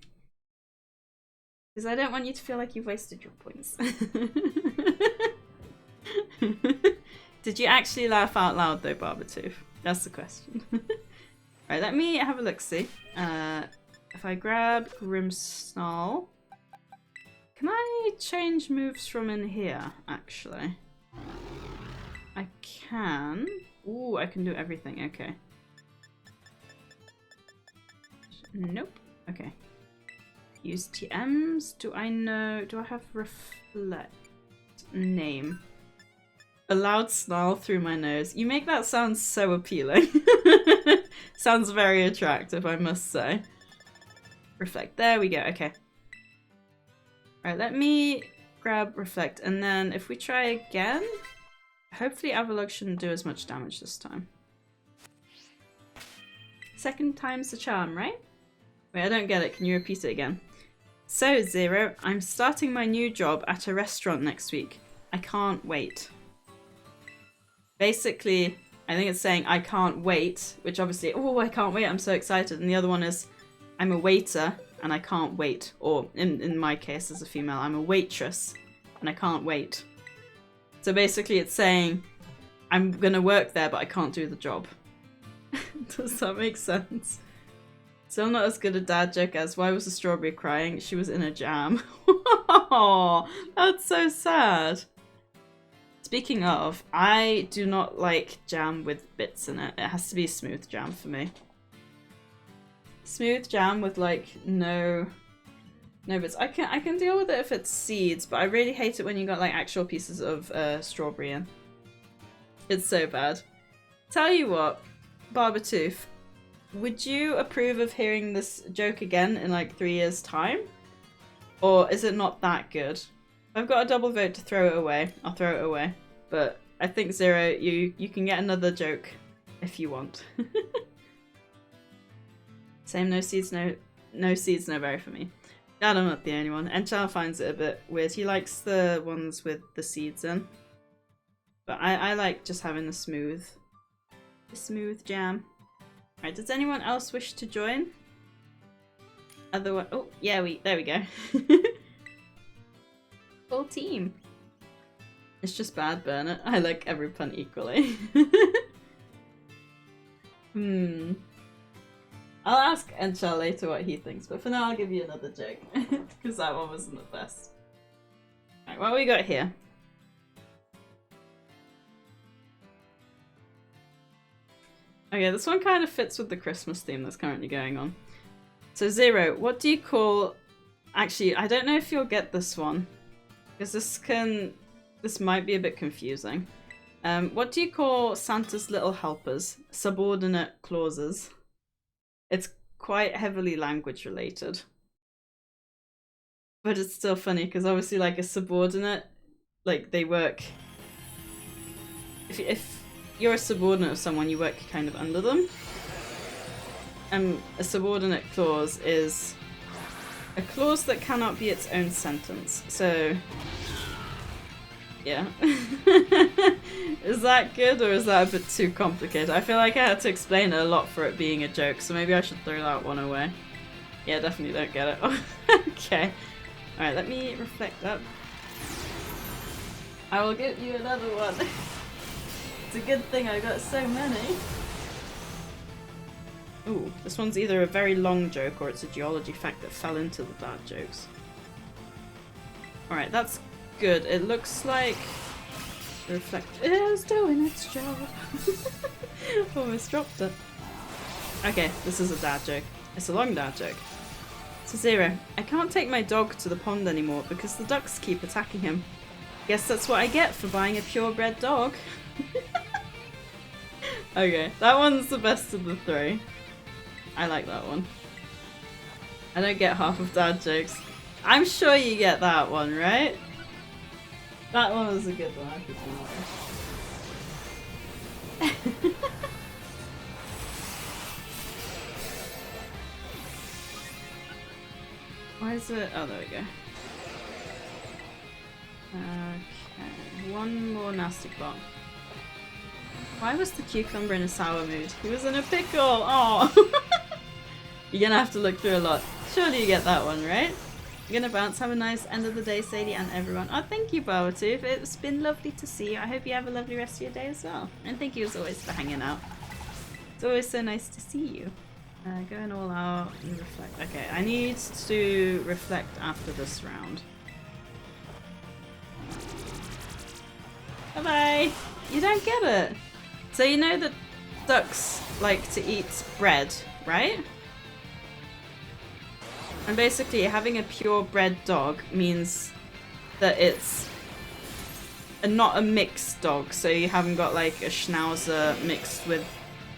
Because I don't want you to feel like you've wasted your points. Did you actually laugh out loud though, Barbertooth? That's the question. Right, let me have a look-see. If I grab Grimmsnarl, can I change moves from in here, actually? I can. Ooh, I can do everything, okay. Nope, okay. Use TMs, do I have Reflect? Name. A loud snarl through my nose. You make that sound so appealing. Sounds very attractive, I must say. Reflect. There we go. Okay. Alright, let me grab Reflect. And then if we try again, hopefully Avalugg shouldn't do as much damage this time. Second time's the charm, right? Wait, I don't get it. Can you repeat it again? So, Zero, I'm starting my new job at a restaurant next week. I can't wait. Basically, I think it's saying I can't wait, which obviously, oh, I can't wait, I'm so excited. And the other one is, I'm a waiter and I can't wait. Or in my case as a female, I'm a waitress and I can't wait. So basically it's saying, I'm gonna work there, but I can't do the job. Does that make sense? Still not as good a dad joke as, why was the strawberry crying? She was in a jam. Oh, that's so sad. Speaking of, I do not like jam with bits in it. It has to be smooth jam for me. Smooth jam with like no bits. I can deal with it if it's seeds, but I really hate it when you got like actual pieces of strawberry in. It's so bad. Tell you what, Barbertooth, would you approve of hearing this joke again in like 3 years' time? Or is it not that good? I've got a double vote to throw it away. I'll throw it away. But I think Zero, you can get another joke if you want. Same, no seeds, no seeds, no berry for me. Glad I'm not the only one. Enchar finds it a bit weird. He likes the ones with the seeds in. But I like just having the smooth jam. Alright, does anyone else wish to join? Otherwise, oh yeah, there we go. Full team. It's just bad, Bernard. I like every pun equally. I'll ask Enchar later what he thinks, but for now I'll give you another joke, because that one wasn't the best. Alright, what we got here? Okay, this one kind of fits with the Christmas theme that's currently going on. So Zero, what do you call... Actually, I don't know if you'll get this one, because this might be a bit confusing. What do you call Santa's little helpers? Subordinate clauses. It's quite heavily language related. But it's still funny, because obviously like a subordinate, like they work... If you're a subordinate of someone, you work kind of under them. A subordinate clause is a clause that cannot be its own sentence. So, yeah. Is that good or is that a bit too complicated? I feel like I had to explain it a lot for it being a joke, so maybe I should throw that one away. Yeah, definitely don't get it. Okay. Alright, let me reflect that. I will give you another one. It's a good thing I got so many. Ooh, this one's either a very long joke or it's a geology fact that fell into the bad jokes. Alright, that's good. It looks like the reflect is doing its job. Almost dropped it. Okay, this is a dad joke. It's a long dad joke. So Zero, I can't take my dog to the pond anymore because the ducks keep attacking him. Guess that's what I get for buying a purebred dog. Okay, that one's the best of the three. I like that one. I don't get half of dad jokes. I'm sure you get that one, right? That one was a good one. I could do that. Why is it? Oh, there we go. Okay, one more nasty plot. Why was the cucumber in a sour mood? He was in a pickle! Oh. You're gonna have to look through a lot. Surely you get that one, right? You're gonna bounce. Have a nice end of the day, Sadie and everyone. Oh, thank you, Bowertooth. It's been lovely to see you. I hope you have a lovely rest of your day as well. And thank you as always for hanging out. It's always so nice to see you. Going all out and reflect. Okay, I need to reflect after this round. Bye-bye! You don't get it! So you know that ducks like to eat bread, right? And basically having a purebred dog means that it's not a mixed dog, so you haven't got like a Schnauzer mixed with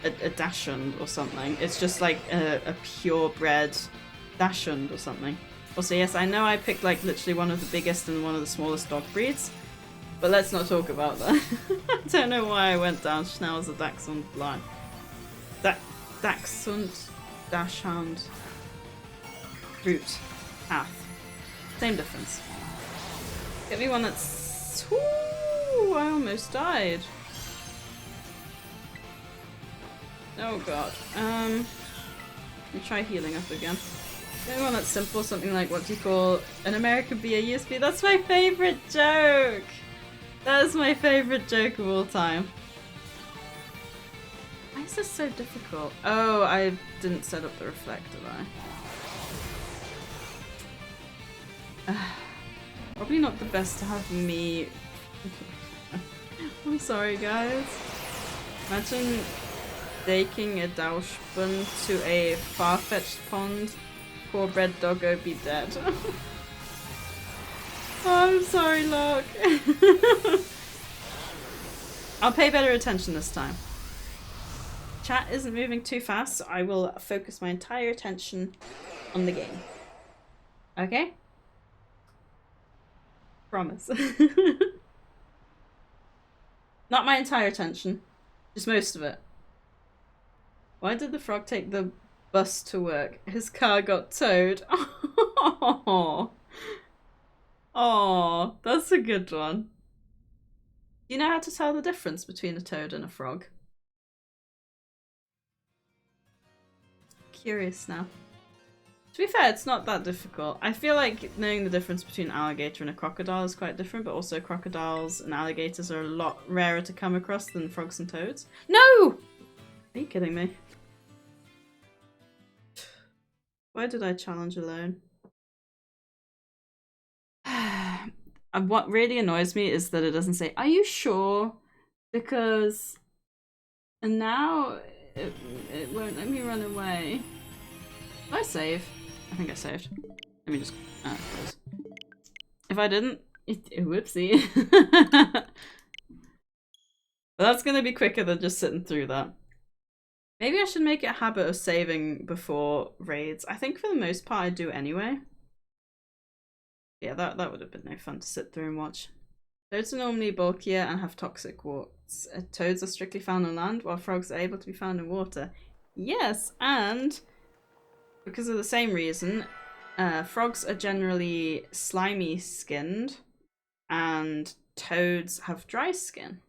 a Dachshund or something. It's just like a purebred Dachshund or something. Also, yes, I know I picked like literally one of the biggest and one of the smallest dog breeds, but let's not talk about that. I don't know why I went down Schnauzer, Dachshund line. Dachshund, Dachshund, root, path. Same difference. Get me one that's... Ooh, I almost died. Oh god. Let me try healing up again. Get me one that's simple, something like, what do you call an American be a USB? That's my favourite joke! That is my favourite joke of all time. Why is this so difficult? Oh, I didn't set up the reflect, did I? Probably not the best to have me... I'm sorry, guys. Imagine taking a Dauschbun to a far-fetched pond. Purebred doggo be dead. Oh, I'm sorry, Locke. I'll pay better attention this time. Chat isn't moving too fast, so I will focus my entire attention on the game. Okay? Promise. Not my entire attention, just most of it. Why did the frog take the bus to work? His car got towed. Oh, oh, that's a good one. Do you know how to tell the difference between a toad and a frog? Curious now. To be fair, it's not that difficult. I feel like knowing the difference between an alligator and a crocodile is quite different, but also crocodiles and alligators are a lot rarer to come across than frogs and toads. No! Are you kidding me? Why did I challenge alone? And what really annoys me is that it doesn't say, "Are you sure?" Because... And now it won't let me run away. Did I save? I think I saved. Let me just... close. If I didn't... whoopsie. But that's gonna be quicker than just sitting through that. Maybe I should make it a habit of saving before raids. I think for the most part I do anyway. Yeah, that would have been no fun to sit through and watch. Toads are normally bulkier and have toxic warts. Toads are strictly found on land, while frogs are able to be found in water. Yes, and because of the same reason, frogs are generally slimy skinned, and toads have dry skin.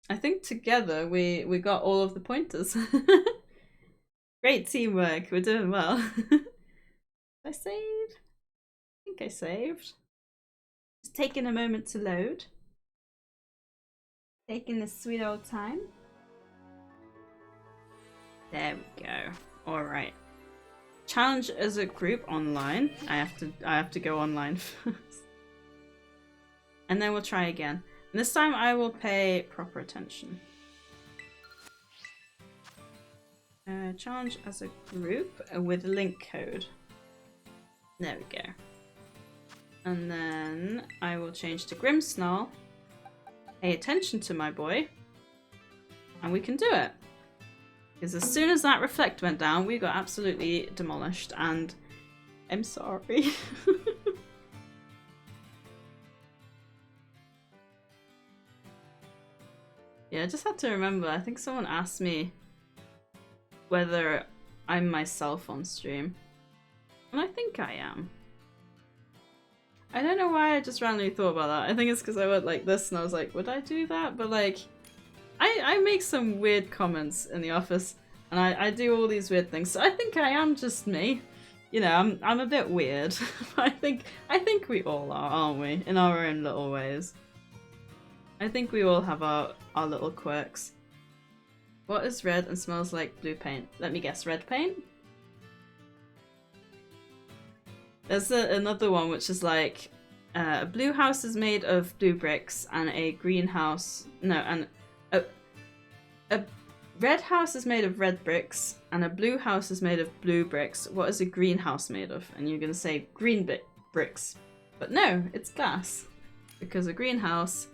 I think together we got all of the pointers. Great teamwork, we're doing well. Did I save? I think I saved. Just taking a moment to load. Taking this sweet old time. There we go. Alright. Challenge as a group online. I have to go online first. And then we'll try again. And this time I will pay proper attention. Challenge as a group with a link code. There we go. And then I will change to Grimmsnarl. Pay attention to my boy. And we can do it. Because as soon as that reflect went down, we got absolutely demolished. And I'm sorry. Yeah, I just had to remember, I think someone asked me whether I'm myself on stream. And I think I am. I don't know why I just randomly thought about that. I think it's because I went like this and I was like, would I do that? But like, I make some weird comments in the office and I do all these weird things. So I think I am just me. You know, I'm a bit weird. But I think we all are, aren't we? In our own little ways. I think we all have our little quirks. What is red and smells like blue paint? Let me guess, red paint? There's another one which is like a blue house is made of blue bricks and a green house... No, and a red house is made of red bricks and a blue house is made of blue bricks. What is a green house made of? And you're going to say green bricks. But no, it's glass. Because a greenhouse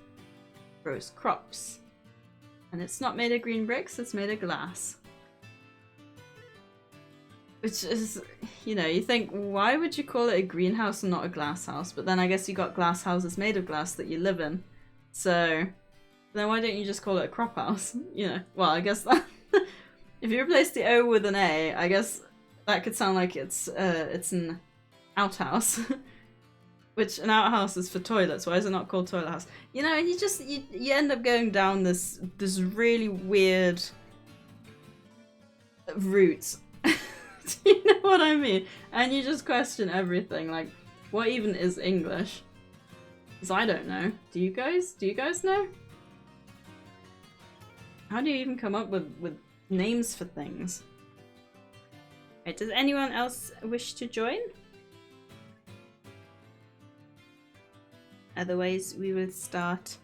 grows crops. And it's not made of green bricks, it's made of glass. Which is, you know, you think, why would you call it a greenhouse and not a glass house? But then I guess you got glass houses made of glass that you live in. So, then why don't you just call it a crop house? You know, well, I guess that... if you replace the O with an A, I guess that could sound like it's an outhouse. Which an outhouse is for toilets. Why is it not called toilet house? You know, and you end up going down this really weird route. Do you know what I mean? And you just question everything. Like, what even is English? Because I don't know. Do you guys? Do you guys know? How do you even come up with names for things? Right, does anyone else wish to join? Otherwise, we will start.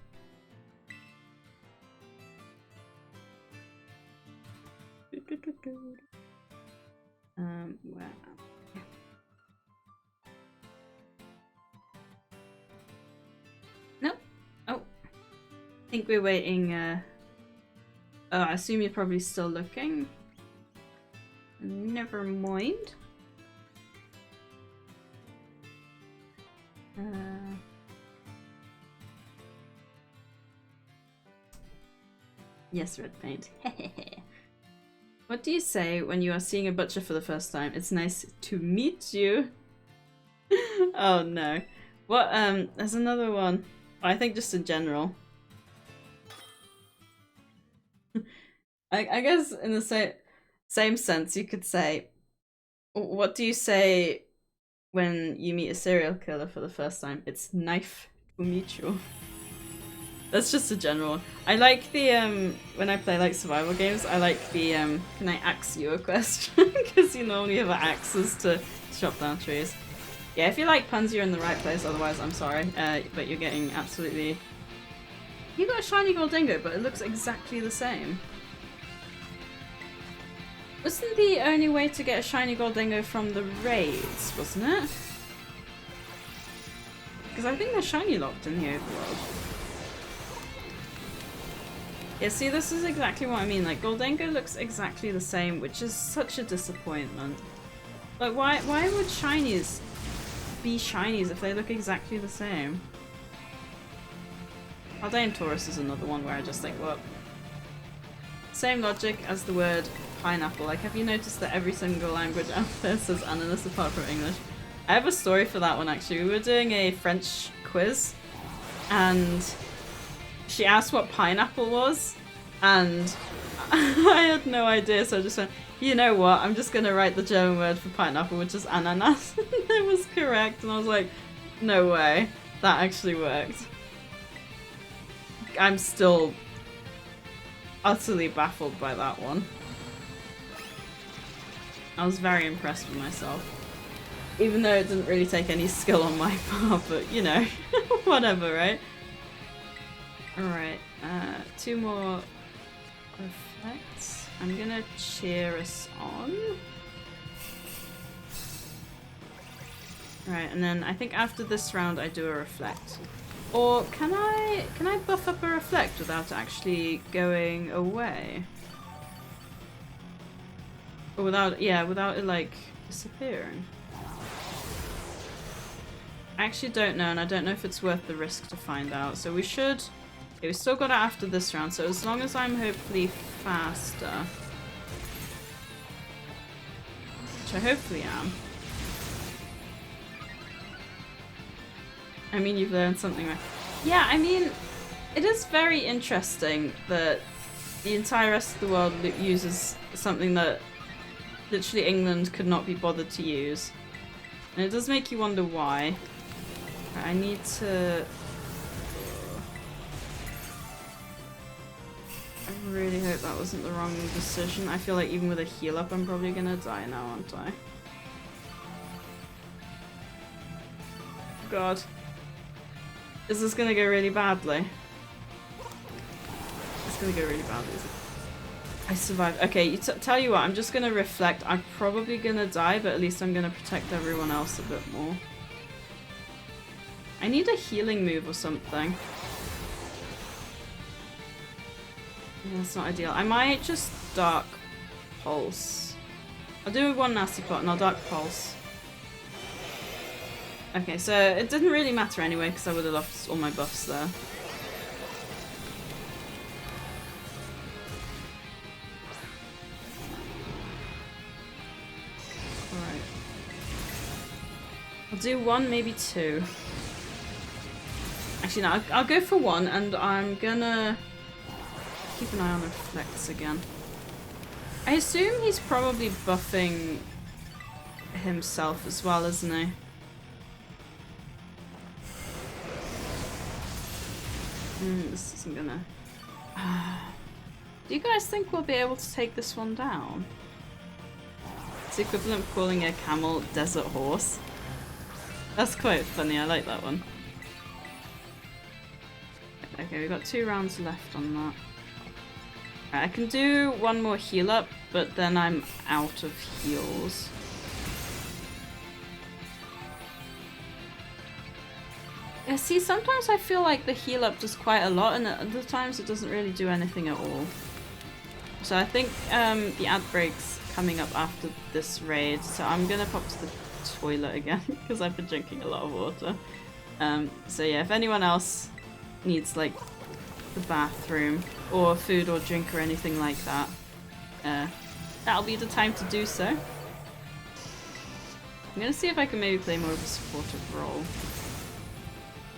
Where? Nope. Oh, I think we're waiting. Oh, I assume you're probably still looking. Never mind. Yes, red paint. What do you say when you are seeing a butcher for the first time? It's nice to meet you. Oh no. What, there's another one. I think just in general. I guess in the same sense you could say, what do you say when you meet a serial killer for the first time? It's knife to meet you. That's just a general one. I like the, when I play like survival games, I like the, can I axe you a question? Because you normally have axes to chop down trees. Yeah, if you like puns, you're in the right place, otherwise I'm sorry. But you're getting absolutely... You got a shiny gold dingo, but it looks exactly the same. Wasn't the only way to get a shiny gold dingo from the raids, wasn't it? Because I think they're shiny locked in the overworld. Yeah, see, this is exactly what I mean. Like, Goldengo looks exactly the same, which is such a disappointment. Like, why would shinies be shinies if they look exactly the same? Aldean Taurus is another one where I just think, well, same logic as the word pineapple. Like, have you noticed that every single language out there says ananas apart from English? I have a story for that one, actually. We were doing a French quiz, and she asked what pineapple was, and I had no idea, so I just went, you know what, I'm just gonna write the German word for pineapple, which is ananas. It was correct, and I was like, no way, that actually worked. I'm still utterly baffled by that one. I was very impressed with myself. Even though it didn't really take any skill on my part, but you know, whatever, right? Alright, 2 more reflects. I'm gonna cheer us on. Alright, and then I think after this round I do a reflect. Or can I buff up a reflect without actually going away? Or without it like disappearing? I actually don't know, and I don't know if it's worth the risk to find out. So we should... Okay, we still got it after this round, so as long as I'm hopefully faster, which I hopefully am. I mean, you've learned something, right? Yeah, I mean, it is very interesting that the entire rest of the world uses something that literally England could not be bothered to use. And it does make you wonder why. I need to... I really hope that wasn't the wrong decision. I feel like even with a heal up I'm probably gonna die now, aren't I? God. Is this gonna go really badly? It's gonna go really badly, is it? I survived. Okay, tell you what, I'm just gonna reflect. I'm probably gonna die, but at least I'm gonna protect everyone else a bit more. I need a healing move or something. Yeah, that's not ideal. I might just Dark Pulse. I'll do one Nasty Pot and I'll Dark Pulse. Okay, so it didn't really matter anyway because I would have lost all my buffs there. Alright. I'll do 1, maybe 2. Actually, no, I'll go for 1 and I'm gonna keep an eye on reflects again. I assume he's probably buffing himself as well, isn't he? This isn't gonna... Do you guys think we'll be able to take this one down? It's the equivalent of calling a camel desert horse. That's quite funny, I like that one. Okay, we've got 2 rounds left on that. Right, I can do 1 more heal up, but then I'm out of heals. Yeah, see, sometimes I feel like the heal up does quite a lot, and at other times it doesn't really do anything at all. So I think the ad break's coming up after this raid, so I'm gonna pop to the toilet again, because I've been drinking a lot of water. So yeah, if anyone else needs like the bathroom or food or drink or anything like that, that'll be the time to do so. I'm gonna see if I can maybe play more of a supportive role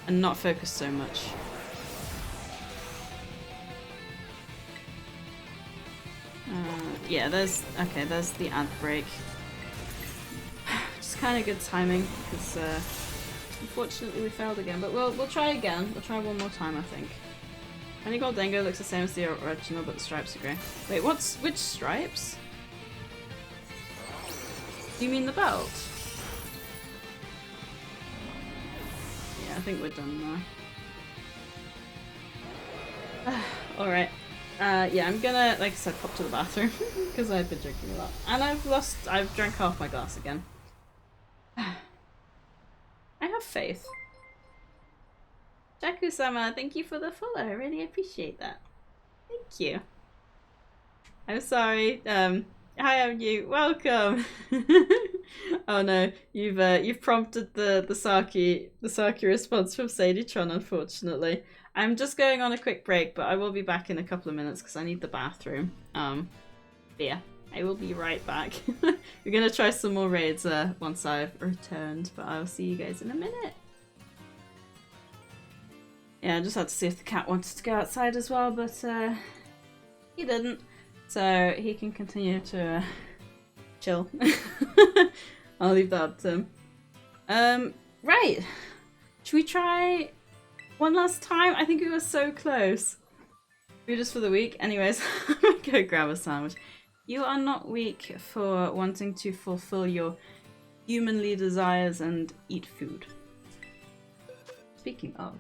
and not focus so much. Yeah, there's the ad break. Just kind of good timing because unfortunately we failed again, but we'll try again. We'll try one more time, I think. Any Gold Dingo looks the same as the original, but the stripes are grey. Wait, which stripes? Do you mean the belt? Yeah, I think we're done now. Alright. Yeah, I'm gonna, like I said, pop to the bathroom because I've been drinking a lot. And I've drank half my glass again. I have faith. Jaku-sama, thank you for the follow. I really appreciate that. Thank you. I'm sorry. Hi, I'm you. Welcome. Oh no, you've prompted the Saki response from Sadietron, unfortunately. I'm just going on a quick break, but I will be back in a couple of minutes because I need the bathroom. Yeah, I will be right back. We're gonna try some more raids once I've returned, but I'll see you guys in a minute. Yeah, I just had to see if the cat wanted to go outside as well, but he didn't. So he can continue to chill. I'll leave that up to him. Right. Should we try one last time? I think we were so close. Food is for the weak. Anyways, I'm gonna go grab a sandwich. You are not weak for wanting to fulfill your humanly desires and eat food. Speaking of,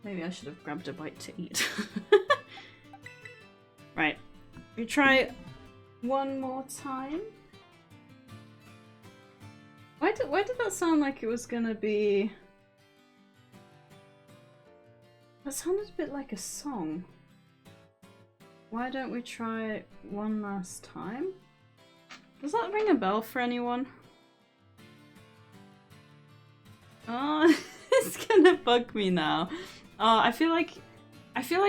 maybe I should have grabbed a bite to eat. Right. We try one more time. Why did that sound like it was gonna be... That sounded a bit like a song. Why don't we try one last time? Does that ring a bell for anyone? Oh, it's gonna bug me now. Oh, I feel like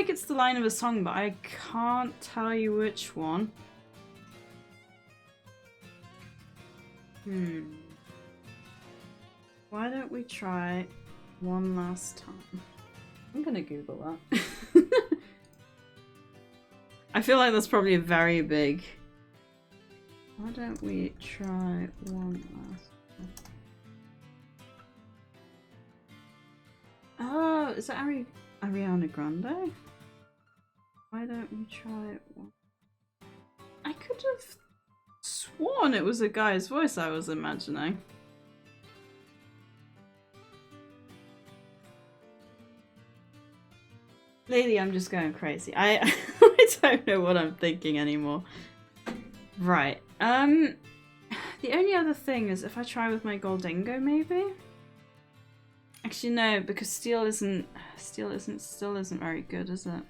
it's the line of a song, but I can't tell you which one. Why don't we try one last time? I'm gonna Google that. I feel like that's probably a very big... Why don't we try one last time? Oh, is that Ariana Grande? Why don't we try one? I could have sworn it was a guy's voice I was imagining. Lately I'm just going crazy. I don't know what I'm thinking anymore. Right. The only other thing is if I try with my Goldingo, maybe? Actually no, because steel isn't very good, is it?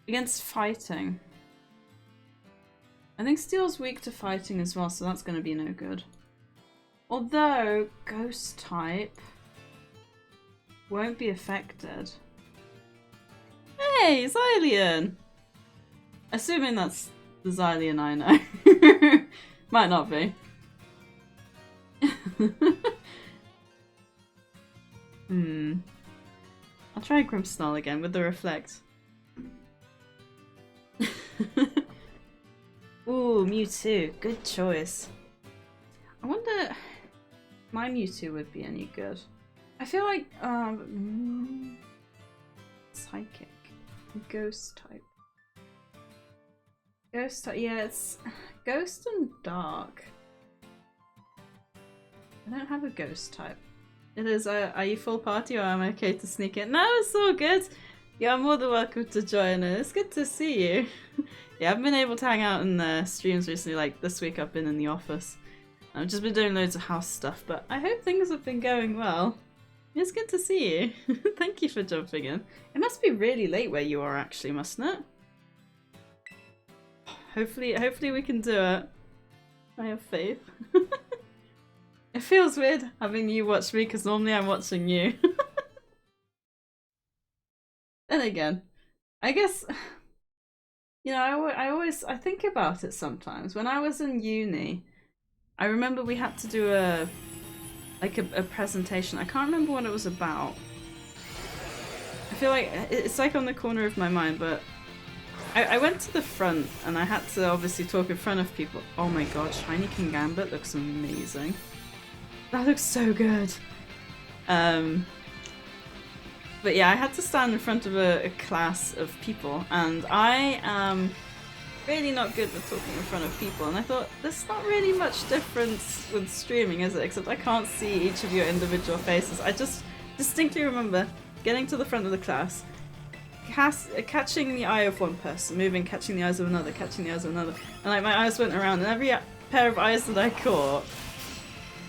Against fighting. I think steel's weak to fighting as well, so that's gonna be no good. Although ghost type won't be affected. Hey, Xylian! Assuming that's the Xylian I know. Might not be. I'll try Grimmsnarl again with the reflect. Ooh, Mewtwo. Good choice. I wonder if my Mewtwo would be any good. I feel like Psychic. Ghost type. Ghost type, yeah, it's Ghost and Dark. I don't have a Ghost type. It is, are you full party or am I okay to sneak in? No, it's all good. You're more than welcome to join us. It's good to see you. Yeah, I've been able to hang out in the streams recently, like this week I've been in the office. I've just been doing loads of house stuff, but I hope things have been going well. It's good to see you. Thank you for jumping in. It must be really late where you are actually, mustn't it? Hopefully we can do it. I have faith. It feels weird having you watch me because normally I'm watching you. Then again, I guess You know, I think about it sometimes. When I was in uni, I remember we had to do a presentation. I can't remember what it was about. I feel like it's like on the corner of my mind, but I went to the front and I had to obviously talk in front of people. Oh my god, Shiny King Gambit looks amazing. That looks so good. But yeah, I had to stand in front of a class of people, and I am really not good with talking in front of people, and I thought, there's not really much difference with streaming, is it? Except I can't see each of your individual faces. I just distinctly remember getting to the front of the class, catching the eye of one person, moving, catching the eyes of another, catching the eyes of another, and like my eyes went around, and every pair of eyes that I caught,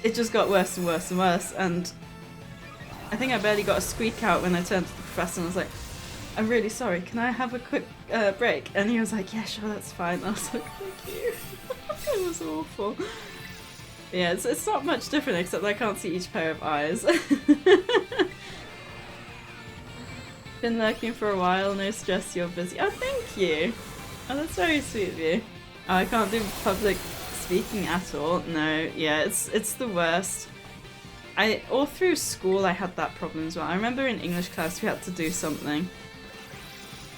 it just got worse and worse and worse, and I think I barely got a squeak out when I turned to the professor and I was like, I'm really sorry, can I have a quick break? And he was like, yeah, sure, that's fine. I was like, thank you. It was awful. Yeah, it's not much different except I can't see each pair of eyes. Been lurking for a while, no stress, you're busy. Oh, thank you. Oh, that's very sweet of you. Oh, I can't do public speaking at all. No, yeah, it's the worst. All through school I had that problem as well. I remember in English class we had to do something.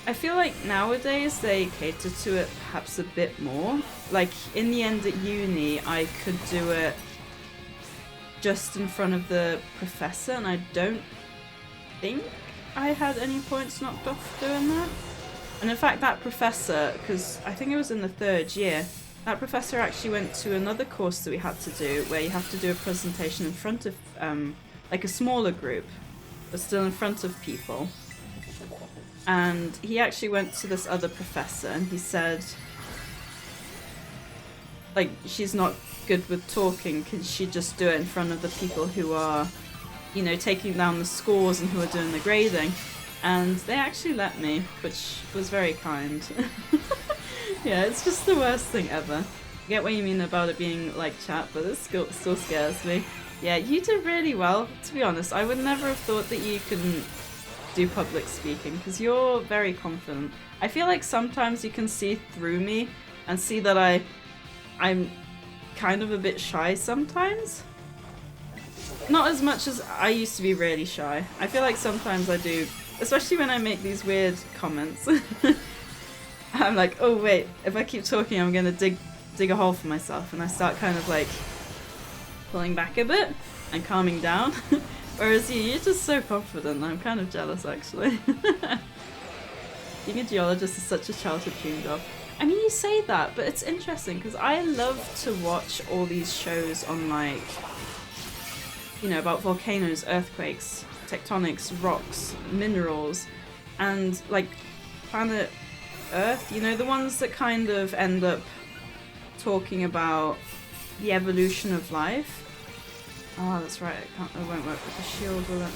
I feel like nowadays they cater to it perhaps a bit more. Like in the end at uni I could do it just in front of the professor, and I don't think I had any points knocked off doing that. And in fact that professor, because I think it was in the 3rd year, that professor actually went to another course that we had to do where you have to do a presentation in front of like a smaller group, but still in front of people. And he actually went to this other professor and he said, like, she's not good with talking, can she just do it in front of the people who are, you know, taking down the scores and who are doing the grading? And they actually let me, which was very kind. Yeah, it's just the worst thing ever. I get what you mean about it being like chat, but it still scares me. Yeah, you did really well, to be honest. I would never have thought that you can do public speaking, because you're very confident. I feel like sometimes you can see through me and see that I'm kind of a bit shy sometimes. Not as much as I used to be really shy. I feel like sometimes I do, especially when I make these weird comments. I'm like, oh wait, if I keep talking I'm gonna dig a hole for myself, and I start kind of like pulling back a bit and calming down. Whereas you're just so confident, I'm kind of jealous actually. Being a geologist is such a childhood dream job. I mean, you say that, but it's interesting because I love to watch all these shows on, like, you know, about volcanoes, earthquakes, tectonics, rocks, minerals, and like planet Earth, you know, the ones that kind of end up talking about the evolution of life. Oh, that's right, it won't work with the shield, will it?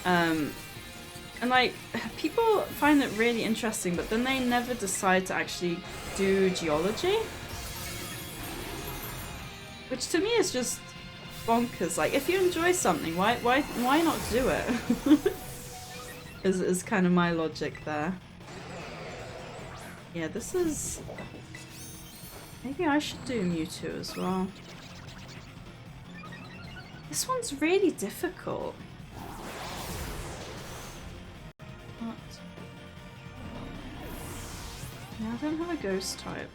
And like, people find it really interesting, but then they never decide to actually do geology. Which to me is just bonkers. Like, if you enjoy something, why not do it? is kind of my logic there. Yeah, this is... Maybe I should do Mewtwo as well. This one's really difficult. What? Yeah, I don't have a ghost type.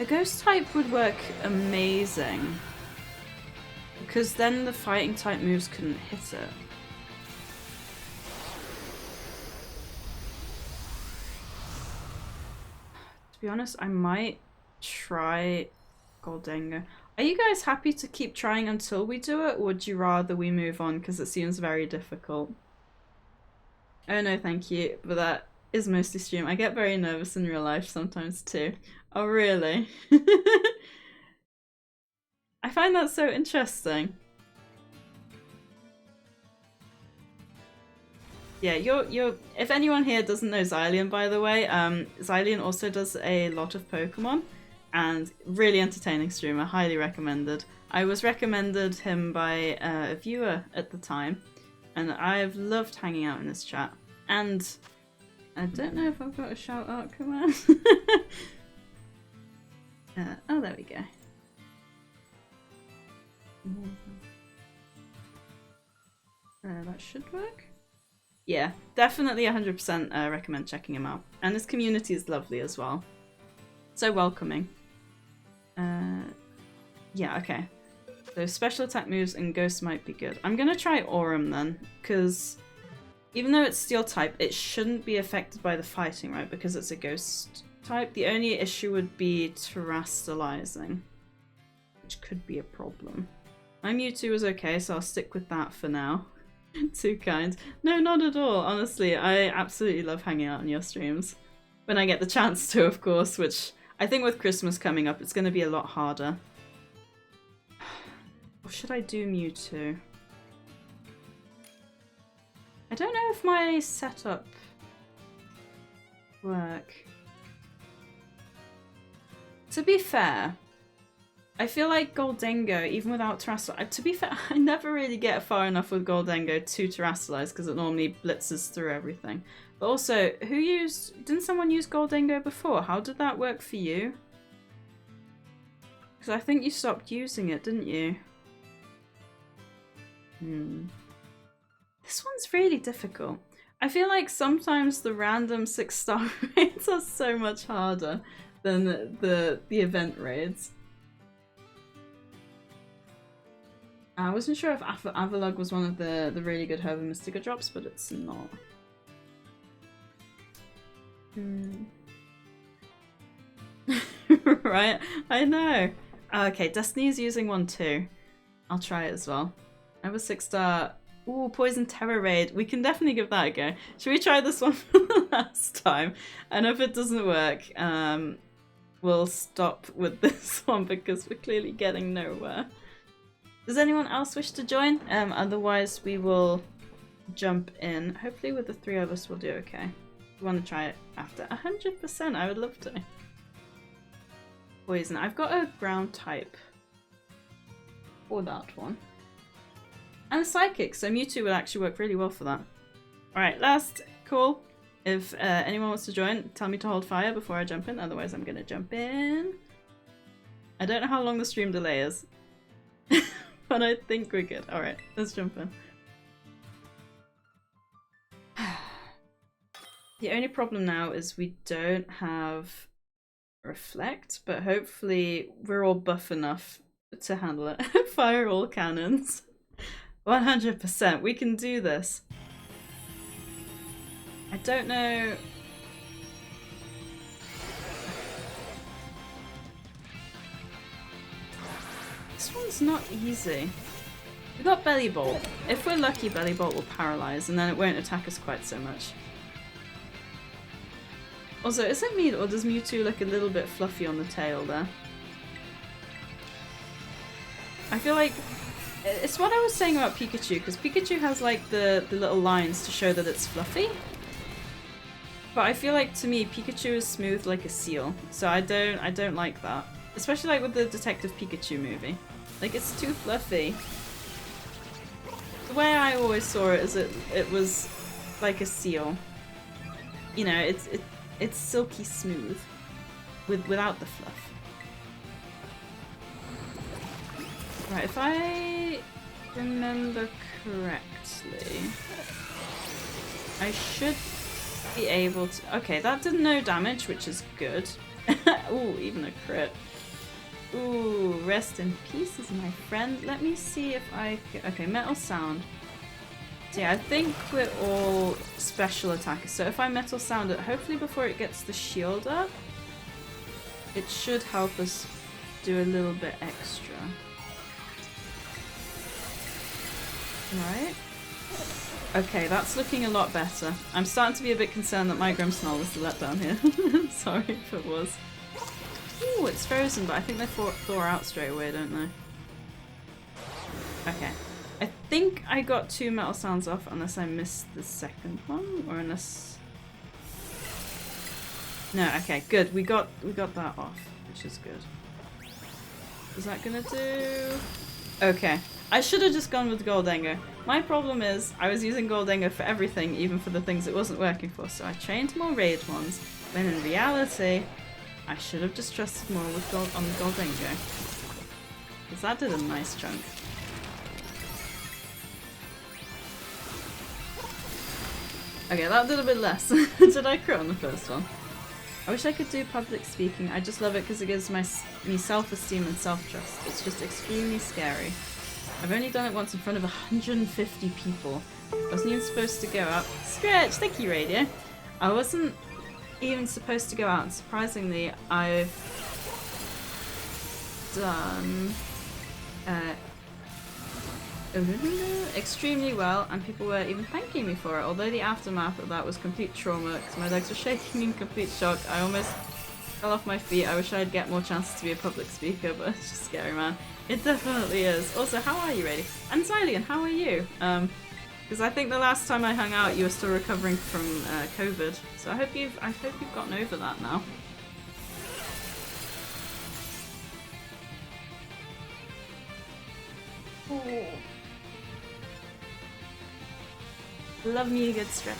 A ghost type would work amazing, because then the fighting type moves couldn't hit it. To be honest, I might try Goldengo. Are you guys happy to keep trying until we do it, or would you rather we move on because it seems very difficult? Oh no, thank you, but that is mostly stream. I get very nervous in real life sometimes too. Oh really? I find that so interesting. Yeah, you're if anyone here doesn't know Xylian, by the way, Xylian also does a lot of Pokemon, and really entertaining streamer, highly recommended. I was recommended him by a viewer at the time, and I've loved hanging out in this chat. And I don't know if I've got a shout out command. Oh, there we go. That should work. Yeah, definitely 100% recommend checking him out. And his community is lovely as well. So welcoming. Yeah, okay. So special attack moves and ghost might be good. I'm gonna try Aurum then, because even though it's steel type, it shouldn't be affected by the fighting, right? Because it's a ghost type. The only issue would be terastallizing, which could be a problem. My Mewtwo is okay, so I'll stick with that for now. Too kind. No, not at all. Honestly, I absolutely love hanging out on your streams. When I get the chance to, of course, which I think with Christmas coming up, it's going to be a lot harder. Or should I do Mewtwo? I don't know if my setup work. To be fair, I feel like Goldengo, even without Terastallize, to be fair, I never really get far enough with Goldengo to Terastallize because it normally blitzes through everything. But also, didn't someone use Goldengo before? How did that work for you? Because I think you stopped using it, didn't you? This one's really difficult. I feel like sometimes the random 6-star raids are so much harder than the event raids. I wasn't sure if Avalugg was one of the really good Herba Mystica drops, but it's not. Right? I know. Okay, Destiny's using one too. I'll try it as well. I have a 6-star. Ooh, Poison Terror Raid. We can definitely give that a go. Should we try this one for the last time? And if it doesn't work, we'll stop with this one because we're clearly getting nowhere. Does anyone else wish to join? Otherwise we will jump in. Hopefully with the 3 of us we'll do okay. We want to try it after. 100%, I would love to. Poison. I've got a ground type for that one. And a psychic, so Mewtwo would actually work really well for that. Alright, last call. If anyone wants to join, tell me to hold fire before I jump in, otherwise I'm going to jump in. I don't know how long the stream delay is, but I think we're good. Alright, let's jump in. The only problem now is we don't have Reflect, but hopefully we're all buff enough to handle it. Fire all cannons. 100%, we can do this. I don't know. This one's not easy. We got Belly Bolt. If we're lucky, Belly Bolt will paralyze and then it won't attack us quite so much. Also, is it me or does Mewtwo look a little bit fluffy on the tail there? I feel like it's what I was saying about Pikachu, because Pikachu has like the little lines to show that it's fluffy. But I feel like to me Pikachu is smooth like a seal, so I don't like that. Especially like with the Detective Pikachu movie. Like it's too fluffy. The way I always saw it is it was like a seal. You know, it's silky smooth without the fluff. Right, if I remember correctly, I should be able to... Okay, that did no damage, which is good. Ooh, even a crit. Ooh, rest in pieces, my friend. Let me see if I can... Okay, Metal Sound. So yeah, I think we're all special attackers. So if I Metal Sound it, hopefully before it gets the shield up, it should help us do a little bit extra. Right. Okay, that's looking a lot better. I'm starting to be a bit concerned that my Grimmsnarl was the letdown here. Sorry if it was. Ooh, it's frozen, but I think they thaw out straight away, don't they? Okay. I think I got 2 Metal Sounds off unless I missed the second one, or unless... No, okay, good. We got that off, which is good. Is that gonna do... Okay. I should have just gone with Goldengo. My problem is, I was using Goldengo for everything, even for the things it wasn't working for, so I trained more Rage ones, when in reality, I should have just trusted more with on the Goldengo. Because that did a nice chunk. Okay, that did a bit less. Did I crit on the first one? I wish I could do public speaking. I just love it because it gives me self-esteem and self-trust. It's just extremely scary. I've only done it once in front of 150 people. I wasn't even supposed to go out. Scratch! Thank you, Radio. I wasn't even supposed to go out, and surprisingly, I've done extremely well, and people were even thanking me for it, although the aftermath of that was complete trauma because my legs were shaking in complete shock. I almost fell off my feet. I wish I'd get more chances to be a public speaker, but it's just scary, man. It definitely is. Also, how are you, Rady? And Xylian, how are you? Because I think the last time I hung out you were still recovering from COVID, so I hope you've gotten over that now. Oh. Love me a good stretch.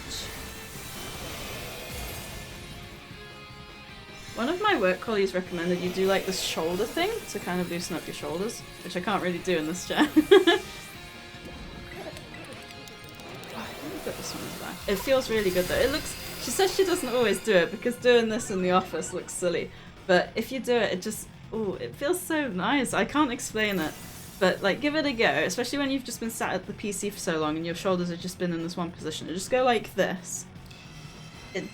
One of my work colleagues recommended you do like this shoulder thing to kind of loosen up your shoulders, which I can't really do in this chair. It feels really good though. It looks. She says she doesn't always do it because doing this in the office looks silly, but if you do it, it just it feels so nice. I can't explain it. But like, give it a go, especially when you've just been sat at the PC for so long and your shoulders have just been in this one position. Just go like this. It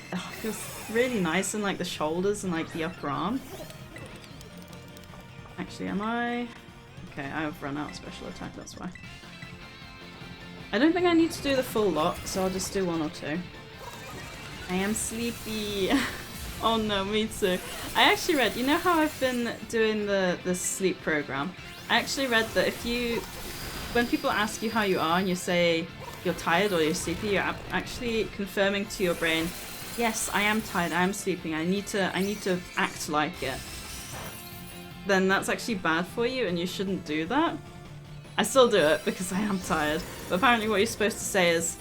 feels really nice in like the shoulders and like the upper arm. Actually, am I? Okay, I've run out of special attack, that's why. I don't think I need to do the full lot, so I'll just do one or two. I am sleepy. Oh no, me too. I actually read, you know how I've been doing the sleep program? I actually read that when people ask you how you are and you say you're tired or you're sleepy, you're actually confirming to your brain, yes, I am tired, I am sleeping, I need to act like it. Then that's actually bad for you and you shouldn't do that. I still do it because I am tired, but apparently what you're supposed to say is,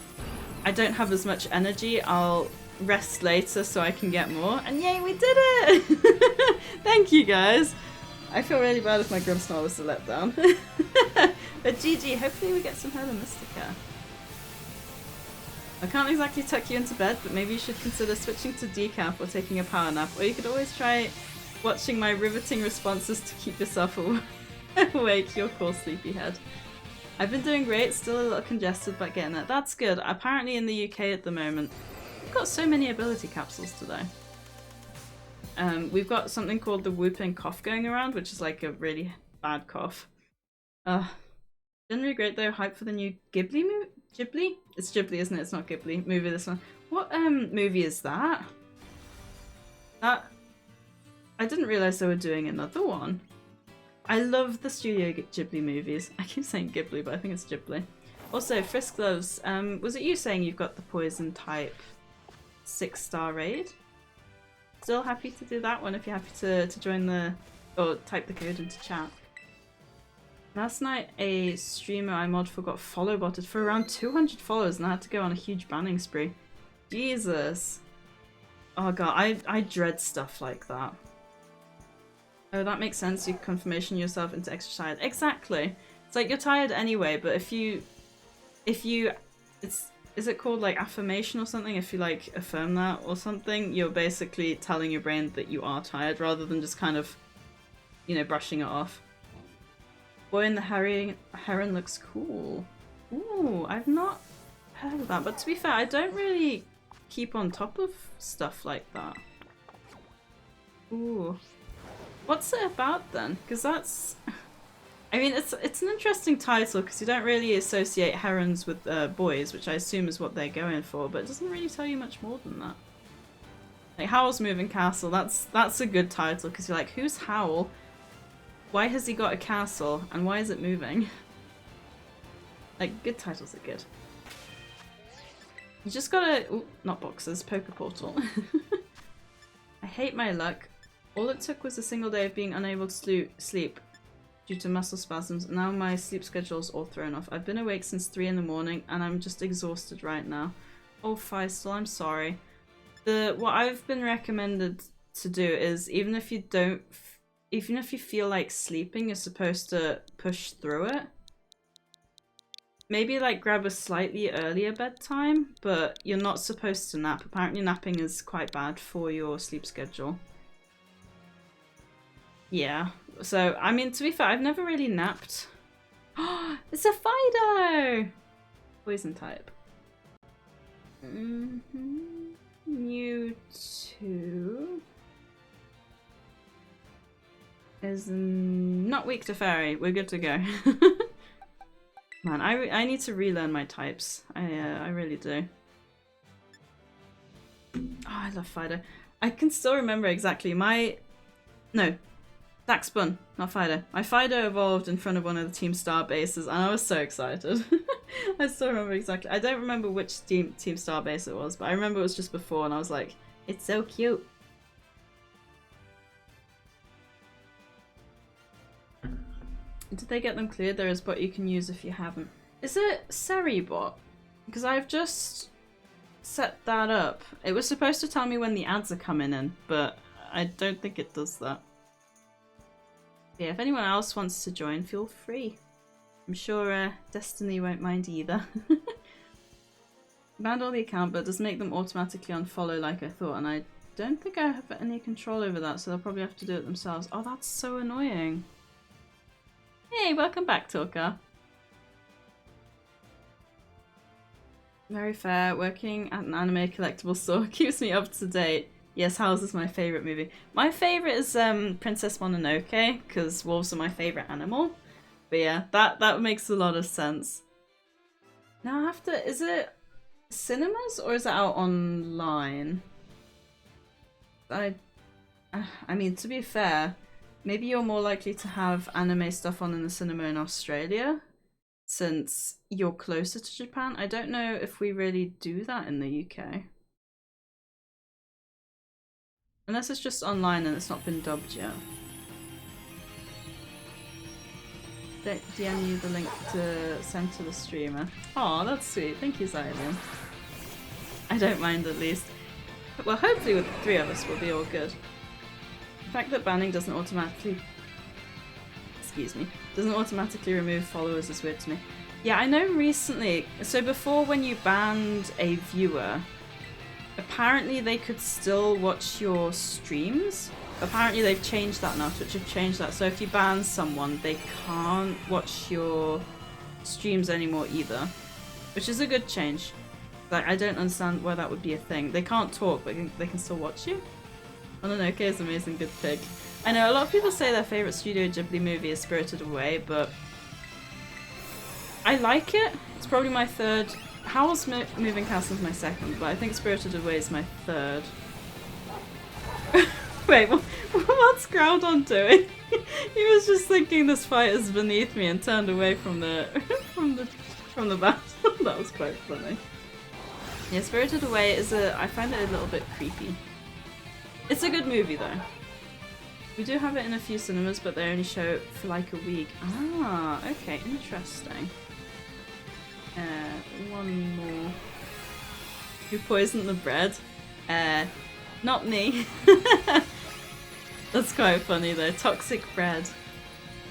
I don't have as much energy, I'll rest later so I can get more, and yay, we did it! Thank you guys! I feel really bad if my Grimmsnarl was to let down. But GG, hopefully we get some Hella Mystica. I can't exactly tuck you into bed, but maybe you should consider switching to decaf or taking a power nap, or you could always try watching my riveting responses to keep yourself awake, your cool sleepyhead. I've been doing great, still a little congested, but getting it. That's good. Apparently in the UK at the moment, we've got so many ability capsules today. We've got something called the whooping cough going around, which is like a really bad cough. Generally great though, hype for the new Ghibli movie? Ghibli? It's Ghibli, isn't it? It's not Ghibli. Movie, this one. What movie is that? I didn't realise they were doing another one. I love the Studio Ghibli movies. I keep saying Ghibli, but I think it's Ghibli. Also, Frisk Gloves, was it you saying you've got the poison type 6-star raid? Still happy to do that one if you're happy to join the, or type the code into chat. Last night a streamer I mod for got follow botted for around 200 followers and I had to go on a huge banning spree. Jesus. Oh god, I dread stuff like that. Oh, that makes sense. You confirmation yourself into extra tired. Exactly. It's like you're tired anyway, but if you is it called like affirmation or something? If you like affirm that or something, you're basically telling your brain that you are tired rather than just kind of, you know, brushing it off. Boy in the heron looks cool. Ooh, I've not heard of that, but to be fair, I don't really keep on top of stuff like that. Ooh. What's it about then? Because that's... I mean, it's an interesting title because you don't really associate herons with boys, which I assume is what they're going for, but it doesn't really tell you much more than that. Like, Howl's Moving Castle, that's a good title because you're like, who's Howl? Why has he got a castle? And why is it moving? Like, good titles are good. You just gotta... Ooh, not boxes, Poker Portal. I hate my luck. All it took was a single day of being unable to sleep. due to muscle spasms. Now my sleep schedule's all thrown off. I've been awake since 3 in the morning and I'm just exhausted right now. Oh, Feistel, I'm sorry. What I've been recommended to do is even if you feel like sleeping, you're supposed to push through it. Maybe like grab a slightly earlier bedtime, but you're not supposed to nap. Apparently napping is quite bad for your sleep schedule. Yeah, so I mean, to be fair, I've never really napped. Oh, it's a Fido! Poison type. Mewtwo is not weak to fairy. We're good to go. Man, I need to relearn my types. I really do. Oh, I love Fido. I can still remember exactly no, Daxbun, not Fido. My Fido evolved in front of one of the Team Star bases and I was so excited. I still remember exactly. I don't remember which Team Star base it was, but I remember it was just before and I was like, it's so cute. Did they get them cleared? There is bot you can use if you haven't. Is it Seribot? Because I've just set that up. It was supposed to tell me when the ads are coming in, but I don't think it does that. Yeah, if anyone else wants to join, feel free. I'm sure Destiny won't mind either. Banned all the account, but does make them automatically unfollow like I thought, and I don't think I have any control over that, so they'll probably have to do it themselves. Oh, that's so annoying. Hey, welcome back, Talker. Very fair. Working at an anime collectible store keeps me up to date. Yes, House is my favourite movie. My favourite is Princess Mononoke, because wolves are my favourite animal. But yeah, that makes a lot of sense. Now I have to... Is it cinemas or is it out online? I mean, to be fair... Maybe you're more likely to have anime stuff on in the cinema in Australia, since you're closer to Japan. I don't know if we really do that in the UK. Unless it's just online and it's not been dubbed yet. DM you the link to send to the streamer. Aw, that's sweet. Thank you, Xylian. I don't mind at least. Well, hopefully with the 3 of us we'll be all good. The fact that banning doesn't automatically remove followers is weird to me. Yeah, I know recently, so before when you banned a viewer, apparently they could still watch your streams. Apparently they've changed that now, Twitch have changed that, so if you ban someone, they can't watch your streams anymore either. Which is a good change. Like, I don't understand why that would be a thing. They can't talk, but they can still watch you. Mononoke is amazing, good pick. I know a lot of people say their favourite Studio Ghibli movie is Spirited Away, but I like it. It's probably my third. Howl's Moving Castle is my second, but I think Spirited Away is my third. Wait, what's Groudon doing? He was just thinking this fight is beneath me and turned away from the from the battle. That was quite funny. Yeah, Spirited Away is I find it a little bit creepy. It's a good movie though. We do have it in a few cinemas, but they only show it for like a week. Ah, okay, interesting. One more. Who poisoned the bread? Not me. That's quite funny though. Toxic bread.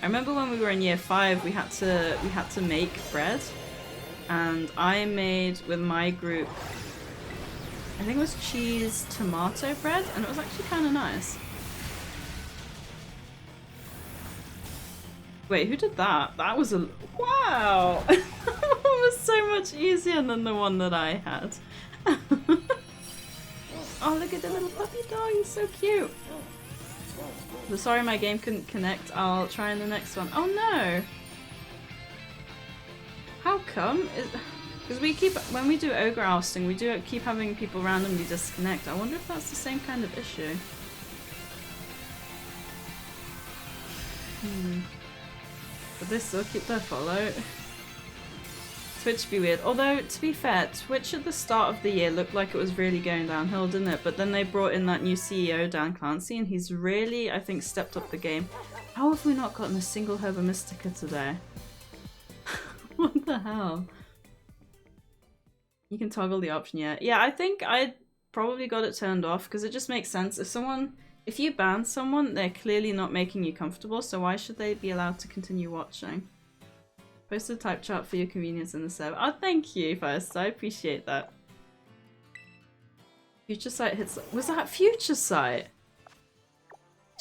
I remember when we were in year 5, we had to make bread, and I made with my group. I think it was cheese tomato bread, and it was actually kind of nice. Wait, who did that? That was a... Wow! That was so much easier than the one that I had. Oh, look at the little puppy dog, he's so cute. So sorry my game couldn't connect, I'll try in the next one. Oh no! How come? Because we keep, when we do Ogre Ousting, we do keep having people randomly disconnect. I wonder if that's the same kind of issue. But they still keep their follow. Twitch be weird. Although, to be fair, Twitch at the start of the year looked like it was really going downhill, didn't it? But then they brought in that new CEO, Dan Clancy, and he's really, I think, stepped up the game. How have we not gotten a single Herba Mystica today? What the hell? You can toggle the option, yeah. Yeah, I think I probably got it turned off because it just makes sense. If you ban someone, they're clearly not making you comfortable, so why should they be allowed to continue watching? Post a type chart for your convenience in the server. Oh, thank you, first. I appreciate that. Future Sight hits... Was that Future Sight?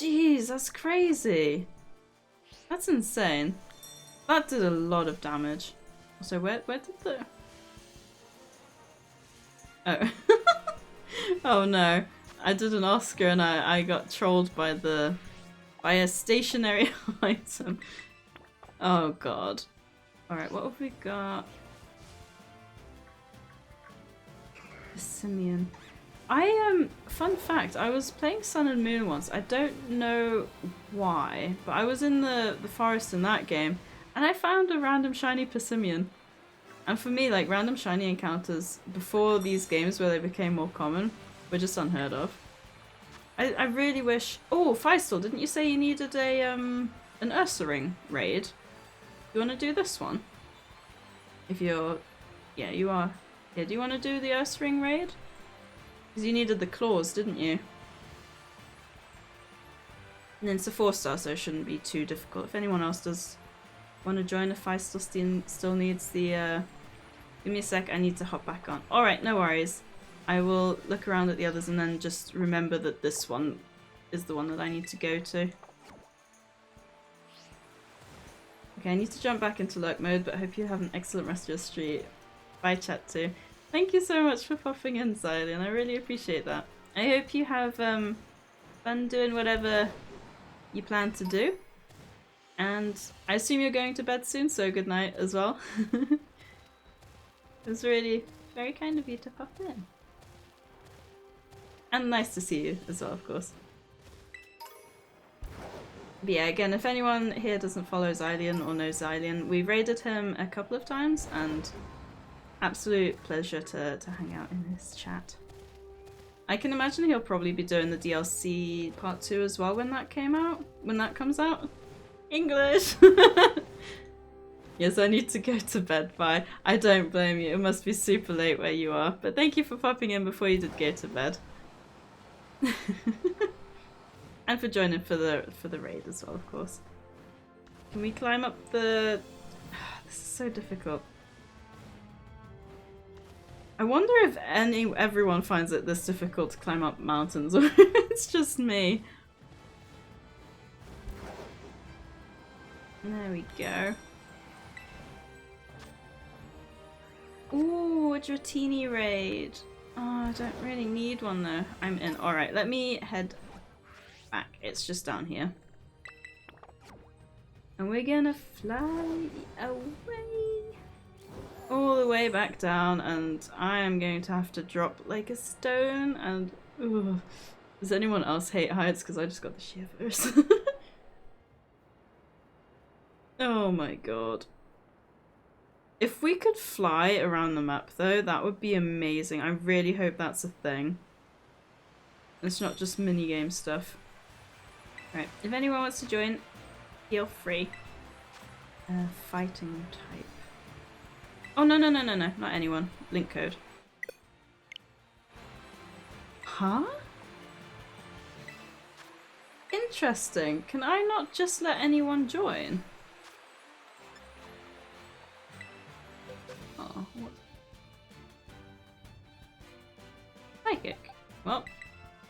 Jeez, that's crazy. That's insane. That did a lot of damage. Also, where did the... Oh. Oh no. I did an Oscar and I got trolled by a stationary item. Oh god. Alright, what have we got? Simeon. Fun fact, I was playing Sun and Moon once. I don't know why, but I was in the forest in that game, and I found a random shiny Persimmon. And for me, like, random shiny encounters before these games where they became more common were just unheard of. I really wish... Oh, Feistel, didn't you say you needed an Ursaring raid? You want to do this one? If you're... Yeah, you are. Yeah, do you want to do the Ursaring raid? Because you needed the claws, didn't you? And it's a 4-star, so it shouldn't be too difficult. If anyone else does want to join, if Feistel still needs the... Give me a sec, I need to hop back on. Alright, no worries. I will look around at the others and then just remember that this one is the one that I need to go to. Okay, I need to jump back into lurk mode, but I hope you have an excellent rest of your street. Bye, chat too. Thank you so much for popping in, Xylian. I really appreciate that. I hope you have fun doing whatever you plan to do. And I assume you're going to bed soon, so good night as well. It was really very kind of you to pop in. And nice to see you as well, of course. But yeah, again, if anyone here doesn't follow Xylian or knows Xylian, we raided him a couple of times and absolute pleasure to hang out in his chat. I can imagine he'll probably be doing the DLC part 2 as well when that comes out. English! Yes, I need to go to bed, bye. I don't blame you, it must be super late where you are, but thank you for popping in before you did go to bed. And for joining for the raid as well, of course. Can we climb up the... This is so difficult. I wonder if everyone finds it this difficult to climb up mountains, or it's just me. There we go. Ooh, a Dratini raid. Oh, I don't really need one though. I'm in. Alright, let me head back. It's just down here. And we're gonna fly away. All the way back down, and I am going to have to drop like a stone, and ooh. Does anyone else hate heights? Because I just got the shivers. Oh my god. If we could fly around the map though, that would be amazing. I really hope that's a thing. It's not just minigame stuff. Right, if anyone wants to join, feel free. Fighting type. Oh, no, not anyone. Link code. Huh? Interesting. Can I not just let anyone join? Oh, what? Psychic. Well,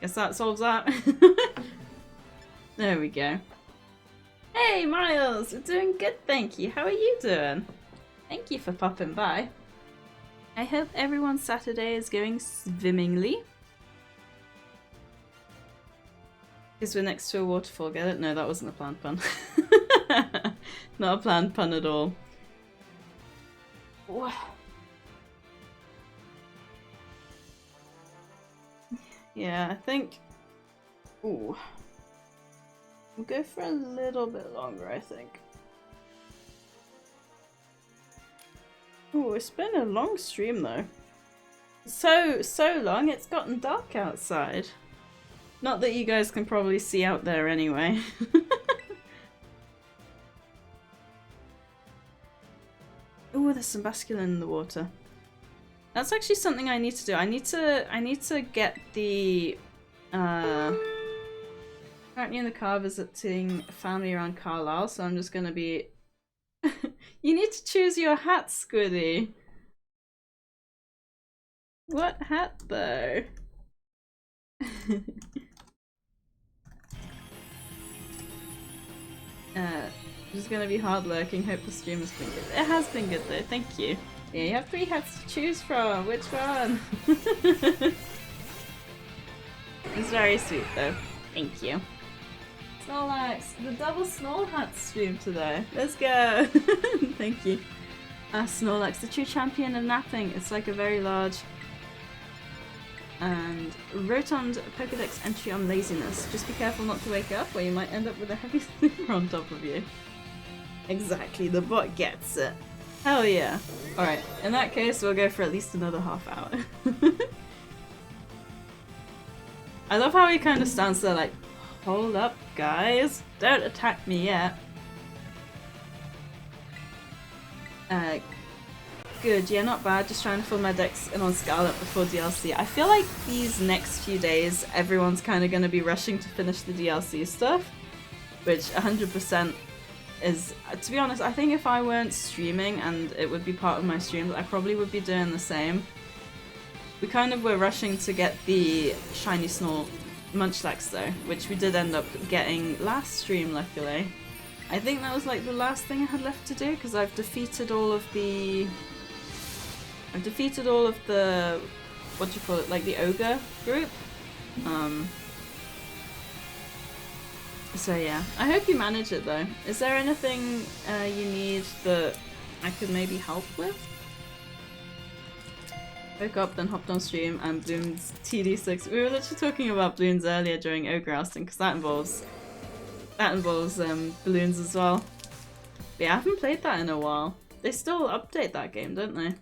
guess that solves that. There we go. Hey, Miles! We're doing good, thank you. How are you doing? Thank you for popping by. I hope everyone's Saturday is going swimmingly. Because we're next to a waterfall, get it? No, that wasn't a planned pun. Not a planned pun at all. Yeah, I think... Ooh. We'll go for a little bit longer, I think. Oh, it's been a long stream though. So long, it's gotten dark outside. Not that you guys can probably see out there anyway. Oh, there's some basculin in the water. That's actually something I need to do. I need to get the currently in the car visiting family around Carlisle, so I'm just gonna be You need to choose your hat, Squiddy. What hat though? Just gonna be hard lurking, hope the stream has been good. It has been good though, thank you. Yeah, you have 3 hats to choose from, which one? It's very sweet though, thank you. Snorlax, the double Snore hat stream today. Let's go! Thank you. Snorlax, the true champion of napping. It's like a very large and rotund Pokedex entry on laziness. Just be careful not to wake up or you might end up with a heavy sleeper on top of you. Exactly, the bot gets it. Hell yeah. Alright, in that case we'll go for at least another half hour. I love how he kind of stands there like, hold up guys, don't attack me yet. Good, yeah, not bad. Just trying to fill my decks in on Scarlet before DLC. I feel like these next few days, everyone's kind of going to be rushing to finish the DLC stuff, which 100% is, to be honest, I think if I weren't streaming and it would be part of my streams, I probably would be doing the same. We kind of were rushing to get the shiny Snore Munchlax though, which we did end up getting last stream, luckily. I think that was like the last thing I had left to do because I've defeated all of the what do you call it, like the Ogre group. So yeah, I hope you manage it though. Is there anything you need that I could maybe help with? Woke up, then hopped on stream and Bloons TD6. We were literally talking about Bloons earlier during Ogre Oustin because that involves balloons as well. But yeah, I haven't played that in a while. They still update that game, don't they?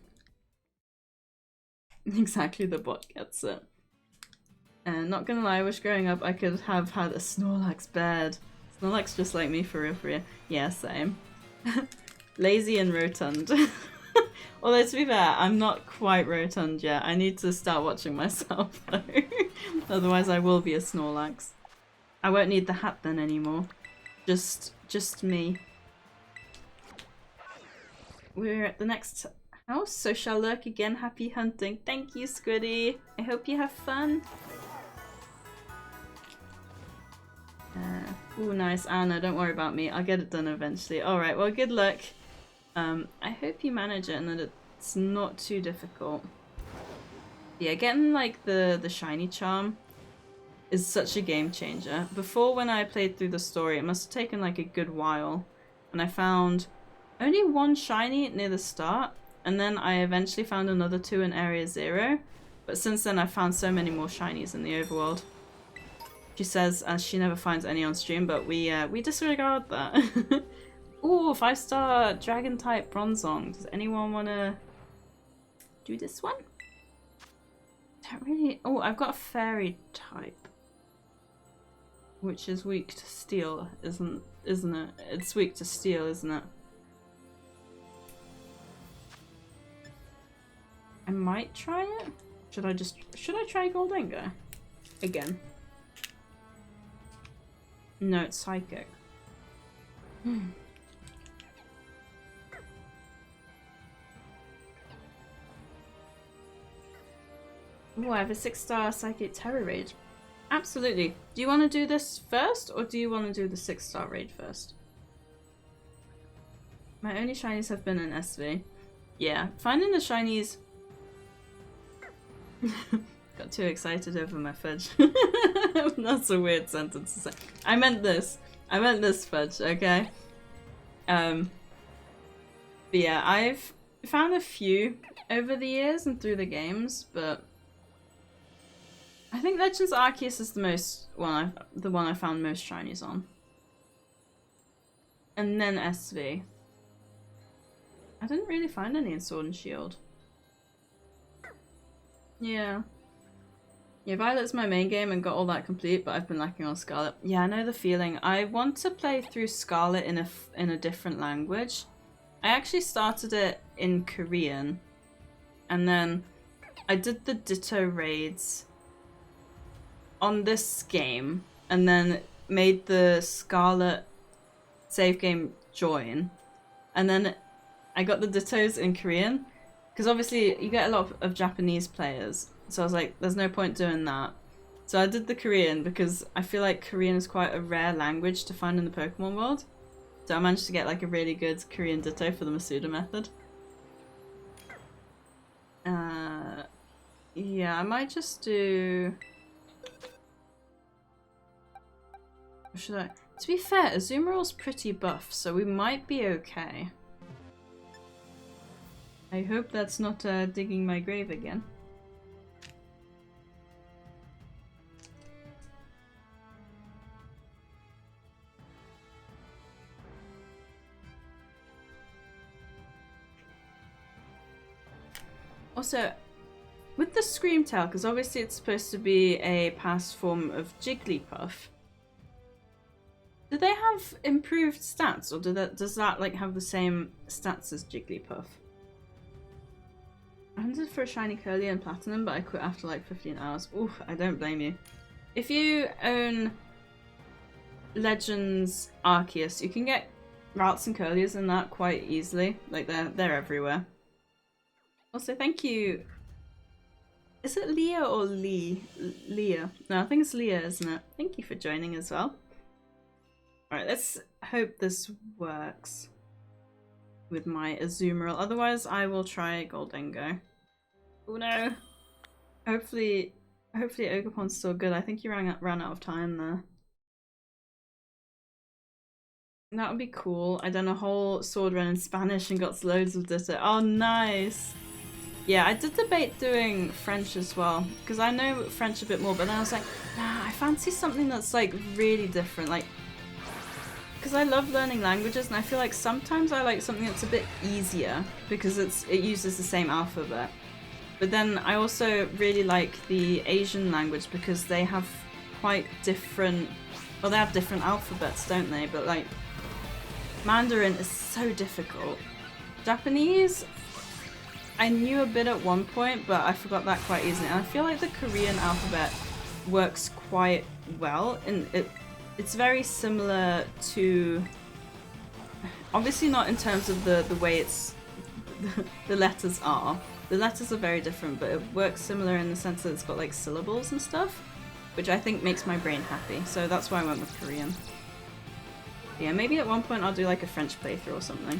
Exactly, the bot gets it. And not gonna lie, I wish growing up I could have had a Snorlax bed. Snorlax just like me, for real, for real. Yeah, same. Lazy and rotund. Although to be fair, I'm not quite rotund yet. I need to start watching myself though. Otherwise I will be a Snorlax. I won't need the hat then anymore. Just me. We're at the next house, so shall lurk again. Happy hunting. Thank you, Squiddy. I hope you have fun. Ooh, nice, Anna. Don't worry about me. I'll get it done eventually. Alright, well, good luck. I hope you manage it and that it's not too difficult. Yeah, getting like the shiny charm is such a game changer. Before, when I played through the story, it must have taken like a good while, and I found only 1 shiny near the start, and then I eventually found another 2 in Area 0, but since then I've found so many more shinies in the overworld. She says she never finds any on stream, but we disregard that. Ooh, 5-star dragon type Bronzong. Does anyone want to do this one? Don't really. Oh, I've got a fairy type, which is weak to steel, isn't it? It's weak to steel, isn't it? I might try it. Should I try Goldengo again? No, it's psychic. Oh, I have a 6-star Psychic Terror Raid. Absolutely. Do you want to do this first, or do you want to do the 6-star raid first? My only shinies have been in SV. Yeah, finding the shinies... Got too excited over my fudge. That's a weird sentence to say. I meant this fudge, okay? But yeah, I've found a few over the years and through the games, but I think Legends Arceus is the one I found most shinies on. And then SV. I didn't really find any in Sword and Shield. Yeah. Yeah, Violet's my main game and got all that complete, but I've been lacking on Scarlet. Yeah, I know the feeling. I want to play through Scarlet in a different language. I actually started it in Korean, and then I did the Ditto raids on this game, and then made the Scarlet save game join, and then I got the Dittos in Korean, because obviously you get a lot of Japanese players. So I was like, there's no point doing that. So I did the Korean because I feel like Korean is quite a rare language to find in the Pokemon world. So I managed to get like a really good Korean Ditto for the Masuda method. Yeah, I might just do... Or should I? To be fair, Azumarill's pretty buff, so we might be okay. I hope that's not digging my grave again. Also, with the Screamtail, because obviously it's supposed to be a past form of Jigglypuff, do they have improved stats, or does that like have the same stats as Jigglypuff? I hunted for a shiny Curly and Platinum, but I quit after like 15 hours. Ooh, I don't blame you. If you own Legends Arceus, you can get Ralts and Curlies in that quite easily. Like they're everywhere. Also, thank you. Is it Leah or Lee? Leah. No, I think it's Leah, isn't it? Thank you for joining as well. Alright, let's hope this works with my Azumarill. Otherwise, I will try Goldengo. Oh no! Hopefully Ogerpon's still good. I think he ran out of time there. That would be cool. I done a whole sword run in Spanish and got loads of Ditto. Oh, nice! Yeah, I did debate doing French as well, because I know French a bit more, but then I was like, nah, I fancy something that's like really different, like, because I love learning languages, and I feel like sometimes I like something that's a bit easier, because it uses the same alphabet. But then I also really like the Asian language, because they have quite different, well, they have different alphabets, don't they? But like, Mandarin is so difficult. Japanese, I knew a bit at one point, but I forgot that quite easily. And I feel like the Korean alphabet works quite well, and it's very similar to, obviously not in terms of the way it's the letters are. The letters are very different, but it works similar in the sense that it's got like syllables and stuff, which I think makes my brain happy. So that's why I went with Korean. Yeah, maybe at one point I'll do like a French playthrough or something.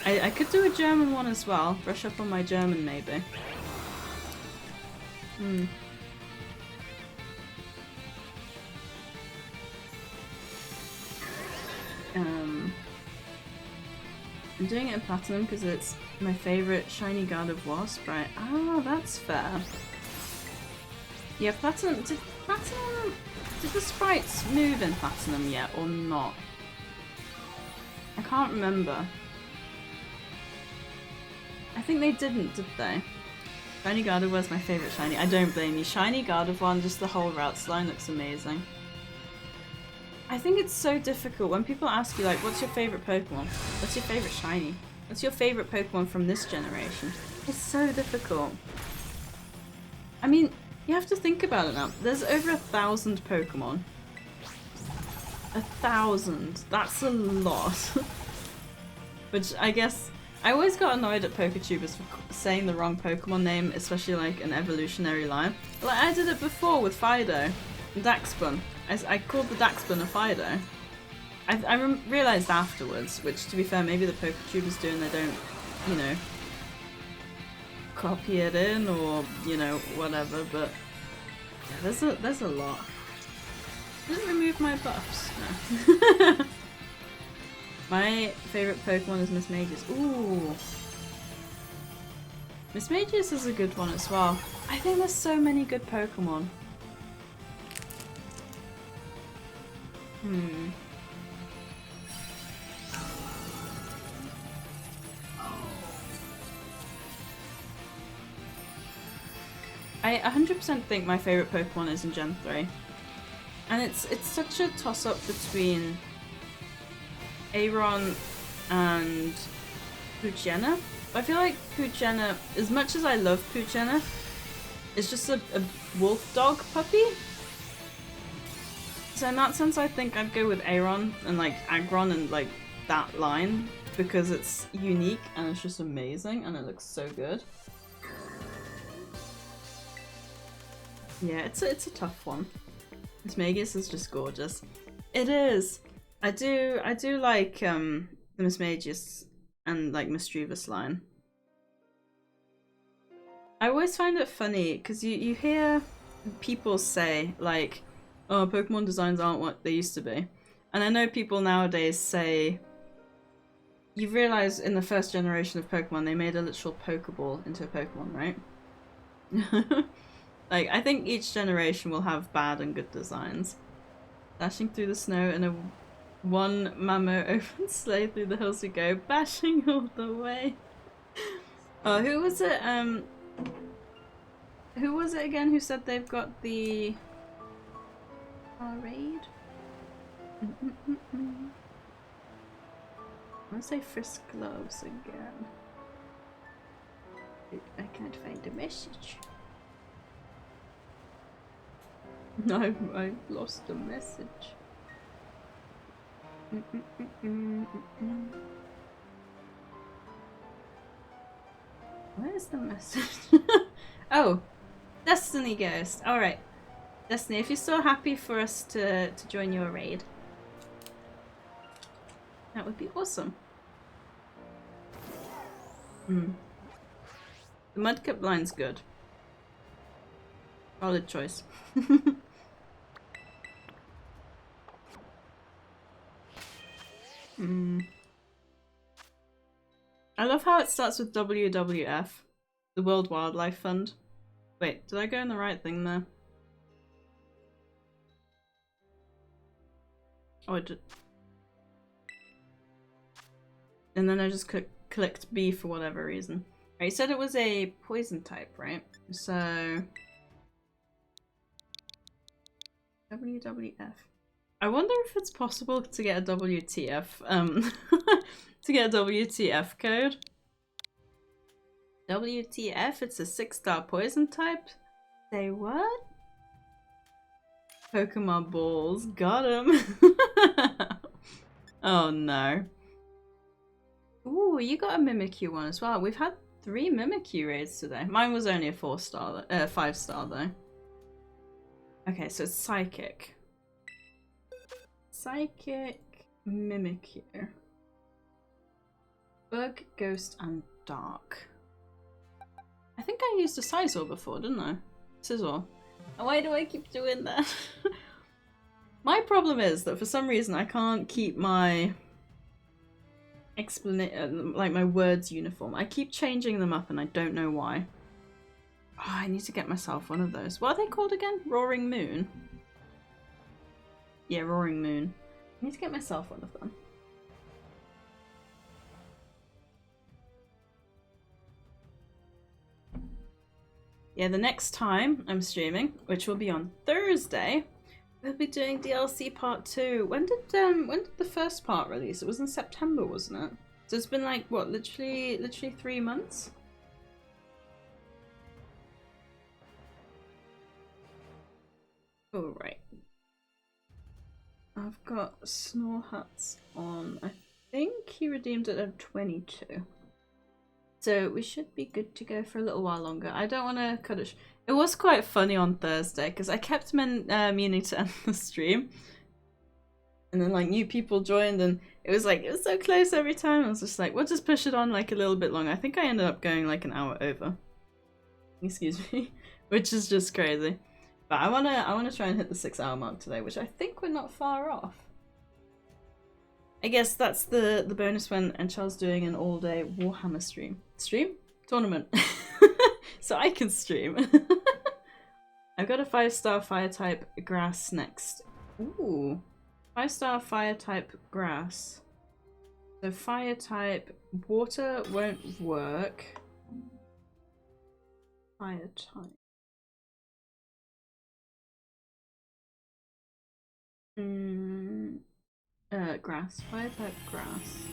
I could do a German one as well. Brush up on my German, maybe. I'm doing it in Platinum because it's my favourite shiny Guard of Wasp, right? Ah, that's fair. Yeah, Platinum... Did the sprites move in Platinum yet, or not? I can't remember. I think they didn't, did they? Shiny Gardevoir was my favourite shiny. I don't blame you. Shiny Gardevoir and just the whole routes line looks amazing. I think it's so difficult when people ask you like, what's your favourite Pokemon? What's your favourite shiny? What's your favourite Pokemon from this generation? It's so difficult. I mean, you have to think about it now. There's over 1,000 Pokemon. 1,000. That's a lot. Which I guess... I always got annoyed at PokeTubers for saying the wrong Pokemon name, especially like an evolutionary line. Like I did it before with Fido and Daxbun. I called the Daxbun a Fido. I realised afterwards, which to be fair, maybe the PokeTubers do and they don't, you know, copy it in or, you know, whatever, but yeah, there's a lot. Didn't remove my buffs. No. My favourite Pokemon is Miss Magus. Ooh. Miss Magus is a good one as well. I think there's so many good Pokemon. I 100% think my favorite Pokemon is in Gen 3. And it's such a toss-up between Aron and Poochyena. I feel like Poochyena, as much as I love Poochyena, is just a wolf dog puppy. So in that sense, I think I'd go with Aron and like Aggron and like that line because it's unique and it's just amazing and it looks so good. Yeah, it's a tough one. Miss Magus is just gorgeous. It is. I do like the Miss Magus and like Mischievous line. I always find it funny because you hear people say like, oh, Pokemon designs aren't what they used to be. And I know people nowadays say, you realize in the first generation of Pokemon they made a literal Pokeball into a Pokemon, right? Like, I think each generation will have bad and good designs. Dashing through the snow in a one Mamo open sleigh through the hills we go, bashing all the way. Oh, who was it? Who was it again who said they've got the raid? I want to say Frisk Gloves again. I can't find the message. No, I've lost the message. Where's the message? Oh, Destiny Ghost. Alright. Destiny, if you're still happy for us to join your raid, that would be awesome. The Mudkip line's good. Solid choice. I love how it starts with WWF, the World Wildlife Fund. Wait, did I go in the right thing there? Oh, I did. And then I just clicked B for whatever reason. Right, you said it was a poison type, right? So WWF. I wonder if it's possible to get a WTF, to get a WTF code. WTF, it's a 6-star poison type? Say what? Pokemon balls, got him. Oh no. Ooh, you got a Mimikyu one as well. We've had 3 Mimikyu raids today. Mine was only a 4-star, 5-star though. Okay, so it's Psychic. Psychic, Mimikyu. Bug, Ghost, and Dark. I think I used a Scizor before, didn't I? Scizor. Why do I keep doing that? My problem is that for some reason I can't keep my like my words uniform. I keep changing them up and I don't know why. Oh, I need to get myself one of those. What are they called again? Roaring Moon? Yeah, Roaring Moon. I need to get myself one of them. Yeah, the next time I'm streaming, which will be on Thursday, we'll be doing DLC part 2. When did the first part release? It was in September, wasn't it? So it's been like what, literally 3 months? Oh right. I've got Snorhats on. I think he redeemed it at 22. So we should be good to go for a little while longer. I don't want to cut it. It was quite funny on Thursday because I kept meaning to end the stream, and then like new people joined, and it was so close every time. I was just like, we'll just push it on like a little bit longer. I think I ended up going like an hour over. Excuse me, which is just crazy. But I wanna try and hit the 6-hour mark today, which I think we're not far off. I guess that's the bonus when Enchar's doing an all-day Warhammer stream. Tournament. So I can stream. I've got a 5-star fire type grass next. Ooh. 5-star fire type grass. So fire type water won't work. Fire type. Grass. Fire type grass.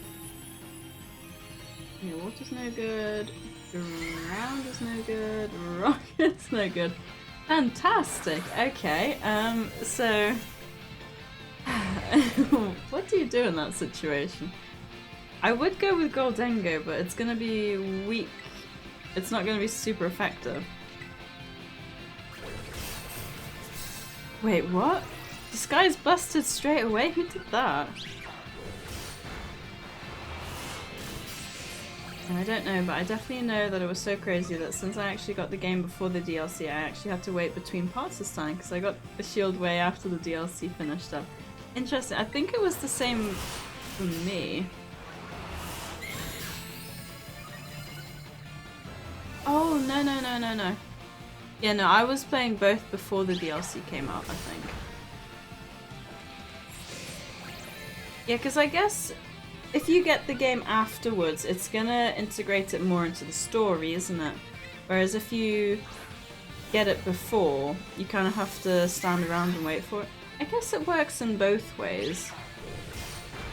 Yeah, water's no good. Ground is no good. Rock is no good. Fantastic. Okay. So what do you do in that situation? I would go with Goldengo, but it's gonna be weak. It's not gonna be super effective. Wait, what? Disguise busted straight away? Who did that? I don't know, but I definitely know that it was so crazy that since I actually got the game before the DLC, I actually had to wait between parts this time because I got the shield way after the DLC finished up. Interesting. I think it was the same for me. Oh, no. Yeah, no, I was playing both before the DLC came out, I think. Yeah, because I guess if you get the game afterwards, it's gonna integrate it more into the story, isn't it? Whereas if you get it before, you kind of have to stand around and wait for it. I guess it works in both ways.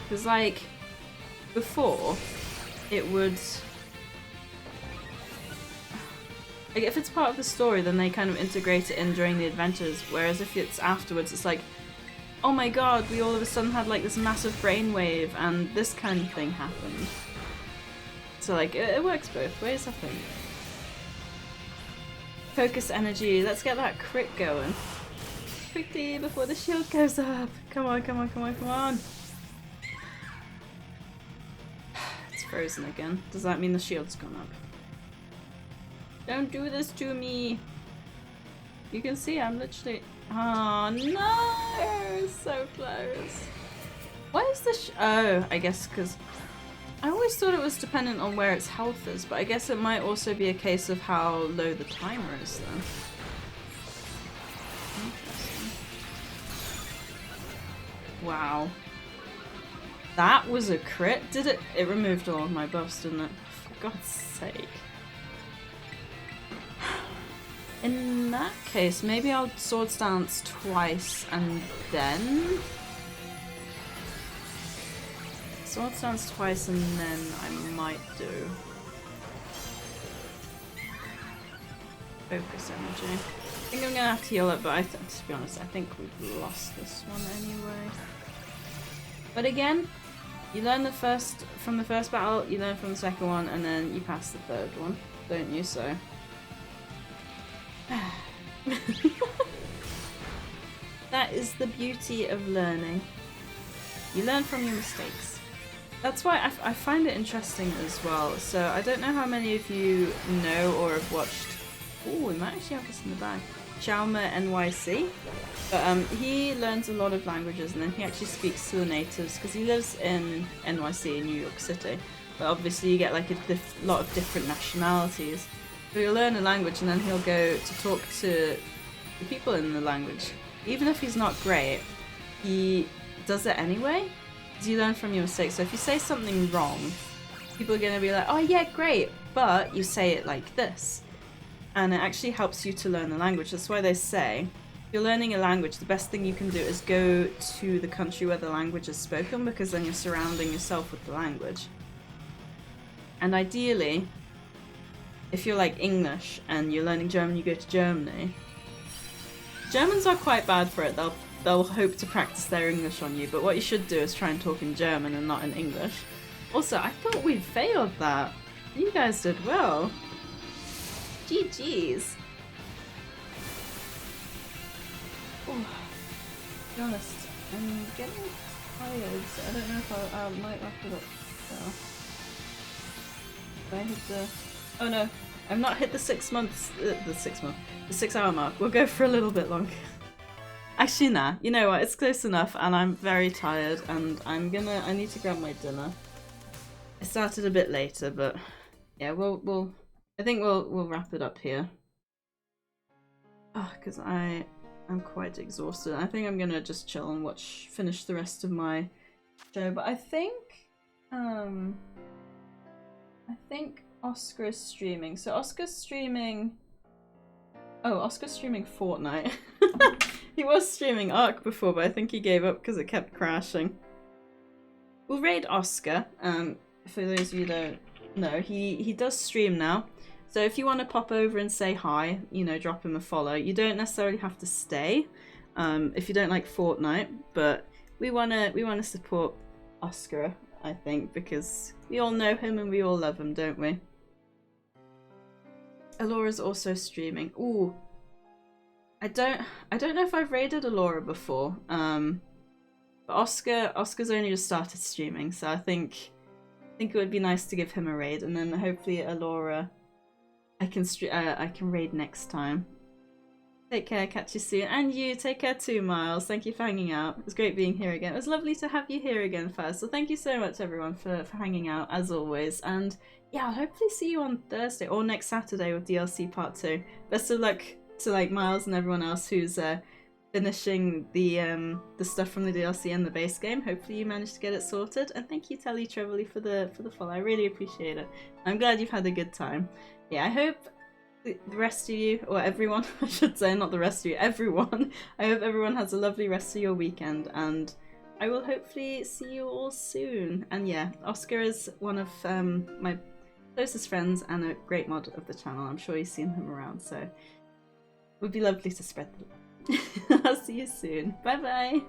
Because, like, before, it would... Like, if it's part of the story, then they kind of integrate it in during the adventures, whereas if it's afterwards, it's like, oh my god, we all of a sudden had like this massive brainwave and this kind of thing happened. So like, it works both ways, I think. Focus energy, let's get that crit going. Quickly, before the shield goes up. Come on. It's frozen again. Does that mean the shield's gone up? Don't do this to me! You can see I'm literally... Oh no! So close. Why is this? Oh, I guess because I always thought it was dependent on where its health is, but I guess it might also be a case of how low the timer is then. Interesting. Wow. That was a crit? Did it? It removed all of my buffs, didn't it? For God's sake. In that case, maybe I'll Swords Dance twice and then... Swords Dance twice and then I might do... Focus energy. I think I'm gonna have to heal it, but to be honest, I think we've lost this one anyway. But again, you learn from the first battle, you learn from the second one, and then you pass the third one, don't you? So... That is the beauty of learning. You learn from your mistakes. That's why I find it interesting as well. So I don't know how many of you know or have watched... Oh, we might actually have this in the bag. Chalmer NYC. But he learns a lot of languages and then he actually speaks to the natives because he lives in NYC in New York City. But obviously you get like a lot of different nationalities. So he'll learn a language and then he'll go to talk to the people in the language. Even if he's not great, he does it anyway. Because you learn from your mistakes. So if you say something wrong, people are going to be like, oh yeah, great, but you say it like this. And it actually helps you to learn the language. That's why they say, if you're learning a language, the best thing you can do is go to the country where the language is spoken, because then you're surrounding yourself with the language. And ideally, if you're like English and you're learning German, you go to Germany. Germans are quite bad for it. They'll hope to practice their English on you, but what you should do is try and talk in German and not in English. Also, I thought we failed that. You guys did well. GG's. Oh, to be honest, I'm getting tired, so I don't know if I might wrap it up now. If I hit the... Oh no, I've not hit the 6 months, the 6 hour mark. We'll go for a little bit longer. Actually, nah, you know what, it's close enough and I'm very tired and I need to grab my dinner. I started a bit later, but yeah, I think we'll wrap it up here. Oh, because I'm quite exhausted. I think I'm gonna just chill and finish the rest of my show, but I think Oscar is streaming. So Oscar's streaming... Oh, Oscar's streaming Fortnite. He was streaming Ark before, but I think he gave up because it kept crashing. We'll raid Oscar. For those of you who don't know, he does stream now. So if you want to pop over and say hi, you know, drop him a follow. You don't necessarily have to stay if you don't like Fortnite, but we wanna support Oscar, I think, because we all know him and we all love him, don't we? Alora's also streaming. Ooh, I don't know if I've raided Alora before. But Oscar's only just started streaming, so I think it would be nice to give him a raid, and then hopefully Alora, I can raid next time. Take care, catch you soon, and you take care too, Miles. Thank you for hanging out. It was great being here again. It was lovely to have you here again, first. So thank you so much, everyone, for hanging out as always. And yeah, I'll hopefully see you on Thursday or next Saturday with DLC Part 2. Best of luck to like Miles and everyone else who's finishing the stuff from the DLC and the base game. Hopefully you managed to get it sorted. And thank you, Telly Trevelly, for the follow. I really appreciate it. I'm glad you've had a good time. Yeah, I hope the rest of you, or everyone, I should say, not the rest of you, everyone. I hope everyone has a lovely rest of your weekend, and I will hopefully see you all soon. And yeah, Oscar is one of my closest friends and a great mod of the channel. I'm sure you've seen him around, so it would be lovely to spread the love. I'll see you soon. Bye bye!